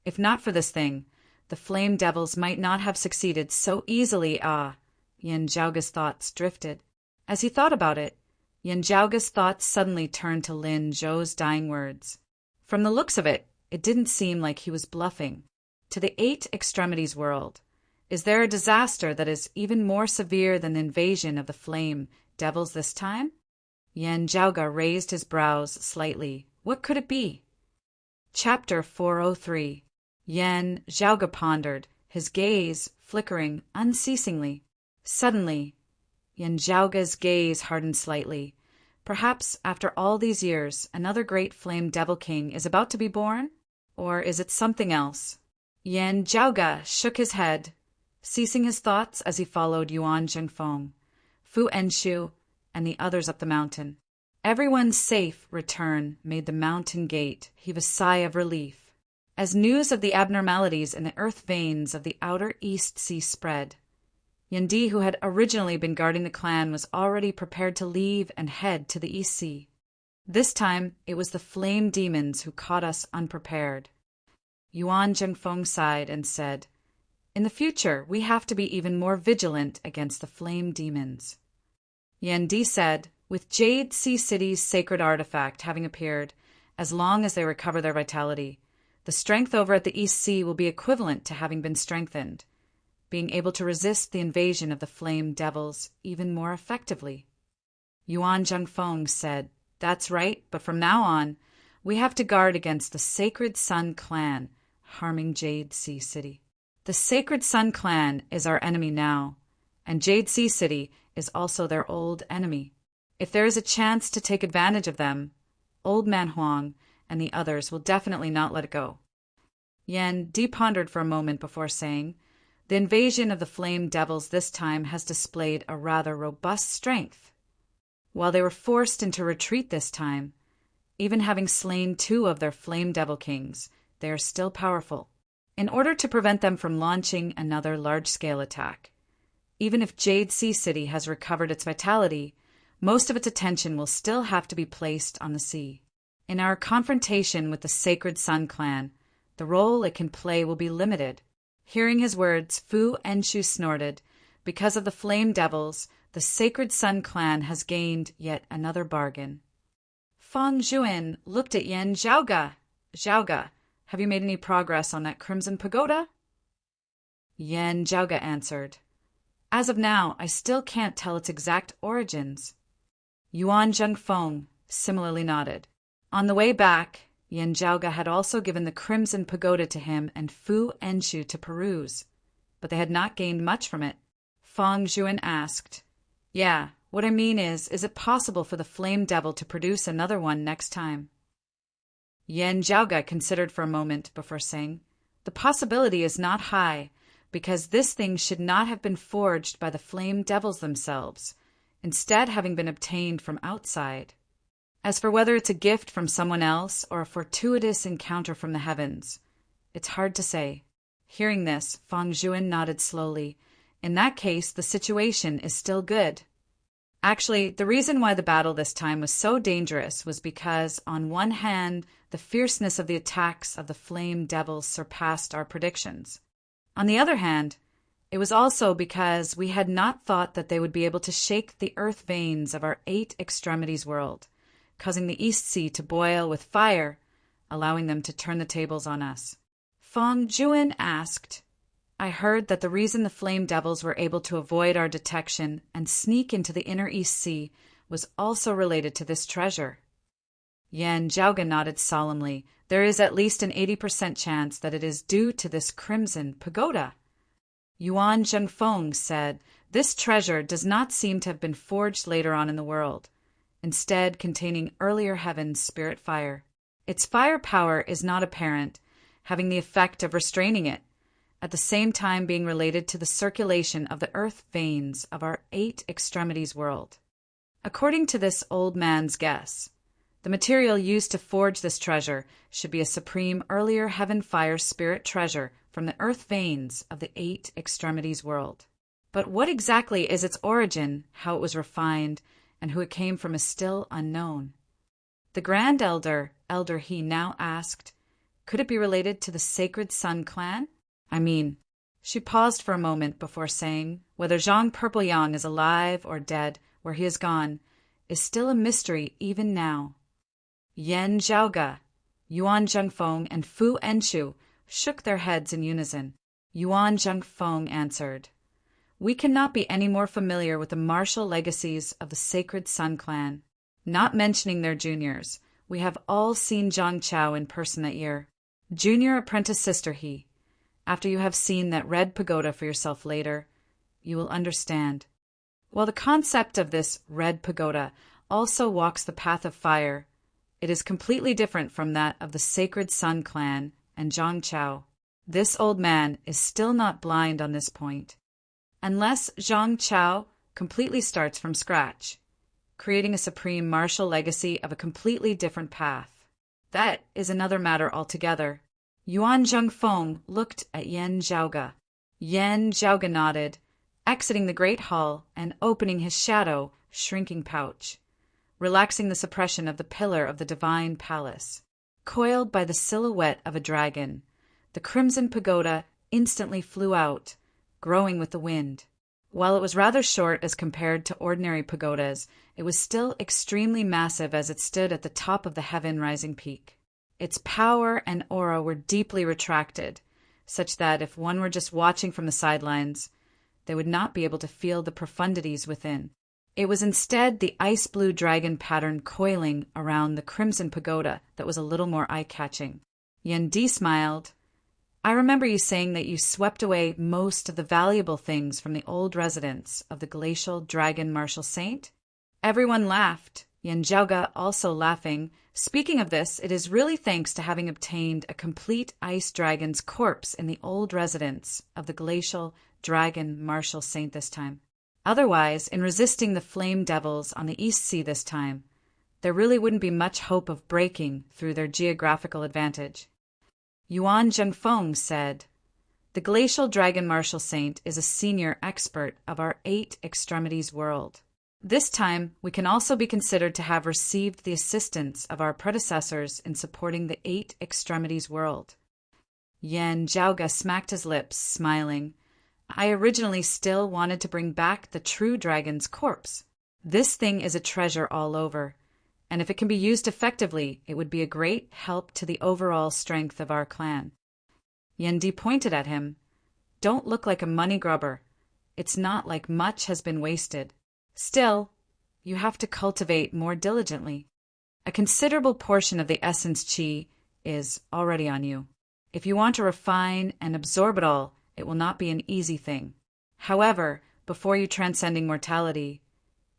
S1: If not for this thing, the flame devils might not have succeeded so easily. Yan Zhaoge's thoughts drifted. As he thought about it, Yan Zhaoge's thoughts suddenly turned to Lin Zhou's dying words. From the looks of it, it didn't seem like he was bluffing. To the Eight Extremities world, is there a disaster that is even more severe than the invasion of the flame devils this time? Yan Zhaoge raised his brows slightly. What could it be? Chapter 403. Yan Zhaoge pondered, his gaze flickering unceasingly. Suddenly, Yan Zhaoge's gaze hardened slightly. Perhaps, after all these years, another great flame devil king is about to be born? Or is it something else? Yan Zhaoge shook his head, ceasing his thoughts as he followed Yuan Zhengfeng, Fu Enshu, and the others up the mountain. Everyone's safe return made the mountain gate heave a sigh of relief. As news of the abnormalities in the earth veins of the outer East Sea spread, Yendi, who had originally been guarding the clan, was already prepared to leave and head to the East Sea. This time, it was the flame demons who caught us unprepared. Yuan Zhengfeng sighed and said, In the future, we have to be even more vigilant against the flame demons. Yendi said, with Jade Sea City's sacred artifact having appeared, as long as they recover their vitality, the strength over at the East Sea will be equivalent to having been strengthened, being able to resist the invasion of the flame devils even more effectively. Yuan Zhengfeng said, That's right, but from now on, we have to guard against the Sacred Sun Clan, harming Jade Sea City. The Sacred Sun Clan is our enemy now, and Jade Sea City is also their old enemy. If there is a chance to take advantage of them, Old Man Huang and the others will definitely not let it go. Yan pondered for a moment before saying, The invasion of the flame devils this time has displayed a rather robust strength. While they were forced into retreat this time, even having slain 2 of their flame devil kings, they are still powerful. In order to prevent them from launching another large-scale attack, even if Jade Sea City has recovered its vitality, most of its attention will still have to be placed on the sea. In our confrontation with the Sacred Sun Clan, the role it can play will be limited. Hearing his words, Fu Enshu snorted. Because of the flame devils, the Sacred Sun Clan has gained yet another bargain. Feng Zhuan looked at Yan Zhaoge. Zhaoge, Have you made any progress on that Crimson Pagoda? Yan Zhaoga answered, As of now, I still can't tell its exact origins. Yuan Zhengfeng similarly nodded. On the way back, Yan Zhaoga had also given the Crimson Pagoda to him and Fu Enshu to peruse, but they had not gained much from it. Feng Zhuan asked, Yeah, what I mean is it possible for the Flame Devil to produce another one next time? Yan Zhaoga considered for a moment before saying, The possibility is not high, because this thing should not have been forged by the Flame Devils themselves, instead having been obtained from outside. As for whether it's a gift from someone else or a fortuitous encounter from the heavens, it's hard to say. Hearing this, Feng Zhuan nodded slowly. In that case, the situation is still good. Actually, the reason why the battle this time was so dangerous was because, on one hand, the fierceness of the attacks of the Flame Devils surpassed our predictions. On the other hand, it was also because we had not thought that they would be able to shake the earth veins of our 8 extremities world, causing the East Sea to boil with fire, allowing them to turn the tables on us. Feng Zhuan asked, I heard that the reason the Flame Devils were able to avoid our detection and sneak into the inner East Sea was also related to this treasure. Yan Zhaoga nodded solemnly. There is at least an 80% chance that it is due to this Crimson Pagoda. Yuan Zhengfeng said, This treasure does not seem to have been forged later on in the world, instead containing earlier heaven's spirit fire. Its firepower is not apparent, having the effect of restraining it, at the same time being related to the circulation of the earth veins of our 8 extremities world. According to this old man's guess, the material used to forge this treasure should be a supreme earlier heaven fire spirit treasure from the earth veins of the 8 extremities world. But what exactly is its origin, how it was refined, and who it came from is still unknown. The Grand Elder, Elder He, now asked, Could it be related to the Sacred Sun clan? She paused for a moment before saying, whether Zhang Purpelyang is alive or dead, where he has gone, is still a mystery even now. Yan Zhaoga, Yuan Zhengfeng, and Fu Enshu shook their heads in unison. Yuan Zhengfeng answered, We cannot be any more familiar with the martial legacies of the Sacred Sun clan. Not mentioning their juniors, we have all seen Zhang Chao in person that year. Junior apprentice sister He. After you have seen that red pagoda for yourself later, you will understand. While the concept of this red pagoda also walks the path of fire, it is completely different from that of the Sacred Sun clan and Zhang Chao. This old man is still not blind on this point. Unless Zhang Chao completely starts from scratch, creating a supreme martial legacy of a completely different path. That is another matter altogether. Yuan Zhengfeng looked at Yan Zhaoga. Yan Zhaoga nodded, exiting the great hall and opening his shadow, shrinking pouch, relaxing the suppression of the pillar of the divine palace. Coiled by the silhouette of a dragon, the Crimson Pagoda instantly flew out, growing with the wind. While it was rather short as compared to ordinary pagodas, it was still extremely massive as it stood at the top of the heaven-rising peak. Its power and aura were deeply retracted, such that if one were just watching from the sidelines, they would not be able to feel the profundities within. It was instead the ice-blue dragon pattern coiling around the Crimson Pagoda that was a little more eye-catching. Yan Di smiled. I remember you saying that you swept away most of the valuable things from the old residence of the glacial dragon martial saint. Everyone laughed, Yan Zhaoga also laughing. Speaking of this, it is really thanks to having obtained a complete ice dragon's corpse in the old residence of the glacial dragon martial saint this time. Otherwise, in resisting the flame devils on the East Sea this time, there really wouldn't be much hope of breaking through their geographical advantage. Yuan Zhengfeng said, The glacial dragon martial saint is a senior expert of our 8 extremities world. This time, we can also be considered to have received the assistance of our predecessors in supporting the 8 extremities world. Yan Zhaoga smacked his lips, smiling. I originally still wanted to bring back the true dragon's corpse. This thing is a treasure all over, and if it can be used effectively, it would be a great help to the overall strength of our clan. Yendi pointed at him. Don't look like a money grubber. It's not like much has been wasted. Still, you have to cultivate more diligently. A considerable portion of the essence chi is already on you. If you want to refine and absorb it all, it will not be an easy thing. However, before you transcending mortality,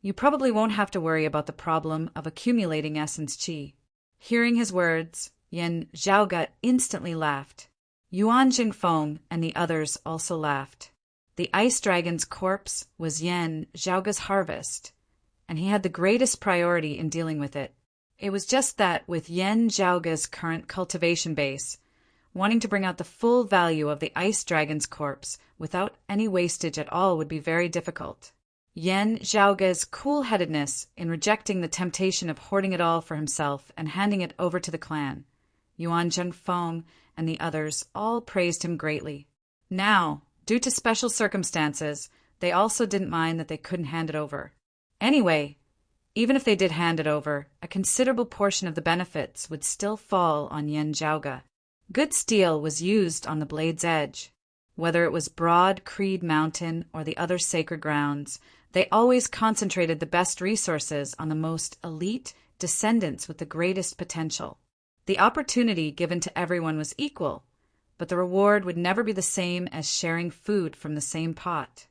S1: you probably won't have to worry about the problem of accumulating essence chi. Hearing his words, Yen Zhaoge instantly laughed. Yuan Jingfeng and the others also laughed. The ice dragon's corpse was Yen Zhaoge's harvest, and he had the greatest priority in dealing with it. It was just that with Yen Zhaoge's current cultivation base, wanting to bring out the full value of the ice dragon's corpse without any wastage at all would be very difficult. Yen Zhaoge's cool-headedness in rejecting the temptation of hoarding it all for himself and handing it over to the clan. Yuan Zhengfeng and the others all praised him greatly. Now, due to special circumstances, they also didn't mind that they couldn't hand it over. Anyway, even if they did hand it over, a considerable portion of the benefits would still fall on Yen Zhaoge. Good steel was used on the blade's edge. Whether it was Broad Creed Mountain or the other sacred grounds, they always concentrated the best resources on the most elite descendants with the greatest potential. The opportunity given to everyone was equal, but the reward would never be the same as sharing food from the same pot.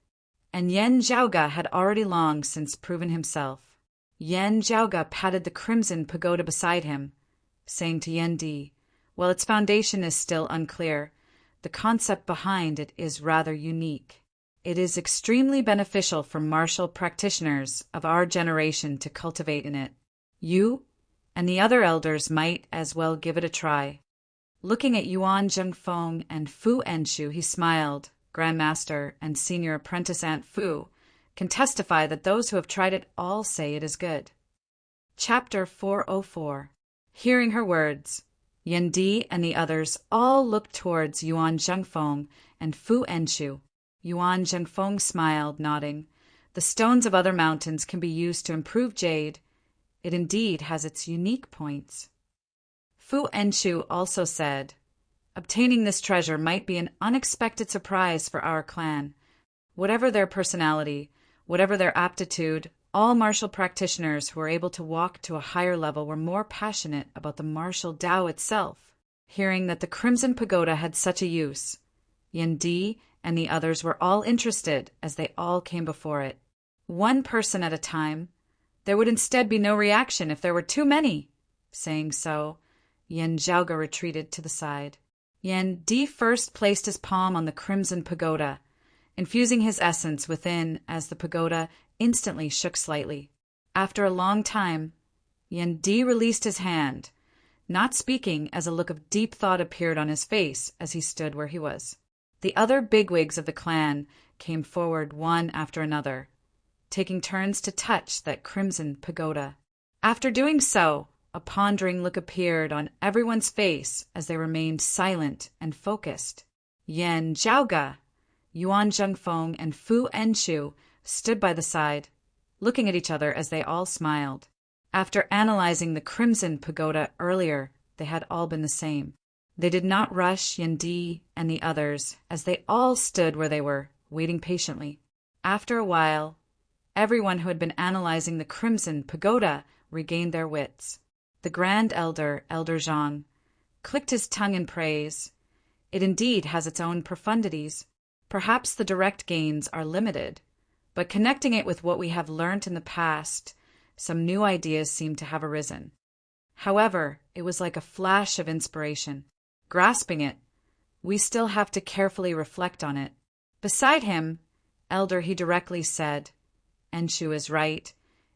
S1: And Yen Zhaoge had already long since proven himself. Yen Zhaoge patted the crimson pagoda beside him, saying to Yendi, while its foundation is still unclear, the concept behind it is rather unique. It is extremely beneficial for martial practitioners of our generation to cultivate in it. You and the other elders might as well give it a try. Looking at Yuan Zhengfeng and Fu Enshu, he smiled. Grandmaster and Senior Apprentice Aunt Fu can testify that those who have tried it all say it is good. Chapter 404. Hearing her words, Yendi and the others all looked towards Yuan Zhengfeng and Fu Enshu. Yuan Zhengfeng smiled, nodding. The stones of other mountains can be used to improve jade. It indeed has its unique points. Fu Enshu also said, obtaining this treasure might be an unexpected surprise for our clan. Whatever their personality, whatever their aptitude, all martial practitioners who were able to walk to a higher level were more passionate about the martial Tao itself. Hearing that the Crimson Pagoda had such a use, Yendi and the others were all interested as they all came before it. One person at a time. There would instead be no reaction if there were too many. Saying so, Yen Zhaoge retreated to the side. Yendi first placed his palm on the Crimson Pagoda, infusing his essence within as the pagoda instantly shook slightly. After a long time, Yendi released his hand, not speaking as a look of deep thought appeared on his face as he stood where he was. The other bigwigs of the clan came forward one after another, taking turns to touch that Crimson Pagoda. After doing so, a pondering look appeared on everyone's face as they remained silent and focused. Yen Zhaoge, Yuan Zhengfeng, and Fu Enshu stood by the side, looking at each other as they all smiled. After analyzing the Crimson Pagoda earlier, they had all been the same. They did not rush Yendi and the others, as they all stood where they were, waiting patiently. After a while, everyone who had been analyzing the Crimson Pagoda regained their wits. The Grand Elder, Elder Zhang, clicked his tongue in praise. It indeed has its own profundities. Perhaps the direct gains are limited, but connecting it with what we have learnt in the past, some new ideas seem to have arisen. However, it was like a flash of inspiration. Grasping it, we still have to carefully reflect on it. Beside him, Elder, he directly said, Enshu is right.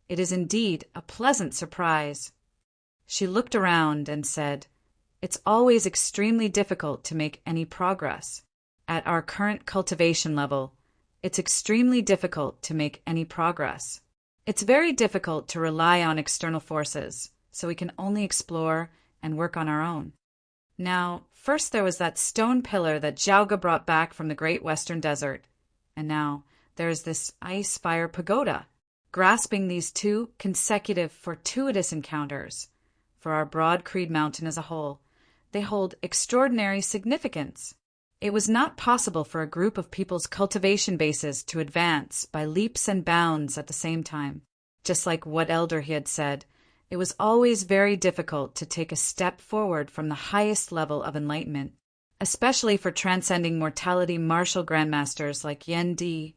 S1: It is indeed a pleasant surprise. She looked around and said, it's always extremely difficult to make any progress. At our current cultivation level, it's extremely difficult to make any progress. It's very difficult to rely on external forces, so we can only explore and work on our own. Now, first there was that stone pillar that Zhaoge brought back from the Great Western Desert, and now there is this ice fire pagoda. grasping these two consecutive fortuitous encounters. For our broad Creed Mountain as a whole, they hold extraordinary significance. It was not possible for a group of people's cultivation bases to advance by leaps and bounds at the same time. Just like what elder he had said, it was always very difficult to take a step forward from the highest level of enlightenment, especially for transcending mortality martial grandmasters like Yen Di,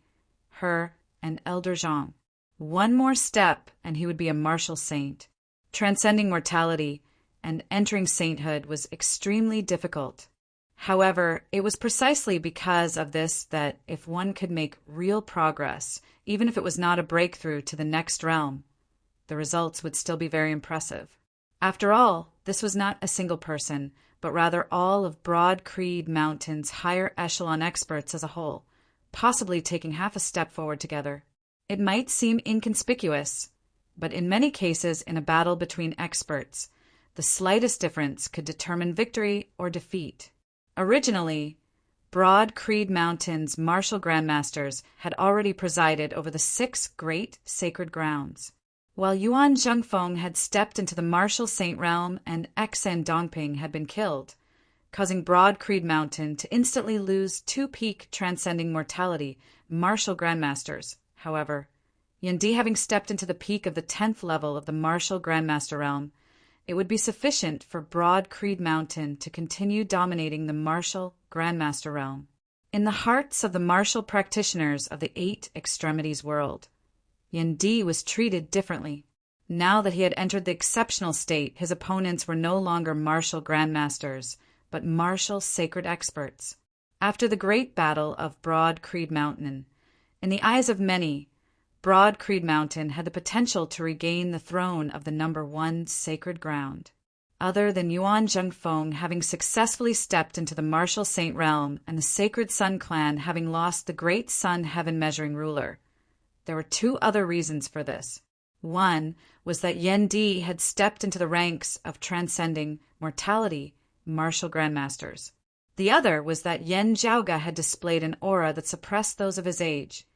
S1: He, and Elder Zhang. One more step and he would be a martial saint. Transcending mortality and entering sainthood was extremely difficult. However, it was precisely because of this that if one could make real progress, even if it was not a breakthrough to the next realm, the results would still be very impressive. After all, this was not a single person, but rather all of Broad Creed Mountain's higher echelon experts as a whole, possibly taking half a step forward together. It might seem inconspicuous, but in many cases in a battle between experts, the slightest difference could determine victory or defeat. Originally, Broad Creed Mountain's martial grandmasters had already presided over the 6 great sacred grounds, while Yuan Zhengfeng had stepped into the martial saint realm and Xen Dongping had been killed, causing Broad Creed Mountain to instantly lose 2 peak transcending mortality martial grandmasters. However, Yen Di having stepped into the peak of the 10th level of the martial grandmaster realm, it would be sufficient for Broad Creed Mountain to continue dominating the martial grandmaster realm. In the hearts of the martial practitioners of the 8 extremities world, Yen Di was treated differently. Now that he had entered the exceptional state, his opponents were no longer martial grandmasters, but martial sacred experts. After the great battle of Broad Creed Mountain, in the eyes of many, Broad Creed Mountain had the potential to regain the throne of the number 1 sacred ground. Other than Yuan Zhengfeng having successfully stepped into the martial saint realm and the Sacred Sun clan having lost the great sun heaven measuring ruler, there were 2 other reasons for this. One was that Yen Di had stepped into the ranks of transcending mortality martial grandmasters. The other was that Yen Zhaoge had displayed an aura that suppressed those of his age,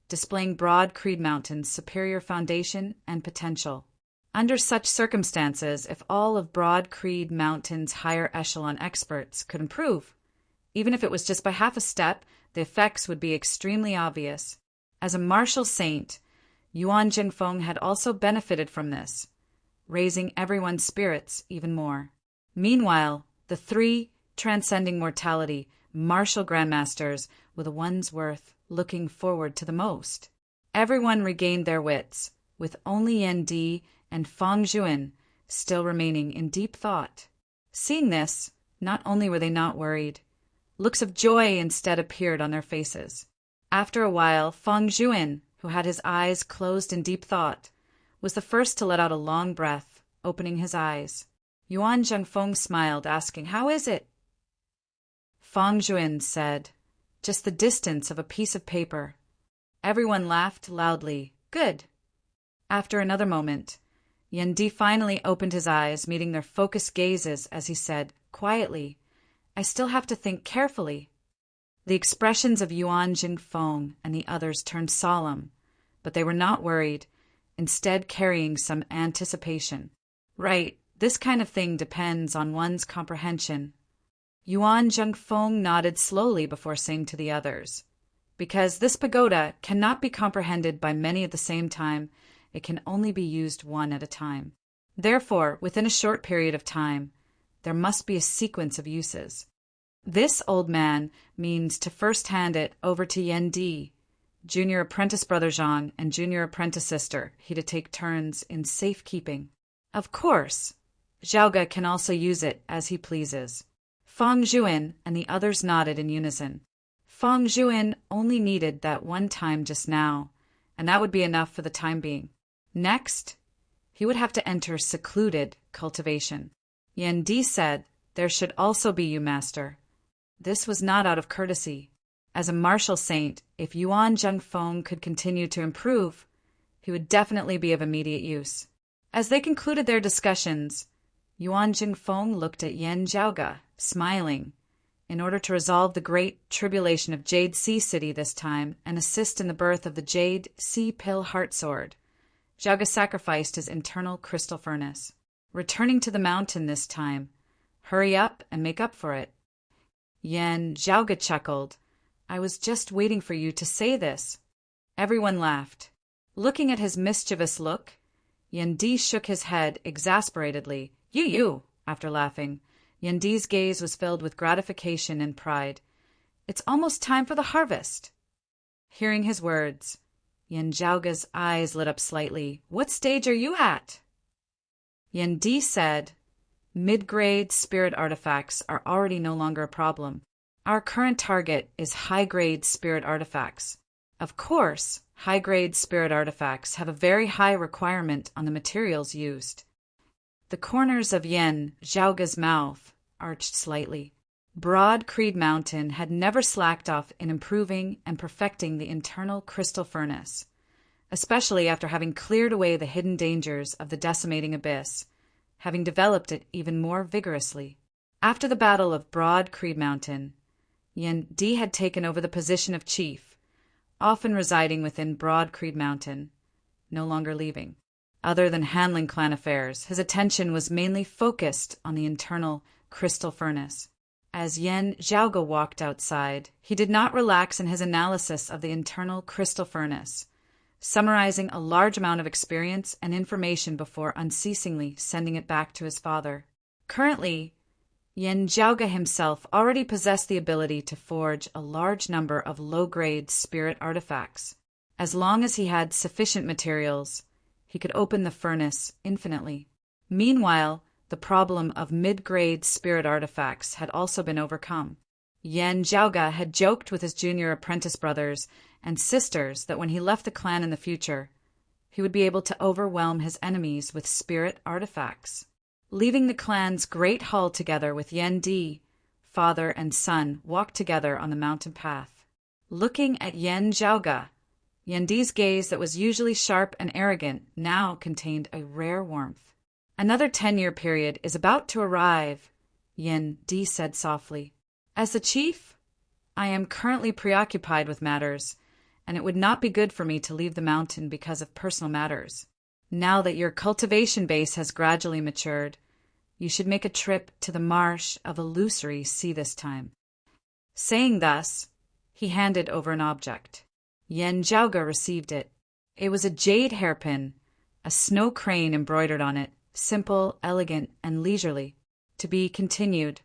S1: displaying Broad Creed Mountain's superior foundation and potential. Under such circumstances, if all of Broad Creed Mountain's higher echelon experts could improve, even if it was just by half a step, the effects would be extremely obvious. As a martial saint, Yuan Zhengfeng had also benefited from this, raising everyone's spirits even more. Meanwhile, the 3 transcending mortality martial grandmasters were the ones worth looking forward to the most. Everyone regained their wits, with only Yen Di and Fang Zhuan still remaining in deep thought. Seeing this, not only were they not worried, looks of joy instead appeared on their faces. After a while, Fang Zhuan, who had his eyes closed in deep thought, was the first to let out a long breath, opening his eyes. Yuan Zhengfeng smiled, asking, "How is it?" Fang Zhuan said, "Just the distance of a piece of paper." Everyone laughed loudly. "Good." After another moment, Yen Di finally opened his eyes, meeting their focused gazes as he said, quietly, "I still have to think carefully." The expressions of Yuan Zhengfeng and the others turned solemn, but they were not worried, instead carrying some anticipation. "Right, this kind of thing depends on one's comprehension." Yuan Zhengfeng nodded slowly before saying to the others, "Because this pagoda cannot be comprehended by many at the same time, it can only be used one at a time. Therefore, within a short period of time, there must be a sequence of uses. This, old man, means to first hand it over to Yen Di, junior apprentice brother Zhang, and junior apprentice sister, he to take turns in safekeeping. Of course, Zhaoge can also use it as he pleases." Fang Zhuan and the others nodded in unison. Fang Zhuan only needed that one time just now, and that would be enough for the time being. Next, he would have to enter secluded cultivation. Yen Di said, "There should also be you, master." This was not out of courtesy. As a martial saint, if Yuan Zhengfeng could continue to improve, he would definitely be of immediate use. As they concluded their discussions, Yuan Zhengfeng looked at Yen Zhaoge, smiling, in order to resolve the great tribulation of Jade Sea City this time and assist in the birth of the Jade Sea Pill Heart Sword, Zhaoga sacrificed his internal crystal furnace, returning to the mountain this time. Hurry up and make up for it. Zhaoga chuckled. I was just waiting for you to say this. Everyone laughed. Looking at his mischievous look, Di shook his head exasperatedly. You, after laughing. Di's gaze was filled with gratification and pride. It's almost time for the harvest. Hearing his words, Zhaoga's eyes lit up slightly. What stage are you at? Di said, mid-grade spirit artifacts are already no longer a problem. Our current target is high-grade spirit artifacts. Of course, high-grade spirit artifacts have a very high requirement on the materials used. The corners of Zhaoga's mouth arched slightly. Broad Creed Mountain had never slacked off in improving and perfecting the internal crystal furnace, especially after having cleared away the hidden dangers of the decimating abyss, having developed it even more vigorously. After the Battle of Broad Creed Mountain, Di had taken over the position of chief, often residing within Broad Creed Mountain, no longer leaving. Other than handling clan affairs, his attention was mainly focused on the internal crystal furnace. As Zhaoga walked outside, he did not relax in his analysis of the internal crystal furnace, summarizing a large amount of experience and information before unceasingly sending it back to his father. Currently, Zhaoga himself already possessed the ability to forge a large number of low-grade spirit artifacts. As long as he had sufficient materials, he could open the furnace infinitely. Meanwhile, the problem of mid-grade spirit artifacts had also been overcome. Zhaoga had joked with his junior apprentice brothers and sisters that when he left the clan in the future, he would be able to overwhelm his enemies with spirit artifacts. Leaving the clan's great hall together with Di, father and son walked together on the mountain path. Looking at Zhaoga, Di's gaze that was usually sharp and arrogant now contained a rare warmth. Another 10-year period is about to arrive, Di said softly. As the chief, I am currently preoccupied with matters, and it would not be good for me to leave the mountain because of personal matters. Now that your cultivation base has gradually matured, you should make a trip to the marsh of Illusory Sea this time. Saying thus, he handed over an object. Zhaoga received it. It was a jade hairpin, a snow crane embroidered on it, simple, elegant, and leisurely. To be continued.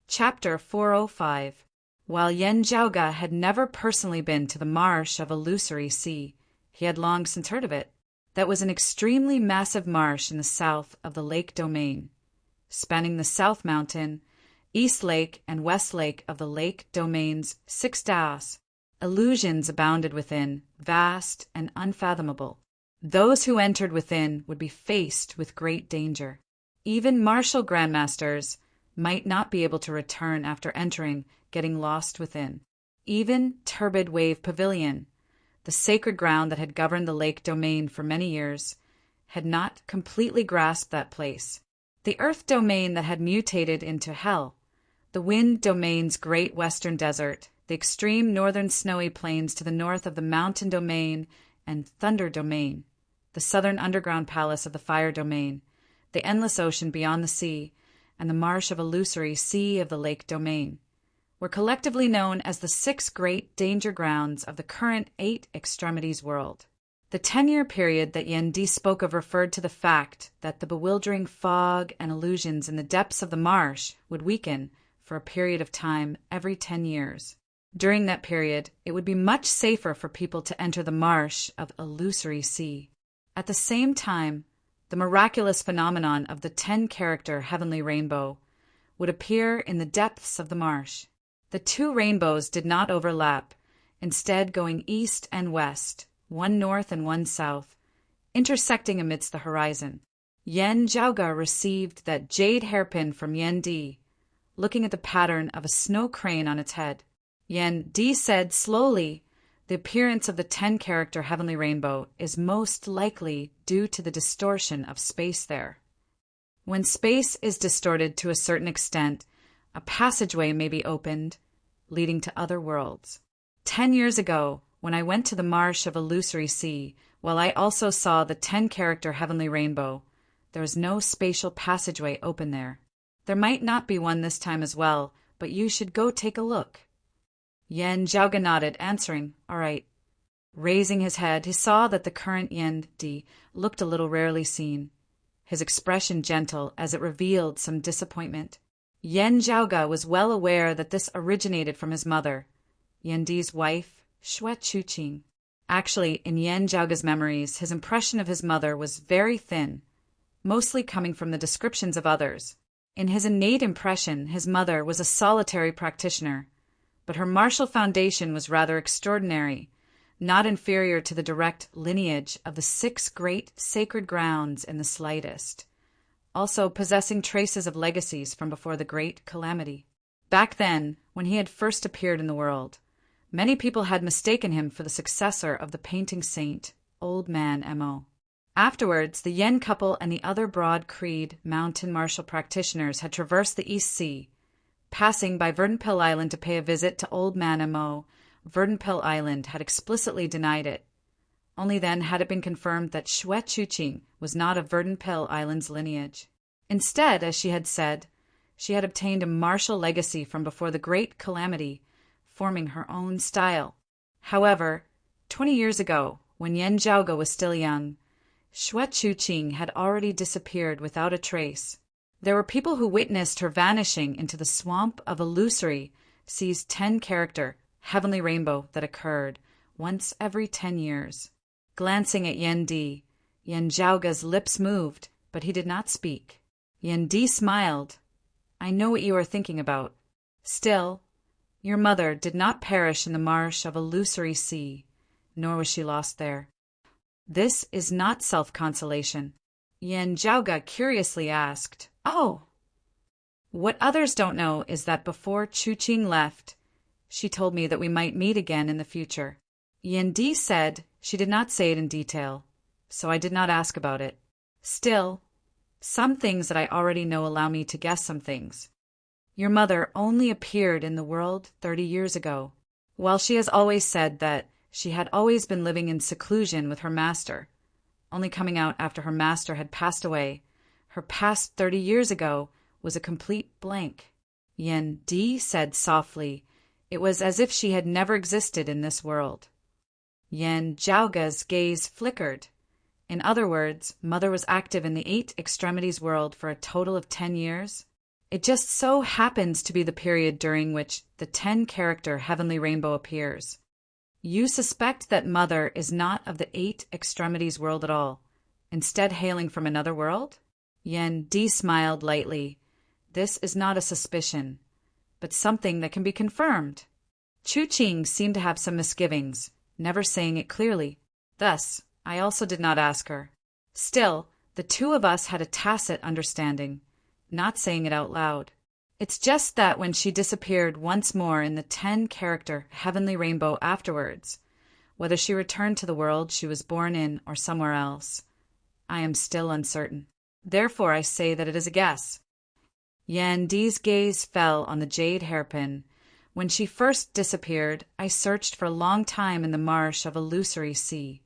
S1: Chapter 405. While Zhaoga had never personally been to the marsh of Illusory Sea, he had long since heard of it. That was an extremely massive marsh in the south of the Lake Domain, spanning the South Mountain, East Lake, and West Lake of the Lake Domain's 6 das. Illusions abounded within, vast and unfathomable. Those who entered within would be faced with great danger. Even martial grandmasters might not be able to return after entering, getting lost within. Even Turbid Wave Pavilion, the sacred ground that had governed the Lake Domain for many years, had not completely grasped that place. The Earth Domain that had mutated into Hell, the Wind Domain's great western desert, the extreme northern snowy plains to the north of the Mountain Domain and Thunder Domain, the southern underground palace of the Fire Domain, the endless ocean beyond the sea, and the marsh of Illusory Sea of the Lake Domain, were collectively known as the 6 great danger grounds of the current 8 extremities world. The 10-year period that Di spoke of referred to the fact that the bewildering fog and illusions in the depths of the marsh would weaken for a period of time every 10 years. During that period, it would be much safer for people to enter the marsh of Illusory Sea. At the same time, the miraculous phenomenon of the 10-character heavenly rainbow would appear in the depths of the marsh. The 2 rainbows did not overlap, instead going east and west, one north and one south, intersecting amidst the horizon. Zhaoga received that jade hairpin from Di, looking at the pattern of a snow crane on its head. Di said slowly, the appearance of the 10-character heavenly rainbow is most likely due to the distortion of space there. When space is distorted to a certain extent, a passageway may be opened, leading to other worlds. 10 years ago, when I went to the marsh of Illusory Sea While I also saw the 10-character heavenly rainbow, there was no spatial passageway open there. There might not be one this time as well, but you should go take a look. Yen Zhaoga nodded, answering, "All right." Raising his head, he saw that the current Yen Di looked a little rarely seen, his expression gentle as it revealed some disappointment. Yen Zhaoga was well aware that this originated from his mother, Yen Di's wife, Xue Chuqing. Actually, in Yen Zhaoga's memories, his impression of his mother was very thin, mostly coming from the descriptions of others. In his innate impression, his mother was a solitary practitioner, but her martial foundation was rather extraordinary, not inferior to the direct lineage of the 6 great sacred grounds in the slightest, also possessing traces of legacies from before the great calamity. Back then, when he had first appeared in the world, many people had mistaken him for the successor of the painting saint, Old Man Mo. Afterwards, the Yen couple and the other broad creed mountain martial practitioners had traversed the East Sea. Passing by Verdunpil Island to pay a visit to Old Man Mo, Verdunpil Island had explicitly denied it. Only then had it been confirmed that Xue Chuqing was not of Verdunpil Island's lineage. Instead, as she had said, she had obtained a martial legacy from before the great calamity, forming her own style. However, 20 years ago, when Yen Zhaoga was still young, Xue Chuqing had already disappeared without a trace. There were people who witnessed her vanishing into the swamp of illusory Sea's 10-character heavenly rainbow that occurred once every 10 years. Glancing at Yen Di, Yen Zhaoga's lips moved, but he did not speak. Yen Di smiled. "I know what you are thinking about. Still, your mother did not perish in the marsh of illusory sea, nor was she lost there. This is not self-consolation." Yen Zhaoga curiously asked, "Oh." "What others don't know is that before Chuqing left, she told me that we might meet again in the future." Yen Di said she did not say it in detail, so I did not ask about it. Still, some things that I already know allow me to guess some things. Your mother only appeared in the world 30 years ago. While she has always said that she had always been living in seclusion with her master, only coming out after her master had passed away, her past 30 years ago was a complete blank. Yen Di said softly, it was as if she had never existed in this world. Yen Zhaoga's gaze flickered. In other words, Mother was active in the 8 extremities world for a total of 10 years. It just so happens to be the period during which the 10-character heavenly rainbow appears. You suspect that Mother is not of the 8 extremities world at all, instead hailing from another world? Yen Di smiled lightly. This is not a suspicion, but something that can be confirmed. Chuqing seemed to have some misgivings, never saying it clearly. Thus, I also did not ask her. Still, the two of us had a tacit understanding, not saying it out loud. It's just that when she disappeared once more in the 10-character heavenly rainbow afterwards, whether she returned to the world she was born in or somewhere else, I am still uncertain. Therefore I say that it is a guess. Yen Di's gaze fell on the jade hairpin. When she first disappeared, I searched for a long time in the marsh of illusory sea,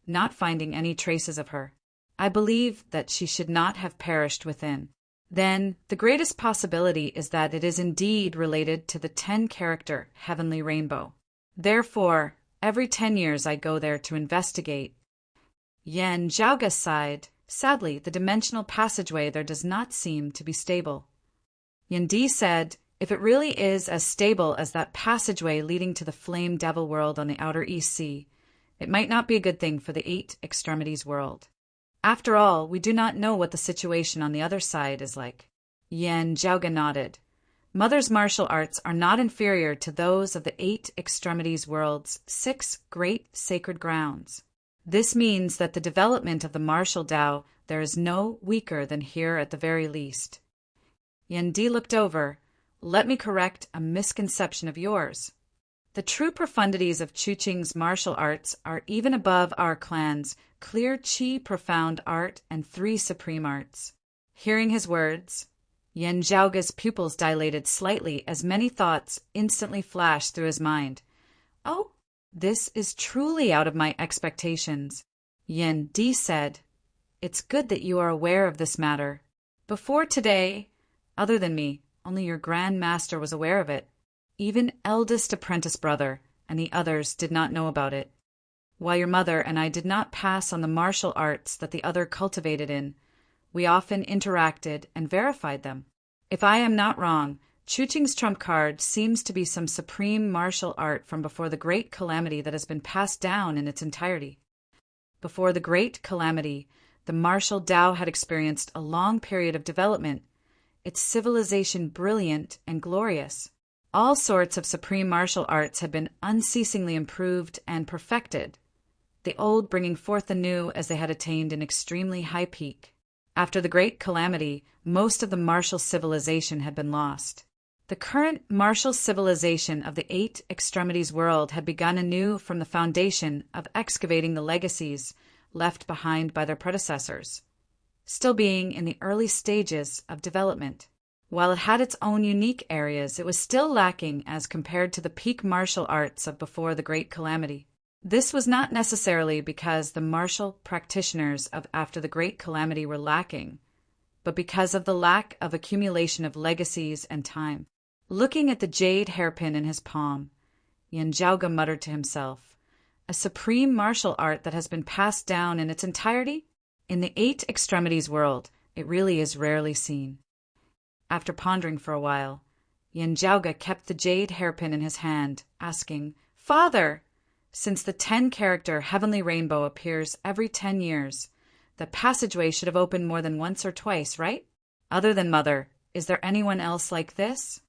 S1: not finding any traces of her. I believe that she should not have perished within. Then, the greatest possibility is that it is indeed related to the 10-character heavenly rainbow. Therefore, every 10 years I go there to investigate. Yen Zhaoga sighed. Sadly, the dimensional passageway there does not seem to be stable. Yen Di said, if it really is as stable as that passageway leading to the flame devil world on the outer East Sea, it might not be a good thing for the 8 extremities world. After all, we do not know what the situation on the other side is like. Yen Zhaoga nodded. Mother's martial arts are not inferior to those of the 8 extremities world's 6 great sacred grounds. This means that the development of the martial Tao there is no weaker than here at the very least. Yen Di looked over. Let me correct a misconception of yours. The true profundities of Chuqing's martial arts are even above our clan's clear Qi profound art and 3 supreme arts. Hearing his words, Yen Zhaoga's pupils dilated slightly as many thoughts instantly flashed through his mind. Oh, this is truly out of my expectations. Yen Di said, "It's good that you are aware of this matter. Before today, other than me, only your Grand Master was aware of it. Even eldest apprentice brother and the others did not know about it. While your mother and I did not pass on the martial arts that the other cultivated in, we often interacted and verified them. If I am not wrong, Chuching's trump card seems to be some supreme martial art from before the Great Calamity that has been passed down in its entirety. Before the Great Calamity, the martial Tao had experienced a long period of development, its civilization brilliant and glorious. All sorts of supreme martial arts had been unceasingly improved and perfected, the old bringing forth the new as they had attained an extremely high peak. After the Great Calamity, most of the martial civilization had been lost. The current martial civilization of the Eight Extremities world had begun anew from the foundation of excavating the legacies left behind by their predecessors, still being in the early stages of development. While it had its own unique areas, it was still lacking as compared to the peak martial arts of before the Great Calamity. This was not necessarily because the martial practitioners of after the Great Calamity were lacking, but because of the lack of accumulation of legacies and time. Looking at the jade hairpin in his palm, Yanjiaoge muttered to himself, "A supreme martial art that has been passed down in its entirety? In the Eight Extremities world, it really is rarely seen." After pondering for a while, Yanjiaoge kept the jade hairpin in his hand, asking, "Father, since the 10-character heavenly rainbow appears every 10 years, the passageway should have opened more than once or twice, right? Other than Mother, is there anyone else like this?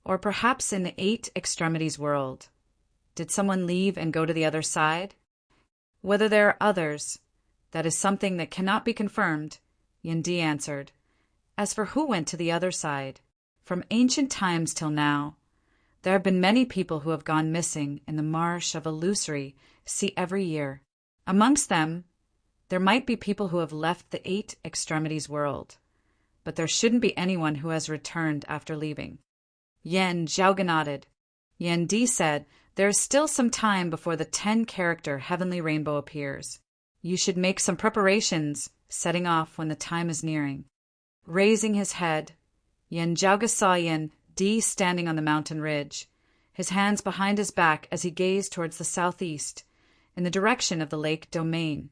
S1: Or perhaps in the Eight Extremities world, did someone leave and go to the other side? Whether there are others, that is something that cannot be confirmed," Yendi answered. "As for who went to the other side, from ancient times till now, there have been many people who have gone missing in the marsh of illusory see every year. Amongst them, there might be people who have left the Eight Extremities world, but there shouldn't be anyone who has returned after leaving." Yanjiaoge nodded. Yendi said, "There is still some time before the 10-character heavenly rainbow appears. You should make some preparations, setting off when the time is nearing." Raising his head, Yanjiaoge saw Yendi standing on the mountain ridge, his hands behind his back as he gazed towards the southeast, in the direction of the lake domain,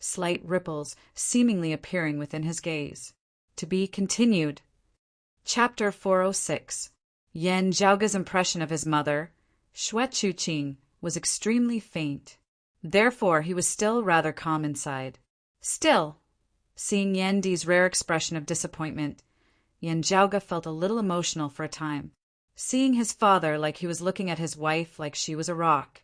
S1: slight ripples seemingly appearing within his gaze. To be continued. Chapter 406. Yanjiaoge's impression of his mother, Xue Chuqing, was extremely faint. Therefore, he was still rather calm inside. Still, seeing Yendi's rare expression of disappointment, Yanjiaoge felt a little emotional for a time. Seeing his father like he was looking at his wife like she was a rock,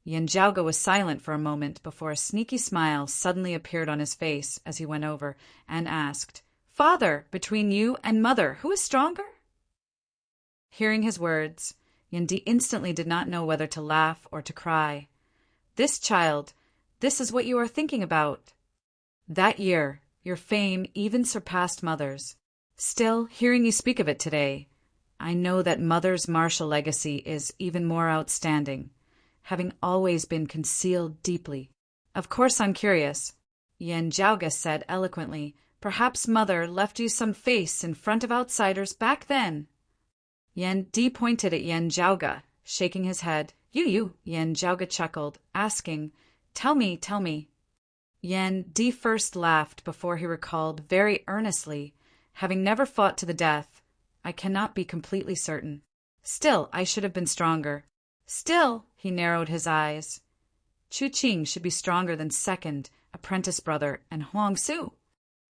S1: Yanjiaoge was silent for a moment before a sneaky smile suddenly appeared on his face as he went over and asked, "Father, between you and Mother, who is stronger?" Hearing his words, Yendi instantly did not know whether to laugh or to cry. "This child, this is what you are thinking about. That year, your fame even surpassed Mother's. Still, hearing you speak of it today, I know that Mother's martial legacy is even more outstanding, having always been concealed deeply. Of course I'm curious," Yanjiaoge said eloquently. "Perhaps Mother left you some face in front of outsiders back then." Yendi pointed at Yanjiaoge, shaking his head. You, Yanjiaoge chuckled, asking, Tell me. Yendi first laughed before he recalled very earnestly, having never fought to the death, "I cannot be completely certain. Still, I should have been stronger. Still," he narrowed his eyes, "Chuqing should be stronger than second, apprentice brother, and Huang Su.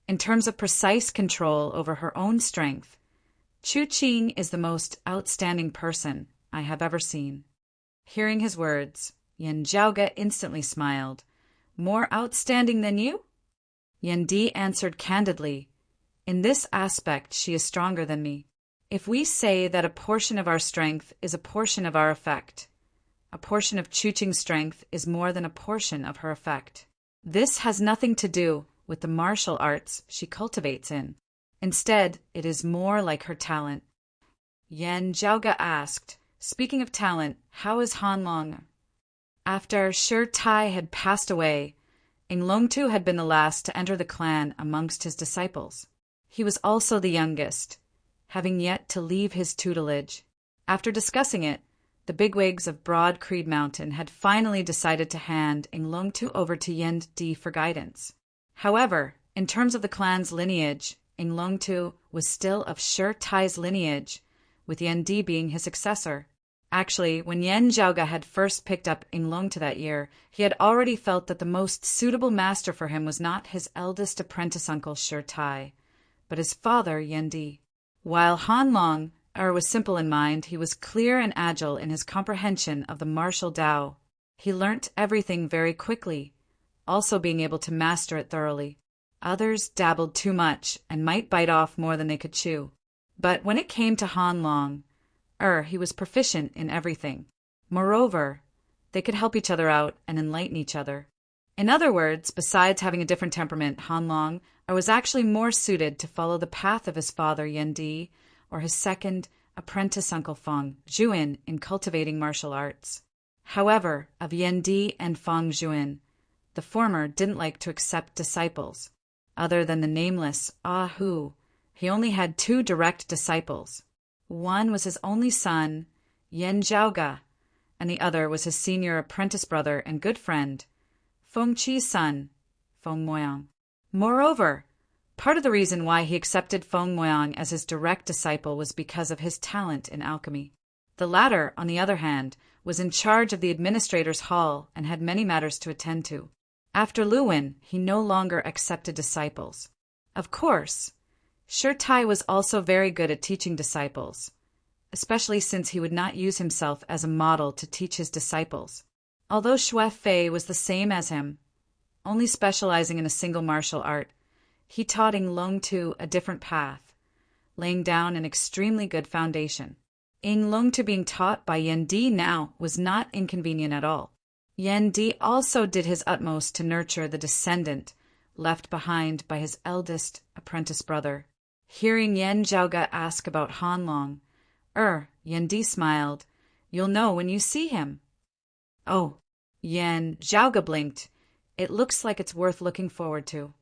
S1: In terms of precise control over her own strength, Chuqing is the most outstanding person I have ever seen." Hearing his words, Yanjiaoge instantly smiled. "More outstanding than you?" Yendi answered candidly, "In this aspect she is stronger than me. If we say that a portion of our strength is a portion of our effect, a portion of Chuqing's strength is more than a portion of her effect. This has nothing to do with the martial arts she cultivates in. Instead, it is more like her talent." Yanjiaoge asked, "Speaking of talent, how is Han Long?" After Shi Tai had passed away, Inglongtu had been the last to enter the clan amongst his disciples. He was also the youngest, having yet to leave his tutelage. After discussing it, the bigwigs of Broad Creed Mountain had finally decided to hand Inglongtu over to Yendi for guidance. However, in terms of the clan's lineage, Inglongtu was still of Sure Tai's lineage, with Yendi being his successor. Actually, when Yen Zhaoga had first picked up Inglongtu that year, he had already felt that the most suitable master for him was not his eldest apprentice uncle Sure Tai, but his father Yendi. While Han Long was simple in mind, he was clear and agile in his comprehension of the martial Tao. He learnt everything very quickly, also being able to master it thoroughly. Others dabbled too much and might bite off more than they could chew. But when it came to Han Long, he was proficient in everything. Moreover, they could help each other out and enlighten each other. In other words, besides having a different temperament, Han Long was actually more suited to follow the path of his father Yendi, or his second apprentice uncle Feng Zhuin in cultivating martial arts. However, of Yendi and Feng Zhuin, the former didn't like to accept disciples. Other than the nameless Hu, he only had 2 direct disciples. One was his only son, Yen Zhaoga, and the other was his senior apprentice brother and good friend, Feng Qi's son, Feng Moyang. Moreover, part of the reason why he accepted Feng Moyang as his direct disciple was because of his talent in alchemy. The latter, on the other hand, was in charge of the administrator's hall and had many matters to attend to. After Luwin, he no longer accepted disciples. Of course, Sure Tai was also very good at teaching disciples, especially since he would not use himself as a model to teach his disciples. Although Xue Fei was the same as him, only specializing in a single martial art, he taught Inglongtu a different path, laying down an extremely good foundation. Inglongtu being taught by Yendi now was not inconvenient at all. Yendi also did his utmost to nurture the descendant left behind by his eldest apprentice brother. Hearing Yen Zhaoga ask about Han Long, Yendi smiled. "You'll know when you see him." "Oh," Yen Zhaoga blinked. "It looks like it's worth looking forward to."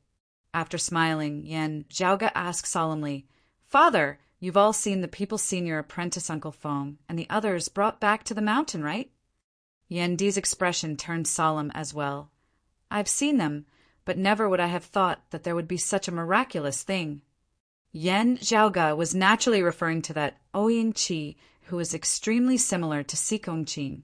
S1: After smiling, Yen Zhaoga asked solemnly, "Father, you've all seen the people's senior apprentice Uncle Feng and the others brought back to the mountain, right?" Yendi's expression turned solemn as well. "I've seen them, but never would I have thought that there would be such a miraculous thing." Yen Zhaoga was naturally referring to that Ouying Qi who was extremely similar to Sikong Qing,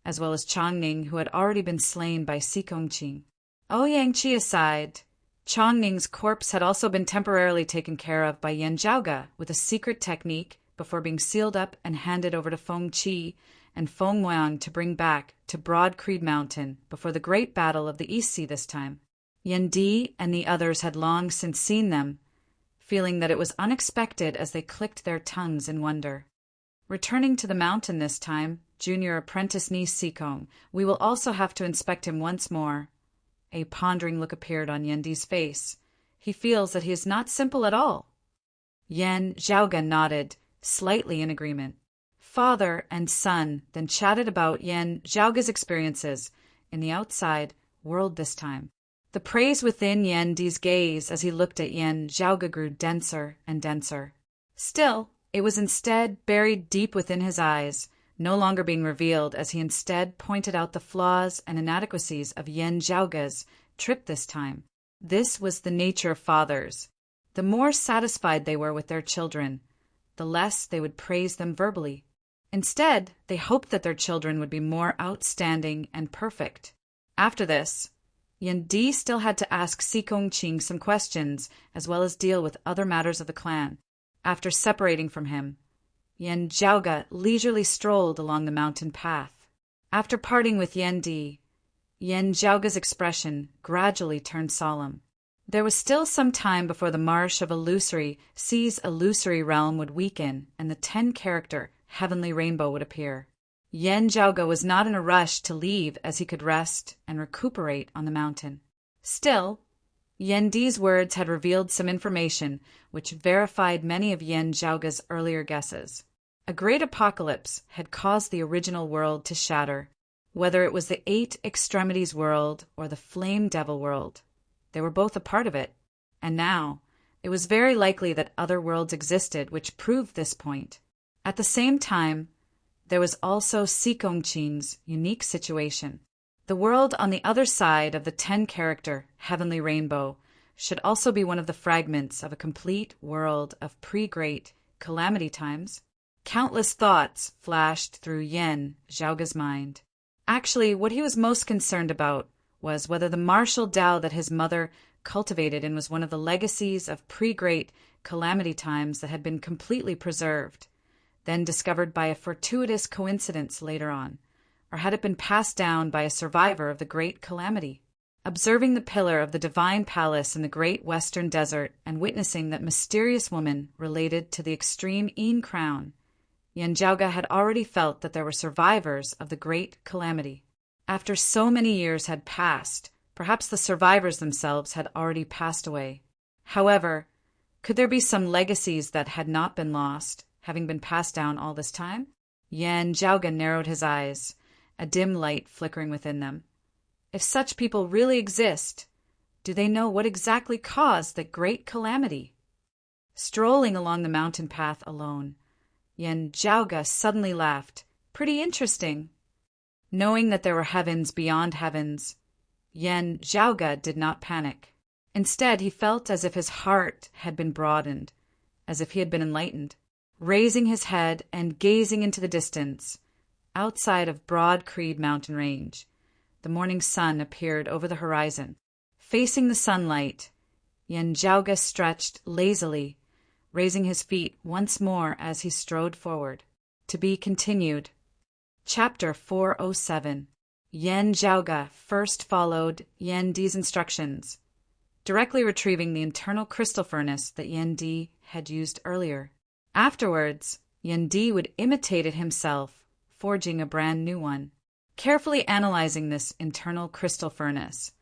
S1: as well as Changning who had already been slain by Sikong Qing. Ouyang Qi aside, Changning's corpse had also been temporarily taken care of by Yen Zhaoga with a secret technique before being sealed up and handed over to Feng Qi and Feng Moyang to bring back to Broad Creed Mountain before the great battle of the East Sea this time. Yendi and the others had long since seen them, feeling that it was unexpected as they clicked their tongues in wonder. Returning to the mountain this time, junior apprentice niece Sikong, we will also have to inspect him once more. A pondering look appeared on Yendi's face. He feels that he is not simple at all. Yen Zhaoga nodded, slightly in agreement. Father and son then chatted about Yen Zhaoga's experiences in the outside world this time. The praise within Yendi's gaze as he looked at Yen Zhaoga grew denser and denser. Still, it was instead buried deep within his eyes, no longer being revealed as he instead pointed out the flaws and inadequacies of Yen Zhaoga's trip this time. This was the nature of fathers. The more satisfied they were with their children, the less they would praise them verbally. Instead, they hoped that their children would be more outstanding and perfect. After this, Yendi still had to ask Sikong Qing some questions, as well as deal with other matters of the clan. After separating from him, Yen Zhaoga leisurely strolled along the mountain path. After parting with Yendi, Yen Zhaoga's expression gradually turned solemn. There was still some time before the marsh of Sea's illusory realm would weaken and the 10-character heavenly rainbow would appear. Yen Zhaoga was not in a rush to leave as he could rest and recuperate on the mountain. Still, Yendi's words had revealed some information which verified many of Yen Zhaoga's earlier guesses. A great apocalypse had caused the original world to shatter, Whether it was the Eight Extremities world or the Flame Devil world, they were both a part of it. And now, it was very likely that other worlds existed which proved this point. At the same time, there was also Sikongqin's unique situation. The world on the other side of the 10-character heavenly rainbow should also be one of the fragments of a complete world of pre-great calamity times. Countless thoughts flashed through Yan Zhaoga's mind. Actually, what he was most concerned about was whether the martial Tao that his mother cultivated and was one of the legacies of pre-great calamity times that had been completely preserved, then discovered by a fortuitous coincidence later on, or had it been passed down by a survivor of the great calamity? Observing the pillar of the divine palace in the great western desert and witnessing that mysterious woman related to the extreme Yin crown, Yan Zhaoga had already felt that there were survivors of the great calamity. After so many years had passed, perhaps the survivors themselves had already passed away. However, could there be some legacies that had not been lost, having been passed down all this time? Yan Zhaoga narrowed his eyes, a dim light flickering within them. If such people really exist, do they know what exactly caused the great calamity? Strolling along the mountain path alone, Yan Zhaoga suddenly laughed. Pretty interesting. Knowing that there were heavens beyond heavens, Yan Zhaoga did not panic. Instead, he felt as if his heart had been broadened, as if he had been enlightened. Raising his head and gazing into the distance, outside of Broad Creed mountain range, the morning sun appeared over the horizon. Facing the sunlight, Yan Zhaoga stretched lazily, raising his feet once more as he strode forward. To be continued. Chapter 407. Yan Zhaoga first followed Yan Di's instructions, directly retrieving the internal crystal furnace that Yan Di had used earlier. Afterwards, Yan Di would imitate it himself, forging a brand new one. Carefully analyzing this internal crystal furnace,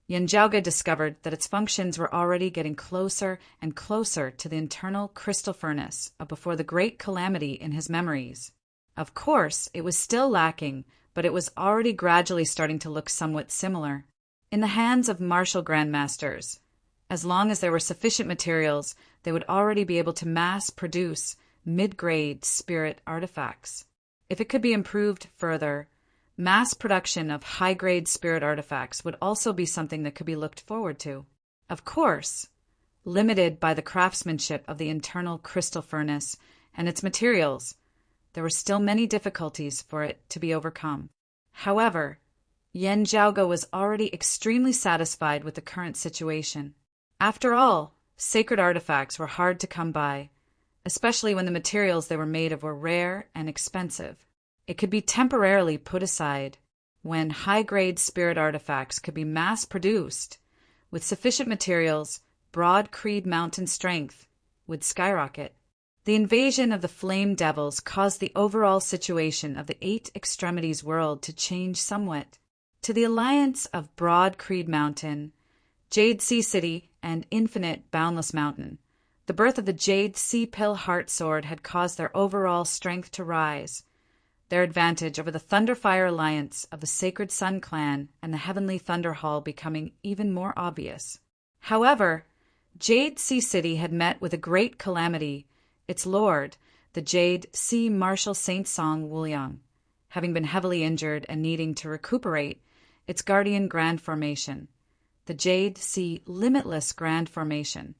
S1: Yan Zhaoga discovered that its functions were already getting closer and closer to the internal crystal furnace of before the great calamity in his memories. Of course, it was still lacking, but it was already gradually starting to look somewhat similar. In the hands of martial grandmasters, as long as there were sufficient materials, they would already be able to mass-produce mid-grade spirit artifacts. If it could be improved further, mass production of high-grade spirit artifacts would also be something that could be looked forward to. Of course, limited by the craftsmanship of the internal crystal furnace and its materials, there were still many difficulties for it to be overcome. However, Yan Zhaoga was already extremely satisfied with the current situation. After all, sacred artifacts were hard to come by, especially when the materials they were made of were rare and expensive. It could be temporarily put aside when high-grade spirit artifacts could be mass-produced. With sufficient materials, Broad Creed mountain strength would skyrocket. The invasion of the Flame Devils caused the overall situation of the Eight Extremities world to change somewhat. To the alliance of Broad Creed Mountain, Jade Sea City, and Infinite Boundless Mountain, the birth of the Jade Sea Pill Heart Sword had caused their overall strength to rise. Their advantage over the Thunderfire alliance of the Sacred Sun Clan and the Heavenly Thunder Hall becoming even more obvious. However, Jade Sea City had met with a great calamity, its lord, the Jade Sea Marshal Saint Song Wuliang, having been heavily injured and needing to recuperate its guardian Grand Formation, the Jade Sea Limitless Grand Formation,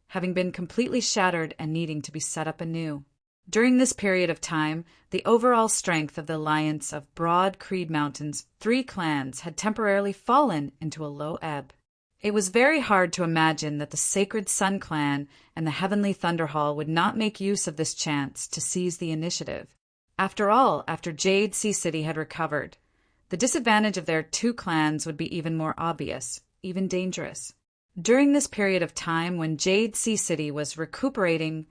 S1: having been completely shattered and needing to be set up anew. During this period of time, the overall strength of the alliance of Broad Creed Mountain's 3 clans had temporarily fallen into a low ebb. It was very hard to imagine that the Sacred Sun Clan and the Heavenly Thunder Hall would not make use of this chance to seize the initiative. After all, after Jade Sea City had recovered, the disadvantage of their 2 clans would be even more obvious, even dangerous. During this period of time when Jade Sea City was recuperating,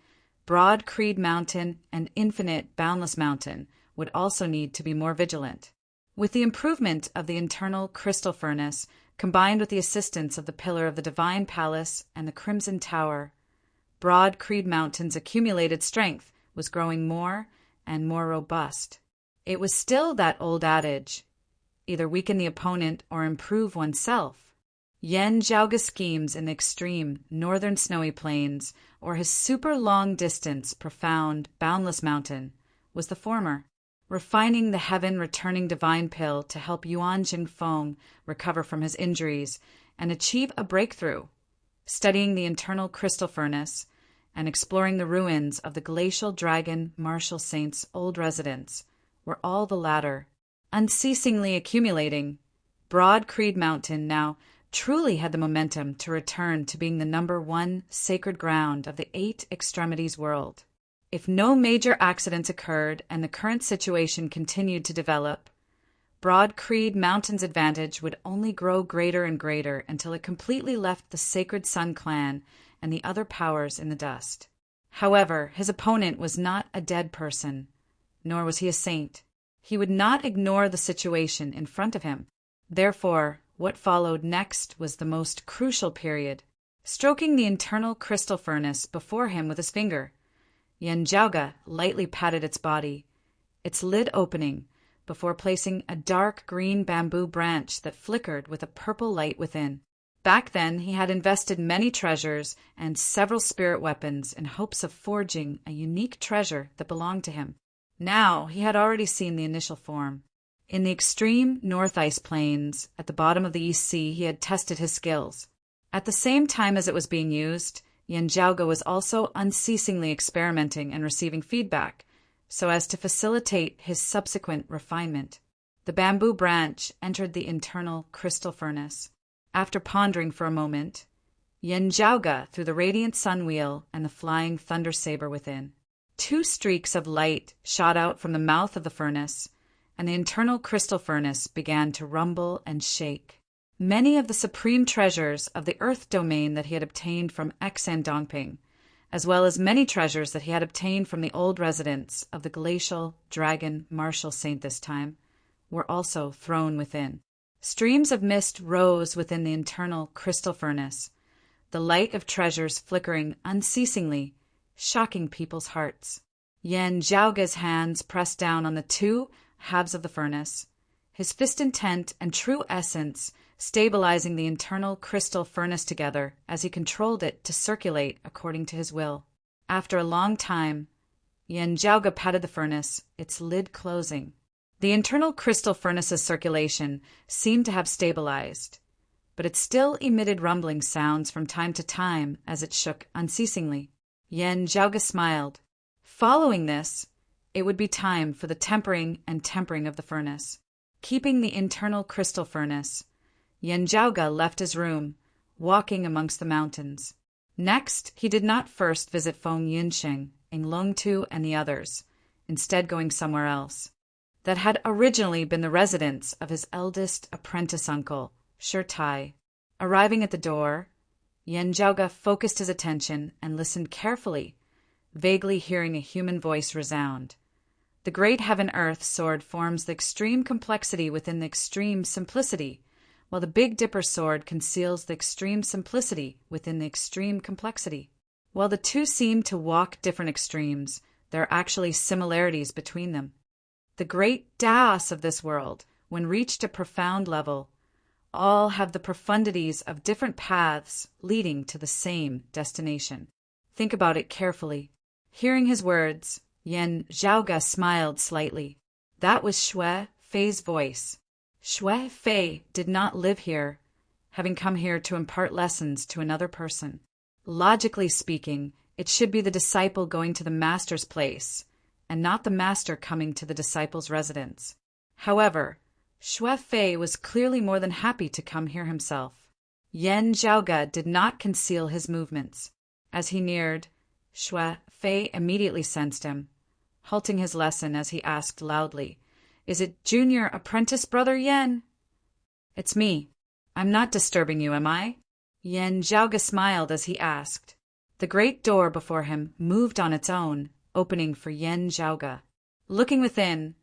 S1: Broad Creed Mountain and Infinite Boundless Mountain would also need to be more vigilant. With the improvement of the internal crystal furnace, combined with the assistance of the Pillar of the Divine Palace and the Crimson Tower, Broad Creed Mountain's accumulated strength was growing more and more robust. It was still that old adage, either weaken the opponent or improve oneself. Yan Zhaoga's schemes in the extreme northern snowy plains or his super long-distance, profound, boundless mountain was the former, refining the heaven-returning divine pill to help Yuan Jingfeng recover from his injuries and achieve a breakthrough, studying the internal crystal furnace and exploring the ruins of the glacial dragon martial saint's old residence, were all the latter, unceasingly accumulating. Broad Creed Mountain now truly had the momentum to return to being the #1 sacred ground of the Eight Extremities world. If no major accidents occurred and the current situation continued to develop, Broad Creed Mountain's advantage would only grow greater and greater until it completely left the Sacred Sun clan and the other powers in the dust. However, his opponent was not a dead person, nor was he a saint. He would not ignore the situation in front of him. Therefore, what followed next was the most crucial period. Stroking the internal crystal furnace before him with his finger, Yan Zhaoga lightly patted its body, its lid opening, before placing a dark green bamboo branch that flickered with a purple light within. Back then, he had invested many treasures and several spirit weapons in hopes of forging a unique treasure that belonged to him. Now, he had already seen the initial form. In the extreme North Ice Plains, at the bottom of the East Sea, he had tested his skills. At the same time as it was being used, Yan Zhaoga was also unceasingly experimenting and receiving feedback, so as to facilitate his subsequent refinement. The bamboo branch entered the internal crystal furnace. After pondering for a moment, Yan Zhaoga threw the radiant sun wheel and the flying thunder saber within. 2 streaks of light shot out from the mouth of the furnace, and the internal crystal furnace began to rumble and shake. Many of the supreme treasures of the earth domain that he had obtained from Xan Dongping, as well as many treasures that he had obtained from the old residence of the glacial dragon martial saint this time, were also thrown within. Streams of mist rose within the internal crystal furnace, the light of treasures flickering unceasingly, shocking people's hearts. Yan Zhaoga's hands pressed down on the 2 halves of the furnace, his fist intent and true essence stabilizing the internal crystal furnace together as he controlled it to circulate according to his will. After a long time, Yan Zhaoga patted the furnace, its lid closing. The internal crystal furnace's circulation seemed to have stabilized, but it still emitted rumbling sounds from time to time as it shook unceasingly. Yan Zhaoga smiled. Following this, it would be time for the tempering and tempering of the furnace. Keeping the internal crystal furnace, Yan Zhaoga left his room, walking amongst the mountains. Next, he did not first visit Feng Yinsheng, Englongtu, and the others, instead going somewhere else. That had originally been the residence of his eldest apprentice uncle, Shi Tai. Arriving at the door, Yan Zhaoga focused his attention and listened carefully, vaguely hearing a human voice resound. The great heaven-earth sword forms the extreme complexity within the extreme simplicity, while the Big Dipper sword conceals the extreme simplicity within the extreme complexity. While the 2 seem to walk different extremes, there are actually similarities between them. The great Daos of this world, when reached a profound level, all have the profundities of different paths leading to the same destination. Think about it carefully. Hearing his words, Yan Zhaoga smiled slightly. That was Shui Fei's voice. Shui Fei did not live here, having come here to impart lessons to another person. Logically speaking, it should be the disciple going to the master's place, and not the master coming to the disciple's residence. However, Shui Fei was clearly more than happy to come here himself. Yan Zhaoga did not conceal his movements. As he neared, Shui Fei immediately sensed him, halting his lesson as he asked loudly, "Is it Junior Apprentice Brother Yan?" "It's me. I'm not disturbing you, am I?" Yan Zhaoga smiled as he asked. The great door before him moved on its own, opening for Yan Zhaoga. Looking within,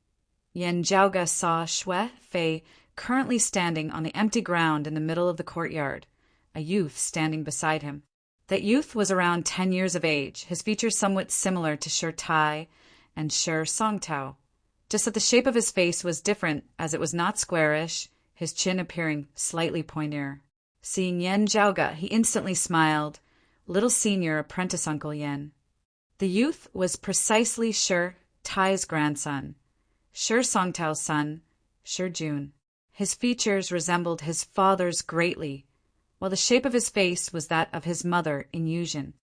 S1: Yan Zhaoga saw Shui Fei currently standing on the empty ground in the middle of the courtyard, a youth standing beside him. That youth was around 10 years of age, his features somewhat similar to Shi Tai and Shi Songtao. just that the shape of his face was different, as it was not squarish, his chin appearing slightly pointier. Seeing Yan Zhaoge, he instantly smiled. Little senior apprentice Uncle Yan. The youth was precisely Shi Tai's grandson, Shi Songtao's son, Shi Jun. His features resembled his father's greatly, while the shape of his face was that of his mother in Yuzhen.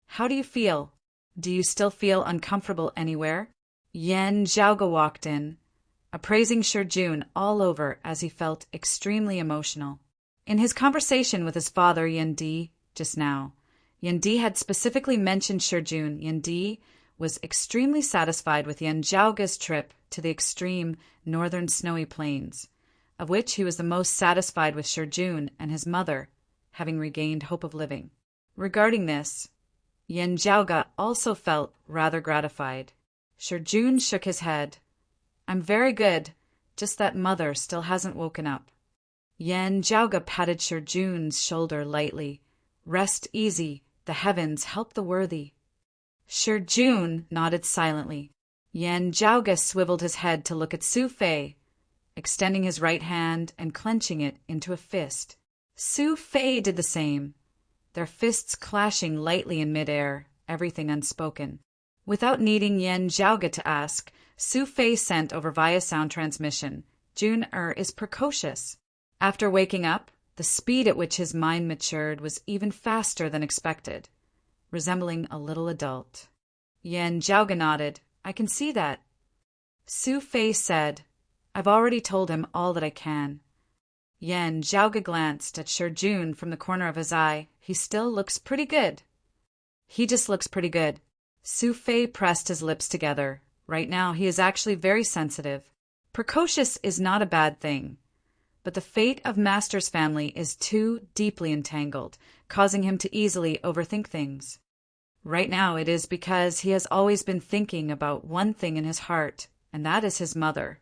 S1: How do you feel? Do you still feel uncomfortable anywhere? Yan Zhaoge walked in, appraising Shi Jun all over as he felt extremely emotional. In his conversation with his father, Yan Di, just now, Yan Di had specifically mentioned Shi Jun. Yan Di was extremely satisfied with Yan Zhaoge's trip to the extreme northern snowy plains, of which he was the most satisfied with Shi Jun and his mother, having regained hope of living. Regarding this, Yan Zhaoge also felt rather gratified. Shi Jun shook his head. I'm very good, just that mother still hasn't woken up. Yan Zhaoge patted Shi Jun's shoulder lightly. Rest easy, the heavens help the worthy. Shi Jun nodded silently. Yan Zhaoge swiveled his head to look at Su Fei, extending his right hand and clenching it into a fist. Su Fei did the same, their fists clashing lightly in midair, everything unspoken. Without needing Yan Zhaoge to ask, Su Fei sent over via sound transmission, Jun is precocious. After waking up, the speed at which his mind matured was even faster than expected, resembling a little adult. Yan Zhaoge nodded. I can see that. Su Fei said, I've already told him all that I can. Yan Zhaoge glanced at Shi Jun from the corner of his eye. He still looks pretty good. He just looks pretty good. Su Fei pressed his lips together. Right now, he is actually very sensitive. Precocious is not a bad thing, but the fate of Master's family is too deeply entangled, causing him to easily overthink things. Right now, it is because he has always been thinking about one thing in his heart, and that is his mother.